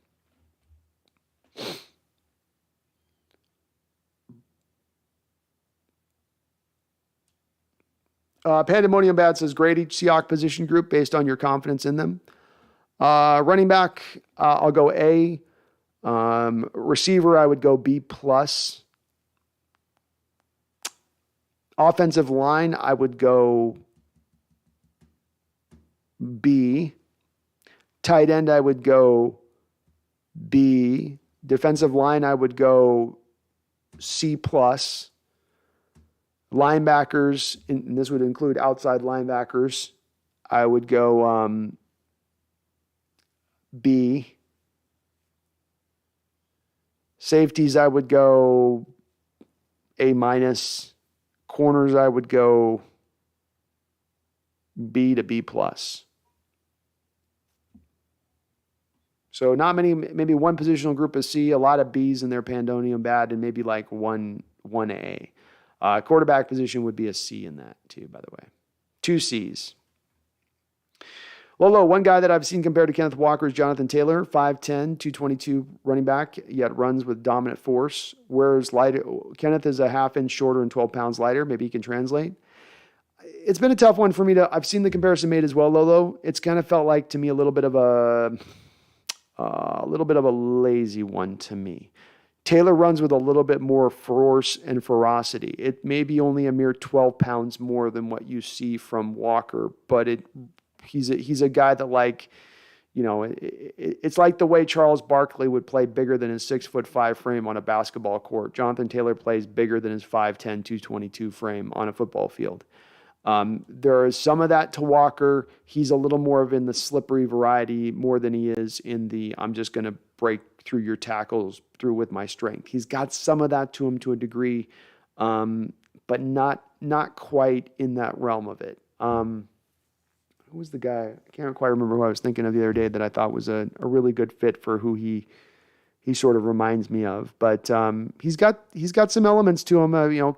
Pandemonium Bad says, grade each Seahawk position group based on your confidence in them. Running back, I'll go A. Receiver, I would go B+. Offensive line, I would go B. Tight end, I would go B. Defensive line, I would go C+. Linebackers, and this would include outside linebackers, I would go B. Safeties, I would go A-. Corners, I would go B to B+. So not many, maybe one positional group is C, a lot of Bs in their Pandemonium Bad, and maybe like one A. Quarterback position would be a C in that too, by the way. 2 Cs. Lolo, one guy that I've seen compared to Kenneth Walker is Jonathan Taylor, 5'10", 222 running back, yet runs with dominant force. Whereas Kenneth is a half-inch shorter and 12 pounds lighter. Maybe he can translate. It's been a tough one for me I've seen the comparison made as well, Lolo. It's kind of felt like to me a little bit of a lazy one to me. Taylor runs with a little bit more force and ferocity. It may be only a mere 12 pounds more than what you see from Walker, but he's a guy that, like, you know, it's like the way Charles Barkley would play bigger than his 6'5" frame on a basketball court. Jonathan Taylor plays bigger than his 5'10", 222 frame on a football field. There is some of that to Walker. He's a little more of in the slippery variety more than he is in the I'm just going to break through your tackles through with my strength. He's got some of that to him to a degree, but not quite in that realm of it. Who was the guy? I can't quite remember who I was thinking of the other day that I thought was a really good fit for who he sort of reminds me of. But he's got some elements to him.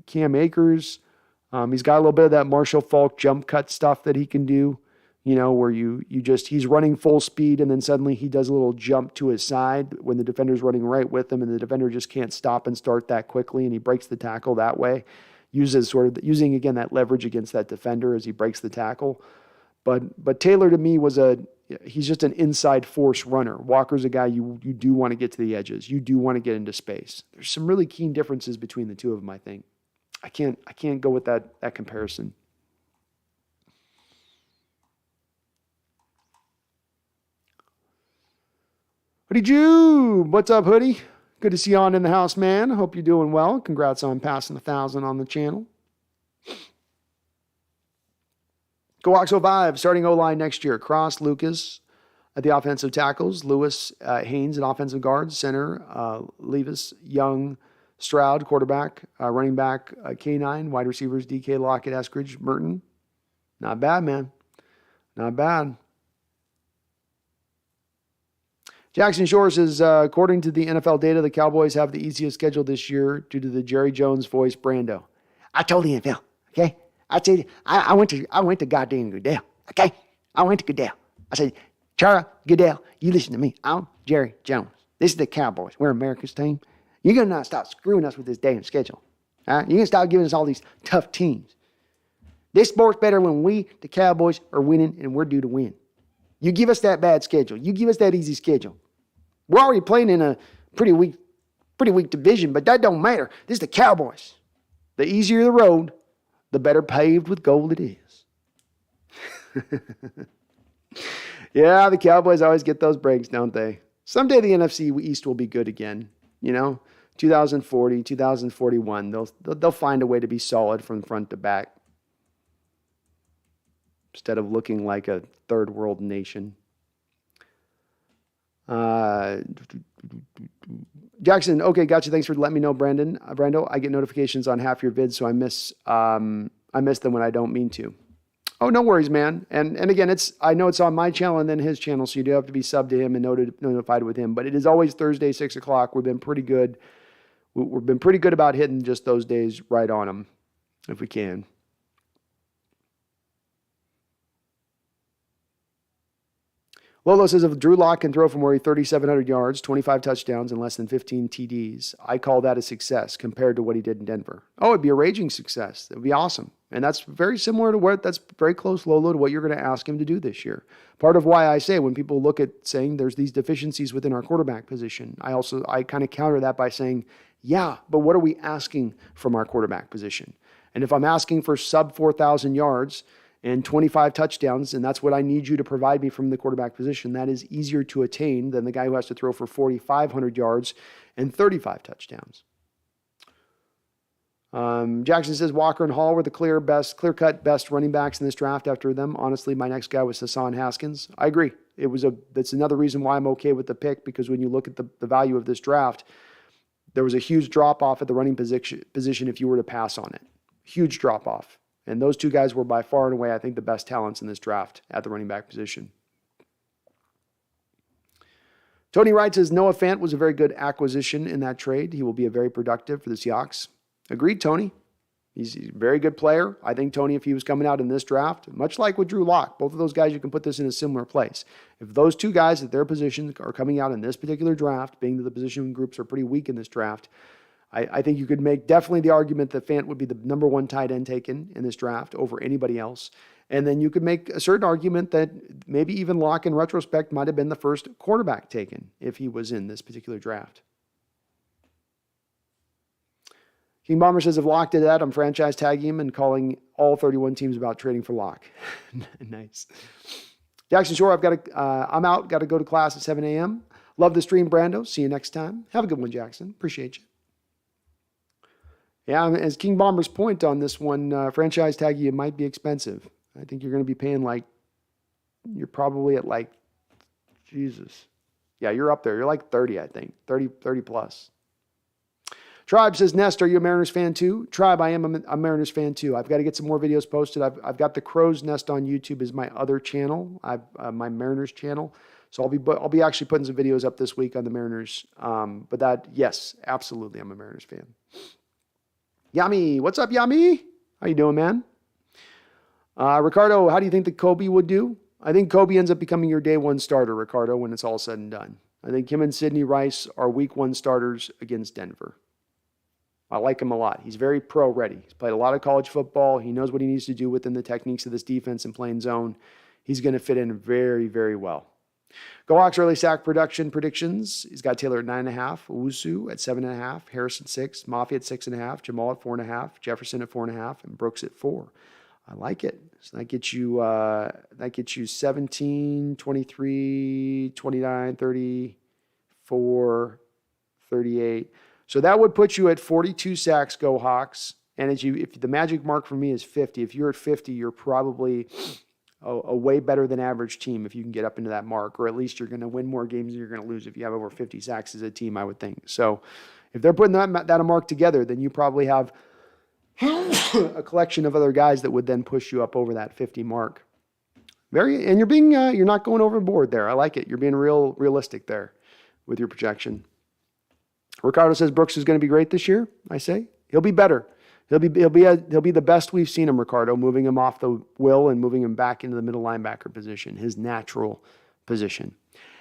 Cam Akers. He's got a little bit of that Marshall Faulk jump cut stuff that he can do, where he's running full speed and then suddenly he does a little jump to his side when the defender's running right with him and the defender just can't stop and start that quickly and he breaks the tackle that way. Using again that leverage against that defender as he breaks the tackle. But Taylor to me he's just an inside force runner. Walker's a guy you do want to get to the edges. You do want to get into space. There's some really keen differences between the two of them, I think. I can't go with that comparison. Hoodie Jew, what's up, Hoodie? Good to see you on in the house, man. Hope you're doing well. Congrats on passing 1,000 on the channel. GoOxo5, starting O-line next year. Cross, Lucas at the offensive tackles. Lewis, Haynes at offensive guards. Center, Levis, Young, Stroud, quarterback. Running back, K9. Wide receivers, DK, Lockett, Eskridge, Merton. Not bad, man. Not bad. Jackson Shore says, according to the NFL data, the Cowboys have the easiest schedule this year due to the Jerry Jones voice Brando. I told the NFL, okay? I said, I went to goddamn Goodell. Okay? I went to Goodell. I said, Charlie Goodell, you listen to me. I'm Jerry Jones. This is the Cowboys. We're America's team. You're going to not stop screwing us with this damn schedule. All right? You're going to stop giving us all these tough teams. This sport's better when we, the Cowboys, are winning and we're due to win. You give us that bad schedule. You give us that easy schedule. We're already playing in a pretty weak division, but that don't matter. This is the Cowboys. The easier the road, the better paved with gold it is. Yeah, the Cowboys always get those breaks, don't they? Someday the NFC East will be good again. 2040, 2041, they'll find a way to be solid from front to back instead of looking like a third world nation. Jackson, okay, gotcha. Thanks for letting me know, Brando, I get notifications on half your vids, so I miss them when I don't mean to. Oh, no worries, man. And again, I know it's on my channel and then his channel, so you do have to be subbed to him and notified with him. But it is always Thursday, 6 o'clock. We've been pretty good. We've been pretty good about hitting just those days right on them, if we can. Lolo says, if Drew Lock can throw from where 3,700 yards, 25 touchdowns, and less than 15 TDs, I call that a success compared to what he did in Denver. Oh, it'd be a raging success. It would be awesome. And that's very similar to that's very close, Lolo, to what you're going to ask him to do this year. Part of why I say when people look at saying there's these deficiencies within our quarterback position, I kind of counter that by saying, yeah, but what are we asking from our quarterback position? And if I'm asking for sub 4,000 yards, and 25 touchdowns, and that's what I need you to provide me from the quarterback position, that is easier to attain than the guy who has to throw for 4,500 yards and 35 touchdowns. Jackson says, Walker and Hall were the clear-cut best running backs in this draft after them. Honestly, my next guy was Hassan Haskins. I agree. That's another reason why I'm okay with the pick, because when you look at the value of this draft, there was a huge drop-off at the running position if you were to pass on it. Huge drop-off. And those two guys were by far and away, I think, the best talents in this draft at the running back position. Tony Wright says Noah Fant was a very good acquisition in that trade. He will be very productive for the Seahawks. Agreed, Tony. He's a very good player. I think Tony, if he was coming out in this draft, much like with Drew Lock, both of those guys, you can put this in a similar place. If those two guys at their positions are coming out in this particular draft, being that the position groups are pretty weak in this draft, I think you could make definitely the argument that Fant would be the number one tight end taken in this draft over anybody else. And then you could make a certain argument that maybe even Locke in retrospect might have been the first quarterback taken if he was in this particular draft. King Bomber says, if Locke did that, I'm franchise tagging him and calling all 31 teams about trading for Locke. Nice. Jackson Shore, I'm out. Got to go to class at 7 a.m. Love the stream, Brando. See you next time. Have a good one, Jackson. Appreciate you. Yeah, as King Bomber's point on this one, franchise tagging you might be expensive. I think you're going to be paying you're probably at Jesus. Yeah, you're up there. You're like 30, I think. 30 plus. Tribe says, Nest, are you a Mariners fan too? Tribe, I am a Mariners fan too. I've got to get some more videos posted. I've got the Crow's Nest on YouTube as my other channel, my Mariners channel. So I'll be actually putting some videos up this week on the Mariners. Yes, absolutely, I'm a Mariners fan. Yami, what's up, Yami? How you doing, man? Ricardo, how do you think that Kobe would do? I think Kobe ends up becoming your day one starter, Ricardo, when it's all said and done. I think him and Sidney Rice are week one starters against Denver. I like him a lot. He's very pro-ready. He's played a lot of college football. He knows what he needs to do within the techniques of this defense and playing zone. He's going to fit in very, very well. Go Hawks early sack production predictions. He's got Taylor at 9.5, Owusu at 7.5, Harrison 6, Mafia at 6.5, Jamal at 4.5, Jefferson at 4.5, and Brooks at 4. I like it. So that gets you 17, 23, 29, 34, 38. So that would put you at 42 sacks, Go Hawks. And if the magic mark for me is 50, if you're at 50, you're probably a way better than average team if you can get up into that mark, or at least you're going to win more games than you're going to lose if you have over 50 sacks as a team, I would think. So if they're putting that a mark together, then you probably have a collection of other guys that would then push you up over that 50 mark. And you're not going overboard there. I like it. You're being realistic there with your projection. Ricardo says Brooks is going to be great this year. I say he'll be better. He'll be the best we've seen him, Ricardo, moving him off the will and moving him back into the middle linebacker position, his natural position.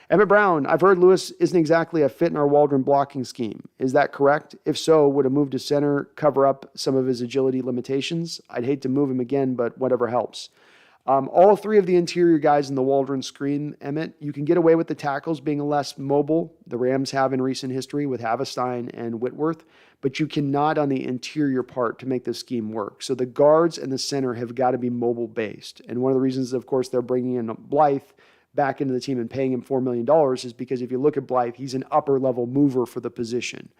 Emmett Brown, I've heard Lewis isn't exactly a fit in our Waldron blocking scheme. Is that correct? If so, would a move to center cover up some of his agility limitations? I'd hate to move him again, but whatever helps. All three of the interior guys in the Waldron screen, Emmett, you can get away with the tackles being less mobile. The Rams have in recent history with Havestein and Whitworth, but you cannot on the interior part to make this scheme work. So the guards and the center have got to be mobile based. And one of the reasons, of course, they're bringing in Blythe back into the team and paying him $4 million is because if you look at Blythe, he's an upper level mover for the position.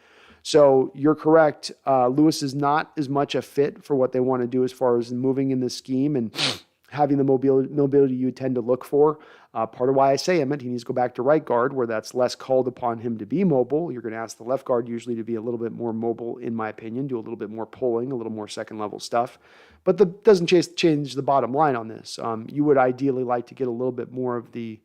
So you're correct. Lewis is not as much a fit for what they want to do as far as moving in this scheme and having the mobility you tend to look for. Part of why I say Emmett, he needs to go back to right guard where that's less called upon him to be mobile. You're going to ask the left guard usually to be a little bit more mobile, in my opinion, do a little bit more pulling, a little more second level stuff. But that doesn't change the bottom line on this. You would ideally like to get a little bit more of the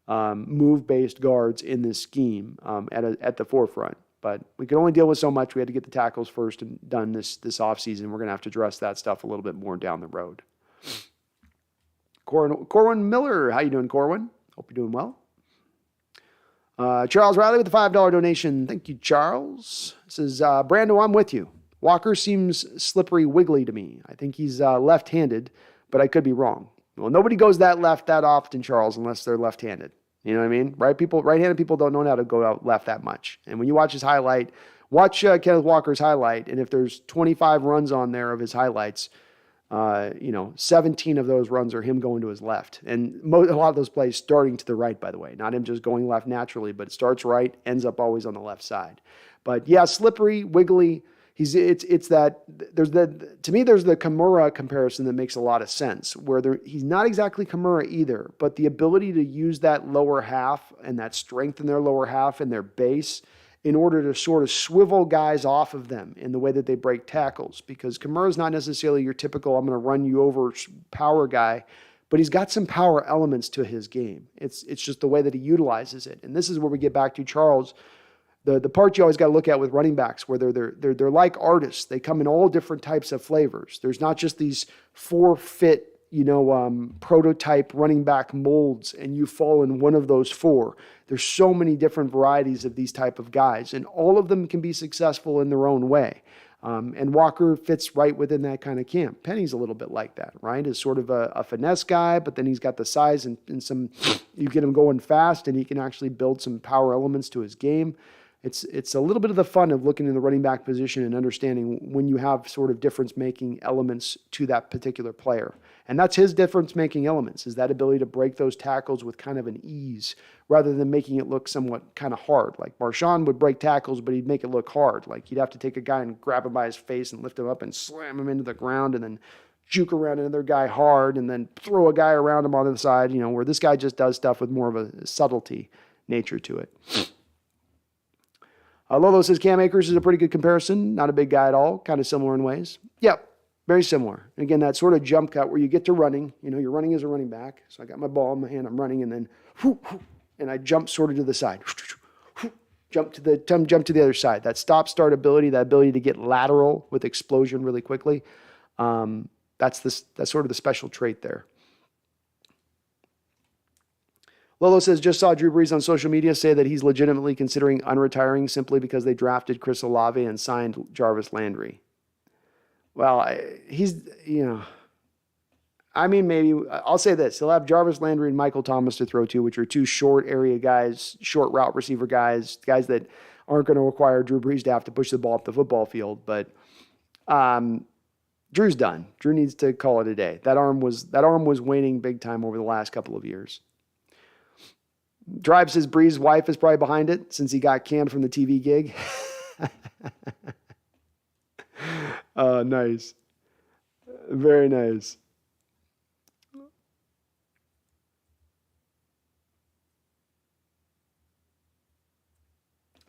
move-based guards in this scheme at the forefront. But we could only deal with so much. We had to get the tackles first and done this offseason. We're going to have to address that stuff a little bit more down the road. Corwin Miller. How you doing, Corwin? Hope you're doing well. Charles Riley with the $5 donation. Thank you, Charles. Says, Brando, I'm with you. Walker seems slippery wiggly to me. I think he's left-handed, but I could be wrong. Well, nobody goes that left that often, Charles, unless they're left-handed. You know what I mean? Right-handed people don't know how to go out left that much. And when you watch his highlight, watch Kenneth Walker's highlight, and if there's 25 runs on there of his highlights, 17 of those runs are him going to his left. And a lot of those plays starting to the right, by the way. Not him just going left naturally, but it starts right, ends up always on the left side. But yeah, slippery, wiggly. To me, there's the Kimura comparison that makes a lot of sense, where he's not exactly Kimura either, but the ability to use that lower half and that strength in their lower half and their base in order to sort of swivel guys off of them in the way that they break tackles. Because Kimura's not necessarily your typical, I'm going to run you over power guy, but he's got some power elements to his game. It's just the way that he utilizes it. And this is where we get back to Charles. The part you always got to look at with running backs, where they're like artists. They come in all different types of flavors. There's not just these four-fit, prototype running back molds, and you fall in one of those four. There's so many different varieties of these type of guys, and all of them can be successful in their own way. And Walker fits right within that kind of camp. Penny's a little bit like that, right? Is sort of a finesse guy, but then he's got the size and some, you get him going fast, and he can actually build some power elements to his game. It's a little bit of the fun of looking in the running back position and understanding when you have sort of difference-making elements to that particular player. And that's his difference-making elements, is that ability to break those tackles with kind of an ease rather than making it look somewhat kind of hard. Like Marshawn would break tackles, but he'd make it look hard. Like you'd have to take a guy and grab him by his face and lift him up and slam him into the ground and then juke around another guy hard and then throw a guy around him on the side, where this guy just does stuff with more of a subtlety nature to it. Lolo says Cam Akers is a pretty good comparison. Not a big guy at all. Kind of similar in ways. Yep, very similar. And again, that sort of jump cut where you get to running. You're running as a running back. So I got my ball in my hand. I'm running, and then and I jump sort of to the side. Jump to the other side. That stop-start ability, that ability to get lateral with explosion really quickly. That's sort of the special trait there. Lolo says, just saw Drew Brees on social media say that he's legitimately considering unretiring simply because they drafted Chris Olave and signed Jarvis Landry. Well, maybe I'll say this. He'll have Jarvis Landry and Michael Thomas to throw to, which are two short area guys, short route receiver guys that aren't going to require Drew Brees to have to push the ball up the football field. But Drew's done. Drew needs to call it a day. That arm was waning big time over the last couple of years. Drive says Brees' wife is probably behind it since he got canned from the TV gig. Nice. Very nice.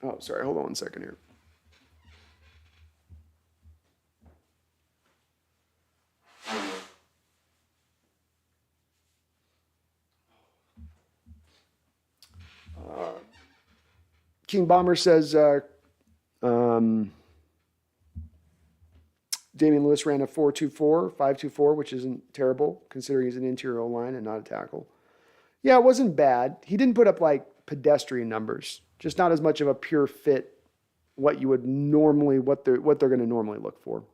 Oh, sorry. Hold on 1 second here. King Bomber says, Damian Lewis ran a 4.24, 5.24, which isn't terrible considering he's an interior line and not a tackle. Yeah, it wasn't bad. He didn't put up like pedestrian numbers, just not as much of a pure fit what you would normally, what they're going to normally look for.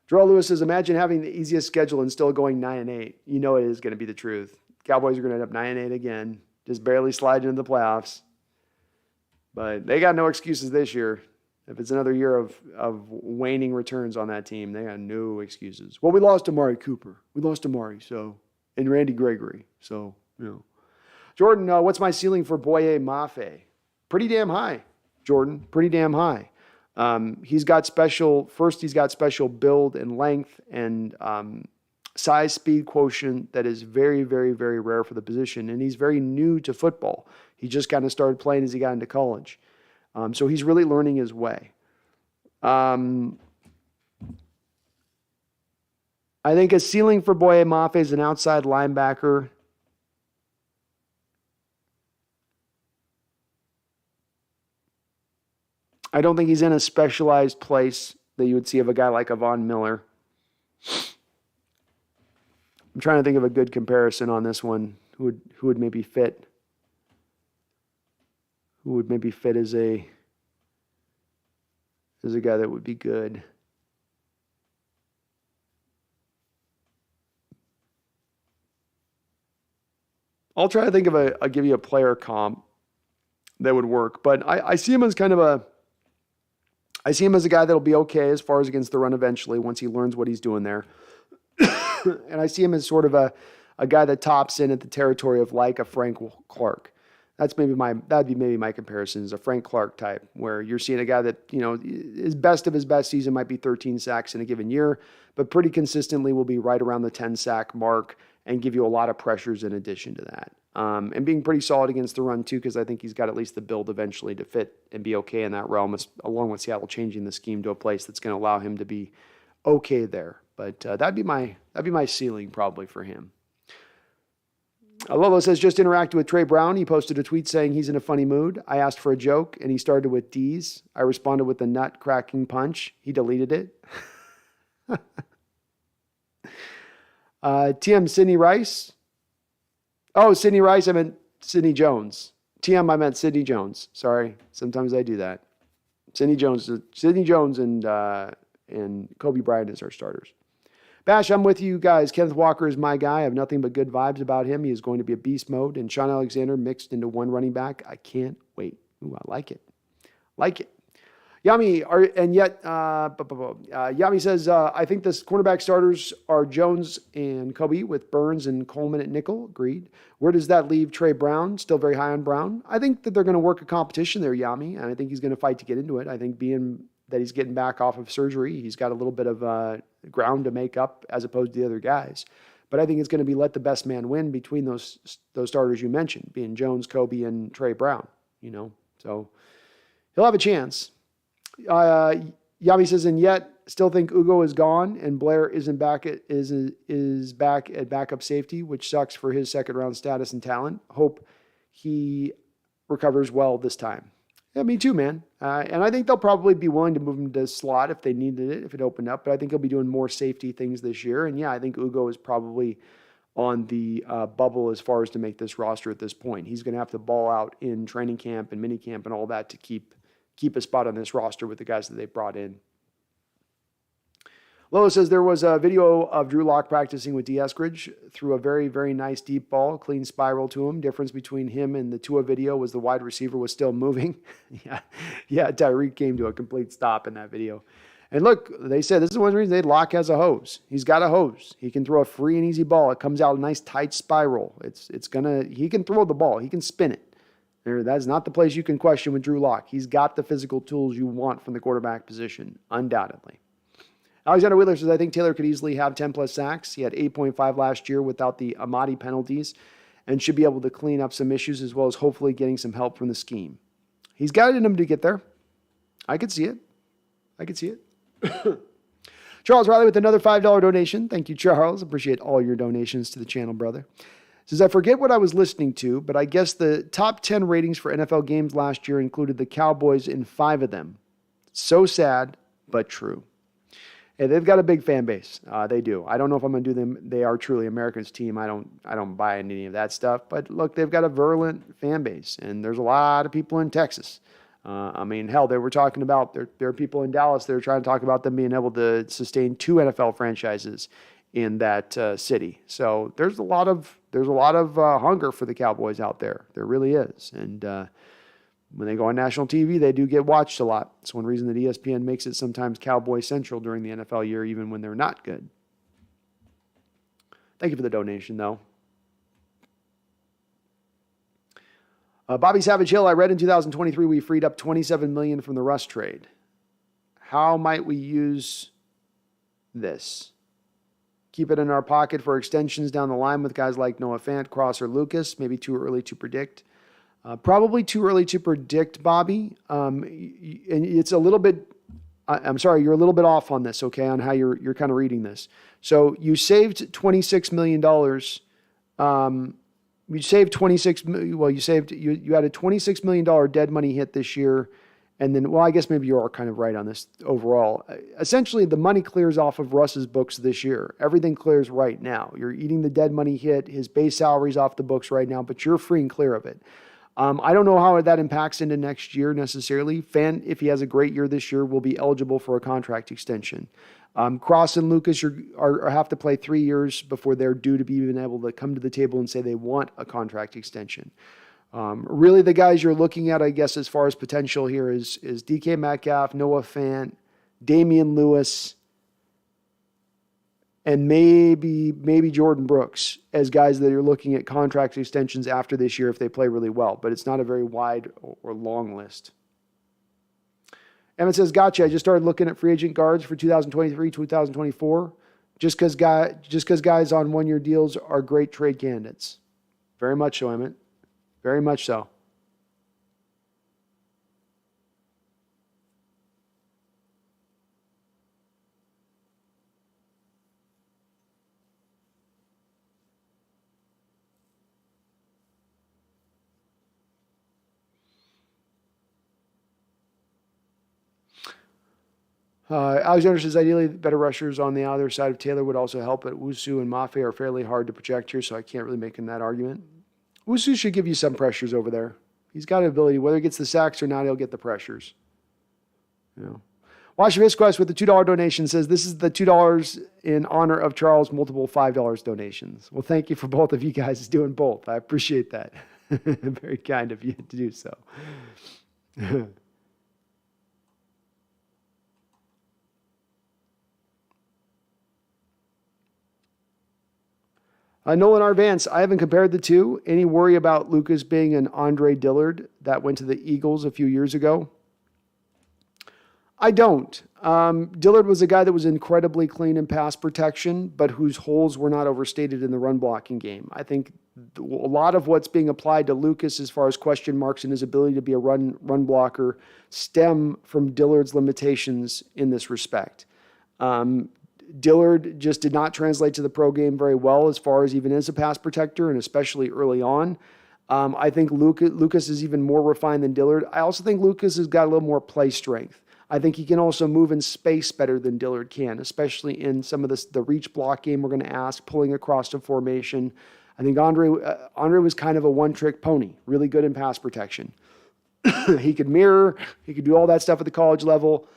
Jarrell Lewis says, imagine having the easiest schedule and still going 9-8. You know it is going to be the truth. Cowboys are going to end up 9-8 again, just barely slide into the playoffs. But they got no excuses this year. If it's another year of waning returns on that team, they got no excuses. Well, we lost Amari Cooper. We lost Amari, and Randy Gregory. So, Jordan, what's my ceiling for Boye Mafe? Pretty damn high, Jordan. Pretty damn high. He's got special build and length and size speed quotient that is very, very, very rare for the position. And he's very new to football. He just kind of started playing as he got into college. So he's really learning his way. I think a ceiling for Boye Mafe is an outside linebacker. I don't think he's in a specialized place that you would see of a guy like a Von Miller. I'm trying to think of a good comparison on this one. Who would maybe fit? Who would maybe fit as a guy that would be good? I'll try to think of I'll give you a player comp that would work. But I see him as I see him as a guy that'll be okay as far as against the run eventually once he learns what he's doing there. And I see him as sort of a guy that tops in at the territory of like a Frank Clark. That'd be maybe my comparison is a Frank Clark type, where you're seeing a guy that, his best of his best season might be 13 sacks in a given year, but pretty consistently will be right around the 10 sack mark and give you a lot of pressures in addition to that. And being pretty solid against the run too, because I think he's got at least the build eventually to fit and be okay in that realm, along with Seattle changing the scheme to a place that's going to allow him to be okay there. But that'd be my ceiling probably for him. Lolo says, just interacted with Trey Brown. He posted a tweet saying he's in a funny mood. I asked for a joke, and he started with D's. I responded with a nut-cracking punch. He deleted it. TM Sidney Rice. Oh, Sidney Rice, I meant Sidney Jones. TM, I meant Sidney Jones. Sorry. Sometimes I do that. Sidney Jones and Kobe Bryant is our starters. Bash, I'm with you guys. Kenneth Walker is my guy. I have nothing but good vibes about him. He is going to be a beast mode. And Sean Alexander mixed into one running back. I can't wait. Ooh, I like it. Yami, Yami says, I think the cornerback starters are Jones and Kobe with Burns and Coleman at nickel. Agreed. Where does that leave Trey Brown? Still very high on Brown. I think that they're going to work a competition there, Yami, and I think he's going to fight to get into it. I think being that he's getting back off of surgery, he's got a little bit of ground to make up as opposed to the other guys. But I think it's going to be let the best man win between those starters you mentioned, being Jones, Kobe, and Trey Brown. So he'll have a chance. Yami says, and yet still think Ugo is gone and Blair isn't back is back at backup safety, which sucks for his second round status and talent. Hope he recovers well this time. Yeah, me too, man. And I think they'll probably be willing to move him to slot if they needed it, if it opened up. But I think he'll be doing more safety things this year. And yeah, I think Ugo is probably on the bubble as far as to make this roster at this point. He's going to have to ball out in training camp and mini camp and all that to keep a spot on this roster with the guys that they brought in. Lolo says there was a video of Drew Lock practicing with D. Eskridge, threw a very, very nice deep ball, clean spiral to him. Difference between him and the Tua video was the wide receiver was still moving. Yeah, Tyreek came to a complete stop in that video. And look, they said this is one reason Lock has a hose. He's got a hose. He can throw a free and easy ball. It comes out a nice tight spiral. He can throw the ball. He can spin it. That's not the place you can question with Drew Lock. He's got the physical tools you want from the quarterback position, undoubtedly. Alexander Wheeler says, I think Taylor could easily have 10-plus sacks. He had 8.5 last year without the Amadi penalties and should be able to clean up some issues as well as hopefully getting some help from the scheme. He's got it in him to get there. I could see it. Charles Riley with another $5 donation. Thank you, Charles. Appreciate all your donations to the channel, brother. Says, I forget what I was listening to, but I guess the top 10 ratings for NFL games last year included the Cowboys in 5 of them. So sad. but true. And they've got a big fan base. They do. I don't know if I'm going to do them. They are truly America's team. I don't buy into any of that stuff. But look, they've got a virulent fan base, and there's a lot of people in Texas. I mean, hell, they were talking about there are people in Dallas that are trying to talk about them being able to sustain 2 NFL franchises in that city. So there's a lot of hunger for the Cowboys out there. There really is, and when they go on national TV, they do get watched a lot. It's one reason that ESPN makes it sometimes Cowboy Central during the NFL year, even when they're not good. Thank you for the donation, though. Bobby Savage Hill, I read in 2023 we freed up $27 million from the Russ trade. How might we use this? Keep it in our pocket for extensions down the line with guys like Noah Fant, Cross, or Lucas. Maybe too early to predict. Probably too early to predict, Bobby. And it's a little bit, I'm sorry, you're a little bit off on this, okay, on how you're kind of reading this. So you saved $26 million. You saved $26 million. Well, you had a $26 million dead money hit this year. And then, well, I guess maybe you are kind of right on this overall. Essentially, the money clears off of Russ's books this year. Everything clears right now. You're eating the dead money hit. His base salary's off the books right now, but you're free and clear of it. I don't know how that impacts into next year necessarily. Fant, if he has a great year this year, will be eligible for a contract extension. Cross and Lucas have to play 3 years before they're due to be even able to come to the table and say they want a contract extension. Really, the guys you're looking at, I guess, as far as potential here is DK Metcalf, Noah Fant, Damian Lewis, and maybe Jordan Brooks as guys that are looking at contract extensions after this year if they play really well. But it's not a very wide or long list. Emmett says, gotcha. I just started looking at free agent guards for 2023, 2024, just because guys on one-year deals are great trade candidates. Very much so, Emmett. Very much so. Alexander says, ideally, better rushers on the other side of Taylor would also help, but Wusu and Mafe are fairly hard to project here, so I can't really make that argument. Wusu should give you some pressures over there. He's got an ability. Whether he gets the sacks or not, he'll get the pressures. You know. Washington Visquest with the $2 donation says, this is the $2 in honor of Charles' multiple $5 donations. Well, thank you for both of you guys doing both. I appreciate that. Very kind of you to do so. Nolan R. Vance, I haven't compared the two. Any worry about Lucas being an Andre Dillard that went to the Eagles a few years ago? I don't. Dillard was a guy that was incredibly clean in pass protection, but whose holes were not overstated in the run blocking game. I think a lot of what's being applied to Lucas as far as question marks and his ability to be a run blocker stem from Dillard's limitations in this respect. Dillard just did not translate to the pro game very well as far as even as a pass protector, and especially early on. I think Lucas is even more refined than Dillard. I also think Lucas has got a little more play strength. I think he can also move in space better than Dillard can, especially in some of the reach block game we're going to ask, pulling across the formation. I think Andre was kind of a one-trick pony, really good in pass protection. He could mirror, he could do all that stuff at the college level.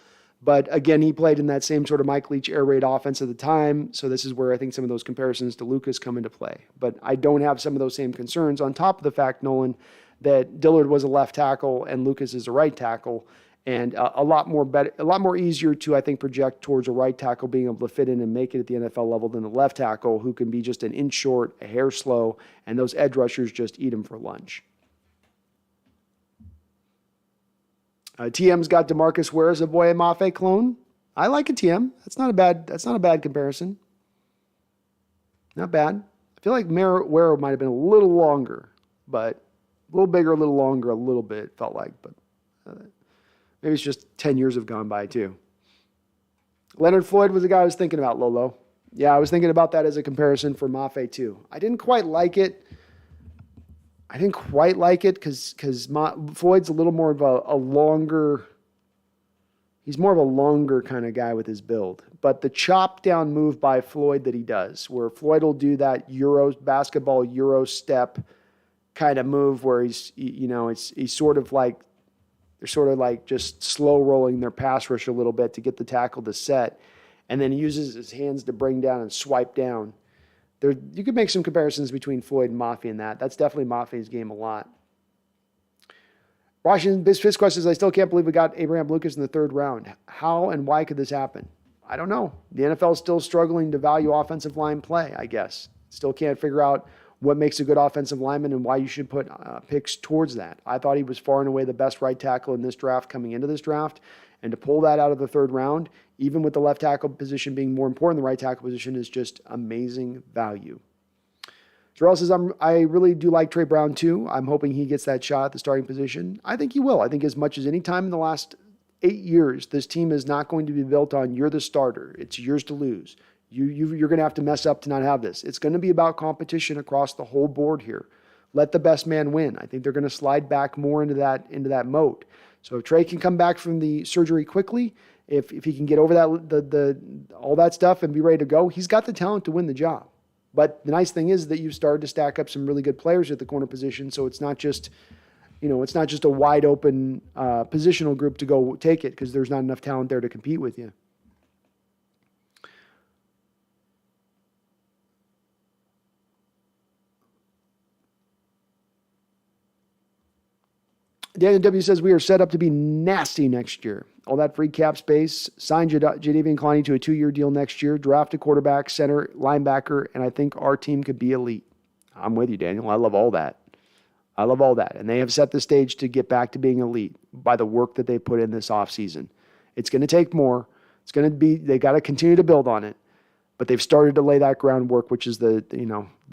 But again, he played in that same sort of Mike Leach air raid offense at the time. So this is where I think some of those comparisons to Lucas come into play. But I don't have some of those same concerns on top of the fact, Nolan, that Dillard was a left tackle and Lucas is a right tackle. And a lot more easier to, I think, project towards a right tackle being able to fit in and make it at the NFL level than a left tackle who can be just an inch short, a hair slow, and those edge rushers just eat him for lunch. TM's got DeMarcus Ware as a Boye Mafe clone. I like a TM. That's not a bad comparison. Not bad. I feel like Ware might have been a little longer, but a little bigger, a little longer, a little bit, felt like. But maybe it's just 10 years have gone by, too. Leonard Floyd was the guy I was thinking about, Lolo. Yeah, I was thinking about that as a comparison for Mafe, too. I didn't quite like it because Floyd's a little more of a longer, He's more of a longer kind of guy with his build. But the chop down move by Floyd that he does, where Floyd will do that basketball Euro step kind of move where he's sort of like, they're sort of like just slow rolling their pass rush a little bit to get the tackle to set. And then he uses his hands to bring down and swipe down. You could make some comparisons between Floyd and Mafi in that. That's definitely Mafi's game a lot. Washington Fist questions, I still can't believe we got Abraham Lucas in the third round. How and why could this happen? I don't know. The NFL is still struggling to value offensive line play, I guess. Still can't figure out what makes a good offensive lineman and why you should put picks towards that. I thought he was far and away the best right tackle in this draft coming into this draft. And to pull that out of the third round, even with the left tackle position being more important than the right tackle position, is just amazing value. Jarrell says, I really do like Trey Brown too. I'm hoping he gets that shot at the starting position. I think he will. I think as much as any time in the last 8 years, this team is not going to be built on you're the starter. It's yours to lose. You're going to have to mess up to not have this. It's going to be about competition across the whole board here. Let the best man win. I think they're going to slide back more into that mode. So if Trey can come back from the surgery quickly, if he can get over that all that stuff and be ready to go, he's got the talent to win the job. But the nice thing is that you've started to stack up some really good players at the corner position, so it's not just a wide open positional group to go take it because there's not enough talent there to compete with you. Daniel W. says, we are set up to be nasty next year. All that free cap space, sign Jadeveon Clowney to a 2-year deal next year, draft a quarterback, center, linebacker, and I think our team could be elite. I'm with you, Daniel. I love all that. And they have set the stage to get back to being elite by the work that they put in this offseason. It's going to take more. They got to continue to build on it. But they've started to lay that groundwork, which is the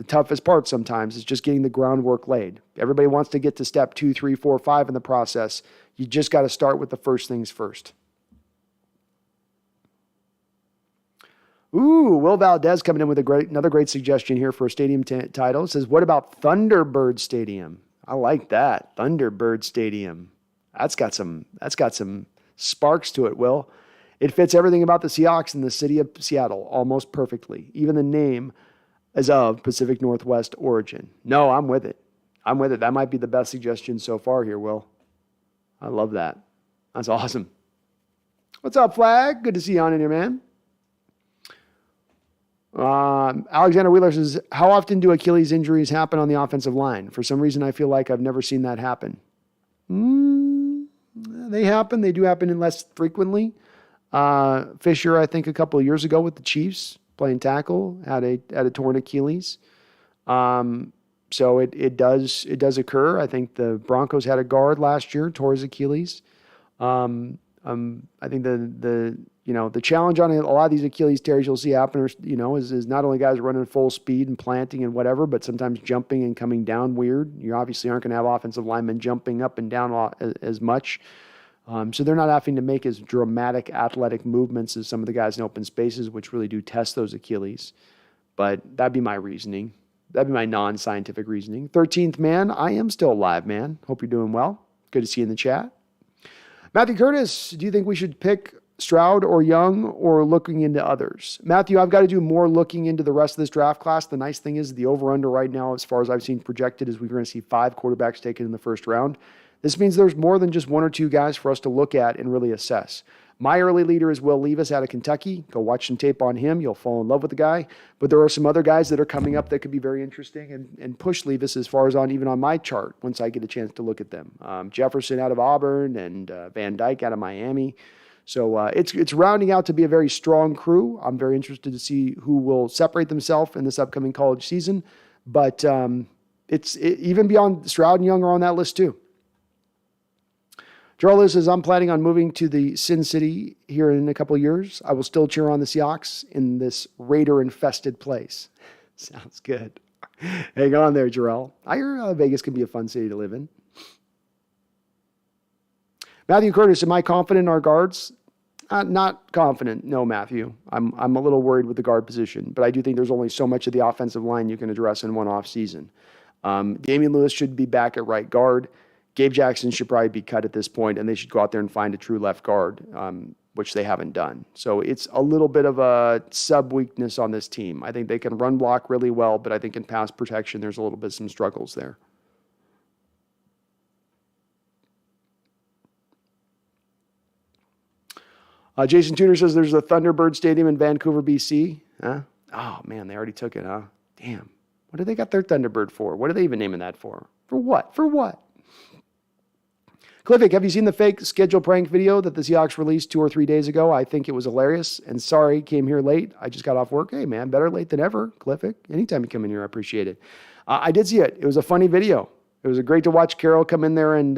toughest part sometimes, is just getting the groundwork laid. Everybody wants to get to step 2, 3, 4, 5 in the process. You just got to start with the first things first. Ooh, Will Valdez coming in with another great suggestion here for a stadium title. It says, what about Thunderbird Stadium? I like that. Thunderbird Stadium. That's got some sparks to it, Will. It fits everything about the Seahawks in the city of Seattle almost perfectly. Even the name is of Pacific Northwest origin. No, I'm with it. That might be the best suggestion so far here, Will. I love that. That's awesome. What's up, Flag? Good to see you on in here, man. Alexander Wheeler says, how often do Achilles injuries happen on the offensive line? For some reason, I feel like I've never seen that happen. They happen. They do happen less frequently. Fisher, I think a couple of years ago with the Chiefs playing tackle, had a torn Achilles. So it does occur. I think the Broncos had a guard last year, tore his Achilles. I think the challenge on a lot of these Achilles tears you'll see happen is not only guys running full speed and planting and whatever, but sometimes jumping and coming down weird. You obviously aren't going to have offensive linemen jumping up and down as much. So they're not having to make as dramatic athletic movements as some of the guys in open spaces, which really do test those Achilles. But that'd be my reasoning. That'd be my non-scientific reasoning. 13th man, I am still alive, man. Hope you're doing well. Good to see you in the chat. Matthew Curtis, do you think we should pick Stroud or Young or looking into others? Matthew, I've got to do more looking into the rest of this draft class. The nice thing is the over-under right now, as far as I've seen projected, is we're going to see 5 quarterbacks taken in the first round. This means there's more than just 1 or 2 guys for us to look at and really assess. My early leader is Will Levis out of Kentucky. Go watch some tape on him. You'll fall in love with the guy. But there are some other guys that are coming up that could be very interesting and push Levis as far as even on my chart once I get a chance to look at them. Jefferson out of Auburn and Van Dyke out of Miami. So it's rounding out to be a very strong crew. I'm very interested to see who will separate themselves in this upcoming college season. But even beyond Stroud and Young are on that list too. Jarrell says, I'm planning on moving to the Sin City here in a couple of years. I will still cheer on the Seahawks in this Raider-infested place. Sounds good. Hang on there, Jarrell. I hear Vegas can be a fun city to live in. Matthew Curtis, am I confident in our guards? Not confident, no, Matthew. I'm a little worried with the guard position, but I do think there's only so much of the offensive line you can address in one off season. Damian Lewis should be back at right guard. Gabe Jackson should probably be cut at this point, and they should go out there and find a true left guard, which they haven't done. So it's a little bit of a sub-weakness on this team. I think they can run block really well, but I think in pass protection, there's a little bit some struggles there. Jason Tudor says there's a Thunderbird Stadium in Vancouver, BC. Huh? Oh, man, they already took it, huh? Damn. What do they got their Thunderbird for? What are they even naming that for? For what? For what? Cliffic, have you seen the fake schedule prank video that the Seahawks released 2 or 3 days ago? I think it was hilarious. And sorry, came here late. I just got off work. Hey, man, better late than ever. Cliffic, anytime you come in here, I appreciate it. I did see it. It was a funny video. It was great to watch Carroll come in there and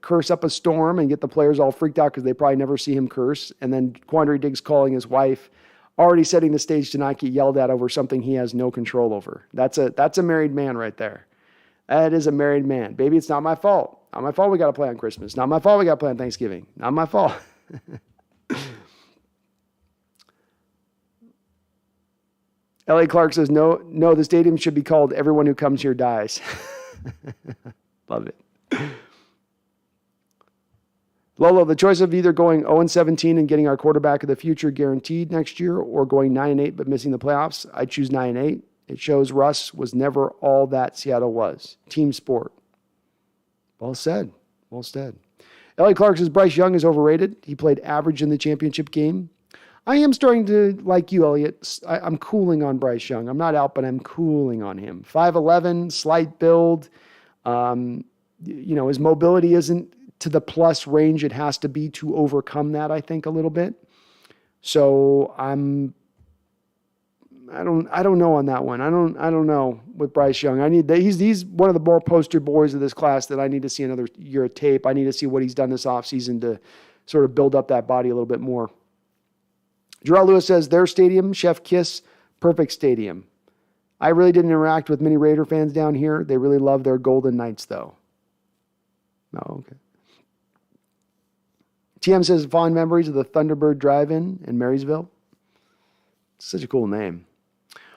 curse up a storm and get the players all freaked out because they probably never see him curse. And then Quandary Diggs calling his wife, already setting the stage to not get yelled at over something he has no control over. That's a married man right there. That is a married man. Baby, it's not my fault. Not my fault we got to play on Christmas. Not my fault we got to play on Thanksgiving. Not my fault. L.A. Clark says, no, the stadium should be called Everyone Who Comes Here Dies. Love it. Lolo, the choice of either going 0-17 and getting our quarterback of the future guaranteed next year or going 9-8 but missing the playoffs, I choose 9-8. It shows Russ was never all that Seattle was. Team sport. Well said. Well said. L.A. Clark says Bryce Young is overrated. He played average in the championship game. I am starting to, like you, Elliot, I'm cooling on Bryce Young. I'm not out, but I'm cooling on him. 5'11", slight build. His mobility isn't to the plus range it has to be to overcome that, I think, a little bit. So I don't know on that one. I don't know with Bryce Young. He's one of the more poster boys of this class that I need to see another year of tape. I need to see what he's done this offseason to sort of build up that body a little bit more. Gerald Lewis says their stadium, Chef Kiss, perfect stadium. I really didn't interact with many Raider fans down here. They really love their Golden Knights, though. Oh, okay. TM says fond memories of the Thunderbird Drive-In in Marysville. It's such a cool name.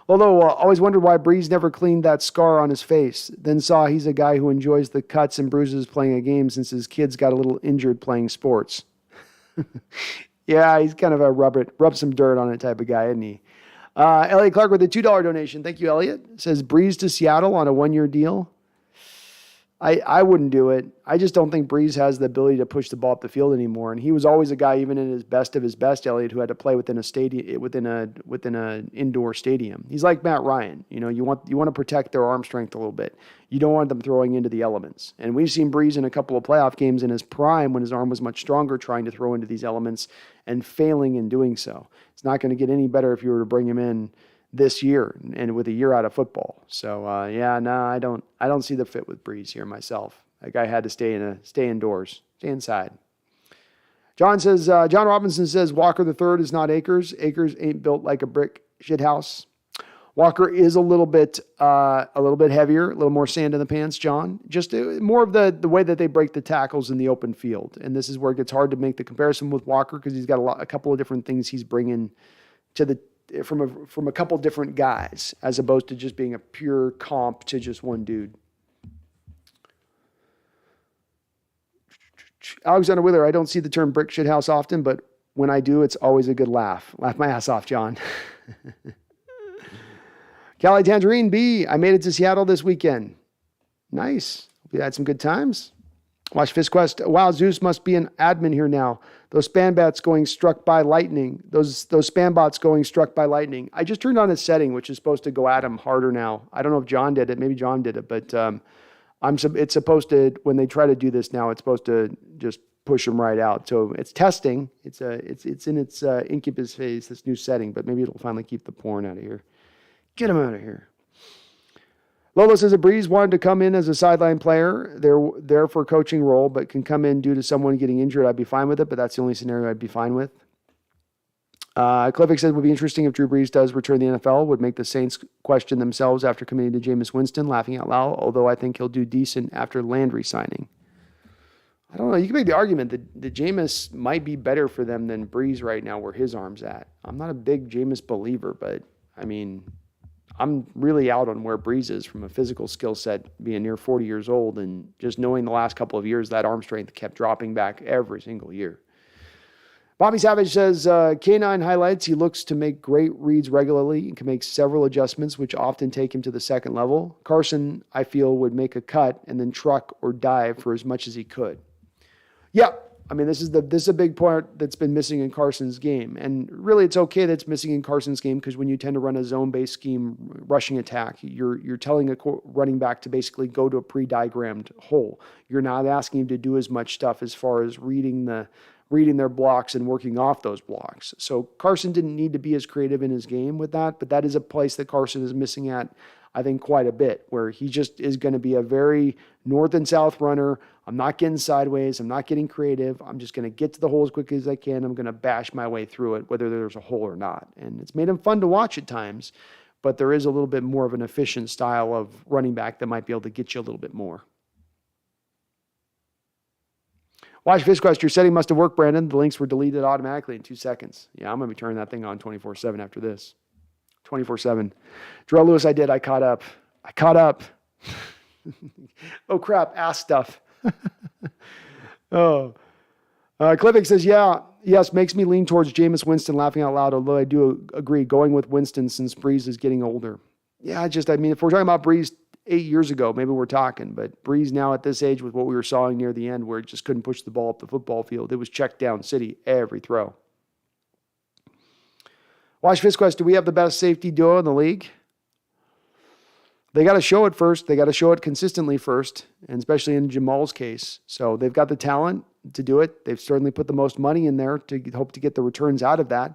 Although always wondered why Breeze never cleaned that scar on his face. Then saw he's a guy who enjoys the cuts and bruises playing a game since his kids got a little injured playing sports. Yeah, he's kind of a rub some dirt on it type of guy, isn't he? Elliot Clark with a $2 donation. Thank you, Elliot. Says Breeze to Seattle on a 1-year deal. I wouldn't do it. I just don't think Breeze has the ability to push the ball up the field anymore. And he was always a guy, even in his best of his best, Elliot, who had to play within a stadium, within a indoor stadium. He's like Matt Ryan. You want to protect their arm strength a little bit. You don't want them throwing into the elements. And we've seen Breeze in a couple of playoff games in his prime when his arm was much stronger, trying to throw into these elements and failing in doing so. It's not going to get any better if you were to bring him in this year and with a year out of football. So I don't see the fit with Breeze here myself. That guy had to stay indoors, stay inside. John Robinson says Walker III is not Akers. Akers ain't built like a brick shithouse. Walker is a little bit heavier, a little more sand in the pants, John. Just more of the way that they break the tackles in the open field. And this is where it gets hard to make the comparison with Walker because he's got a couple of different things he's bringing to from a couple different guys as opposed to just being a pure comp to just one dude. Alexander Wheeler, I don't see the term brick shithouse often, but when I do, it's always a good laugh. Laugh my ass off, John. Cali Tangerine B, I made it to Seattle this weekend. Nice. Hope you had some good times. Watch FistQuest. Wow, Zeus must be an admin here now. Those spam bots going struck by lightning. Those spam bots going struck by lightning. I just turned on a setting which is supposed to go at them harder now. I don't know if John did it. Maybe John did it, but it's supposed to, when they try to do this now, it's supposed to just push them right out. So it's testing. It's in its incubus phase, this new setting, but maybe it'll finally keep the porn out of here. Get him out of here. Lolo says, Breeze wanted to come in as a sideline player. They're there for a coaching role, but can come in due to someone getting injured. I'd be fine with it, but that's the only scenario I'd be fine with. Cliffic said, it would be interesting if Drew Brees does return to the NFL. Would make the Saints question themselves after committing to Jameis Winston, laughing out loud, although I think he'll do decent after Landry signing. I don't know. You can make the argument that Jameis might be better for them than Brees right now where his arm's at. I'm not a big Jameis believer, but, I mean, I'm really out on where Breeze is from a physical skill set, being near 40 years old, and just knowing the last couple of years that arm strength kept dropping back every single year. Bobby Savage says, K9 highlights, he looks to make great reads regularly and can make several adjustments, which often take him to the second level. Carson, I feel, would make a cut and then truck or dive for as much as he could. Yeah, I mean, this is a big part that's been missing in Carson's game. And really, it's okay that it's missing in Carson's game because when you tend to run a zone-based scheme rushing attack, you're telling a running back to basically go to a pre-diagrammed hole. You're not asking him to do as much stuff as far as reading their blocks and working off those blocks. So Carson didn't need to be as creative in his game with that, but that is a place that Carson is missing at, I think, quite a bit, where he just is going to be a very north and south runner. I'm not getting sideways. I'm not getting creative. I'm just going to get to the hole as quickly as I can. I'm going to bash my way through it, whether there's a hole or not. And it's made him fun to watch at times, but there is a little bit more of an efficient style of running back that might be able to get you a little bit more. Watch Fishquest, your setting must have worked, Brandon. The links were deleted automatically in 2 seconds. Yeah, I'm going to be turning that thing on 24/7 after this. 24/7. Darrell Lewis, I did. I caught up. Oh, crap. Ass stuff. Clivic says, yes, makes me lean towards Jameis Winston, laughing out loud, although I do agree going with Winston since Breeze is getting older. Yeah, if we're talking about Breeze 8 years ago, maybe we're talking, but Breeze now at this age with what we were sawing near the end where it just couldn't push the ball up the football field, it was check down city every throw. Watch Fishquest, do we have the best safety duo in the league? They got to show it first. They got to show it consistently first, and especially in Jamal's case. So they've got the talent to do it. They've certainly put the most money in there to hope to get the returns out of that.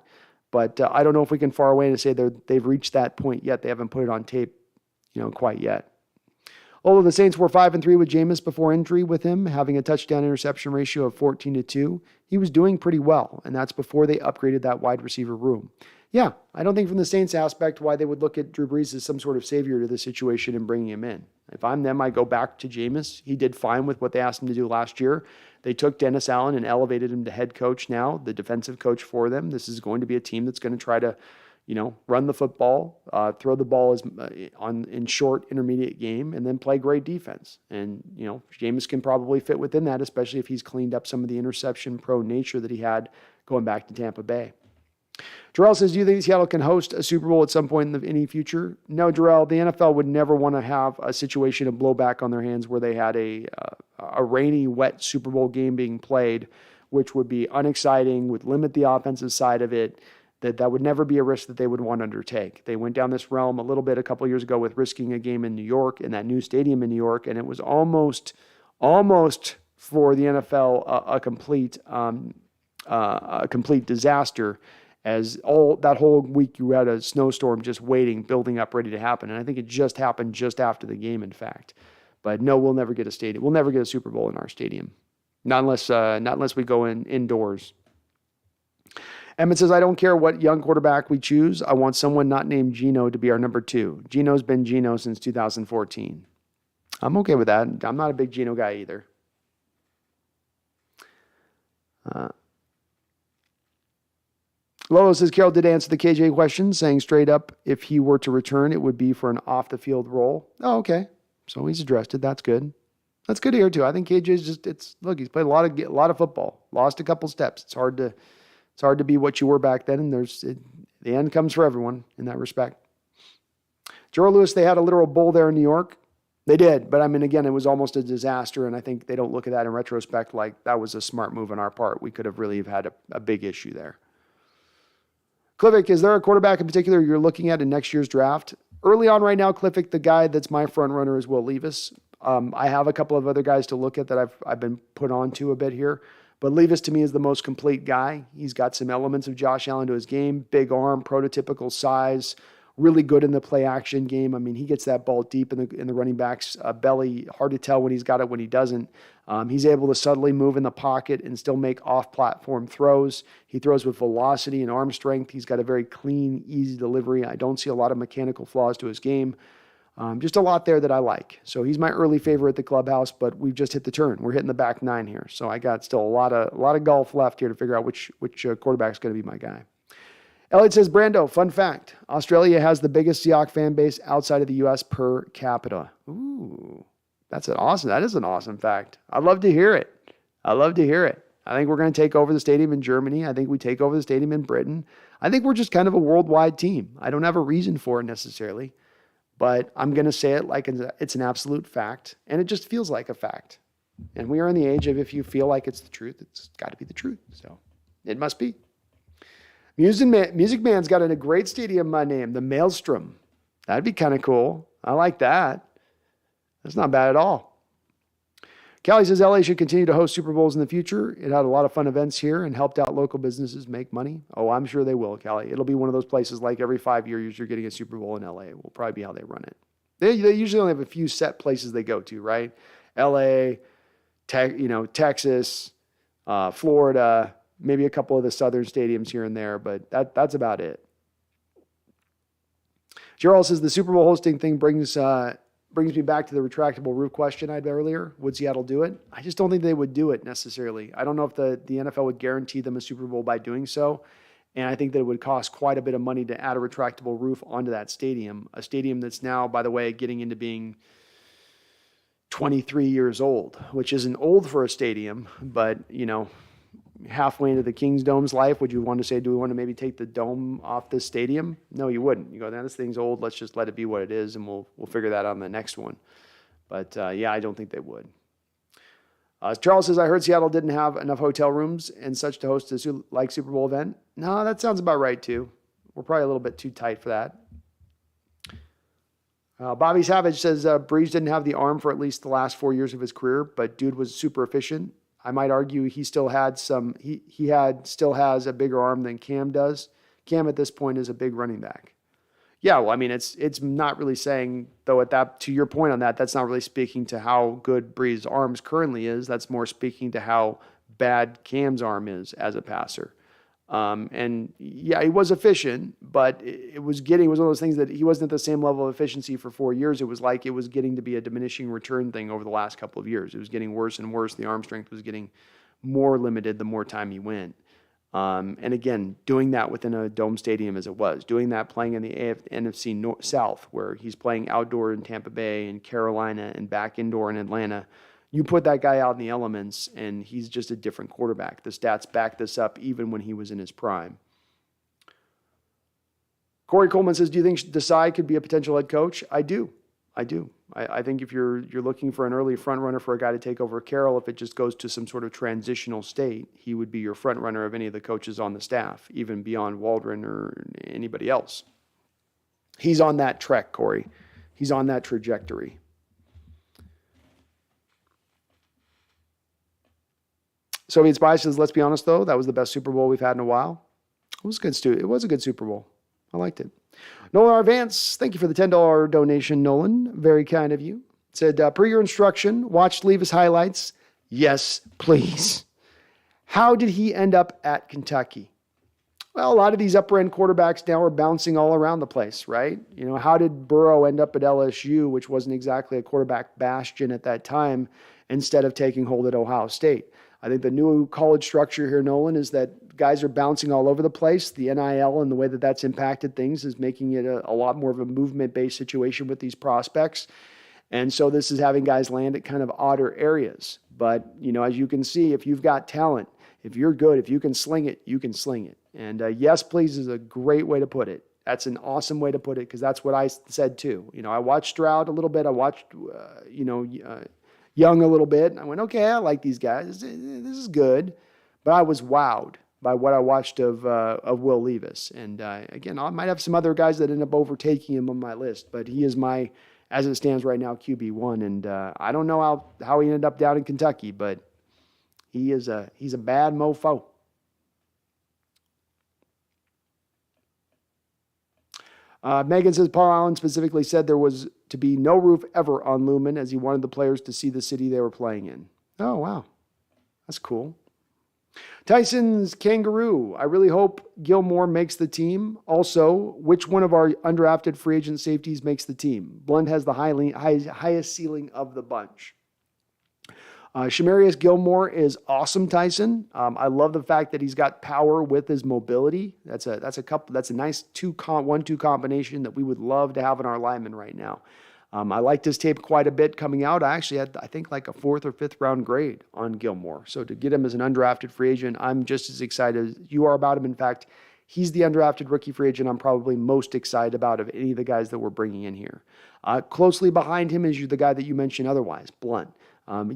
But I don't know if we can far away to say they've reached that point yet. They haven't put it on tape, quite yet. Although the Saints were 5-3 with Jameis before injury with him, having a touchdown interception ratio of 14-2, he was doing pretty well, and that's before they upgraded that wide receiver room. Yeah, I don't think from the Saints aspect why they would look at Drew Brees as some sort of savior to the situation and bringing him in. If I'm them, I go back to Jameis. He did fine with what they asked him to do last year. They took Dennis Allen and elevated him to head coach now, the defensive coach for them. This is going to be a team that's going to try to, run the football, throw the ball in short, intermediate game, and then play great defense. And, Jameis can probably fit within that, especially if he's cleaned up some of the interception-prone nature that he had going back to Tampa Bay. Jarrell says, do you think Seattle can host a Super Bowl at some point in the any future? No, Jarrell, the NFL would never want to have a situation of blowback on their hands where they had a rainy, wet Super Bowl game being played, which would be unexciting, would limit the offensive side of it. That would never be a risk that they would want to undertake. They went down this realm a little bit a couple of years ago with risking a game in New York, in that new stadium in New York, and it was almost for the NFL a complete disaster. As that whole week you had a snowstorm just waiting, building up, ready to happen. And I think it just happened just after the game, in fact. But no, we'll never get a stadium. We'll never get a Super Bowl in our stadium. Not unless we go indoors. Emmett says, I don't care what young quarterback we choose. I want someone not named Geno to be our number 2. Geno's been Geno since 2014. I'm okay with that. I'm not a big Geno guy either. Lolo says, Carroll did answer the KJ question, saying straight up, if he were to return, it would be for an off-the-field role. Oh, okay. So he's addressed it. That's good. That's good to hear, too. I think KJ's he's played a lot of football, lost a couple steps. It's hard to be what you were back then, and the end comes for everyone in that respect. Joe Lewis, they had a literal bull there in New York. They did, but again, it was almost a disaster, and I think they don't look at that in retrospect like that was a smart move on our part. We could have really had a big issue there. Clivic, is there a quarterback in particular you're looking at in next year's draft? Early on right now, Clivic, the guy that's my front runner is Will Levis. I have a couple of other guys to look at that I've been put on to a bit here, but Levis to me is the most complete guy. He's got some elements of Josh Allen to his game, big arm, prototypical size, really good in the play action game. He gets that ball deep in the running back's belly. Hard to tell when he's got it, when he doesn't. He's able to subtly move in the pocket and still make off-platform throws. He throws with velocity and arm strength. He's got a very clean, easy delivery. I don't see a lot of mechanical flaws to his game. Just a lot there that I like. So he's my early favorite at the clubhouse, but we've just hit the turn. We're hitting the back 9 here. So I got still a lot of golf left here to figure out which quarterback's going to be my guy. Elliot says, Brando, fun fact. Australia has the biggest Seahawks fan base outside of the U.S. per capita. Ooh, that is an awesome fact. I'd love to hear it. I think we're going to take over the stadium in Germany. I think we take over the stadium in Britain. I think we're just kind of a worldwide team. I don't have a reason for it necessarily, but I'm going to say it like it's an absolute fact, and it just feels like a fact. And we are in the age of if you feel like it's the truth, it's got to be the truth. So it must be. Music Man's got a great stadium name, the Maelstrom. That'd be kind of cool. I like that. That's not bad at all. Callie says LA should continue to host Super Bowls in the future. It had a lot of fun events here and helped out local businesses make money. Oh, I'm sure they will, Callie. It'll be one of those places like every 5 years you're getting a Super Bowl in LA. Will probably be how they run it. They usually only have a few set places they go to, right? LA, Texas, Florida, maybe a couple of the southern stadiums here and there, but that's about it. Gerald says the Super Bowl hosting thing brings me back to the retractable roof question I had earlier. Would Seattle do it? I just don't think they would do it necessarily. I don't know if the NFL would guarantee them a Super Bowl by doing so. And I think that it would cost quite a bit of money to add a retractable roof onto that stadium. A stadium that's now, by the way, getting into being 23 years old, which isn't old for a stadium, but, halfway into the Kings Dome's life, would you want to say, do we want to maybe take the dome off this stadium? No, you wouldn't. You go, this thing's old. Let's just let it be what it is, and we'll figure that out on the next one. But, I don't think they would. Charles says, I heard Seattle didn't have enough hotel rooms and such to host a Super Bowl event. No, that sounds about right, too. We're probably a little bit too tight for that. Bobby Savage says, Breeze didn't have the arm for at least the last 4 years of his career, but dude was super efficient. I might argue he still had still has a bigger arm than Cam does. Cam at this point is a big running back. Yeah, well, I mean, it's not really saying, though, to your point on that, that's not really speaking to how good Breeze's arms currently is. That's more speaking to how bad Cam's arm is as a passer. And yeah, he was efficient, but it was one of those things that he wasn't at the same level of efficiency for 4 years. It was like it was getting to be a diminishing return thing over the last couple of years. It was getting worse and worse. The arm strength was getting more limited the more time he went. And again, doing that within a dome stadium as it was, doing that playing in the NFC South, where he's playing outdoor in Tampa Bay and Carolina and back indoor in Atlanta. You put that guy out in the elements, and he's just a different quarterback. The stats back this up even when he was in his prime. Corey Coleman says, do you think Desai could be a potential head coach? I do. I think if you're looking for an early front runner for a guy to take over Carroll, if it just goes to some sort of transitional state, he would be your front runner of any of the coaches on the staff, even beyond Waldron or anybody else. He's on that trek, Corey. He's on that trajectory. Soviet Spy says, let's be honest, though, that was the best Super Bowl we've had in a while. It was a good Super Bowl. I liked it. Nolan R. Vance, thank you for the $10 donation, Nolan. Very kind of you. It said, per your instruction, watch Levis highlights. Yes, please. How did he end up at Kentucky? Well, a lot of these upper-end quarterbacks now are bouncing all around the place, right? How did Burrow end up at LSU, which wasn't exactly a quarterback bastion at that time, instead of taking hold at Ohio State? I think the new college structure here, Nolan, is that guys are bouncing all over the place. The NIL and the way that that's impacted things is making it a lot more of a movement-based situation with these prospects. And so this is having guys land at kind of odder areas. But, as you can see, if you've got talent, if you're good, if you can sling it, you can sling it. And yes, please is a great way to put it. That's an awesome way to put it because that's what I said too. I watched Stroud a little bit. I watched, Young a little bit. And I went, okay, I like these guys. This is good. But I was wowed by what I watched of Will Levis. And again, I might have some other guys that end up overtaking him on my list, but he is my, as it stands right now, QB1. And I don't know how he ended up down in Kentucky, but he's a bad mofo. Megan says Paul Allen specifically said there was to be no roof ever on Lumen as he wanted the players to see the city they were playing in. Oh, wow. That's cool. Tyson's Kangaroo. I really hope Gilmore makes the team. Also, which one of our undrafted free agent safeties makes the team? Blunt has the highest ceiling of the bunch. Shamarius Gilmore is awesome, Tyson. I love the fact that he's got power with his mobility. That's a nice 1-2 combination that we would love to have in our linemen right now. I liked his tape quite a bit coming out. I actually had, I think, like a 4th or 5th round grade on Gilmore. So to get him as an undrafted free agent, I'm just as excited as you are about him. In fact, he's the undrafted rookie free agent I'm probably most excited about of any of the guys that we're bringing in here. Closely behind him is the guy that you mentioned otherwise, Blunt.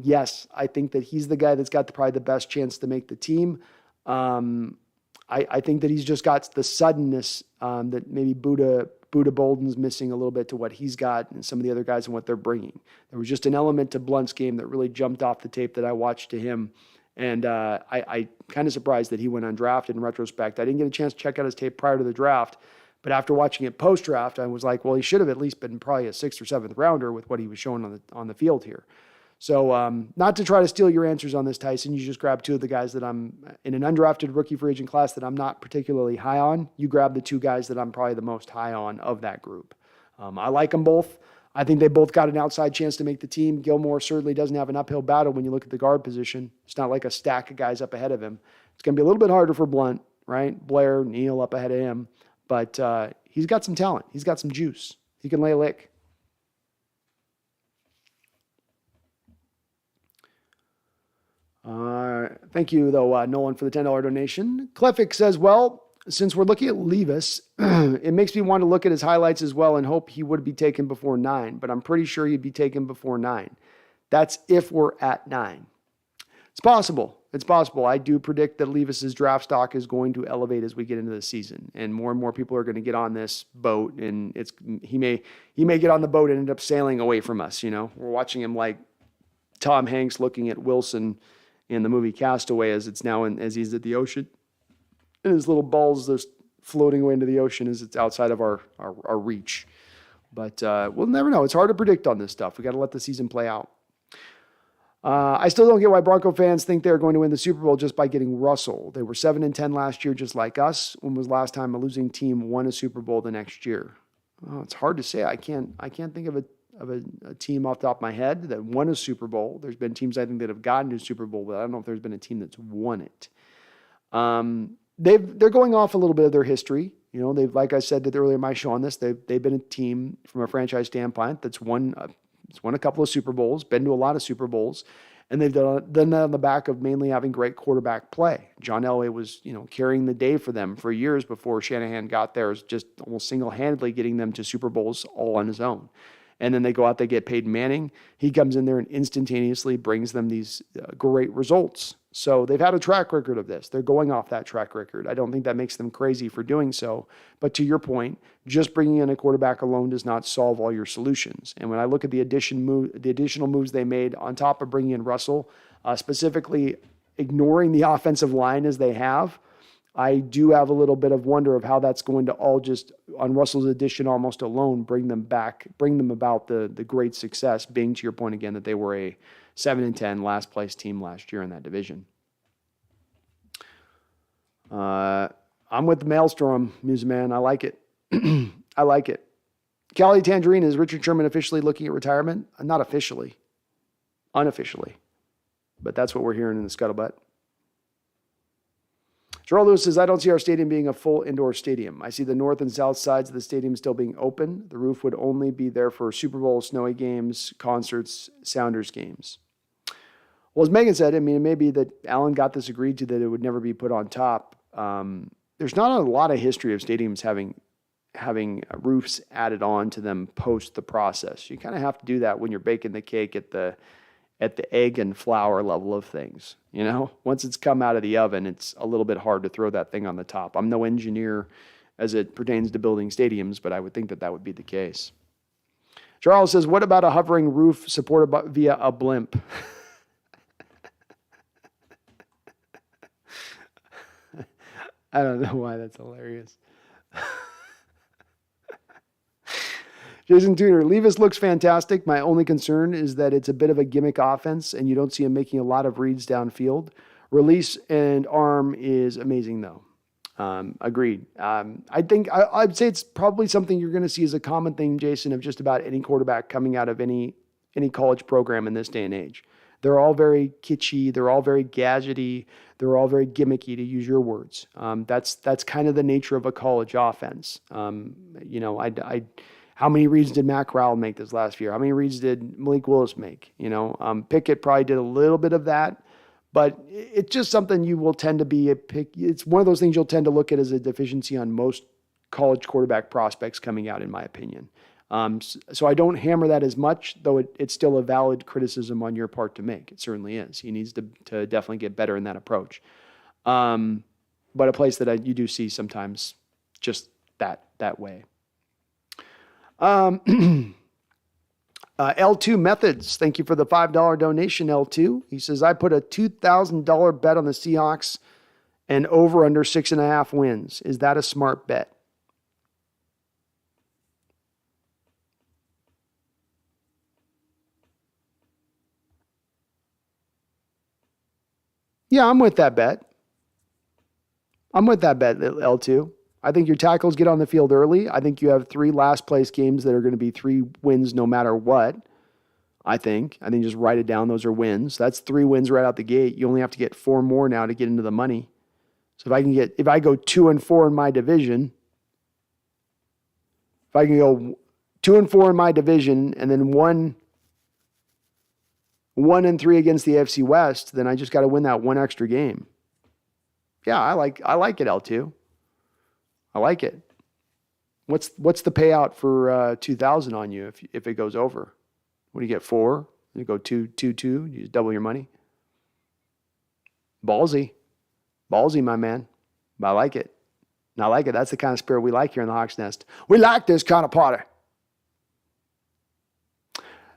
Yes, I think that he's the guy that's got probably the best chance to make the team. I think that he's just got the suddenness that maybe Buddha Bolden's missing a little bit to what he's got and some of the other guys and what they're bringing. There was just an element to Blunt's game that really jumped off the tape that I watched to him. And I kind of surprised that he went undrafted in retrospect. I didn't get a chance to check out his tape prior to the draft, but after watching it post-draft, I was like, well, he should have at least been probably a 6th or 7th rounder with what he was showing on the field here. So not to try to steal your answers on this, Tyson, you just grab 2 of the guys that I'm in an undrafted rookie free agent class that I'm not particularly high on. You grab the 2 guys that I'm probably the most high on of that group. I like them both. I think they both got an outside chance to make the team. Gilmore certainly doesn't have an uphill battle when you look at the guard position. It's not like a stack of guys up ahead of him. It's going to be a little bit harder for Blunt, right? Blair, Neal up ahead of him. But he's got some talent. He's got some juice. He can lay a lick. Thank you, though, Nolan, for the $10 donation. Cleffick says, well, since we're looking at Levis, it makes me want to look at his highlights as well and hope he would be taken before 9, but I'm pretty sure he'd be taken before 9. That's if we're at 9. It's possible. It's possible. I do predict that Levis's draft stock is going to elevate as we get into the season, and more people are going to get on this boat, and he may get on the boat and end up sailing away from us. You know, we're watching him like Tom Hanks looking at Wilson in the movie Castaway as he's at the ocean, and his little balls just floating away into the ocean as it's outside of our reach. But we'll never know. It's hard to predict on this stuff. We got to let the season play out. I still don't get why Bronco fans think they're going to win the Super Bowl just by getting Russell. They were 7-10 last year, just like us. When was the last time a losing team won a Super Bowl the next year? Oh, it's hard to say. I can't think of a team off the top of my head that won a Super Bowl. There's been teams I think that have gotten to a Super Bowl, but I don't know if there's been a team that's won it. They're going off a little bit of their history. You know, they've, like I said earlier in my show on this, they've been a team from a franchise standpoint that's won a couple of Super Bowls, been to a lot of Super Bowls, and they've done that on the back of mainly having great quarterback play. John Elway was, carrying the day for them for years before Shanahan got there, just almost single-handedly getting them to Super Bowls all on his own. And then they go out, they get Peyton Manning. He comes in there and instantaneously brings them these great results. So they've had a track record of this. They're going off that track record. I don't think that makes them crazy for doing so. But to your point, just bringing in a quarterback alone does not solve all your solutions. And when I look at the additional moves they made on top of bringing in Russell, specifically ignoring the offensive line as they have, I do have a little bit of wonder of how that's going to all just, on Russell's addition almost alone, bring them about the great success, being, to your point again, that they were a 7-10 last place team last year in that division. I'm with the Maelstrom, Music Man. I like it. I like it. Cali Tangerine, is Richard Sherman officially looking at retirement? Not officially. Unofficially. But that's what we're hearing in the scuttlebutt. Gerald Lewis says, I don't see our stadium being a full indoor stadium. I see the north and south sides of the stadium still being open. The roof would only be there for Super Bowl, snowy games, concerts, Sounders games. Well, as Megan said, it may be that Allen got this agreed to that it would never be put on top. There's not a lot of history of stadiums having roofs added on to them post the process. You kind of have to do that when you're baking the cake at the egg and flour level of things. Once it's come out of the oven, it's a little bit hard to throw that thing on the top. I'm no engineer as it pertains to building stadiums, but I would think that would be the case. Charles says, what about a hovering roof supported via a blimp? I don't know why that's hilarious. Jason Tuner, Levis looks fantastic. My only concern is that it's a bit of a gimmick offense, and you don't see him making a lot of reads downfield. Release and arm is amazing, though. Agreed. I'd say it's probably something you're going to see as a common thing, Jason, of just about any quarterback coming out of any college program in this day and age. They're all very kitschy. They're all very gadgety. They're all very gimmicky, to use your words. That's kind of the nature of a college offense. How many reads did Matt Corral make this last year? How many reads did Malik Willis make? Pickett probably did a little bit of that, but it's just something you will tend to be it's one of those things you'll tend to look at as a deficiency on most college quarterback prospects coming out, in my opinion. So I don't hammer that as much, though it's still a valid criticism on your part to make. It certainly is. He needs to definitely get better in that approach. But a place that you do see sometimes just that way. L2 Methods, thank you for the $5 donation, L2. He says, I put a $2,000 bet on the Seahawks and over under 6.5 wins. Is that a smart bet? Yeah, I'm with that bet. L2. I think your tackles get on the field early. I think you have 3 last place games that are going to be 3 wins no matter what. I think just write it down. Those are wins. That's 3 wins right out the gate. You only have to get 4 more now to get into the money. So if I go 2-4 in my division, if I can go 2-4 in my division and then 1-3 against the AFC West, then I just got to win that 1 extra game. Yeah, I like it, L2. I like it. What's the payout for 2,000 on you if it goes over? What do you get? 4? You go 2-2. You just double your money. Ballsy, my man. But I like it. And I like it. That's the kind of spirit we like here in the Hawks Nest. We like this kind of party.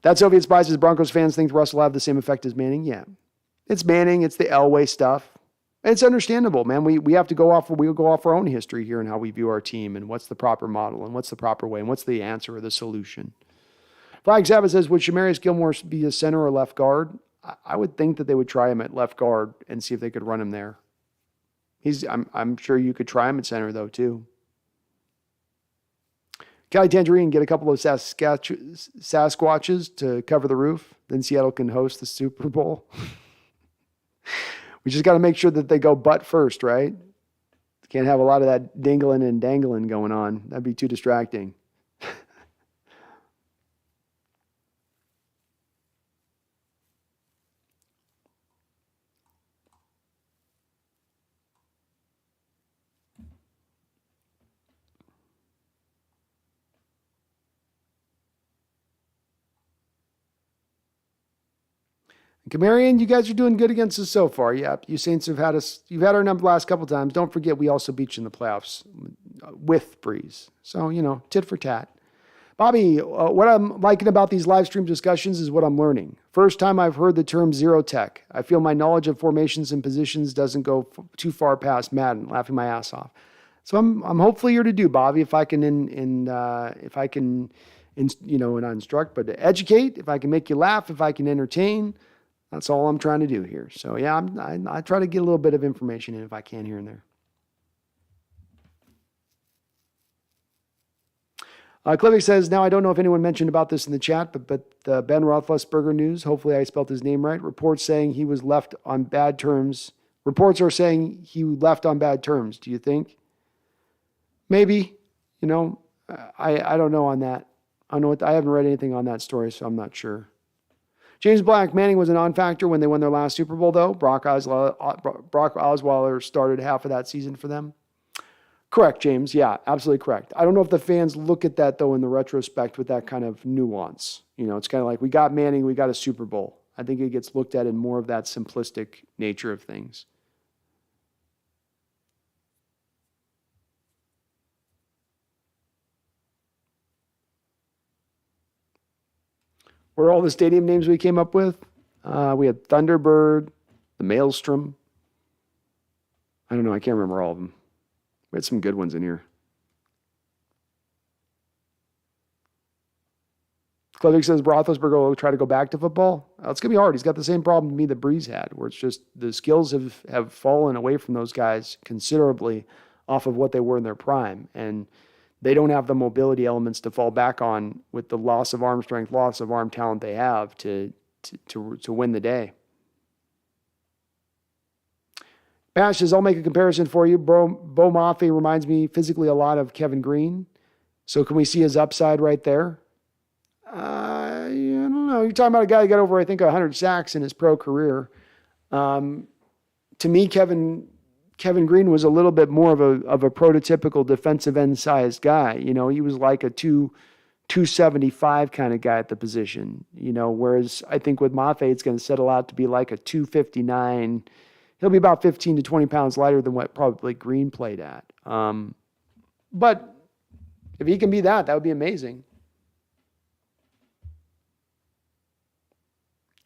That Soviet Spy says Broncos fans think Russell will have the same effect as Manning. Yeah, it's Manning. It's the Elway stuff. It's understandable, man. We have to go off our own history here and how we view our team and what's the proper model and what's the proper way and what's the answer or the solution. Flag Sabbath says, would Shamarius Gilmore be a center or left guard? I would think that they would try him at left guard and see if they could run him there. I'm sure you could try him at center though too. Cali Tangerine, get a couple of Sasquatches to cover the roof. Then Seattle can host the Super Bowl. We just got to make sure that they go butt first, right? Can't have a lot of that dingling and dangling going on. That'd be too distracting. Kamarian, you guys are doing good against us so far. Yeah, you Saints have had us. You've had our number the last couple times. Don't forget, we also beat you in the playoffs with Breeze. So, tit for tat. Bobby, what I'm liking about these live stream discussions is what I'm learning. First time I've heard the term zero tech. I feel my knowledge of formations and positions doesn't go too far past Madden, laughing my ass off. So I'm hopefully here to do, Bobby, if I can not instruct, but to educate, if I can make you laugh, if I can entertain. That's all I'm trying to do here. So, yeah, I try to get a little bit of information in if I can here and there. Clivic says, now I don't know if anyone mentioned about this in the chat, but the Ben Roethlisberger news, hopefully I spelled his name right, reports saying he was left on bad terms. Reports are saying he left on bad terms. Do you think? Maybe. I don't know on that. I haven't read anything on that story, so I'm not sure. James Black, Manning was a non-factor when they won their last Super Bowl, though. Brock Osweiler started half of that season for them. Correct, James. Yeah, absolutely correct. I don't know if the fans look at that, though, in the retrospect with that kind of nuance. It's kind of like we got Manning, we got a Super Bowl. I think it gets looked at in more of that simplistic nature of things. Were all the stadium names we came up with? We had Thunderbird, the Maelstrom. I don't know. I can't remember all of them. We had some good ones in here. Klevik says Roethlisberger will try to go back to football. It's going to be hard. He's got the same problem to me that Breeze had, where it's just the skills have fallen away from those guys considerably off of what they were in their prime. And they don't have the mobility elements to fall back on with the loss of arm strength, loss of arm talent they have to to win the day. Bash says, I'll make a comparison for you. Bo Maffei reminds me physically a lot of Kevin Green. So can we see his upside right there? I don't know. You're talking about a guy who got over, I think, 100 sacks in his pro career. To me, Kevin Green was a little bit more of a prototypical defensive end sized guy. You know, he was like a 275 kind of guy at the position. You know, whereas I think with Maffei, it's going to settle out to be like a 259. He'll be about 15 to 20 pounds lighter than what probably Green played at. But if he can be that would be amazing.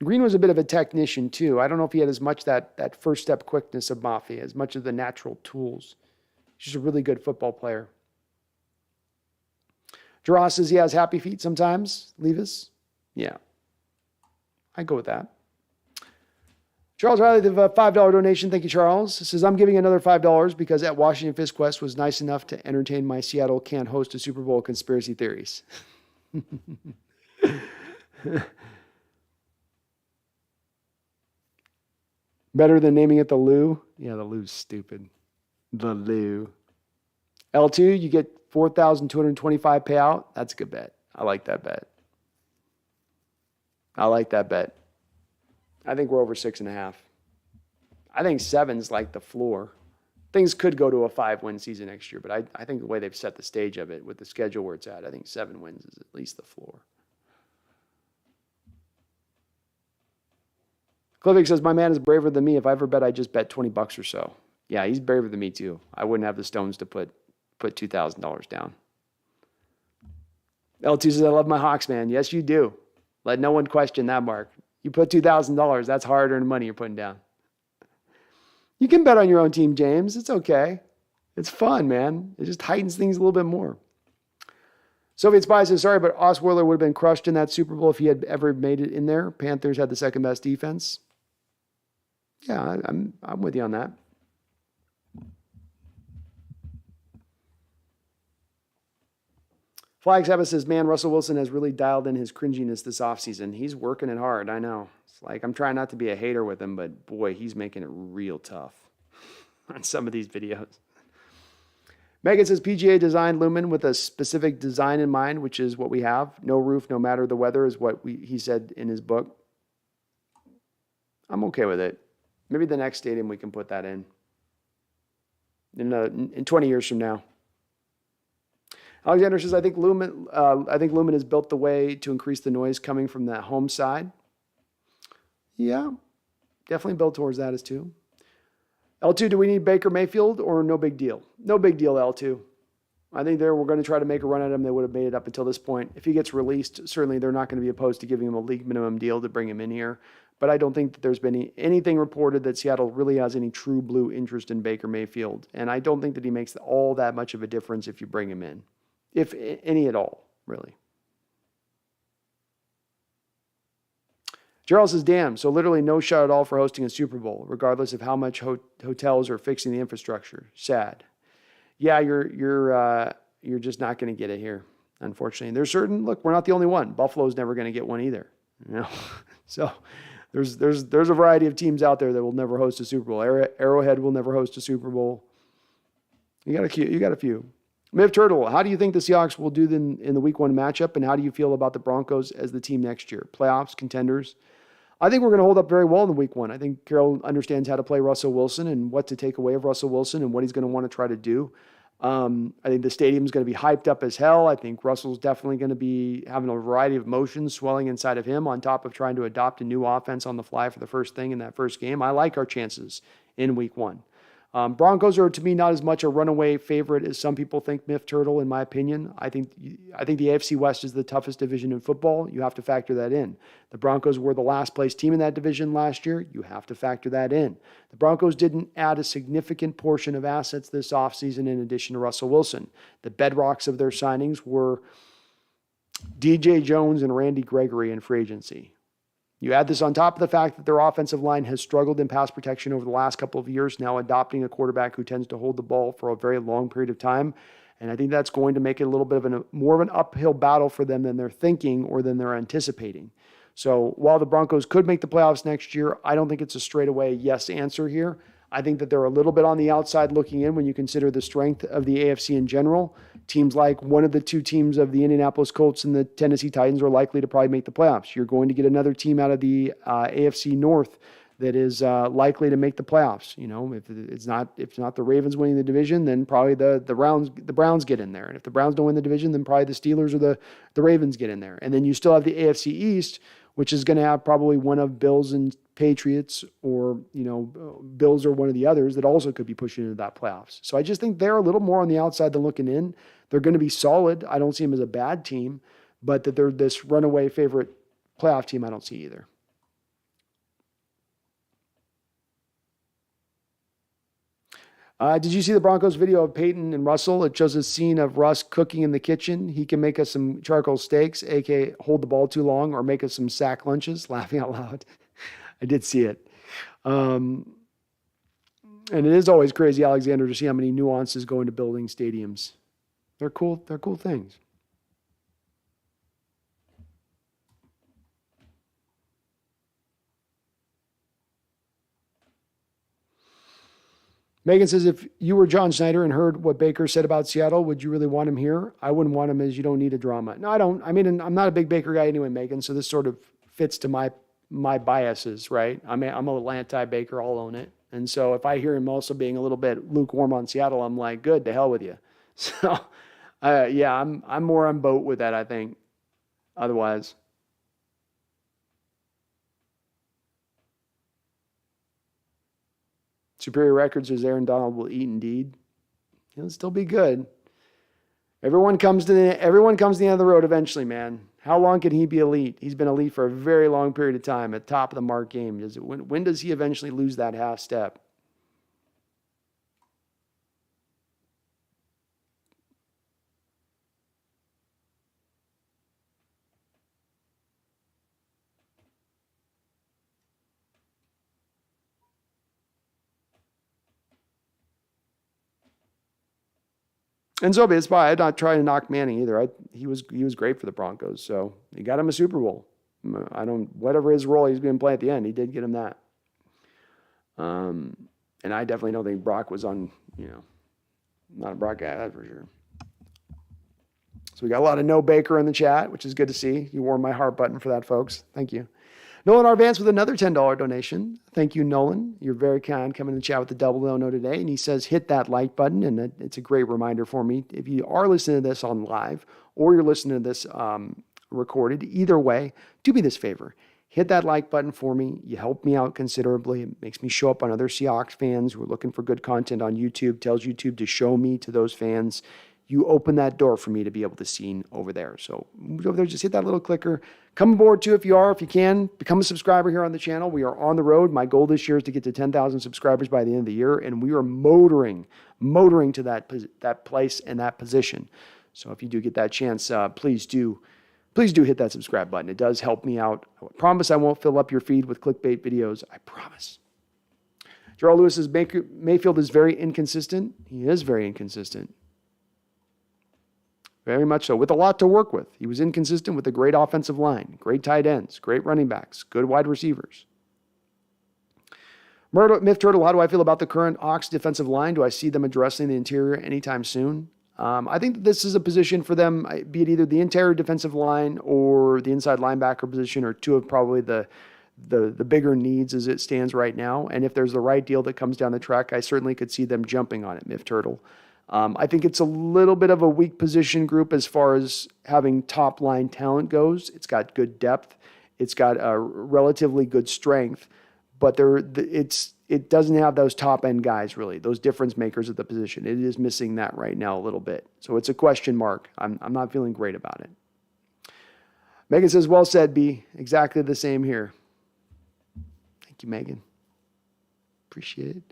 Green was a bit of a technician too. I don't know if he had as much that first step quickness of Maffei, as much of the natural tools. He's just a really good football player. Gerard says he has happy feet sometimes. Levis? Yeah. I go with that. Charles Riley, the $5 donation. Thank you, Charles. Says, I'm giving another $5 because at Washington Fist Quest was nice enough to entertain my Seattle can't host a Super Bowl conspiracy theories. Better than naming it the Lou? Yeah, the Lou's stupid. The Lou. L2, you get 4,225 payout. That's a good bet. I like that bet. I think we're over 6.5. I think 7's like the floor. Things could go to a 5-win season next year, but I think the way they've set the stage of it with the schedule where it's at, I think 7 wins is at least the floor. Klivik says, my man is braver than me. If I ever bet, I just bet $20 or so. Yeah, he's braver than me too. I wouldn't have the stones to put $2,000 down. L2 says, I love my Hawks, man. Yes, you do. Let no one question that, Mark. You put $2,000. That's hard-earned money you're putting down. You can bet on your own team, James. It's okay. It's fun, man. It just heightens things a little bit more. Soviet Spy says, sorry, but Osweiler would have been crushed in that Super Bowl if he had ever made it in there. Panthers had the second best defense. Yeah, I'm with you on that. Flag Sabbath says, man, Russell Wilson has really dialed in his cringiness this offseason. He's working it hard, I know. It's like, I'm trying not to be a hater with him, but boy, he's making it real tough on some of these videos. Megan says, PGA designed Lumen with a specific design in mind, which is what we have. No roof, no matter the weather, is what he said in his book. I'm okay with it. Maybe the next stadium we can put that in 20 years from now. Alexander says, I think Lumen is built the way to increase the noise coming from the home side. Yeah, definitely built towards that as too. L2, do we need Baker Mayfield or no big deal? No big deal, L2. I think we're going to try to make a run at him. They would have made it up until this point. If he gets released, certainly they're not going to be opposed to giving him a league minimum deal to bring him in here. But I don't think that there's been anything reported that Seattle really has any true blue interest in Baker Mayfield. And I don't think that he makes all that much of a difference if you bring him in. If any at all, really. Gerald says, damn, so literally no shot at all for hosting a Super Bowl, regardless of how much hotels are fixing the infrastructure. Sad. Yeah, you're just not going to get it here, unfortunately. And there's certain, look, we're not the only one. Buffalo's never going to get one either. You know? So there's a variety of teams out there that will never host a Super Bowl. Arrowhead will never host a Super Bowl. You got a few. Miv Turtle, how do you think the Seahawks will do in the Week 1 matchup, and how do you feel about the Broncos as the team next year? Playoffs, contenders? I think we're going to hold up very well in the Week 1. I think Carroll understands how to play Russell Wilson and what to take away of Russell Wilson and what he's going to want to try to do. I think the stadium's going to be hyped up as hell. I think Russell's definitely going to be having a variety of emotions swelling inside of him on top of trying to adopt a new offense on the fly for the first thing in that first game. I like our chances in Week 1. Broncos are, to me, not as much a runaway favorite as some people think, Miff Turtle, in my opinion. I think the AFC West is the toughest division in football. You have to factor that in. The Broncos were the last place team in that division last year. You have to factor that in. The Broncos didn't add a significant portion of assets this offseason in addition to Russell Wilson. The bedrocks of their signings were DJ Jones and Randy Gregory in free agency. You add this on top of the fact that their offensive line has struggled in pass protection over the last couple of years, now adopting a quarterback who tends to hold the ball for a very long period of time. And I think that's going to make it a little bit of more of an uphill battle for them than they're thinking or than they're anticipating. So while the Broncos could make the playoffs next year, I don't think it's a straightaway yes answer here. I think that they're a little bit on the outside looking in when you consider the strength of the AFC in general. Teams like one of the two teams of the Indianapolis Colts and the Tennessee Titans are likely to probably make the playoffs. You're going to get another team out of the AFC North that is likely to make the playoffs. You know, if not the Ravens winning the division, then probably the Browns get in there. And if the Browns don't win the division, then probably the Steelers or the Ravens get in there. And then you still have the AFC East, which is going to have probably one of Bills and Patriots, or, you know, Bills or one of the others that also could be pushing into that playoffs. So I just think they're a little more on the outside than looking in. They're going to be solid. I don't see them as a bad team, but that they're this runaway favorite playoff team, I don't see either. Did you see the Broncos video of Peyton and Russell? It shows a scene of Russ cooking in the kitchen. He can make us some charcoal steaks, aka hold the ball too long, or make us some sack lunches. Laughing out loud. I did see it. And it is always crazy, Alexander, to see how many nuances go into building stadiums. They're cool. They're cool things. Megan says, if you were John Schneider and heard what Baker said about Seattle, would you really want him here? I wouldn't want him, as you don't need a drama. No, I don't. I mean, I'm not a big Baker guy anyway, Megan, so this sort of fits to my biases, right? I'm a little anti-Baker, I'll own it. And so if I hear him also being a little bit lukewarm on Seattle, I'm like, good, to hell with you. So, yeah, I'm more on boat with that, I think, otherwise. Superior records as Aaron Donald will eat indeed. He'll still be good. Everyone comes to the end of the road eventually, man. How long can he be elite? He's been elite for a very long period of time at top of the mark game. When does he eventually lose that half step? And so it's why I'm not trying to knock Manning either. He was great for the Broncos, so he got him a Super Bowl. Whatever his role he's going to play at the end, he did get him that. And I definitely don't think Brock was on, not a Brock guy, that's for sure. So we got a lot of no Baker in the chat, which is good to see. You warmed my heart button for that, folks. Thank you. Nolan Arvance with another $10 donation. Thank you, Nolan. You're very kind coming in the chat with the double no today. And he says, hit that like button. And it's a great reminder for me. If you are listening to this on live or you're listening to this recorded, either way, do me this favor. Hit that like button for me. You help me out considerably. It makes me show up on other Seahawks fans who are looking for good content on YouTube. Tells YouTube to show me to those fans. You open that door for me to be able to see over there. So over there, just hit that little clicker. Come aboard too if you can. Become a subscriber here on the channel. We are on the road. My goal this year is to get to 10,000 subscribers by the end of the year, and we are motoring to that place and that position. So if you do get that chance, please do hit that subscribe button. It does help me out. I promise I won't fill up your feed with clickbait videos. I promise. Gerald Lewis says Mayfield is very inconsistent. He is very inconsistent. Very much so, with a lot to work with. He was inconsistent with a great offensive line, great tight ends, great running backs, good wide receivers. Myth Turtle, how do I feel about the current Hawks defensive line? Do I see them addressing the interior anytime soon? I think that this is a position for them, be it either the interior defensive line or the inside linebacker position, or two of probably the bigger needs as it stands right now. And if there's the right deal that comes down the track, I certainly could see them jumping on it, Myth Turtle. I think it's a little bit of a weak position group as far as having top line talent goes. It's got good depth. It's got a relatively good strength, but it doesn't have those top end guys really, those difference makers at the position. It is missing that right now a little bit. So it's a question mark. I'm not feeling great about it. Megan says, well said, B. Exactly the same here. Thank you, Megan. Appreciate it.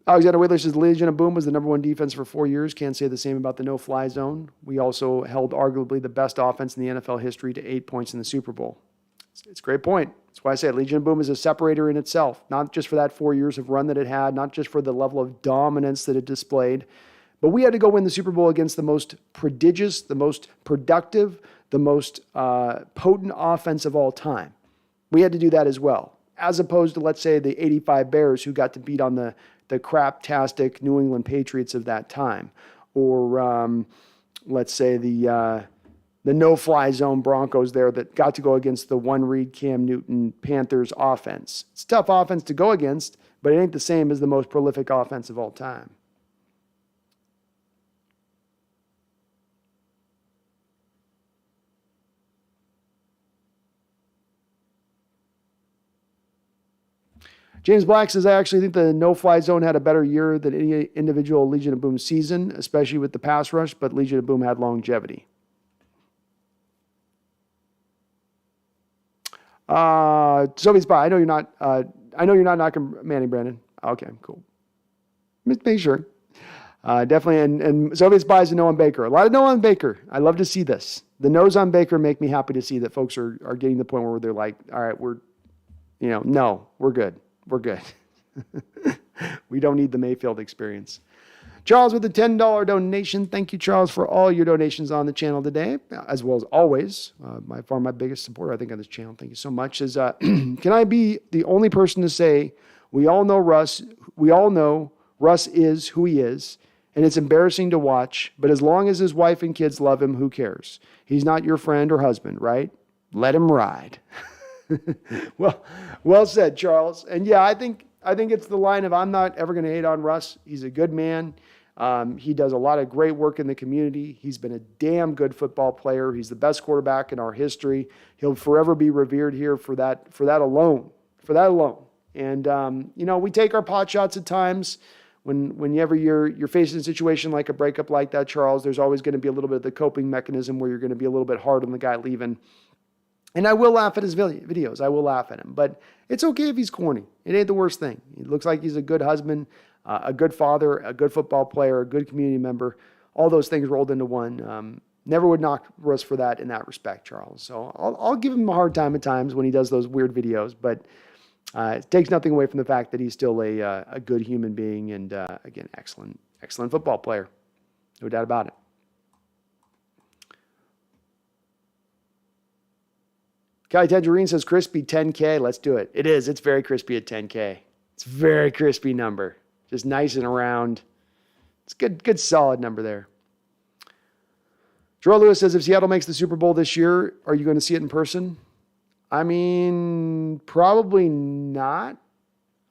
Alexander Whitler says, the Legion of Boom was the number one defense for 4 years. Can't say the same about the no-fly zone. We also held arguably the best offense in the NFL history to 8 points in the Super Bowl. It's a great point. That's why I say Legion of Boom is a separator in itself, not just for that 4 years of run that it had, not just for the level of dominance that it displayed, but we had to go win the Super Bowl against the most prodigious, the most productive, the most potent offense of all time. We had to do that as well, as opposed to, let's say, the 85 Bears who got to beat on the craptastic New England Patriots of that time, or let's say the no-fly zone Broncos there that got to go against the one-read Cam Newton Panthers offense. It's a tough offense to go against, but it ain't the same as the most prolific offense of all time. James Black says, I actually think the no-fly zone had a better year than any individual Legion of Boom season, especially with the pass rush, but Legion of Boom had longevity. Sophie Spy, I know you're not knocking Manning, Brandon. Okay, cool. Make sure. Definitely, and Sophie Spy is a no on Baker. A lot of no on Baker. I love to see this. The no's on Baker make me happy to see that folks are getting to the point where they're like, all right, no, we're good. We're good. We don't need the Mayfield experience. Charles with the $10 donation. Thank you, Charles, for all your donations on the channel today, as well as always. By far my biggest supporter, I think, on this channel. Thank you so much. Says, can I be the only person to say we all know Russ is who he is, and it's embarrassing to watch, but as long as his wife and kids love him, who cares? He's not your friend or husband, right? Let him ride. Well said, Charles. And yeah, I think it's the line of I'm not ever going to hate on Russ. He's a good man. He does a lot of great work in the community. He's been a damn good football player. He's the best quarterback in our history. He'll forever be revered here for that alone. And we take our pot shots at times. Whenever you're facing a situation like a breakup like that, Charles, there's always going to be a little bit of the coping mechanism where you're going to be a little bit hard on the guy leaving. And I will laugh at his videos. I will laugh at him. But it's okay if he's corny. It ain't the worst thing. He looks like he's a good husband, a good father, a good football player, a good community member. All those things rolled into one. Never would knock Russ for that in that respect, Charles. So I'll give him a hard time at times when he does those weird videos. But it takes nothing away from the fact that he's still a good human being and, again, excellent football player. No doubt about it. Kelly Tangerine says, crispy 10K. Let's do it. It is. It's very crispy at 10K. It's a very crispy number. Just nice and around. It's good solid number there. Joel Lewis says, if Seattle makes the Super Bowl this year, are you going to see it in person? I mean, probably not.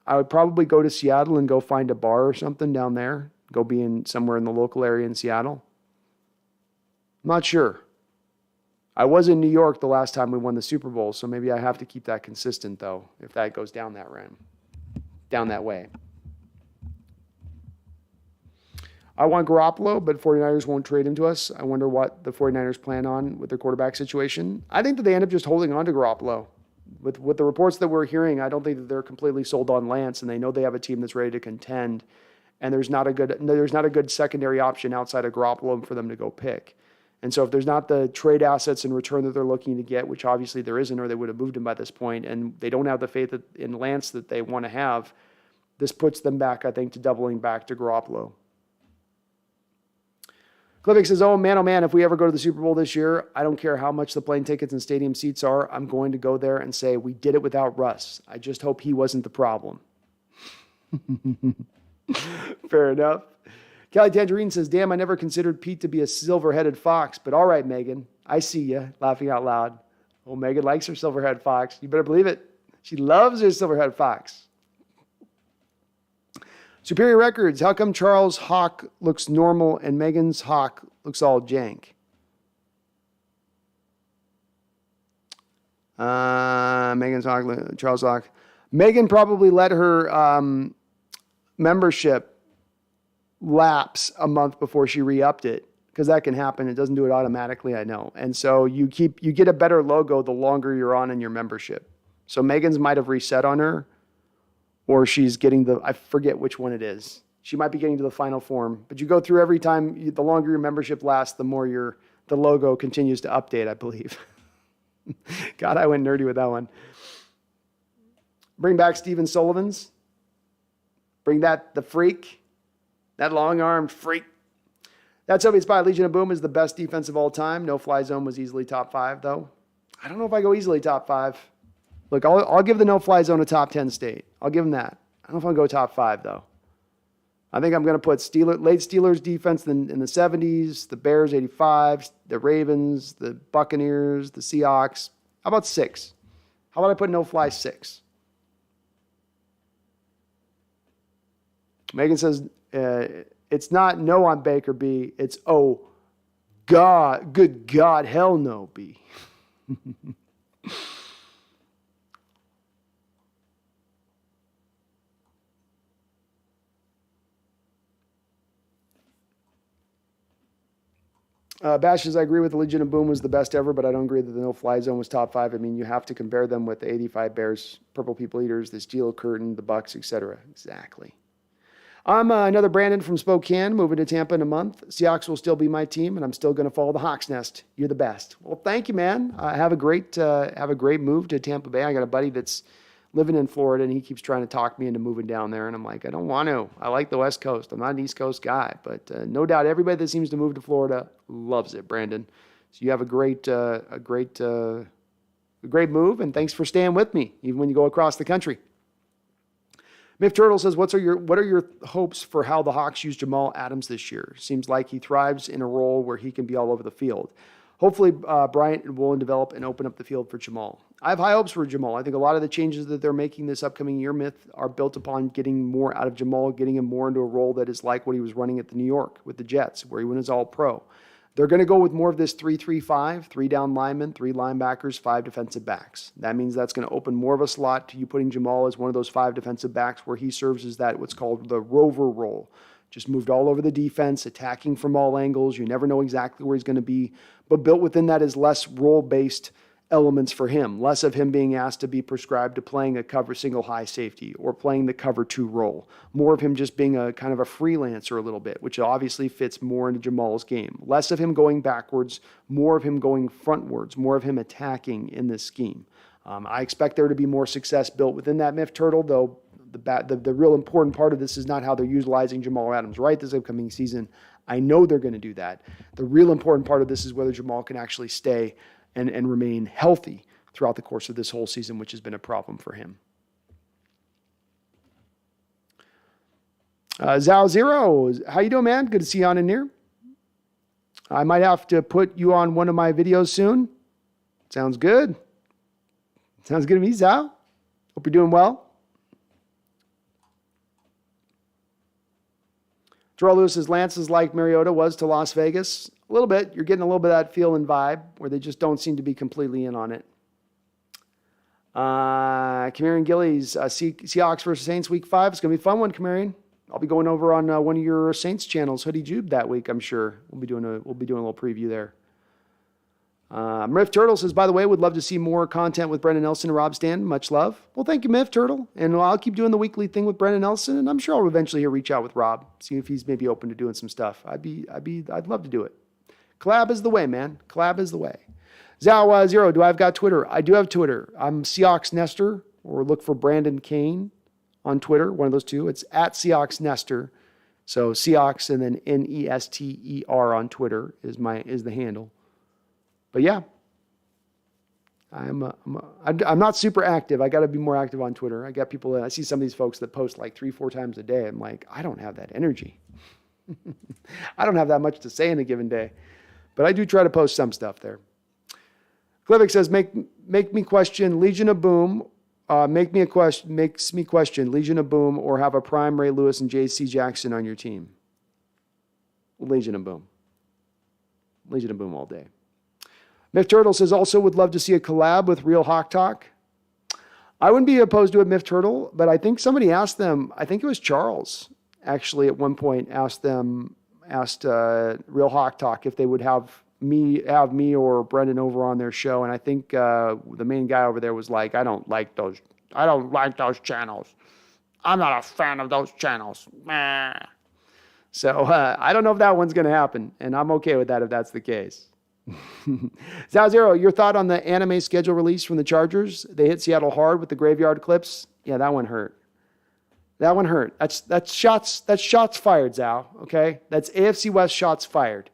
I would probably go to Seattle and go find a bar or something down there. Go be somewhere in the local area in Seattle. I'm not sure. I was in New York the last time we won the Super Bowl, so maybe I have to keep that consistent, though, if that goes down that way. I want Garoppolo, but 49ers won't trade him to us. I wonder what the 49ers plan on with their quarterback situation. I think that they end up just holding on to Garoppolo. With the reports that we're hearing, I don't think that they're completely sold on Lance, and they know they have a team that's ready to contend, and there's not a good secondary option outside of Garoppolo for them to go pick. And so if there's not the trade assets in return that they're looking to get, which obviously there isn't, or they would have moved him by this point, and they don't have the faith in Lance that they want to have, this puts them back, I think, to doubling back to Garoppolo. Clivic says, oh man, if we ever go to the Super Bowl this year, I don't care how much the plane tickets and stadium seats are, I'm going to go there and say, we did it without Russ. I just hope he wasn't the problem. Fair enough. Kelly Tangerine says, damn, I never considered Pete to be a silver-headed fox, but all right, Megan, I see you, laughing out loud. Oh, Megan likes her silver-headed fox. You better believe it. She loves her silver-headed fox. Superior Records, how come Charles' hawk looks normal and Megan's hawk looks all jank? Megan's hawk, Charles' hawk. Megan probably let her membership lapse a month before she re-upped it, because that can happen. It doesn't do it automatically, I know. And so you get a better logo the longer you're on in your membership. So Megan's might have reset on her, or she's getting I forget which one it is. She might be getting to the final form, but you go through every time, the longer your membership lasts, the more the logo continues to update, I believe. God, I went nerdy with that one. Bring back Steven Sullivan's. Bring the freak. That long-armed freak. That's Soviets by Legion of Boom is the best defense of all time. No Fly Zone was easily top 5, though. I don't know if I go easily top 5. Look, I'll give the No Fly Zone a top 10 state. I'll give them that. I don't know if I'll go top 5, though. I think I'm going to put late Steelers defense in the 70s, the Bears 85, the Ravens, the Buccaneers, the Seahawks. How about 6? How about I put No Fly 6? Megan says, it's not no on Baker B. It's oh, God, good God, hell no B. Bash says, I agree with the Legion of Boom was the best ever, but I don't agree that the no-fly zone was top 5. I mean, you have to compare them with the 85 Bears, Purple People Eaters, the Steel Curtain, the Bucks, etc. Exactly. I'm another Brandon from Spokane, moving to Tampa in a month. Seahawks will still be my team, and I'm still going to follow the Hawks Nest. You're the best. Well, thank you, man. Have a great move to Tampa Bay. I got a buddy that's living in Florida, and he keeps trying to talk me into moving down there. And I'm like, I don't want to. I like the West Coast. I'm not an East Coast guy. But no doubt everybody that seems to move to Florida loves it, Brandon. So you have a great move, and thanks for staying with me, even when you go across the country. Miff Turtle says, what are your hopes for how the Hawks use Jamal Adams this year? Seems like he thrives in a role where he can be all over the field. Hopefully, Bryant and Woolen develop and open up the field for Jamal. I have high hopes for Jamal. I think a lot of the changes that they're making this upcoming year, Myth, are built upon getting more out of Jamal, getting him more into a role that is like what he was running at the New York with the Jets, where he went as all-pro. They're going to go with more of this 3-3-5, 3 down linemen, 3 linebackers, 5 defensive backs. That means that's going to open more of a slot to you putting Jamal as one of those 5 defensive backs where he serves as that what's called the rover role. Just moved all over the defense, attacking from all angles. You never know exactly where he's going to be. But built within that is less role-based elements for him. Less of him being asked to be prescribed to playing a cover single high safety or playing the cover 2 role. More of him just being a kind of a freelancer a little bit, which obviously fits more into Jamal's game. Less of him going backwards, more of him going frontwards, more of him attacking in this scheme. I expect there to be more success built within that Miff Turtle, though the real important part of this is not how they're utilizing Jamal Adams right this upcoming season. I know they're going to do that. The real important part of this is whether Jamal can actually stay and remain healthy throughout the course of this whole season, which has been a problem for him. Zao Zero, how you doing, man? Good to see you on in here. I might have to put you on one of my videos soon. Sounds good. Sounds good to me, Zao. Hope you're doing well. Terrell Lewis says, Lance is like Mariota was to Las Vegas. A little bit. You're getting a little bit of that feel and vibe where they just don't seem to be completely in on it. Camarian Gillies, Seahawks versus Saints week 5. It's going to be a fun one, Camarian. I'll be going over on one of your Saints channels, Hoodie Jube, that week, I'm sure. We'll be doing a little preview there. Miff Turtle says, by the way, would love to see more content with Brendan Nelson and Rob Stanton. Much love. Well, thank you, Miff Turtle. And I'll keep doing the weekly thing with Brendan Nelson, and I'm sure I'll eventually reach out with Rob, see if he's maybe open to doing some stuff. I'd love to do it. Collab is the way, man. Collab is the way. Zao Zero, do I've got Twitter? I do have Twitter. I'm SeahawksNester, or look for Brandon Kane on Twitter, one of those two. It's at SeahawksNester. So Seahawks and then Nester on Twitter is the handle. But yeah, I'm not super active. I got to be more active on Twitter. I got people I see some of these folks that post like 3-4 times a day. I'm like, I don't have that energy. I don't have that much to say in a given day, but I do try to post some stuff there. Clivic says, make me question Legion of Boom. Makes me question Legion of Boom or have a prime Ray Lewis and J.C. Jackson on your team. Legion of Boom. Legion of Boom all day. Miff Turtle says, also would love to see a collab with Real Hawk Talk. I wouldn't be opposed to it, Miff Turtle, but I think somebody asked them, I think it was Charles, actually at one point asked Real Hawk Talk if they would have me or Brendan over on their show. And I think the main guy over there was like, I don't like those channels. I'm not a fan of those channels. Meh. So I don't know if that one's going to happen. And I'm okay with that if that's the case. Zao Zero, your thought on the anime schedule release from the Chargers? They hit Seattle hard with the graveyard clips. Yeah, that one hurt. That one hurt. That's shots fired, Zal. Okay? That's AFC West shots fired.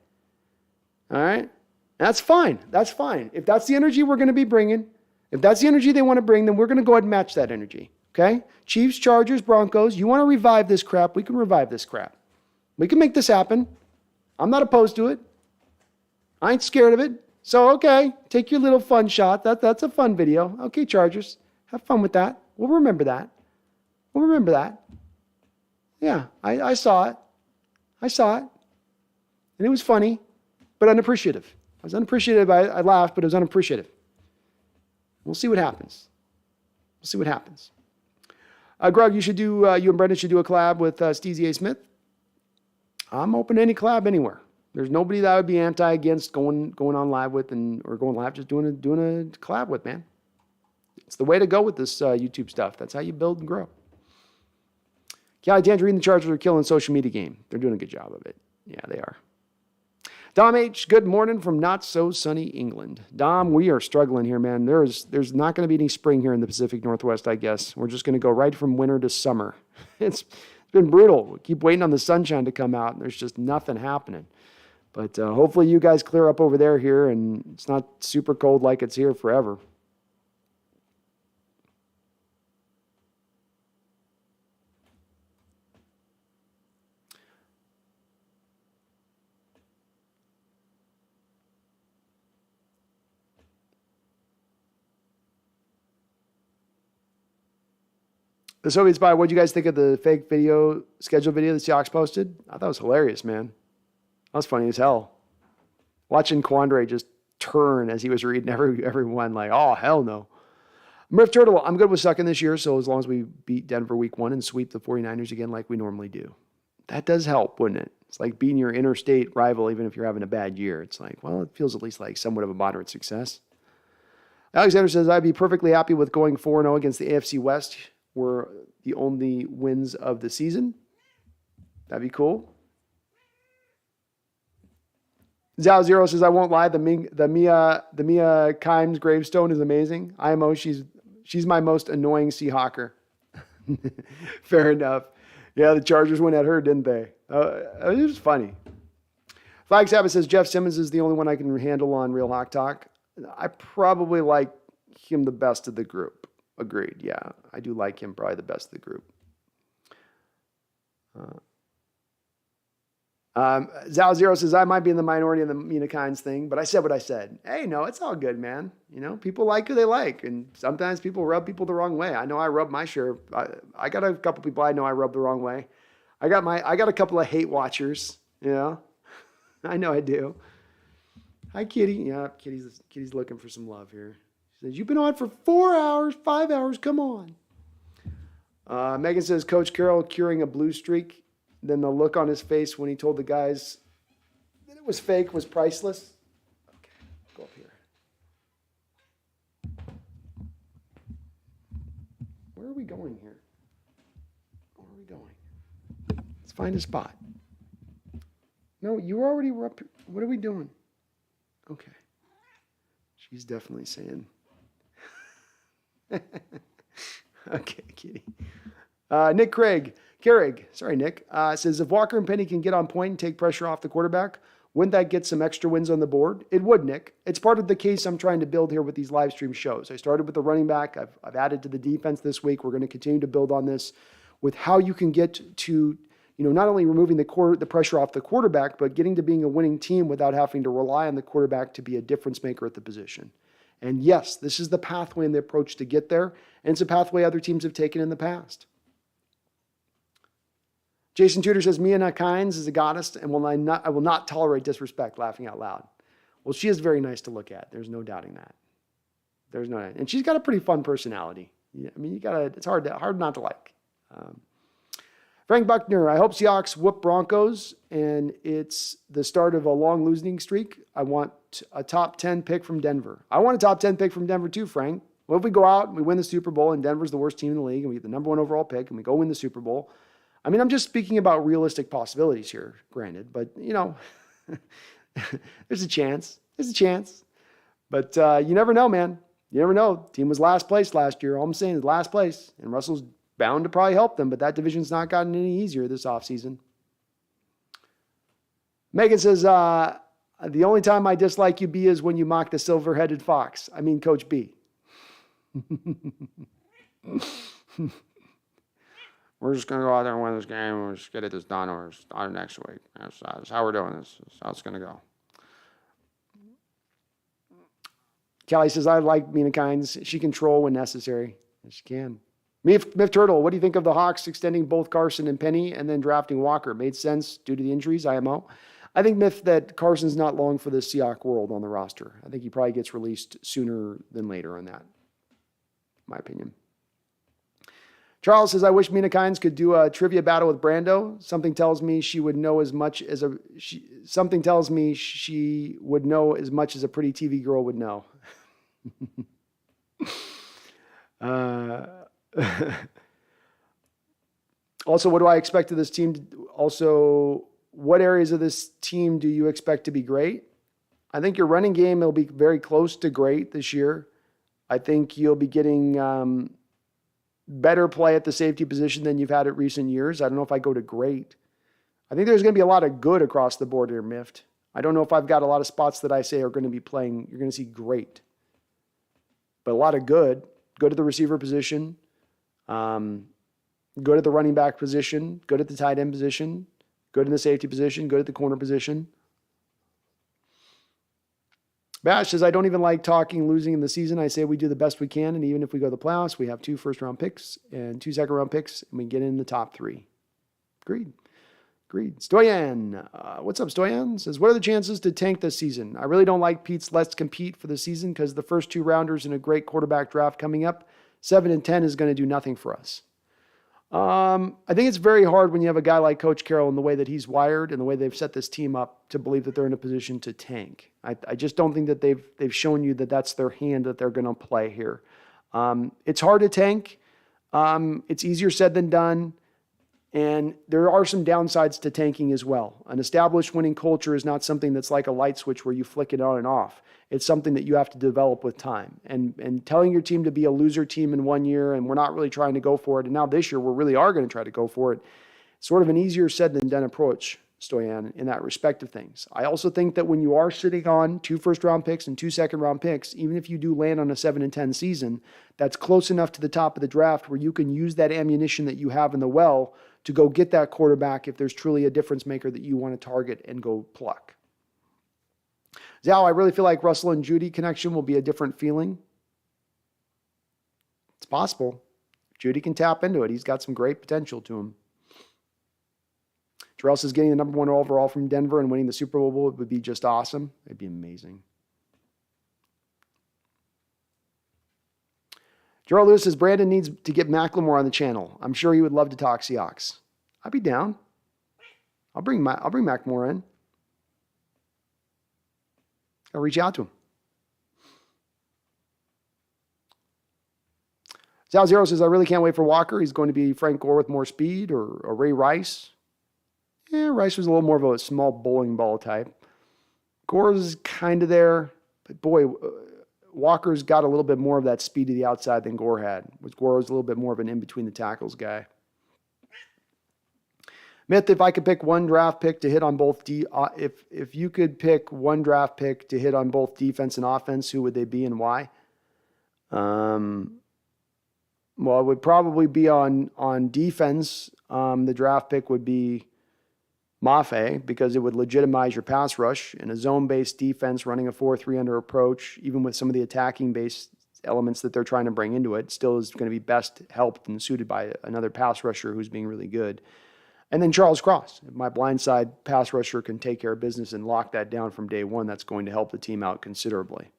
All right? That's fine. That's fine. If that's the energy we're going to be bringing, if that's the energy they want to bring, then we're going to go ahead and match that energy. Okay? Chiefs, Chargers, Broncos, you want to revive this crap, we can revive this crap. We can make this happen. I'm not opposed to it. I ain't scared of it. So, okay, take your little fun shot. That's a fun video. Okay, Chargers, have fun with that. We'll remember that. We'll remember that. Yeah, I saw it. I saw it. And it was funny, but unappreciative. I was unappreciative. I laughed, but it was unappreciative. We'll see what happens. We'll see what happens. Greg, you and Brendan should do a collab with Steezy A. Smith. I'm open to any collab anywhere. There's nobody that I would be against going on live with or going live, just doing a collab with, man. It's the way to go with this YouTube stuff. That's how you build and grow. Cali Tangerine, the Chargers are killing social media game. They're doing a good job of it. Yeah, they are. Dom H, good morning from not so sunny England. Dom, we are struggling here, man. There's not going to be any spring here in the Pacific Northwest, I guess. We're just going to go right from winter to summer. It's been brutal. We keep waiting on the sunshine to come out, and there's just nothing happening. But hopefully you guys clear up over there here, and it's not super cold like it's here forever. The Soviet Spy, what did you guys think of the fake schedule video the Seahawks posted? I thought it was hilarious, man. That was funny as hell. Watching Quandre just turn as he was reading everyone like, oh, hell no. Murph Turtle, I'm good with sucking this year, so as long as we beat Denver week 1 and sweep the 49ers again like we normally do. That does help, wouldn't it? It's like beating your interstate rival even if you're having a bad year. It's like, well, it feels at least like somewhat of a moderate success. Alexander says, I'd be perfectly happy with going 4-0 against the AFC West. Were the only wins of the season. That'd be cool. Zao Zero says, I won't lie, the Mia Kimes gravestone is amazing. IMO, she's my most annoying Seahawker. Fair enough. Yeah, the Chargers went at her, didn't they? It was funny. Flag Sabbath says, Jeff Simmons is the only one I can handle on Real Hawk Talk. I probably like him the best of the group. Agreed. Yeah, I do like him probably the best of the group. Zao Zero says, I might be in the minority in the Mina Kynes thing, but I said what I said. Hey, no, it's all good, man. You know, people like who they like, and sometimes people rub people the wrong way. I know I rub my share. I got a couple people I know I rub the wrong way. I got a couple of hate watchers, you know. I know I do. Hi, Kitty. Yeah, Kitty's looking for some love here. She says, you've been on for 4 hours, 5 hours, come on. Megan says, Coach Carroll curing a blue streak. Then the look on his face when he told the guys that it was fake was priceless. Okay, go up here. Where are we going here? Where are we going? Let's find a spot. No, you already were up here. What are we doing? Okay. She's definitely saying... Okay, Kitty. Nick Carrig, sorry, Nick, says, if Walker and Penny can get on point and take pressure off the quarterback, wouldn't that get some extra wins on the board? It would, Nick. It's part of the case I'm trying to build here with these live stream shows. I started with the running back. I've added to the defense this week. We're going to continue to build on this with how you can get to, not only removing the pressure off the quarterback, but getting to being a winning team without having to rely on the quarterback to be a difference maker at the position. And yes, this is the pathway and the approach to get there, and it's a pathway other teams have taken in the past. Jason Tudor says, Mia Kynes is a goddess, and I will not tolerate disrespect, laughing out loud. Well, she is very nice to look at. There's no doubting that. And she's got a pretty fun personality. I mean, it's hard not to like. Frank Buckner, I hope Seahawks whoop Broncos, and it's the start of a long losing streak. I want a top 10 pick from Denver. I want a top 10 pick from Denver too, Frank. What if we go out and we win the Super Bowl, and Denver's the worst team in the league, and we get the number 1 overall pick, and we go win the Super Bowl? I mean, I'm just speaking about realistic possibilities here, granted, but, there's a chance. There's a chance. But you never know, man. You never know. Team was last place last year. All I'm saying is last place. And Russell's bound to probably help them, but that division's not gotten any easier this offseason. Megan says, the only time I dislike you, B, is when you mock the silver-headed fox. I mean, Coach B. We're just going to go out there and win this game. We'll just get this done, or start next week. That's how we're doing this. That's how it's going to go. Callie says, I like Mina Kynes. She can troll when necessary. Yes, she can. Miff Turtle, what do you think of the Hawks extending both Carson and Penny and then drafting Walker? Made sense due to the injuries, IMO. I think, Miff, that Carson's not long for the Seahawks world on the roster. I think he probably gets released sooner than later on that, in my opinion. Charles says, I wish Mina Kynes could do a trivia battle with Brando. Something tells me she would know as much as a pretty TV girl would know. Also, what do I expect of this team? Also, what areas of this team do you expect to be great? I think your running game will be very close to great this year. I think you'll be getting better play at the safety position than you've had at recent years. I don't know if I go to great. I think there's going to be a lot of good across the board here, Miffed. I don't know if I've got a lot of spots that I say are going to be playing. You're going to see great. But a lot of good. Good at the receiver position. Good at the running back position. Good at the tight end position. Good in the safety position. Good at the corner position. Bash says, I don't even like talking losing in the season. I say we do the best we can, and even if we go to the playoffs, we have 2 first-round picks and 2 second-round picks, and we get in the top 3. Agreed. Stoyan, what's up, Stoyan? Says, what are the chances to tank this season? I really don't like Pete's let's compete for the season because the first 2 rounders in a great quarterback draft coming up, 7 and 10 is going to do nothing for us. I think it's very hard when you have a guy like Coach Carroll and the way that he's wired and the way they've set this team up to believe that they're in a position to tank. I just don't think that they've shown you that that's their hand that they're going to play here. It's hard to tank. It's easier said than done. And there are some downsides to tanking as well. An established winning culture is not something that's like a light switch where you flick it on and off. It's something that you have to develop with time. And telling your team to be a loser team in 1 year and we're not really trying to go for it, and now this year we really are going to try to go for it, sort of an easier said than done approach, Stoyan, in that respect of things. I also think that when you are sitting on 2 first-round picks and 2 second-round picks, even if you do land on a 7 and 10 season, that's close enough to the top of the draft where you can use that ammunition that you have in the well to go get that quarterback if there's truly a difference maker that you want to target and go pluck. Zal, I really feel like Russell and Judy connection will be a different feeling. It's possible. If Judy can tap into it, he's got some great potential to him. Terrell says getting the number 1 overall from Denver and winning the Super Bowl would be just awesome. It'd be amazing. Gerald Lewis says Brandon needs to get Macklemore on the channel. I'm sure he would love to talk Seahawks. I'd be down. I'll bring Macklemore in. I'll reach out to him. Sal Zero says, I really can't wait for Walker. He's going to be Frank Gore with more speed or Ray Rice. Yeah, Rice was a little more of a small bowling ball type. Gore's kind of there. But boy, Walker's got a little bit more of that speed to the outside than Gore had. Gore was a little bit more of an in-between-the-tackles guy. Myth, if I could pick one draft pick to hit on both if you could pick one draft pick to hit on both defense and offense, who would they be and why? Well, it would probably be on defense. The draft pick would be Mafe because it would legitimize your pass rush in a zone-based defense running a 4-3 under approach, even with some of the attacking-based elements that they're trying to bring into it, still is going to be best helped and suited by another pass rusher who's being really good. And then Charles Cross. If my blindside pass rusher can take care of business and lock that down from day one, that's going to help the team out considerably.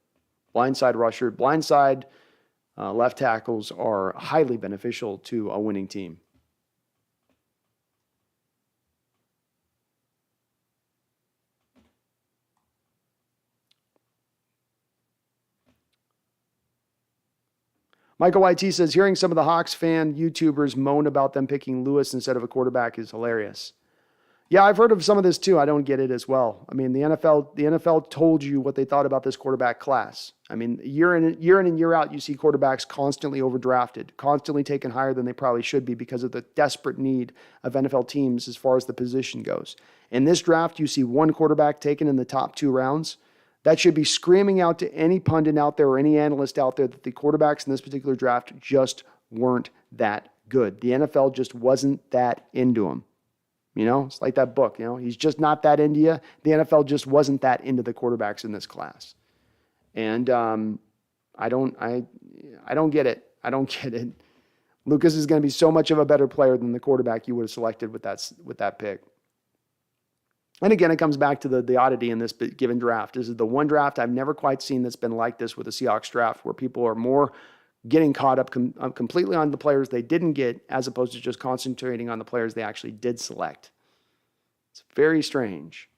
Blindside rusher, blindside left tackles are highly beneficial to a winning team. Michael YT says, hearing some of the Hawks fan YouTubers moan about them picking Lewis instead of a quarterback is hilarious. Yeah, I've heard of some of this too. I don't get it as well. I mean, the NFL told you what they thought about this quarterback class. I mean, year in and year out, you see quarterbacks constantly overdrafted, constantly taken higher than they probably should be because of the desperate need of NFL teams as far as the position goes. In this draft, you see one quarterback taken in the top 2 rounds. That should be screaming out to any pundit out there or any analyst out there that the quarterbacks in this particular draft just weren't that good. The NFL just wasn't that into them. You know, it's like that book, he's just not that into you. The NFL just wasn't that into the quarterbacks in this class. And I don't get it. I don't get it. Lucas is going to be so much of a better player than the quarterback you would have selected with that pick. And again, it comes back to the oddity in this given draft. This is the one draft I've never quite seen that's been like this with the Seahawks draft, where people are more getting caught up completely on the players they didn't get as opposed to just concentrating on the players they actually did select. It's very strange.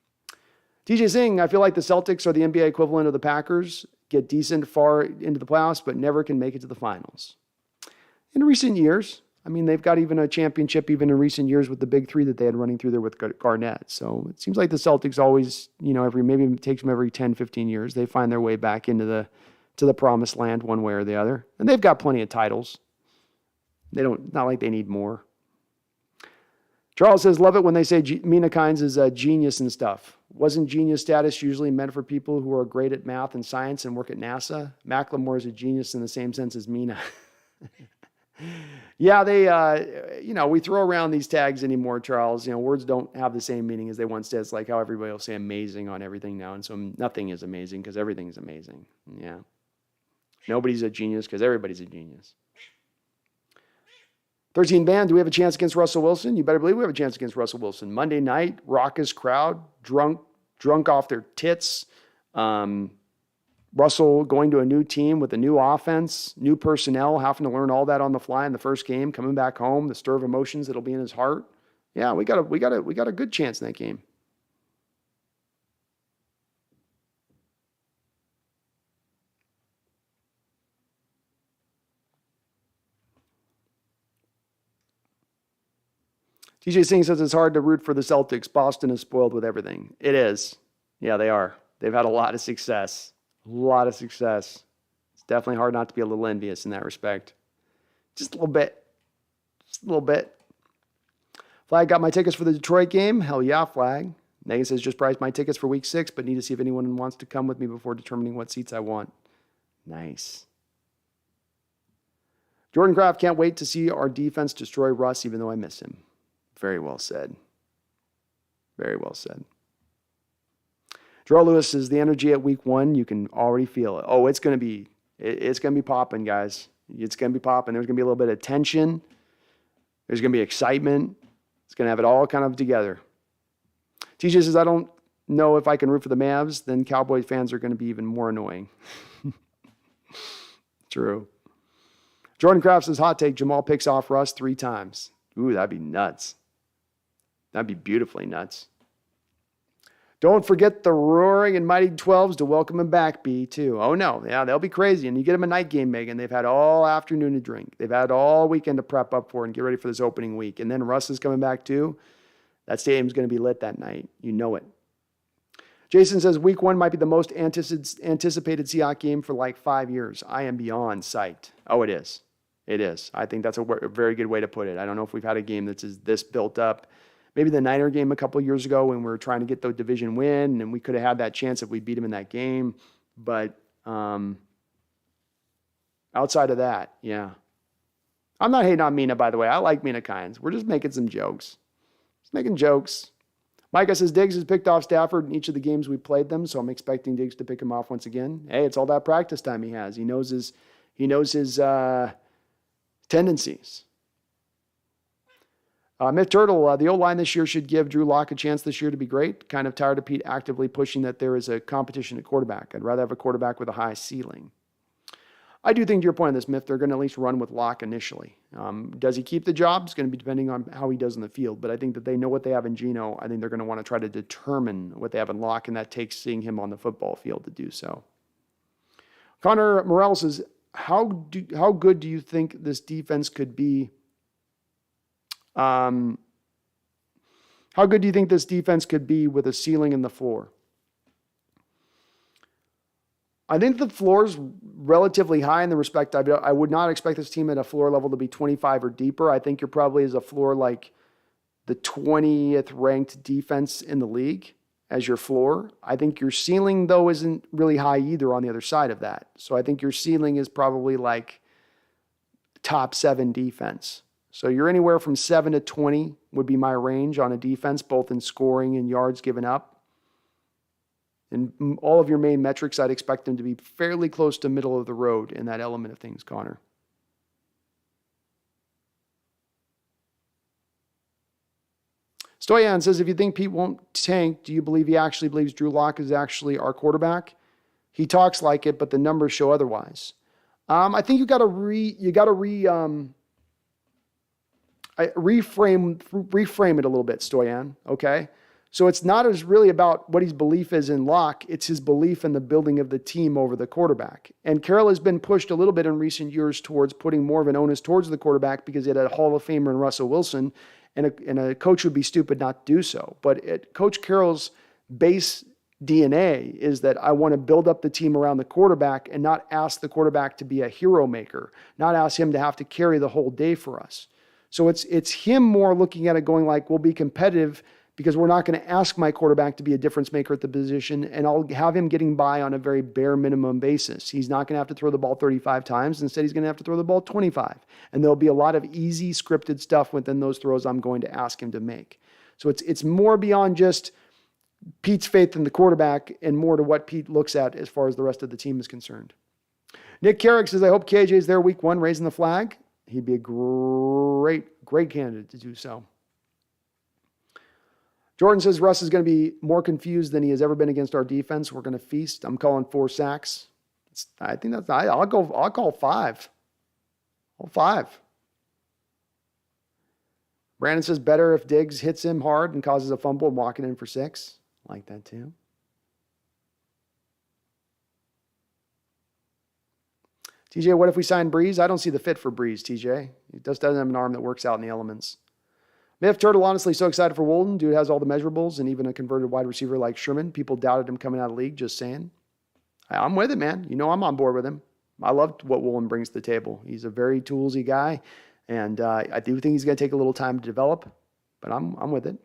TJ Singh, I feel like the Celtics are the NBA equivalent of the Packers, get decent far into the playoffs, but never can make it to the finals. In recent years, I mean, they've got even a championship even in recent years with the big 3 that they had running through there with Garnett. So it seems like the Celtics always, maybe it takes them every 10, 15 years, they find their way back into the promised land one way or the other. And they've got plenty of titles. Not like they need more. Charles says, love it when they say Mina Kimes is a genius and stuff. Wasn't genius status usually meant for people who are great at math and science and work at NASA? Macklemore is a genius in the same sense as Mina. Yeah, they, we throw around these tags anymore, Charles. Words don't have the same meaning as they once did. It's like how everybody will say amazing on everything now. And so nothing is amazing because everything is amazing. Yeah. Nobody's a genius because everybody's a genius. 13 band, do we have a chance against Russell Wilson? You better believe we have a chance against Russell Wilson. Monday night, raucous crowd, drunk off their tits. Russell going to a new team with a new offense, new personnel, having to learn all that on the fly in the first game, coming back home, the stir of emotions that'll be in his heart. Yeah, we got a good chance in that game. TJ Singh says it's hard to root for the Celtics. Boston is spoiled with everything. It is. Yeah, they are. They've had a lot of success. A lot of success. It's definitely hard not to be a little envious in that respect. Just a little bit. Just a little bit. Flag got my tickets for the Detroit game. Hell yeah, Flag. Megan says just priced my tickets for week 6, but need to see if anyone wants to come with me before determining what seats I want. Nice. Jordan Kraft, can't wait to see our defense destroy Russ, even though I miss him. Very well said. Very well said. Joel Lewis says the energy at week 1, you can already feel it. Oh, it's going to be popping, guys. It's going to be popping. There's going to be a little bit of tension. There's going to be excitement. It's going to have it all kind of together. TJ says, I don't know if I can root for the Mavs. Then Cowboys fans are going to be even more annoying. True. Jordan Kraft says, hot take, Jamal picks off Russ 3 times. Ooh, that'd be nuts. That'd be beautifully nuts. Don't forget the roaring and mighty 12s to welcome him back, B, too. Oh, no. Yeah, they'll be crazy. And you get them a night game, Megan. They've had all afternoon to drink. They've had all weekend to prep up for and get ready for this opening week. And then Russ is coming back, too. That stadium's going to be lit that night. You know it. Jason says, week 1 might be the most anticipated Seahawks game for like 5 years. I am beyond psyched. Oh, it is. It is. I think that's a very good way to put it. I don't know if we've had a game that's this built up. Maybe the Niner game a couple of years ago when we were trying to get the division win, and we could have had that chance if we beat them in that game. But outside of that, yeah. I'm not hating on Mina, by the way. I like Mina Kimes. We're just making some jokes. Just making jokes. Micah says Diggs has picked off Stafford in each of the games we played them, so I'm expecting Diggs to pick him off once again. Hey, it's all that practice time he has. He knows his tendencies. Myth Turtle, the O-line this year should give Drew Lock a chance this year to be great. Kind of tired of Pete actively pushing that there is a competition at quarterback. I'd rather have a quarterback with a high ceiling. I do think to your point on this, Myth, they're going to at least run with Lock initially. Does he keep the job? It's going to be depending on how he does in the field. But I think that they know what they have in Geno. I think they're going to want to try to determine what they have in Lock, and that takes seeing him on the football field to do so. Connor Morales says, how good do you think this defense could be How good do you think this defense could be with a ceiling and the floor? I think the floor is relatively high in the respect I would not expect this team at a floor level to be 25 or deeper. I think you're probably as a floor like the 20th ranked defense in the league as your floor. I think your ceiling, though, isn't really high either on the other side of that. So I think your ceiling is probably like top 7 defense. So you're anywhere from 7 to 20 would be my range on a defense, both in scoring and yards given up. And all of your main metrics, I'd expect them to be fairly close to middle of the road in that element of things, Connor. Stoyan says, if you think Pete won't tank, do you believe he actually believes Drew Lock is actually our quarterback? He talks like it, but the numbers show otherwise. I think you got to reframe it a little bit, Stoyan. Okay. So it's not as really about what his belief is in Locke. It's his belief in the building of the team over the quarterback. And Carroll has been pushed a little bit in recent years towards putting more of an onus towards the quarterback because he had a Hall of Famer in Russell Wilson, and a coach would be stupid not to do so. But Coach Carroll's base DNA is that I want to build up the team around the quarterback and not ask the quarterback to be a hero maker, not ask him to have to carry the whole day for us. So it's him more looking at it going like, we'll be competitive because we're not going to ask my quarterback to be a difference maker at the position, and I'll have him getting by on a very bare minimum basis. He's not going to have to throw the ball 35 times. Instead, he's going to have to throw the ball 25. And there'll be a lot of easy scripted stuff within those throws I'm going to ask him to make. So it's more beyond just Pete's faith in the quarterback and more to what Pete looks at as far as the rest of the team is concerned. Nick Carrick says, I hope KJ's there week 1 raising the flag. He'd be a great candidate to do so. Jordan says Russ is going to be more confused than he has ever been against our defense. We're going to feast. I'm calling 4 sacks. I think that's. I'll call 5. All 5. Brandon says better if Diggs hits him hard and causes a fumble and walking in for 6. I like that too. TJ, what if we sign Breeze? I don't see the fit for Breeze, TJ. He just doesn't have an arm that works out in the elements. Miff Turtle, honestly, so excited for Wolden. Dude has all the measurables and even a converted wide receiver like Sherman. People doubted him coming out of the league, just saying. I'm with it, man. You know I'm on board with him. I loved what Wolden brings to the table. He's a very toolsy guy, and I do think he's going to take a little time to develop, but I'm with it.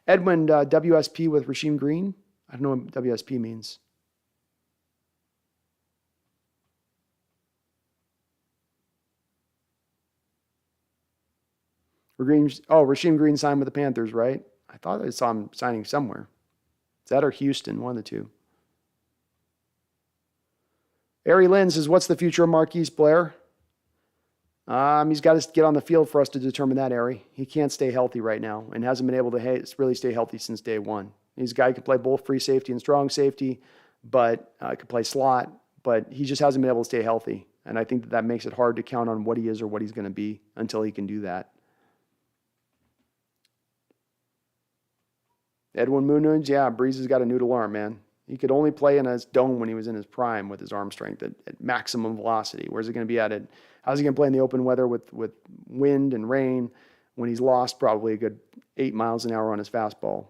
Edwin, WSP with Rasheem Green. I don't know what WSP means. Rasheem Green signed with the Panthers, right? I thought I saw him signing somewhere. Is that or Houston? One of the two. Ari Lynn says, what's the future of Marquise Blair? He's got to get on the field for us to determine that, Ari. He can't stay healthy right now and hasn't been able to really stay healthy since day one. He's a guy who can play both free safety and strong safety, but could play slot, but he just hasn't been able to stay healthy. And I think that makes it hard to count on what he is or what he's going to be until he can do that. Edwin Munoz, yeah, Breeze has got a noodle arm, man. He could only play in his dome when he was in his prime with his arm strength at maximum velocity. Where's he going to be at it? How's he going to play in the open weather with wind and rain when he's lost probably a good 8 miles an hour on his fastball?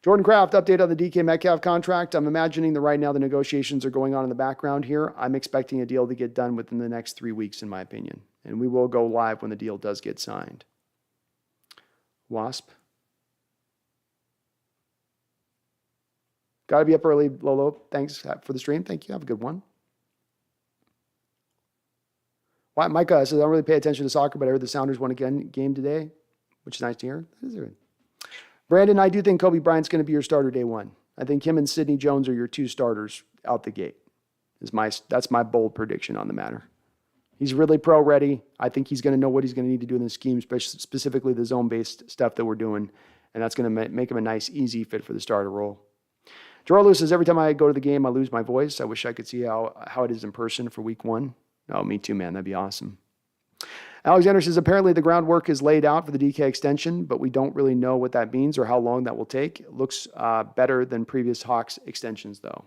Jordan Kraft, update on the DK Metcalf contract. I'm imagining that right now the negotiations are going on in the background here. I'm expecting a deal to get done within the next 3 weeks, in my opinion. And we will go live when the deal does get signed. Wasp. Got to be up early, Lolo. Thanks for the stream. Thank you. Have a good one. Micah says, I don't really pay attention to soccer, but I heard the Sounders won a game today, which is nice to hear. That is good. Brandon, I do think Kobe Bryant's going to be your starter day one. I think him and Sidney Jones are your 2 starters out the gate. That's my bold prediction on the matter. He's really pro ready. I think he's going to know what he's going to need to do in the scheme, specifically the zone-based stuff that we're doing, and that's going to make him a nice, easy fit for the starter role. Geraldo says, every time I go to the game, I lose my voice. I wish I could see how it is in person for week 1. Oh, me too, man. That'd be awesome. Alexander says, apparently the groundwork is laid out for the DK extension, but we don't really know what that means or how long that will take. It looks better than previous Hawks extensions, though.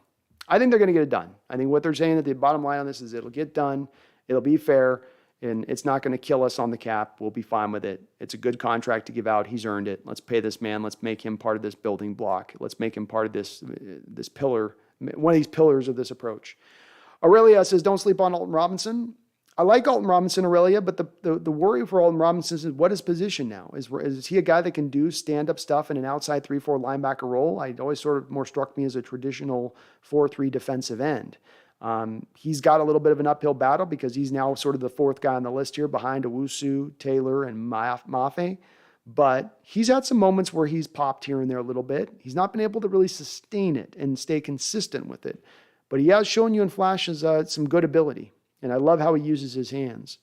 I think they're going to get it done. I think what they're saying at the bottom line on this is it'll get done, it'll be fair, And it's not going to kill us on the cap. We'll be fine with it. It's a good contract to give out. He's earned it. Let's pay this man. Let's make him part of this building block. Let's make him part of this pillar, one of these pillars of this approach. Aurelia says, don't sleep on Alton Robinson. I like Alton Robinson, Aurelia, but the worry for Alton Robinson is what his position now? Is he a guy that can do stand-up stuff in an outside 3-4 linebacker role? I always sort of more struck me as a traditional 4-3 defensive end. He's got a little bit of an uphill battle because he's now sort of the fourth guy on the list here behind Owusu, Taylor, and Mafe. But he's had some moments where he's popped here and there a little bit. He's not been able to really sustain it and stay consistent with it. But he has shown you in flashes some good ability. And I love how he uses his hands.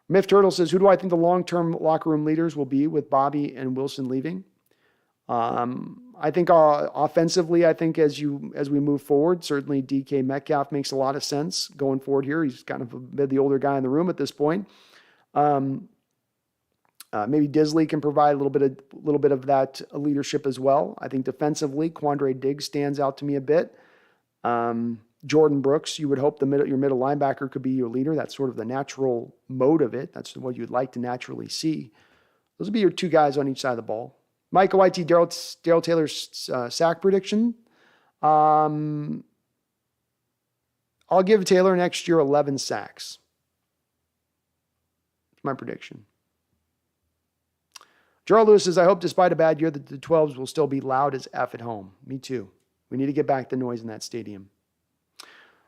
Miff Turtle says, who do I think the long-term locker room leaders will be with Bobby and Wilson leaving? I think offensively, I think as we move forward, certainly DK Metcalf makes a lot of sense going forward here. He's kind of a bit the older guy in the room at this point. Maybe Disley can provide a little bit of that leadership as well. I think defensively, Quandre Diggs stands out to me a bit. Jordan Brooks, you would hope your middle linebacker could be your leader. That's sort of the natural mode of it. That's what you'd like to naturally see. Those would be your two guys on each side of the ball. Micah White, Darrell Taylor's sack prediction. I'll give Taylor next year 11 sacks. That's my prediction. Gerald Lewis says, I hope despite a bad year that the 12s will still be loud as F at home. Me too. We need to get back the noise in that stadium.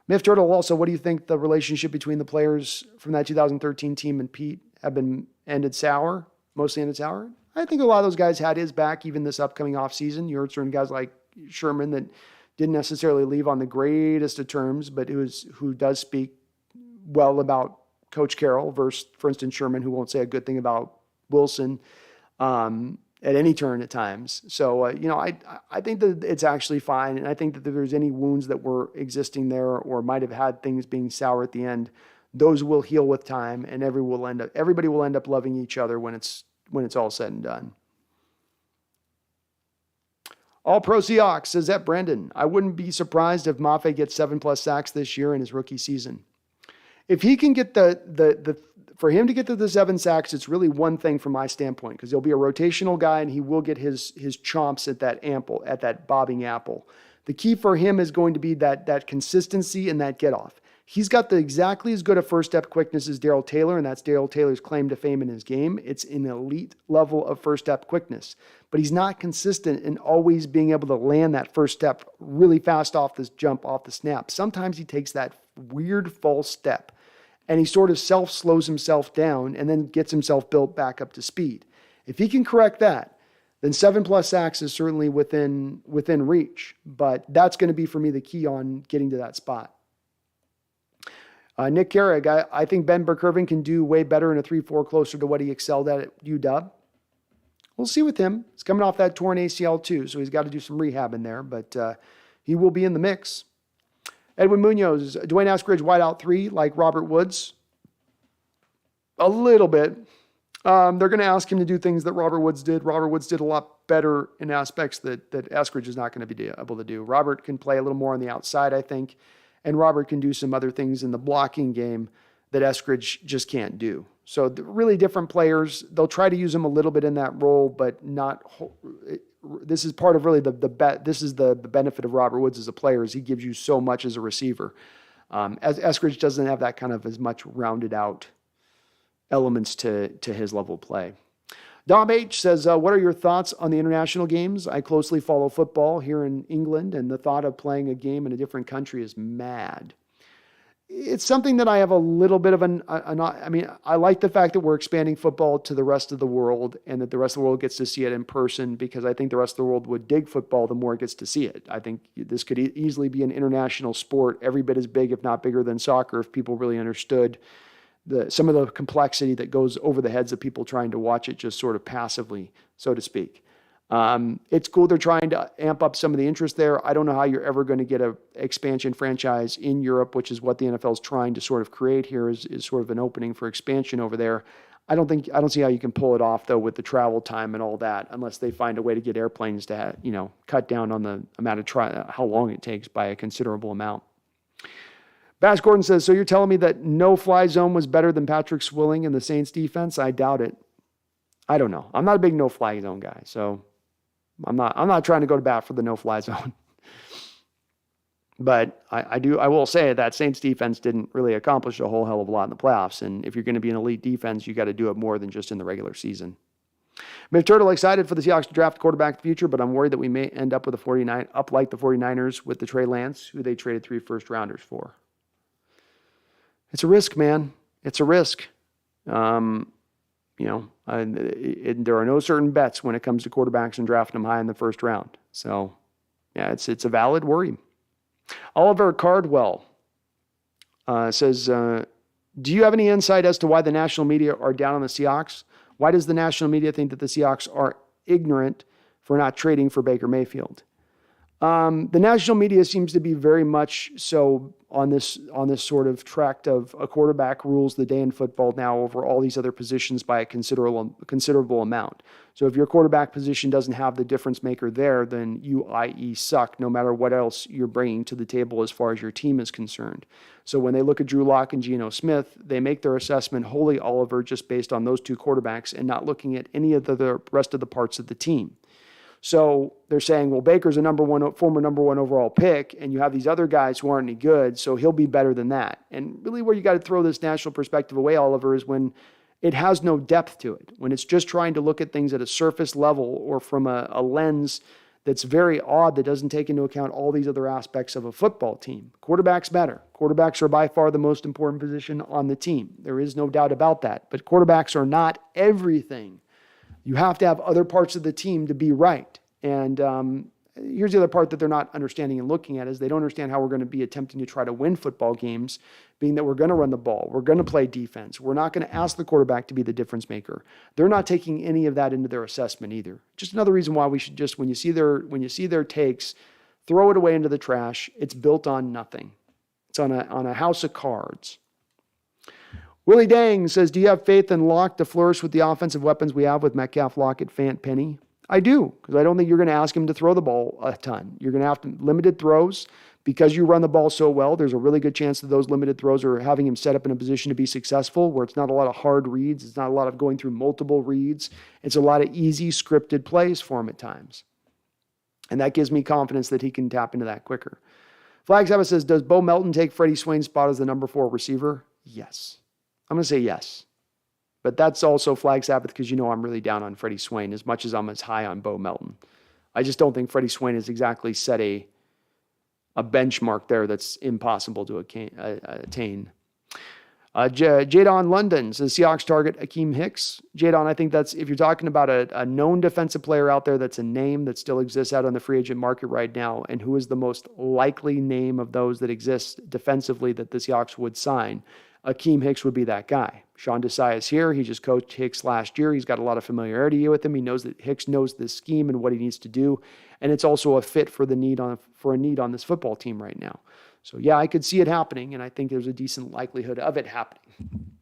Miff Turtle also, what do you think the relationship between the players from that 2013 team and Pete have been mostly ended sour? I think a lot of those guys had his back even this upcoming offseason. You heard certain guys like Sherman that didn't necessarily leave on the greatest of terms, but who does speak well about Coach Carroll versus, for instance, Sherman, who won't say a good thing about Wilson at any turn at times. So, I think that it's actually fine. And I think that if there's any wounds that were existing there or might have had things being sour at the end, those will heal with time and everybody will end up loving each other when it's all said and done. All Pro Seahawks, says that Brendan. I wouldn't be surprised if Mafe gets 7+ sacks this year in his rookie season. If he can get for him to get to the 7 sacks, it's really one thing from my standpoint, because he'll be a rotational guy and he will get his chomps at that bobbing apple. The key for him is going to be that consistency and that get off. He's got exactly as good a first step quickness as Darrell Taylor, and that's Darrell Taylor's claim to fame in his game. It's an elite level of first step quickness, but he's not consistent in always being able to land that first step really fast off this jump, off the snap. Sometimes he takes that weird false step and he sort of slows himself down and then gets himself built back up to speed. If he can correct that, then 7+ sacks is certainly within reach, but that's going to be for me the key on getting to that spot. Nick Carrick, I think Ben Burkervin can do way better in a 3-4 closer to what he excelled at UW. We'll see with him. He's coming off that torn ACL too, so he's got to do some rehab in there, but he will be in the mix. Edwin Munoz, Dwayne Askridge, wideout 3, like Robert Woods. A little bit. They're going to ask him to do things that Robert Woods did. Robert Woods did a lot better in aspects that Askridge is not going to be able to do. Robert can play a little more on the outside, I think. And Robert can do some other things in the blocking game that Eskridge just can't do. So really different players. They'll try to use him a little bit in that role, but not. This is part of really this is the benefit of Robert Woods as a player, is he gives you so much as a receiver. As Eskridge doesn't have that kind of as much rounded out elements to his level of play. Dom H says, what are your thoughts on the international games? I closely follow football here in England, and the thought of playing a game in a different country is mad. It's something that I have a little bit of I like the fact that we're expanding football to the rest of the world and that the rest of the world gets to see it in person, because I think the rest of the world would dig football the more it gets to see it. I think this could easily be an international sport, every bit as big, if not bigger than soccer, if people really understood some of the complexity that goes over the heads of people trying to watch it just sort of passively, so to speak. It's cool they're trying to amp up some of the interest there. I don't know how you're ever going to get an expansion franchise in Europe, which is what the NFL is trying to sort of create here, is sort of an opening for expansion over there. I don't see how you can pull it off, though, with the travel time and all that, unless they find a way to get airplanes to cut down on the amount of how long it takes by a considerable amount. Bash Gordon says, so you're telling me that no-fly zone was better than Patrick Swilling in the Saints defense? I doubt it. I don't know. I'm not a big no-fly zone guy, so I'm not trying to go to bat for the no-fly zone. But I will say that Saints defense didn't really accomplish a whole hell of a lot in the playoffs. And if you're going to be an elite defense, you got to do it more than just in the regular season. Mick Turtle excited for the Seahawks to draft a quarterback in the future, but I'm worried that we may end up with like the 49ers with the Trey Lance, who they traded 3 first-rounders for. It's a risk, man. It's a risk. There are no certain bets when it comes to quarterbacks and drafting them high in the first round. So, yeah, it's a valid worry. Oliver Cardwell says, do you have any insight as to why the national media are down on the Seahawks? Why does the national media think that the Seahawks are ignorant for not trading for Baker Mayfield? The national media seems to be very much so on this sort of tract of a quarterback rules the day in football now over all these other positions by a considerable amount. So if your quarterback position doesn't have the difference maker there, then you, i.e., suck no matter what else you're bringing to the table as far as your team is concerned. So when they look at Drew Lock and Geno Smith, they make their assessment wholly, Oliver, just based on those 2 quarterbacks and not looking at any of the rest of the parts of the team. So they're saying, well, Baker's a former number one overall pick, and you have these other guys who aren't any good, so he'll be better than that. And really where you got to throw this national perspective away, Oliver, is when it has no depth to it, when it's just trying to look at things at a surface level or from a lens that's very odd that doesn't take into account all these other aspects of a football team. Quarterbacks matter. Quarterbacks are by far the most important position on the team. There is no doubt about that. But quarterbacks are not everything. You have to have other parts of the team to be right. And here's the other part that they're not understanding and looking at is they don't understand how we're going to be attempting to try to win football games, being that we're going to run the ball. We're going to play defense. We're not going to ask the quarterback to be the difference maker. They're not taking any of that into their assessment either. Just another reason why we should just, when you see their takes, throw it away into the trash. It's built on nothing. It's on a house of cards. Willie Dang says, do you have faith in Locke to flourish with the offensive weapons we have with Metcalf, Lockett, Fant, Penny? I do, because I don't think you're going to ask him to throw the ball a ton. You're going to have limited throws. Because you run the ball so well, there's a really good chance that those limited throws are having him set up in a position to be successful, where it's not a lot of hard reads. It's not a lot of going through multiple reads. It's a lot of easy scripted plays for him at times. And that gives me confidence that he can tap into that quicker. Flag Sabbath says, does Bo Melton take Freddie Swain's spot as the number 4 receiver? Yes. I'm going to say yes. But that's also Flag Sabbath because I'm really down on Freddie Swain as much as I'm as high on Bo Melton. I just don't think Freddie Swain has exactly set a benchmark there that's impossible to attain. Jadon London says Seahawks target Akeem Hicks. Jadon, I think that's, if you're talking about a known defensive player out there that's a name that still exists out on the free agent market right now, and who is the most likely name of those that exist defensively that the Seahawks would sign, Akeem Hicks would be that guy. Sean Desai is here. He just coached Hicks last year. He's got a lot of familiarity with him. He knows that Hicks knows this scheme and what he needs to do. And it's also a fit for a need on this football team right now. So yeah, I could see it happening, and I think there's a decent likelihood of it happening.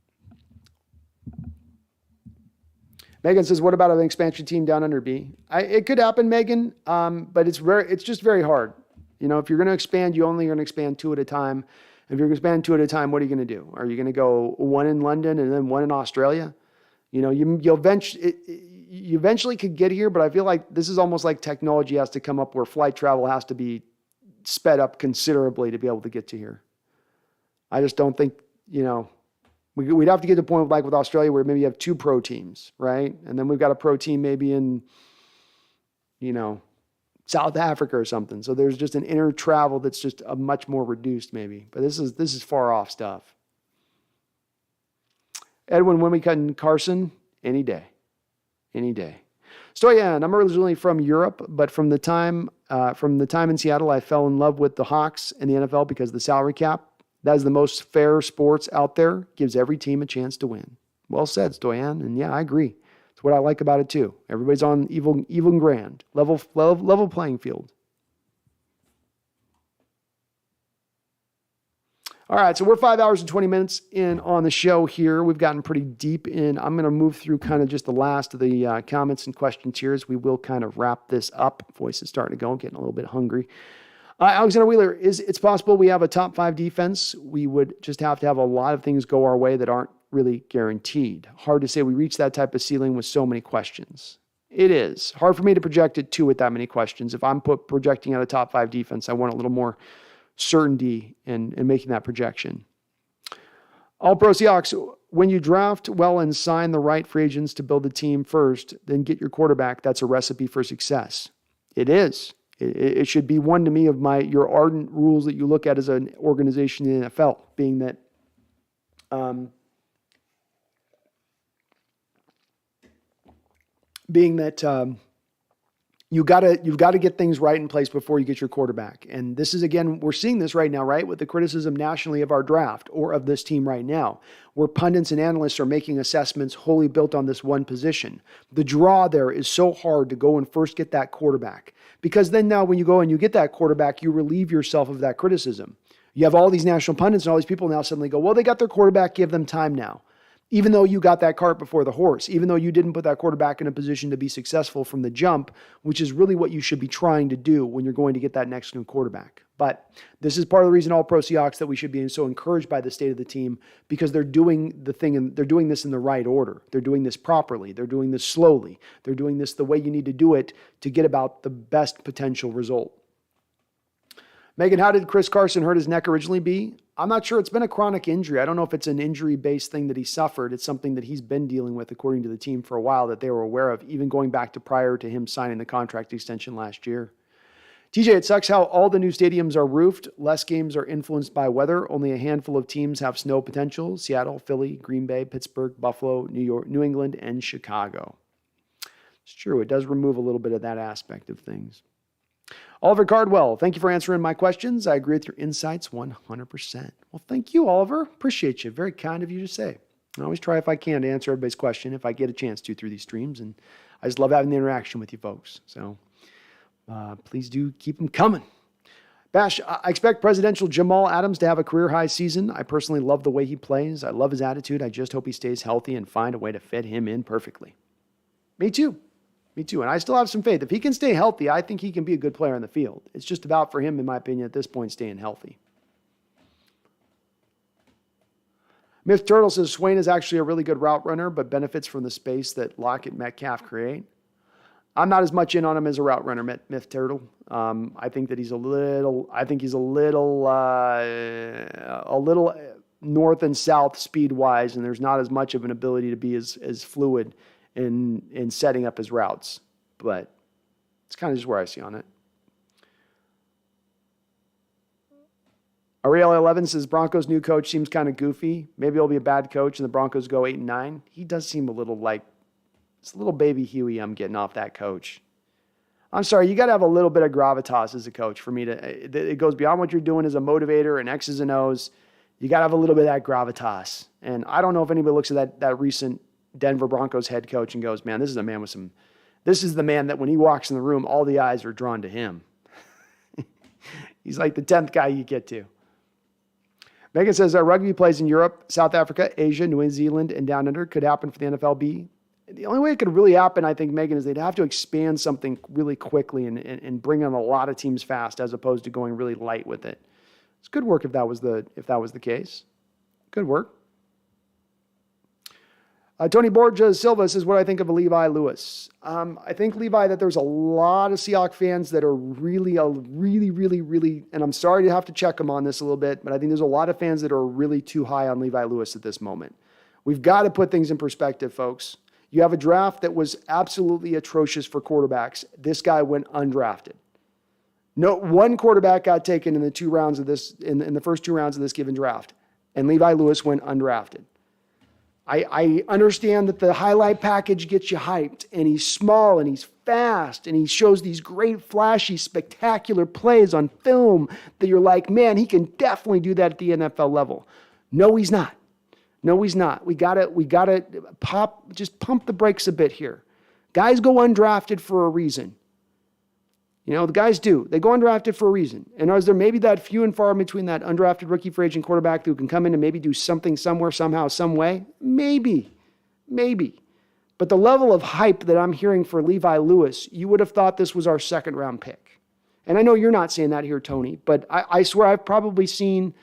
Megan says, what about an expansion team down under B? It could happen, Megan, but it's just very hard. If you're going to expand, you're only going to expand 2 at a time. If you're going to expand 2 at a time, what are you going to do? Are you going to go 1 in London and then 1 in Australia? You eventually could get here, but I feel like this is almost like technology has to come up where flight travel has to be sped up considerably to be able to get to here. I just don't think, we'd have to get to the point like with Australia where maybe you have 2 pro teams, right? And then we've got a pro team maybe in, South Africa or something. So there's just an inner travel that's just a much more reduced maybe. But this is far off stuff. Edwin Wimicott and Carson, any day. Any day. Stoyan, I'm originally from Europe, but from the time in Seattle, I fell in love with the Hawks and the NFL because of the salary cap. That is the most fair sports out there. Gives every team a chance to win. Well said, Stoyan. And yeah, I agree. It's what I like about it too. Everybody's on even grand. Level playing field. All right, so we're 5 hours and 20 minutes in on the show here. We've gotten pretty deep in. I'm going to move through kind of just the last of the comments and questions here as we will kind of wrap this up. Voice is starting to go, getting a little bit hungry. Alexander Wheeler, it's possible we have a top 5 defense. We would just have to have a lot of things go our way that aren't really guaranteed. Hard to say we reach that type of ceiling with so many questions. It is hard for me to project it too with that many questions. If I'm projecting out a top 5 defense, I want a little more certainty in making that projection. All Pro Seahawks, when you draft well and sign the right free agents to build the team first, then get your quarterback, that's a recipe for success. It is. It should be one to me of your ardent rules that you look at as an organization in the NFL, being that you've got to get things right in place before you get your quarterback. And this is, again, we're seeing this right now, right, with the criticism nationally of our draft or of this team right now, where pundits and analysts are making assessments wholly built on this one position. The draw there is so hard to go and first get that quarterback, because then now when you go and you get that quarterback, you relieve yourself of that criticism. You have all these national pundits and all these people now suddenly go, well, they got their quarterback, give them time now. Even though you got that cart before the horse, even though you didn't put that quarterback in a position to be successful from the jump, which is really what you should be trying to do when you're going to get that next new quarterback. But this is part of the reason all Pro Seahawks that we should be so encouraged by the state of the team, because they're doing the thing and they're doing this in the right order. They're doing this properly. They're doing this slowly. They're doing this the way you need to do it to get about the best potential result. Megan, how did Chris Carson hurt his neck originally be? I'm not sure. It's been a chronic injury. I don't know if it's an injury-based thing that he suffered. It's something that he's been dealing with, according to the team, for a while, that they were aware of, even going back to prior to him signing the contract extension last year. TJ, it sucks how all the new stadiums are roofed. Less games are influenced by weather. Only a handful of teams have snow potential. Seattle, Philly, Green Bay, Pittsburgh, Buffalo, New York, New England, and Chicago. It's true. It does remove a little bit of that aspect of things. Oliver Cardwell, thank you for answering my questions. I agree with your insights 100%. Well, thank you, Oliver. Appreciate you. Very kind of you to say. I always try if I can to answer everybody's question if I get a chance to through these streams. And I just love having the interaction with you folks. So please do keep them coming. Bash, I expect presidential Jamal Adams to have a career-high season. I personally love the way he plays. I love his attitude. I just hope he stays healthy and find a way to fit him in perfectly. Me too. Me too. And I still have some faith. If he can stay healthy, I think he can be a good player in the field. It's just about, for him, in my opinion, at this point, staying healthy. Myth Turtle says Swain is actually a really good route runner, but benefits from the space that Lockett Metcalf create. I'm not as much in on him as a route runner, Myth Turtle. I think that he's a little north and south speed-wise, and there's not as much of an ability to be as fluid in setting up his routes. But it's kind of just where I see on it. Ariel 11 says Broncos' new coach seems kind of goofy. Maybe he'll be a bad coach and the Broncos go 8-9. He does seem a little like, it's a little baby Huey I'm getting off that coach. I'm sorry, you got to have a little bit of gravitas as a coach for me to, it goes beyond what you're doing as a motivator and X's and O's. You got to have a little bit of that gravitas. And I don't know if anybody looks at that recent Denver Broncos head coach and goes, man, this is a man with this is the man that when he walks in the room, all the eyes are drawn to him. He's like the 10th guy you get to. Megan says rugby plays in Europe, South Africa, Asia, New Zealand, and down under could happen for the NFLB. The only way it could really happen, I think, Megan, is they'd have to expand something really quickly and bring on a lot of teams fast as opposed to going really light with it. It's good work if that was the case. Good work. Tony Borgia Silva says, what do I think of Levi Lewis? I think, Levi, that there's a lot of Seahawks fans that are really, and I'm sorry to have to check them on this a little bit, but I think there's a lot of fans that are really too high on Levi Lewis at this moment. We've got to put things in perspective, folks. You have a draft that was absolutely atrocious for quarterbacks. This guy went undrafted. No one quarterback got taken in the in the first 2 rounds of this given draft, and Levi Lewis went undrafted. I understand that the highlight package gets you hyped, and he's small, and he's fast, and he shows these great, flashy, spectacular plays on film that you're like, man, he can definitely do that at the NFL level. No, he's not. No, he's not. We gotta pump the brakes a bit here. Guys go undrafted for a reason. You know, the guys do. They go undrafted for a reason. And is there maybe that few and far in between that undrafted rookie free agent quarterback who can come in and maybe do something somewhere, somehow, some way? Maybe. But the level of hype that I'm hearing for Levi Lewis, you would have thought this was our second round pick. And I know you're not saying that here, Tony, but I swear I've probably seen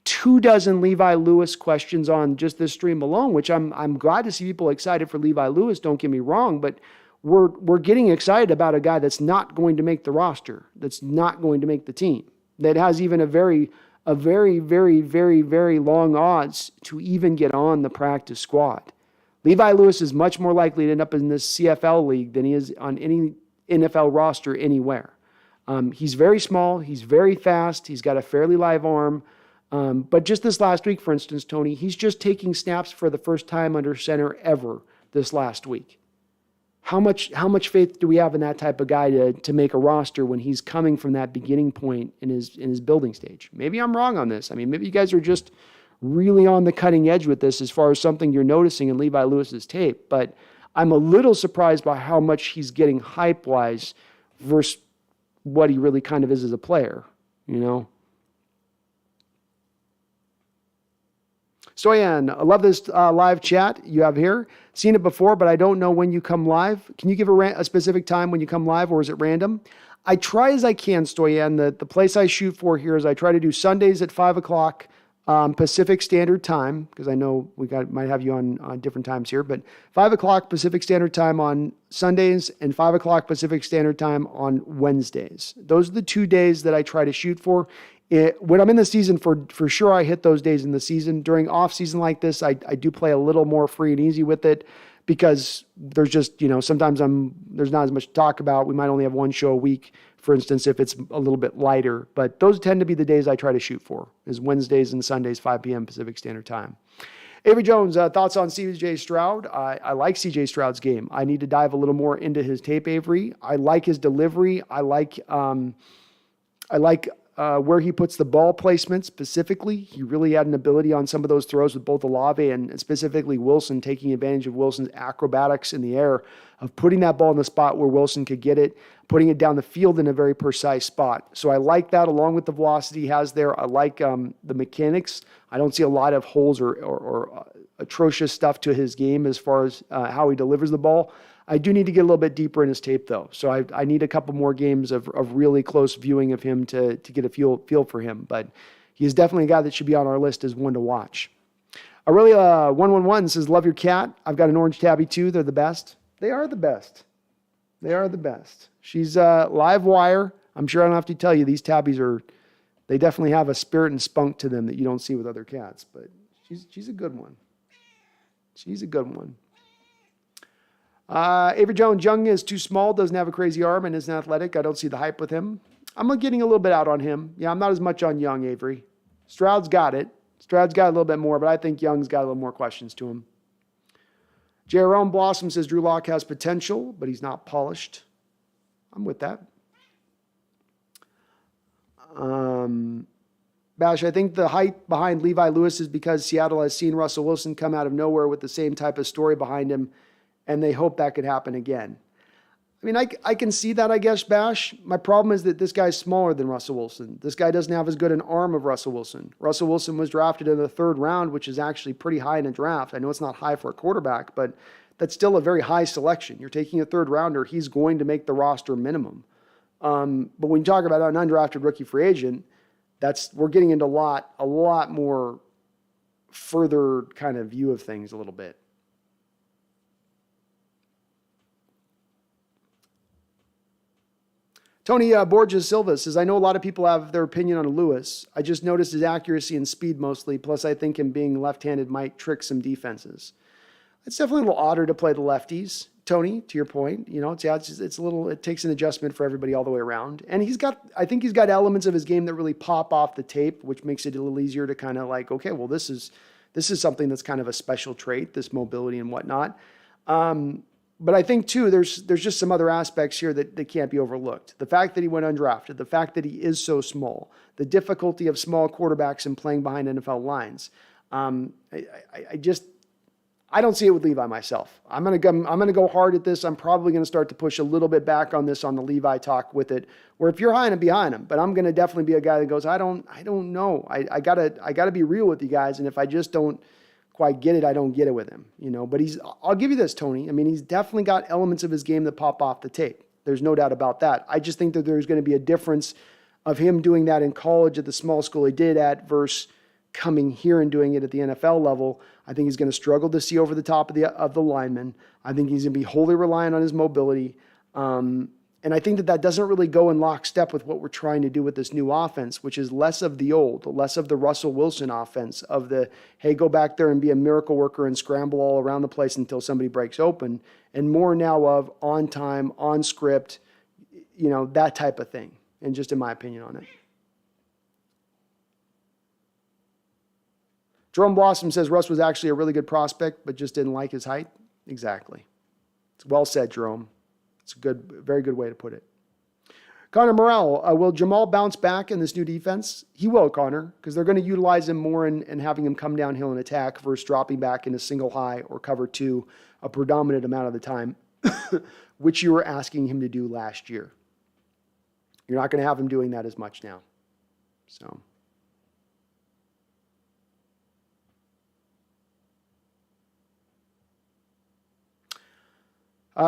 24 Levi Lewis questions on just this stream alone, which I'm glad to see people excited for Levi Lewis. Don't get me wrong, but we're getting excited about a guy that's not going to make the roster, that's not going to make the team, that has even a very, very, very long odds to even get on the practice squad. Levi Lewis is much more likely to end up in this CFL league than he is on any NFL roster anywhere. He's very small. He's very fast. He's got a fairly live arm. But just this last week, for instance, Tony, he's just taking snaps for the first time under center ever this last week. How much faith do we have in that type of guy to make a roster when he's coming from that beginning point in his building stage? Maybe I'm wrong on this. I mean, maybe you guys are just really on the cutting edge with this as far as something you're noticing in Levi Lewis's tape. But I'm a little surprised by how much he's getting hype-wise versus what he really kind of is as a player, you know? Stoyan, I love this live chat you have here. Seen it before, but I don't know when you come live. Can you give a specific time when you come live, or is it random? I try as I can, Stoyan. The place I shoot for here is I try to do Sundays at 5 o'clock Pacific Standard Time, because I know might have you on different times here, but 5 o'clock Pacific Standard Time on Sundays and 5 o'clock Pacific Standard Time on Wednesdays. Those are the 2 days that I try to shoot for. When I'm in the season, for sure, I hit those days in the season. During off season like this, I do play a little more free and easy with it because there's just, sometimes there's not as much to talk about. We might only have one show a week, for instance, if it's a little bit lighter. But those tend to be the days I try to shoot for, is Wednesdays and Sundays, 5 p.m. Pacific Standard Time. Avery Jones, thoughts on C.J. Stroud? I like C.J. Stroud's game. I need to dive a little more into his tape, Avery. I like his delivery. I like where he puts the ball placement specifically. He really had an ability on some of those throws with both Olave and specifically Wilson, taking advantage of Wilson's acrobatics in the air of putting that ball in the spot where Wilson could get it, putting it down the field in a very precise spot. So I like that along with the velocity he has there. I like the mechanics. I don't see a lot of holes or atrocious stuff to his game as far as how he delivers the ball. I do need to get a little bit deeper in his tape, though. So I need a couple more games of really close viewing of him to get a feel for him. But he is definitely a guy that should be on our list as one to watch. Aurelia 111 says, love your cat. I've got an orange tabby, too. They're the best. They are the best. They are the best. She's live wire. I'm sure I don't have to tell you, these tabbies they definitely have a spirit and spunk to them that you don't see with other cats. But she's a good one. She's a good one. Avery Jones, Young is too small, doesn't have a crazy arm, and isn't athletic. I don't see the hype with him. I'm getting a little bit out on him. Yeah, I'm not as much on Young, Avery. Stroud's got it. Stroud's got a little bit more, but I think Young's got a little more questions to him. Jerome Blossom says Drew Lock has potential, but he's not polished. I'm with that. Bash, I think the hype behind Levi Lewis is because Seattle has seen Russell Wilson come out of nowhere with the same type of story behind him, and they hope that could happen again. I mean, I can see that, I guess, Bash. My problem is that this guy's smaller than Russell Wilson. This guy doesn't have as good an arm of Russell Wilson. Russell Wilson was drafted in the 3rd round, which is actually pretty high in a draft. I know it's not high for a quarterback, but that's still a very high selection. You're taking a 3rd rounder, he's going to make the roster minimum. But when you talk about an undrafted rookie free agent, we're getting into a lot more further kind of view of things a little bit. Tony Borges Silva says, I know a lot of people have their opinion on Lewis. I just noticed his accuracy and speed mostly. Plus, I think him being left-handed might trick some defenses. It's definitely a little odder to play the lefties, Tony, to your point. It's a little, it takes an adjustment for everybody all the way around. And I think he's got elements of his game that really pop off the tape, which makes it a little easier to kind of like, okay, well, this is something that's kind of a special trait, this mobility and whatnot. But I think, too, there's just some other aspects here that can't be overlooked. The fact that he went undrafted, the fact that he is so small, the difficulty of small quarterbacks and playing behind NFL lines. I don't see it with Levi myself. I'm gonna go hard at this. I'm probably going to start to push a little bit back on this on the Levi talk with it, where if you're high and behind him, but I'm going to definitely be a guy that goes, I don't know. I gotta be real with you guys. And if I just don't quite get it, I don't get it with him, But I'll give you this, Tony. I mean, he's definitely got elements of his game that pop off the tape. There's no doubt about that. I just think that there's going to be a difference of him doing that in college at the small school he did at versus coming here and doing it at the NFL level. I think he's going to struggle to see over the top of the linemen. I think he's going to be wholly reliant on his mobility. And I think that doesn't really go in lockstep with what we're trying to do with this new offense, which is less of the old, less of the Russell Wilson offense of the, hey, go back there and be a miracle worker and scramble all around the place until somebody breaks open, and more now of on time, on script, that type of thing. And just in my opinion on it. Jerome Blossom says Russ was actually a really good prospect, but just didn't like his height. Exactly. It's well said, Jerome. It's a very good way to put it. Connor Morrell, will Jamal bounce back in this new defense? He will, Connor, because they're going to utilize him more and having him come downhill and attack versus dropping back into single high or cover two a predominant amount of the time, which you were asking him to do last year. You're not going to have him doing that as much now. So.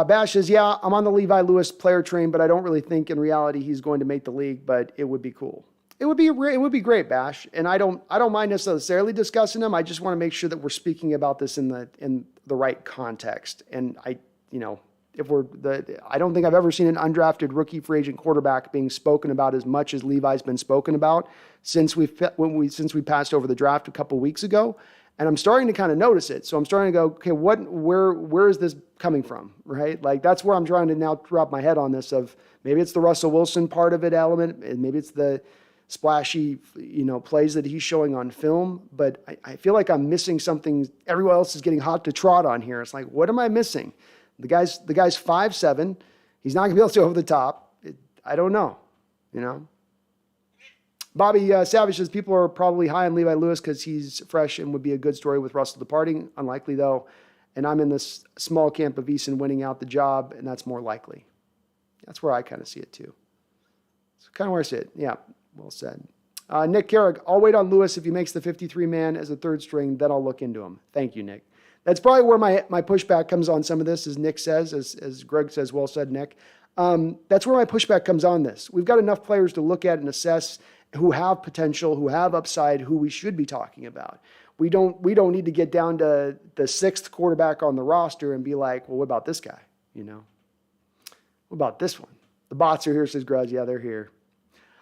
Bash says, yeah, I'm on the Levi Lewis player train, but I don't really think in reality he's going to make the league, but it would be cool. It would be great, Bash. And I don't mind necessarily discussing him. I just want to make sure that we're speaking about this in the right context. And I don't think I've ever seen an undrafted rookie free agent quarterback being spoken about as much as Levi's been spoken about since we passed over the draft a couple weeks ago. And I'm starting to kind of notice it. So I'm starting to go, okay, where is this coming from, right? Like that's where I'm trying to now wrap my head on this of maybe it's the Russell Wilson part of it element, and maybe it's the splashy, plays that he's showing on film. But I feel like I'm missing something. Everyone else is getting hot to trot on here. It's like, what am I missing? The guy's 5'7". He's not going to be able to go over the top. I don't know, Bobby Savage says people are probably high on Levi Lewis because he's fresh and would be a good story with Russell departing. Unlikely, though. And I'm in this small camp of Eason winning out the job, and that's more likely. That's where I kind of see it, too. It's kind of where I see it. Yeah, well said. Nick Carrick, I'll wait on Lewis if he makes the 53-man as a third string, then I'll look into him. Thank you, Nick. That's probably where my pushback comes on some of this, as Nick says, as Greg says, well said, Nick. That's where my pushback comes on this. We've got enough players to look at and assess who have potential, who have upside, who we should be talking about. We don't need to get down to the sixth quarterback on the roster and be like, well, what about this guy? What about this one? The bots are here, says Gruz. Yeah, they're here.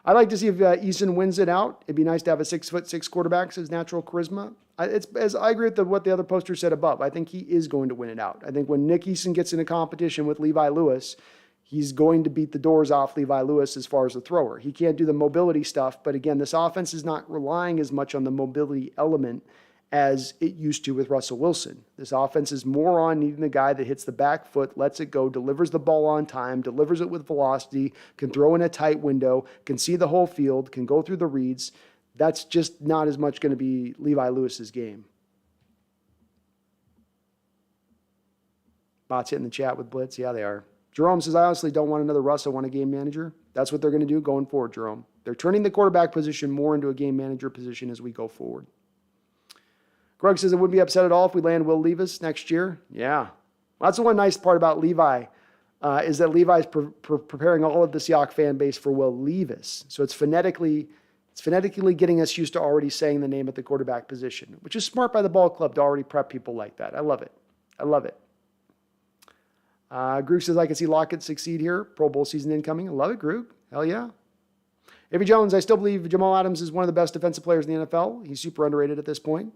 I'd like to see if Eason wins it out. It'd be nice to have a 6'6" quarterback, says Natural Charisma. I agree with what the other poster said above. I think he is going to win it out. I think when Nick Eason gets in a competition with Levi Lewis, he's going to beat the doors off Levi Lewis as far as the thrower. He can't do the mobility stuff, but again, this offense is not relying as much on the mobility element as it used to with Russell Wilson. This offense is more on needing the guy that hits the back foot, lets it go, delivers the ball on time, delivers it with velocity, can throw in a tight window, can see the whole field, can go through the reads. That's just not as much going to be Levi Lewis's game. Bots hitting the chat with Blitz. Yeah, they are. Jerome says, I honestly don't want another Russ. I want a game manager. That's what they're going to do going forward, Jerome. They're turning the quarterback position more into a game manager position as we go forward. Greg says, I wouldn't be upset at all if we land Will Levis next year. Yeah. Well, that's the one nice part about Levi is that Levi's preparing all of the Seahawks fan base for Will Levis. So it's phonetically getting us used to already saying the name at the quarterback position, which is smart by the ball club to already prep people like that. I love it. Groog says, I can see Lockett succeed here. Pro Bowl season incoming. I love it, Groog. Hell yeah. Avery Jones, I still believe Jamal Adams is one of the best defensive players in the NFL. He's super underrated at this point.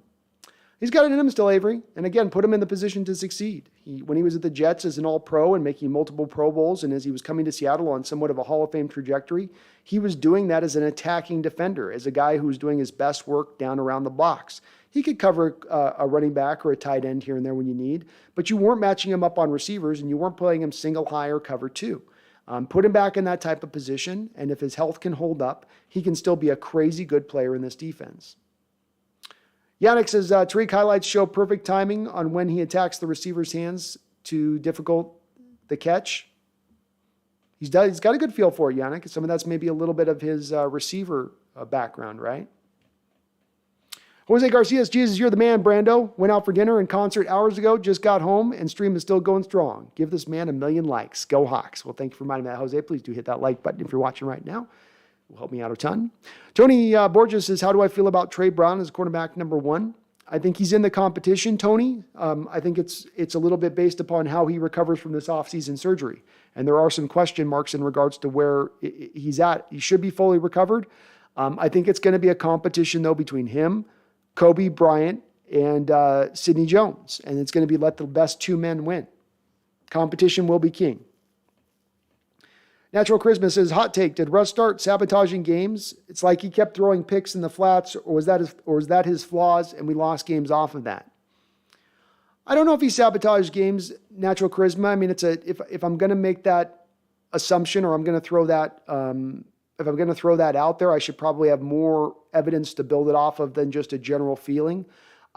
He's got it in him still, Avery. And again, put him in the position to succeed. When he was at the Jets as an all-pro and making multiple Pro Bowls, and as he was coming to Seattle on somewhat of a Hall of Fame trajectory, he was doing that as an attacking defender, as a guy who was doing his best work down around the box. He could cover a running back or a tight end here and there when you need, but you weren't matching him up on receivers, and you weren't playing him single high or cover two. Put him back in that type of position, and if his health can hold up, he can still be a crazy good player in this defense. Yannick says, Tariq highlights show perfect timing on when he attacks the receiver's hands to difficult the catch. He's got a good feel for it, Yannick. Some of that's maybe a little bit of his receiver background, right? Jose Garcia's Jesus, you're the man, Brando. Went out for dinner and concert hours ago, just got home, and stream is still going strong. Give this man 1 million likes. Go Hawks. Well, thank you for reminding me that, Jose. Please do hit that like button if you're watching right now. It will help me out a ton. Tony Borges says, how do I feel about Trey Brown as quarterback number 1? I think he's in the competition, Tony. I think it's a little bit based upon how he recovers from this offseason surgery. And there are some question marks in regards to where he's at. He should be fully recovered. I think it's going to be a competition, though, between him, Kobe Bryant, and Sidney Jones. And it's going to be let the best 2 men win. Competition will be king. Natural Charisma says, hot take, did Russ start sabotaging games? It's like he kept throwing picks in the flats, or was that his flaws and we lost games off of that? I don't know if he sabotaged games, Natural Charisma. I mean, if I'm going to make that assumption, or I'm going to throw that if I'm going to throw that out there, I should probably have more evidence to build it off of than just a general feeling.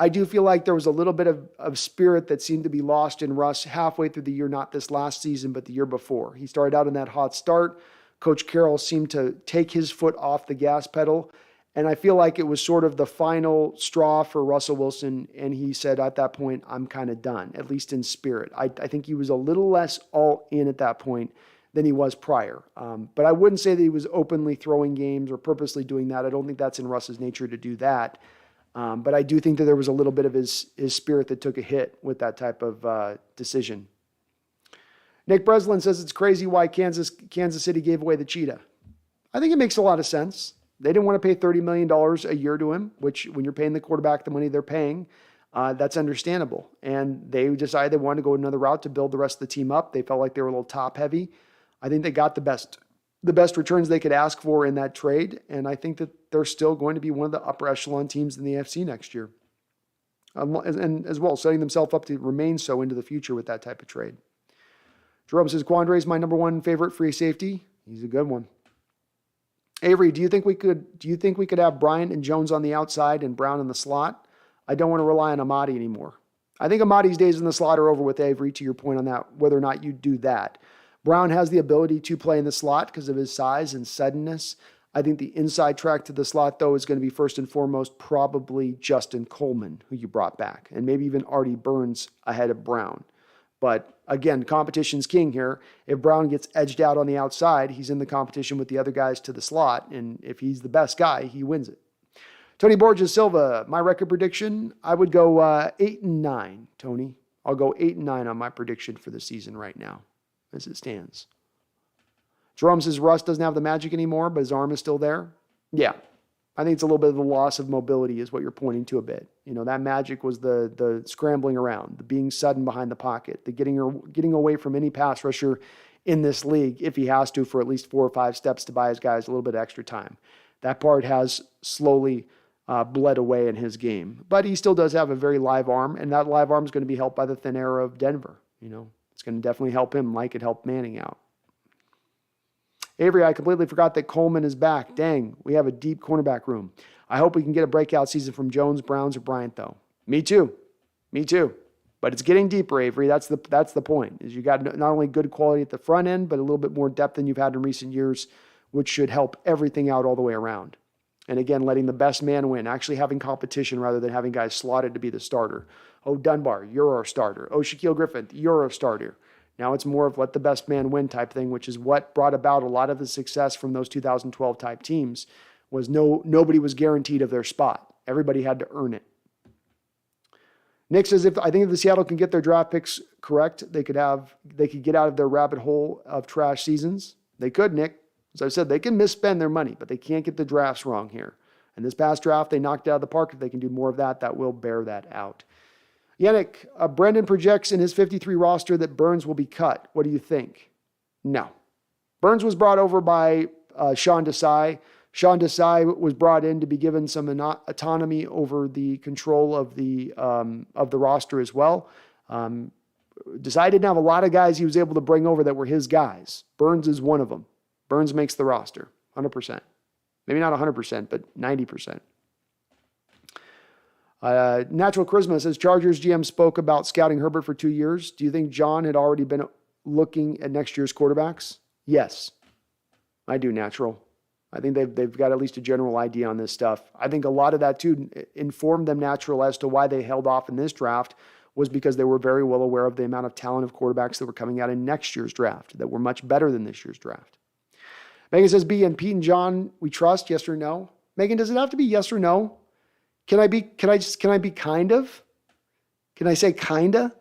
I do feel like there was a little bit of spirit that seemed to be lost in Russ halfway through the year, not this last season, but the year before. He started out in that hot start. Coach Carroll seemed to take his foot off the gas pedal, and I feel like it was sort of the final straw for Russell Wilson, and he said at that point, I'm kind of done, at least in spirit. I think he was a little less all in at that point than he was prior. But I wouldn't say that he was openly throwing games or purposely doing that. I don't think that's in Russ's nature to do that. But I do think that there was a little bit of his spirit that took a hit with that type of decision. Nick Breslin says it's crazy why Kansas City gave away the cheetah. I think it makes a lot of sense. They didn't want to pay $30 million a year to him, which when you're paying the quarterback the money they're paying, that's understandable. And they decided they wanted to go another route to build the rest of the team up. They felt like they were a little top heavy. I think they got the best returns they could ask for in that trade. And I think that they're still going to be one of the upper echelon teams in the AFC next year. And as well, setting themselves up to remain so into the future with that type of trade. Jerome says, Quandre is my number 1 favorite free safety. He's a good one. Avery, do you think we could have Bryant and Jones on the outside and Brown in the slot? I don't want to rely on Amadi anymore. I think Amadi's days in the slot are over with, Avery, to your point on that, whether or not you do that. Brown has the ability to play in the slot because of his size and suddenness. I think the inside track to the slot, though, is going to be first and foremost probably Justin Coleman, who you brought back, and maybe even Artie Burns ahead of Brown. But again, competition's king here. If Brown gets edged out on the outside, he's in the competition with the other guys to the slot, and if he's the best guy, he wins it. Tony Borges Silva, my record prediction, I would go 8-9, Tony. I'll go 8-9 on my prediction for the season right now, as it stands. Jerome says Russ doesn't have the magic anymore, but his arm is still there. Yeah, I think it's a little bit of the loss of mobility is what you're pointing to a bit. You know, that magic was the scrambling around, the being sudden behind the pocket, the getting away from any pass rusher in this league if he has to for at least 4 or 5 steps to buy his guys a little bit extra time. That part has slowly bled away in his game. But he still does have a very live arm, and that live arm is going to be helped by the thin air of Denver. You know, it's going to definitely help him like it helped Manning out. Avery, I completely forgot that Coleman is back. Dang, we have a deep cornerback room. I hope we can get a breakout season from Jones, Browns, or Bryant, though. Me too. But it's getting deeper, Avery. That's the point, is you got not only good quality at the front end, but a little bit more depth than you've had in recent years, which should help everything out all the way around. And again, letting the best man win, actually having competition rather than having guys slotted to be the starter. Oh, Dunbar, you're our starter. Oh, Shaquille Griffin, you're our starter. Now it's more of let the best man win type thing, which is what brought about a lot of the success from those 2012 type teams. Was nobody was guaranteed of their spot. Everybody had to earn it. Nick says I think if the Seattle can get their draft picks correct, they could get out of their rabbit hole of trash seasons. They could, Nick. As I said, they can misspend their money, but they can't get the drafts wrong here. And this past draft, they knocked it out of the park. If they can do more of that, that will bear that out. Yannick, Brendan projects in his 53 roster that Burns will be cut. What do you think? No. Burns was brought over by Sean Desai. Sean Desai was brought in to be given some autonomy over the control of the roster as well. Desai didn't have a lot of guys he was able to bring over that were his guys. Burns is one of them. Burns makes the roster, 100%. Maybe not 100%, but 90%. Natural Charisma says, Chargers GM spoke about scouting Herbert for 2 years. Do you think John had already been looking at next year's quarterbacks? Yes, I do, Natural. I think they've got at least a general idea on this stuff. I think a lot of that, too, informed them natural as to why they held off in this draft was because they were very well aware of the amount of talent of quarterbacks that were coming out in next year's draft that were much better than this year's draft. Megan says, B and Pete and John, we trust, yes or no? Megan, does it have to be yes or no? Can I be kind of? Can I say kinda?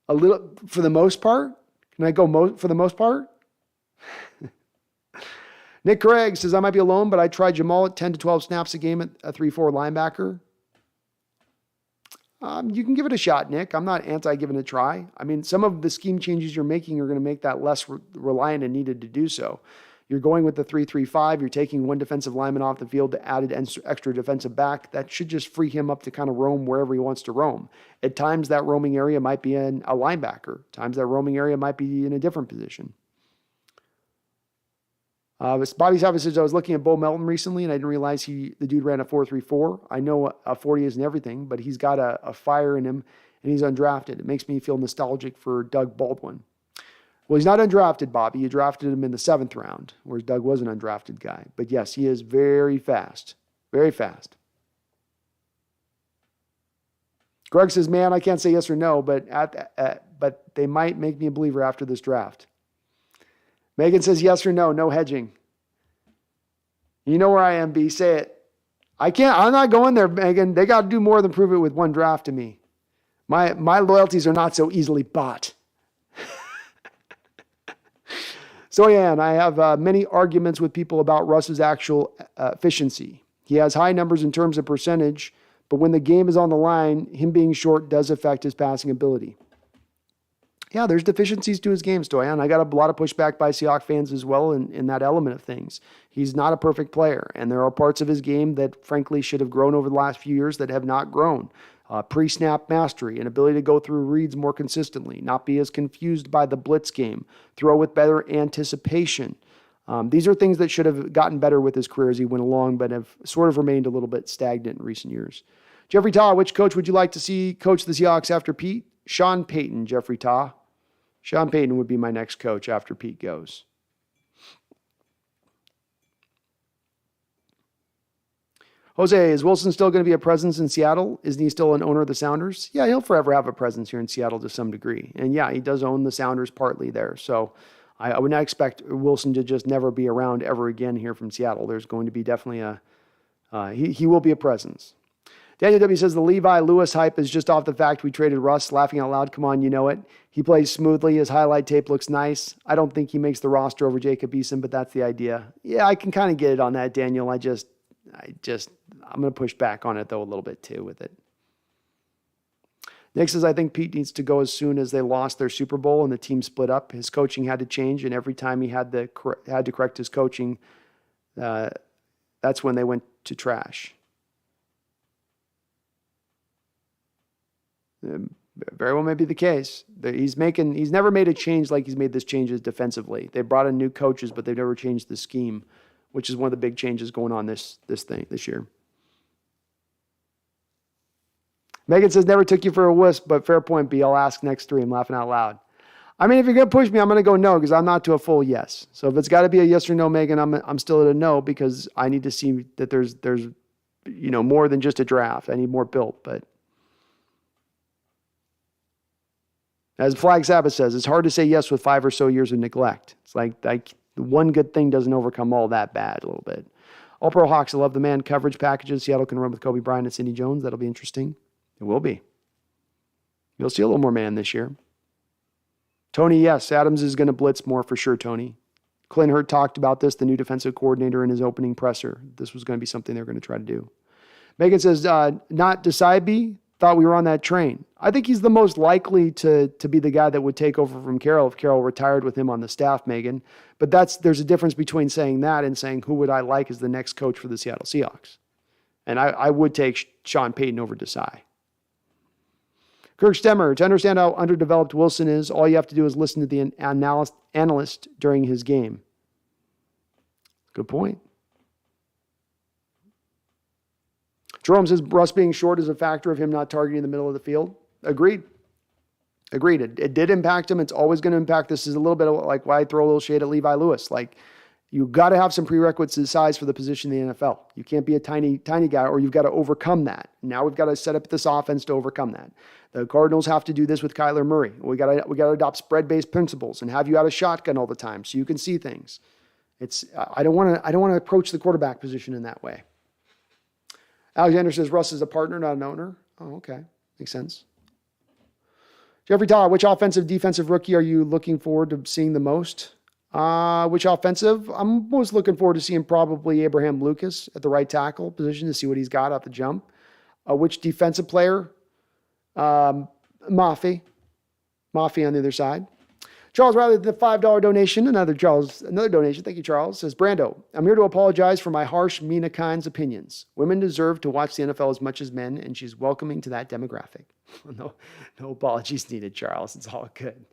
A little, for the most part? Can I go for the most part? Nick Craig says, I might be alone, but I tried Jamal at 10 to 12 snaps a game at a 3-4 linebacker. You can give it a shot, Nick. I'm not anti-giving it a try. I mean, some of the scheme changes you're making are going to make that less reliant and needed to do so. You're going with the 3-3-5. You're taking one defensive lineman off the field to add an extra defensive back. That should just free him up to kind of roam wherever he wants to roam. At times, that roaming area might be in a linebacker. At times, that roaming area might be in a different position. Bobby Savage says, I was looking at Bo Melton recently, and I didn't realize the dude ran a 4.34. I know a 40 isn't everything, but he's got a fire in him, and he's undrafted. It makes me feel nostalgic for Doug Baldwin. Well, he's not undrafted, Bobby. You drafted him in the 7th round, whereas Doug was an undrafted guy. But yes, he is very fast. Very fast. Greg says, man, I can't say yes or no, but they might make me a believer after this draft. Megan says yes or no, no hedging. You know where I am, B. Say it. I'm not going there, Megan. They got to do more than prove it with one draft to me. My loyalties are not so easily bought. So, yeah, and I have many arguments with people about Russ's actual efficiency. He has high numbers in terms of percentage, but when the game is on the line, him being short does affect his passing ability. Yeah, there's deficiencies to his game, Stoyan. I got a lot of pushback by Seahawks fans as well in that element of things. He's not a perfect player, and there are parts of his game that, frankly, should have grown over the last few years that have not grown. Pre-snap mastery, an ability to go through reads more consistently, not be as confused by the blitz game, throw with better anticipation. These are things that should have gotten better with his career as he went along, but have sort of remained a little bit stagnant in recent years. Jeffrey Taw, which coach would you like to see coach the Seahawks after Pete? Sean Payton, Jeffrey Taw. Sean Payton would be my next coach after Pete goes. Jose, is Wilson still going to be a presence in Seattle? Isn't he still an owner of the Sounders? Yeah, he'll forever have a presence here in Seattle to some degree. And yeah, he does own the Sounders partly there. So I would not expect Wilson to just never be around ever again here from Seattle. There's going to be definitely he will be a presence. Daniel W. says the Levi Lewis hype is just off the fact we traded Russ. Laughing out loud, come on, you know it. He plays smoothly. His highlight tape looks nice. I don't think he makes the roster over Jacob Eason, but that's the idea. Yeah, I can kind of get it on that, Daniel. I'm going to push back on it, though, a little bit, too, with it. Nick says, I think Pete needs to go as soon as they lost their Super Bowl and the team split up. His coaching had to change, and every time he had to correct his coaching, that's when they went to trash. Very well may be the case. He's never made a change like he's made this changes defensively. They brought in new coaches, but they've never changed the scheme, which is one of the big changes going on this year. Megan says, never took you for a wisp, but fair point, B. I'll ask next stream, laughing out loud. I mean, if you're going to push me, I'm going to go no, because I'm not to a full yes. So if it's got to be a yes or no, Megan, I'm still at a no, because I need to see that there's more than just a draft. I need more built, but as Flag Sabbath says, it's hard to say yes with 5 or so years of neglect. It's like one good thing doesn't overcome all that bad a little bit. All Pro Hawks, I love the man coverage packages. Seattle can run with Kobe Bryant and Cindy Jones. That'll be interesting. It will be. You'll see a little more man this year. Tony, yes, Adams is going to blitz more for sure, Tony. Clint Hurt talked about this, the new defensive coordinator, in his opening presser. This was going to be something they're going to try to do. Megan says, not Desaibi. Thought we were on that train. I think he's the most likely to be the guy that would take over from Carroll if Carroll retired with him on the staff, Megan. But there's a difference between saying that and saying who would I like as the next coach for the Seattle Seahawks. And I would take Sean Payton over Desai. Kirk Stemmer, to understand how underdeveloped Wilson is, all you have to do is listen to the analyst during his game. Good point. Jerome says Russ being short is a factor of him not targeting the middle of the field. Agreed. It did impact him. It's always going to impact. This is a little bit of like why I throw a little shade at Levi Lewis. Like, You got to have some prerequisite size for the position in the NFL. You can't be a tiny guy, or you've got to overcome that. Now we've got to set up this offense to overcome that. The Cardinals have to do this with Kyler Murray. We got to adopt spread-based principles and have you out of shotgun all the time so you can see things. I don't want to approach the quarterback position in that way. Alexander says Russ is a partner, not an owner. Oh, okay. Makes sense. Jeffrey Todd, which offensive defensive rookie are you looking forward to seeing the most? Which offensive? I'm most looking forward to seeing probably Abraham Lucas at the right tackle position to see what he's got off the jump. Which defensive player? Mafi on the other side. Charles Riley, the $5 donation. Another donation. Thank you, Charles. Says, Brando, I'm here to apologize for my harsh Mina Kimes opinions. Women deserve to watch the NFL as much as men, and she's welcoming to that demographic. No apologies needed, Charles. It's all good.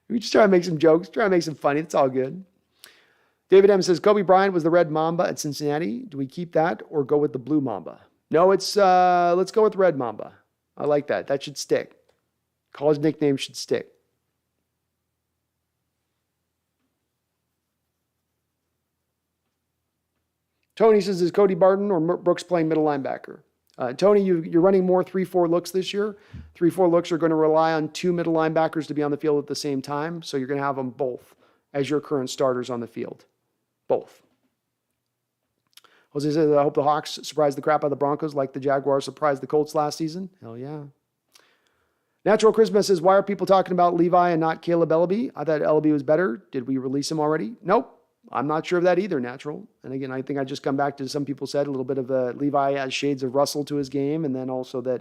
We just try to make some jokes, try to make some funny. It's all good. David M says, Kobe Bryant was the red mamba at Cincinnati. Do we keep that or go with the blue mamba? No, let's go with red mamba. I like that. That should stick. College nickname should stick. Tony says, is Cody Barton or Brooks playing middle linebacker? Tony, you're running more 3-4 looks this year. 3-4 looks are going to rely on 2 middle linebackers to be on the field at the same time. So you're going to have them both as your current starters on the field. Both. Jose says, I hope the Hawks surprise the crap out of the Broncos like the Jaguars surprised the Colts last season. Hell yeah. Natural Christmas says, why are people talking about Levi and not Caleb Ellaby? I thought Ellaby was better. Did we release him already? Nope. I'm not sure of that either, Natural. And again, I think I just come back to some people said a little bit of Levi has shades of Russell to his game. And then also that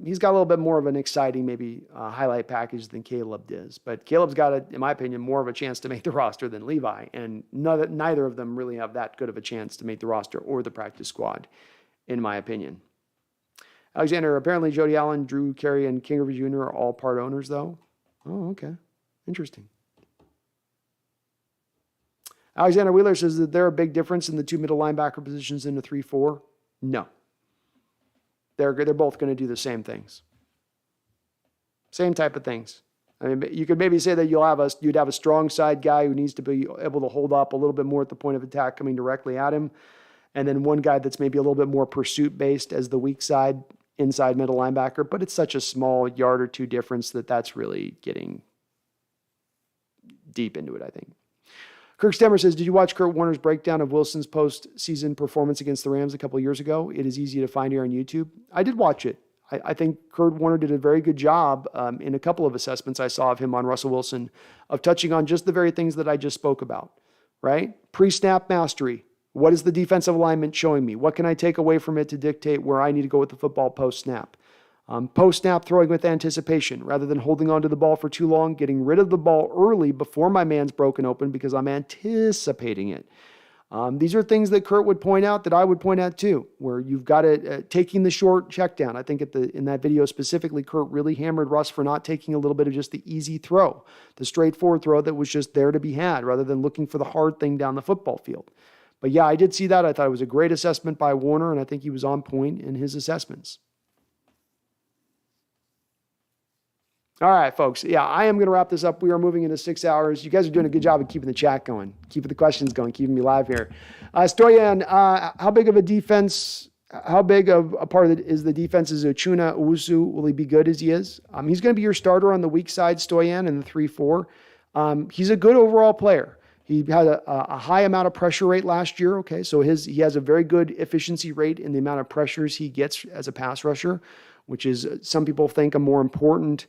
he's got a little bit more of an exciting, maybe highlight package than Caleb does. But Caleb's got, in my opinion, more of a chance to make the roster than Levi. And neither of them really have that good of a chance to make the roster or the practice squad, in my opinion. Alexander, apparently Jody Allen, Drew Carey, and King River Jr. are all part owners, though. Oh, okay. Interesting. Alexander Wheeler says that there a big difference in the 2 middle linebacker positions in the 3-4. No. They're both going to do the same things. Same type of things. I mean, you could maybe say that you'd have a strong side guy who needs to be able to hold up a little bit more at the point of attack coming directly at him. And then one guy that's maybe a little bit more pursuit-based as the weak side, inside middle linebacker. But it's such a small yard or two difference that's really getting deep into it, I think. Kirk Stemmer says, did you watch Kurt Warner's breakdown of Wilson's postseason performance against the Rams a couple of years ago? It is easy to find here on YouTube. I did watch it. I think Kurt Warner did a very good job in a couple of assessments I saw of him on Russell Wilson of touching on just the very things that I just spoke about, right? Pre-snap mastery. What is the defensive alignment showing me? What can I take away from it to dictate where I need to go with the football post-snap? Post-snap throwing with anticipation rather than holding onto the ball for too long, getting rid of the ball early before my man's broken open because I'm anticipating it. These are things that Kurt would point out that I would point out too, where you've got it taking the short check down. I think in that video specifically, Kurt really hammered Russ for not taking a little bit of just the easy throw, the straightforward throw that was just there to be had rather than looking for the hard thing down the football field. But yeah, I did see that. I thought it was a great assessment by Warner, and I think he was on point in his assessments. All right, folks. Yeah, I am going to wrap this up. We are moving into 6 hours. You guys are doing a good job of keeping the chat going, keeping the questions going, keeping me live here. Stoyan, how big of a defense, how big of a part of it is the defense is Uchuna Owusu? Will he be good as he is? He's going to be your starter on the weak side, Stoyan, in the 3-4. He's a good overall player. He had a high amount of pressure rate last year. Okay, so he has a very good efficiency rate in the amount of pressures he gets as a pass rusher, which is some people think a more important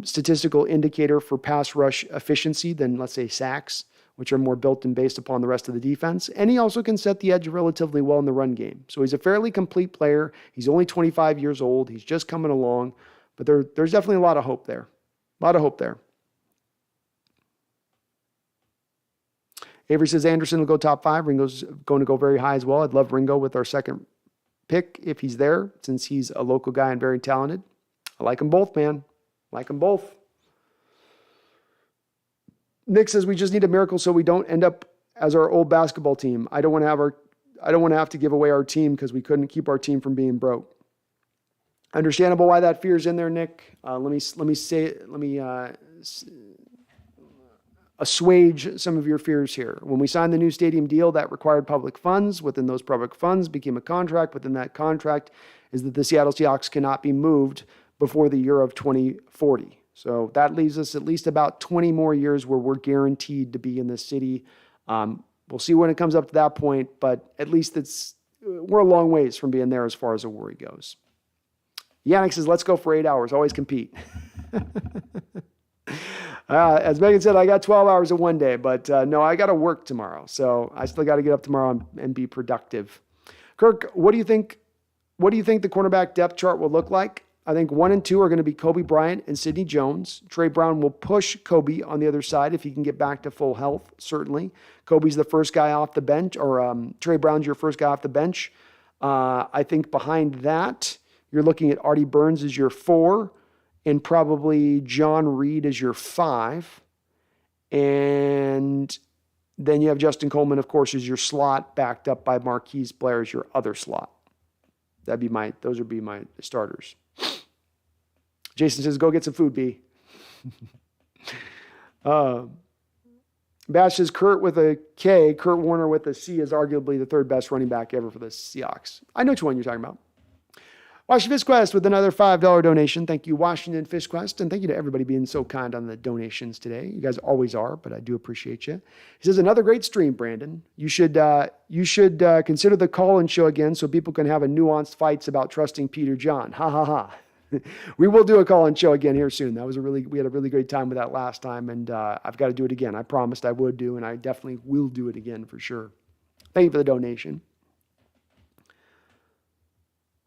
statistical indicator for pass rush efficiency than, let's say, sacks, which are more built and based upon the rest of the defense. And he also can set the edge relatively well in the run game. So he's a fairly complete player. He's only 25 years old. He's just coming along. But there's definitely a lot of hope there. A lot of hope there. Avery says Anderson will go top 5. Ringo's going to go very high as well. I'd love Ringo with our second pick if he's there, since he's a local guy and very talented. I like them both, man. Like them both. Nick says we just need a miracle so we don't end up as our old basketball team. I don't want to have to give away our team because we couldn't keep our team from being broke. Understandable why that fear's in there, Nick. assuage some of your fears here. When we signed the new stadium deal, that required public funds. Within those public funds became a contract. Within that contract is that the Seattle Seahawks cannot be moved before the year of 2040. So that leaves us at least about 20 more years where we're guaranteed to be in the city. We'll see when it comes up to that point, but at least we're a long ways from being there as far as a worry goes. Yannick says, let's go for 8 hours. Always compete. As Megan said, I got 12 hours in one day, but no, I got to work tomorrow. So I still got to get up tomorrow and be productive. Kirk, what do you think the cornerback depth chart will look like? I think 1 and 2 are going to be Kobe Bryant and Sidney Jones. Trey Brown will push Kobe on the other side if he can get back to full health, certainly. Kobe's the first guy off the bench, or Trey Brown's your first guy off the bench. I think behind that, you're looking at Artie Burns as your 4 and probably John Reed as your 5. And then you have Justin Coleman, of course, as your slot, backed up by Marquise Blair as your other slot. Those would be my starters. Jason says, go get some food, B. Bash says, Kurt with a K, Kurt Warner with a C is arguably the third best running back ever for the Seahawks. I know which one you're talking about. Washington Fish Quest with another $5 donation. Thank you, Washington Fish Quest. And thank you to everybody being so kind on the donations today. You guys always are, but I do appreciate you. He says, another great stream, Brandon. You should consider the call-in show again so people can have a nuanced fights about trusting Peter John. Ha, ha, ha. We will do a call-in show again here soon. We had a really great time with that last time, and I've got to do it again. I promised I would do, and I definitely will do it again for sure. Thank you for the donation.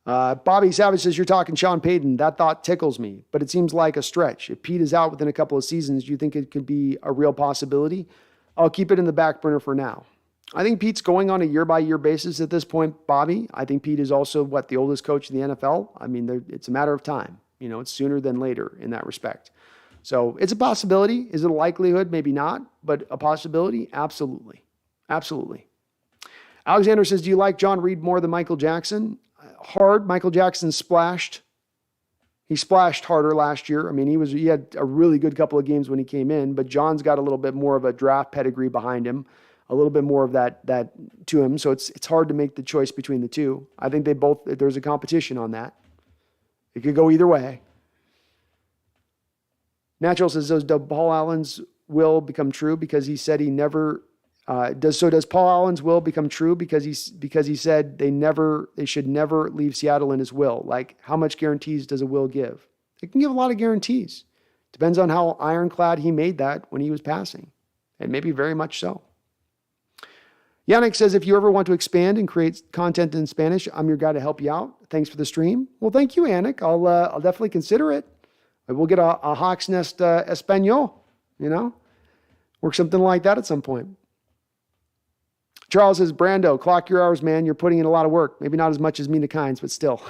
Bobby Savage says, you're talking Sean Payton. That thought tickles me, but it seems like a stretch. If Pete is out within a couple of seasons, do you think it could be a real possibility? I'll keep it in the back burner for now. I think Pete's going on a year-by-year basis at this point, Bobby. I think Pete is also, the oldest coach in the NFL? I mean, it's a matter of time. It's sooner than later in that respect. So it's a possibility. Is it a likelihood? Maybe not, but a possibility? Absolutely. Absolutely. Alexander says, do you like John Reed more than Michael Jackson? Hard. Michael Jackson splashed. He splashed harder last year. I mean, he had a really good couple of games when he came in, but John's got a little bit more of a draft pedigree behind him, a little bit more of that to him. So it's hard to make the choice between the two. I think there's a competition on that. It could go either way. Natural says, does Paul Allen's will become true because he said he never does Paul Allen's will become true because he said they should never leave Seattle in his will? Like, how much guarantees does a will give? It can give a lot of guarantees. Depends on how ironclad he made that when he was passing, and maybe very much so. Yannick says, if you ever want to expand and create content in Spanish, I'm your guy to help you out. Thanks for the stream. Well, thank you, Yannick. I'll definitely consider it. We'll get a Hawks Nest Espanol, work something like that at some point. Charles says, Brando, clock your hours, man. You're putting in a lot of work. Maybe not as much as Mina Kynes, but still.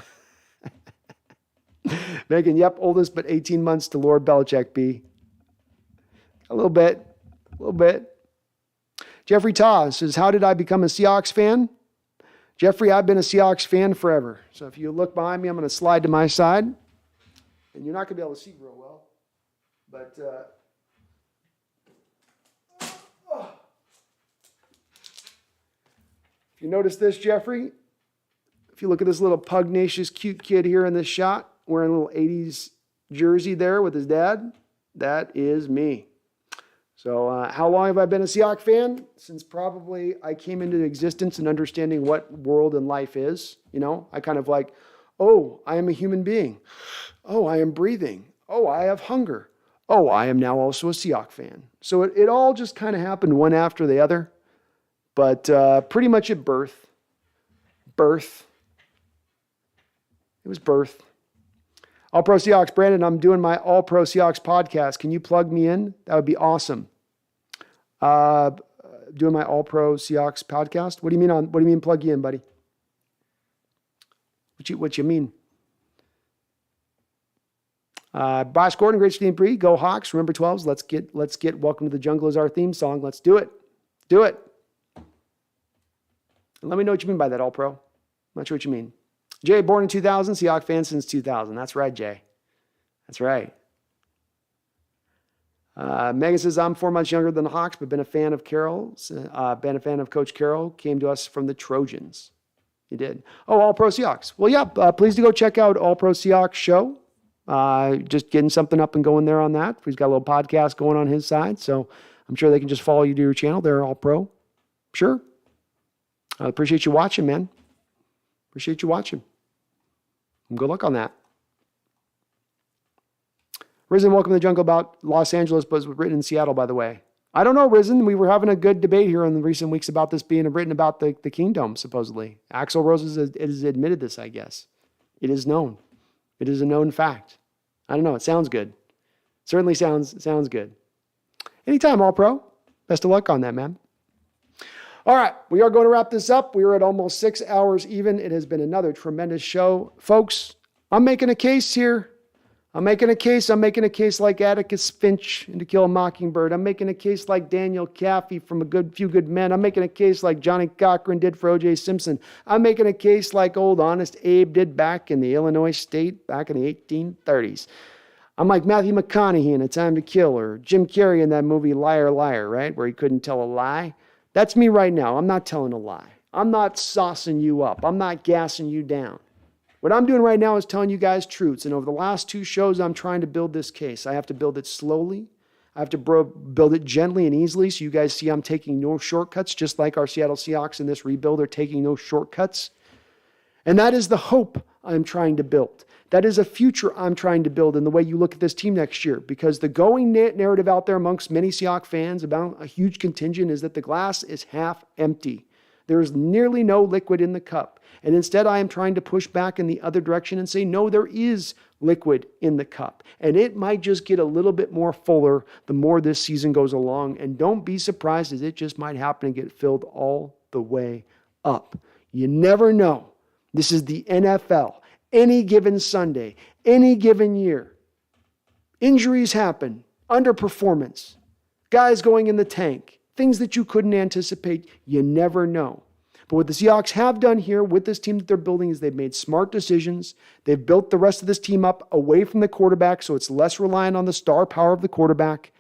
Megan, yep, oldest, but 18 months to Lord Belichick, B. A little bit. Jeffrey Taw says, how did I become a Seahawks fan? Jeffrey, I've been a Seahawks fan forever. So if you look behind me, I'm going to slide to my side. And you're not going to be able to see real well. But if you notice this, Jeffrey, if you look at this little pugnacious, cute kid here in this shot, wearing a little 80s jersey there with his dad, that is me. So how long have I been a Seahawks fan? Since probably I came into existence and understanding what world and life is. I kind of like, oh, I am a human being. Oh, I am breathing. Oh, I have hunger. Oh, I am now also a Seahawks fan. So it all just kind of happened one after the other. But pretty much at birth. It was birth. All Pro Seahawks, Brandon, I'm doing my All Pro Seahawks podcast. Can you plug me in? That would be awesome. Doing my All Pro Seahawks podcast. What do you mean plug you in, buddy? What you mean? Bosh Gordon, great Steve Bree. Go Hawks. Remember 12s. Let's get Welcome to the Jungle as our theme song. Let's do it. Do it. And let me know what you mean by that, All Pro. I'm not sure what you mean. Jay, born in 2000, Seahawks fan since 2000. That's right, Jay. That's right. Megan says, I'm 4 months younger than the Hawks, but been a fan of Carroll's. Been a fan of Coach Carroll. Came to us from the Trojans. He did. Oh, All Pro Seahawks. Well, yeah, please do go check out All Pro Seahawks show. Just getting something up and going there on that. He's got a little podcast going on his side. So I'm sure they can just follow you to your channel. They're All Pro. Sure. I appreciate you watching, man. Appreciate you watching. And good luck on that. Risen, welcome to the jungle about Los Angeles, but was written in Seattle, by the way. I don't know, Risen. We were having a good debate here in the recent weeks about this being written about the Kingdom, supposedly. Axl Rose has admitted this, I guess. It is known. It is a known fact. I don't know. It sounds good. Certainly sounds good. Anytime, All Pro. Best of luck on that, man. All right, we are going to wrap this up. We are at almost 6 hours even. It has been another tremendous show. Folks, I'm making a case here. I'm making a case like Atticus Finch in To Kill a Mockingbird. I'm making a case like Daniel Caffey from A Few Good Men. I'm making a case like Johnny Cochran did for O.J. Simpson. I'm making a case like old Honest Abe did back in the Illinois state back in the 1830s. I'm like Matthew McConaughey in A Time to Kill, or Jim Carrey in that movie Liar, Liar, right? Where he couldn't tell a lie. That's me right now. I'm not telling a lie. I'm not saucing you up. I'm not gassing you down. What I'm doing right now is telling you guys truths. And over the last 2 shows, I'm trying to build this case. I have to build it slowly. I have to build it gently and easily. So you guys see I'm taking no shortcuts, just like our Seattle Seahawks in this rebuild are taking no shortcuts. And that is the hope I'm trying to build. That is a future I'm trying to build in the way you look at this team next year. Because the going narrative out there amongst many Seahawks fans about a huge contingent is that the glass is half empty. There is nearly no liquid in the cup. And instead, I am trying to push back in the other direction and say, no, there is liquid in the cup. And it might just get a little bit more fuller the more this season goes along. And don't be surprised, as it just might happen to get filled all the way up. You never know. This is the NFL. Any given Sunday, any given year. Injuries happen, underperformance, guys going in the tank, things that you couldn't anticipate. You never know. But what the Seahawks have done here with this team that they're building is they've made smart decisions. They've built the rest of this team up away from the quarterback, so it's less reliant on the star power of the quarterback.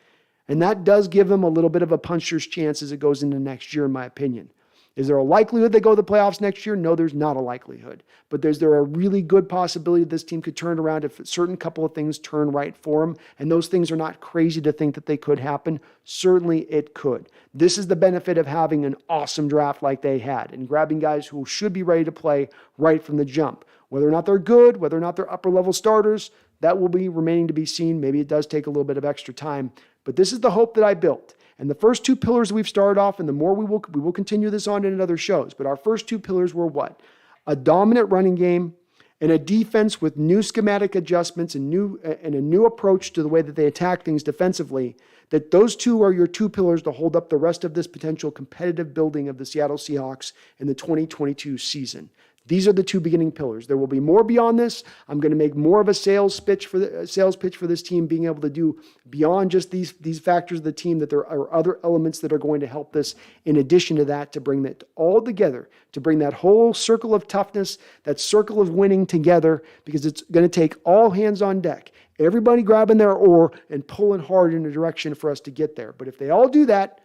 And that does give them a little bit of a puncher's chance as it goes into next year, in my opinion. Is there a likelihood they go to the playoffs next year? No, there's not a likelihood. But is there a really good possibility this team could turn around if a certain couple of things turn right for them? And those things are not crazy to think that they could happen. Certainly it could. This is the benefit of having an awesome draft like they had and grabbing guys who should be ready to play right from the jump. Whether or not they're good, whether or not they're upper level starters, that will be remaining to be seen. Maybe it does take a little bit of extra time. But this is the hope that I built. And the first 2 pillars we've started off, and the more we will continue this on in other shows, but our first 2 pillars were what? A dominant running game and a defense with new schematic adjustments and a new approach to the way that they attack things defensively, that those 2 are your 2 pillars to hold up the rest of this potential competitive building of the Seattle Seahawks in the 2022 season. These are the 2 beginning pillars. There will be more beyond this. I'm going to make more of a sales pitch for this team, being able to do beyond just these factors of the team, that there are other elements that are going to help this in addition to that, to bring that all together, to bring that whole circle of toughness, that circle of winning together, because it's going to take all hands on deck. Everybody grabbing their oar and pulling hard in a direction for us to get there. But if they all do that,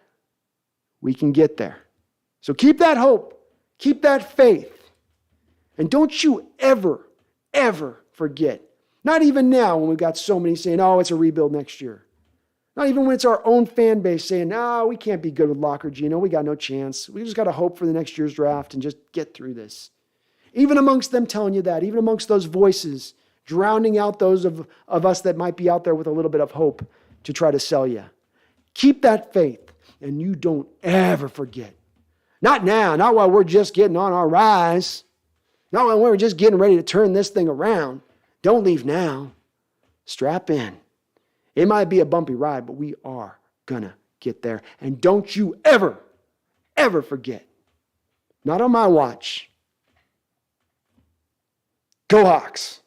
we can get there. So keep that hope. Keep that faith. And don't you ever, ever forget, not even now when we've got so many saying, oh, it's a rebuild next year. Not even when it's our own fan base saying, no, we can't be good with Locker Gino. We got no chance. We just got to hope for the next year's draft and just get through this. Even amongst them telling you that, even amongst those voices, drowning out those of us that might be out there with a little bit of hope to try to sell you. Keep that faith, and you don't ever forget. Not now, not while we're just getting on our rise. Not when we're just getting ready to turn this thing around. Don't leave now. Strap in. It might be a bumpy ride, but we are going to get there. And don't you ever, ever forget. Not on my watch. Go Hawks.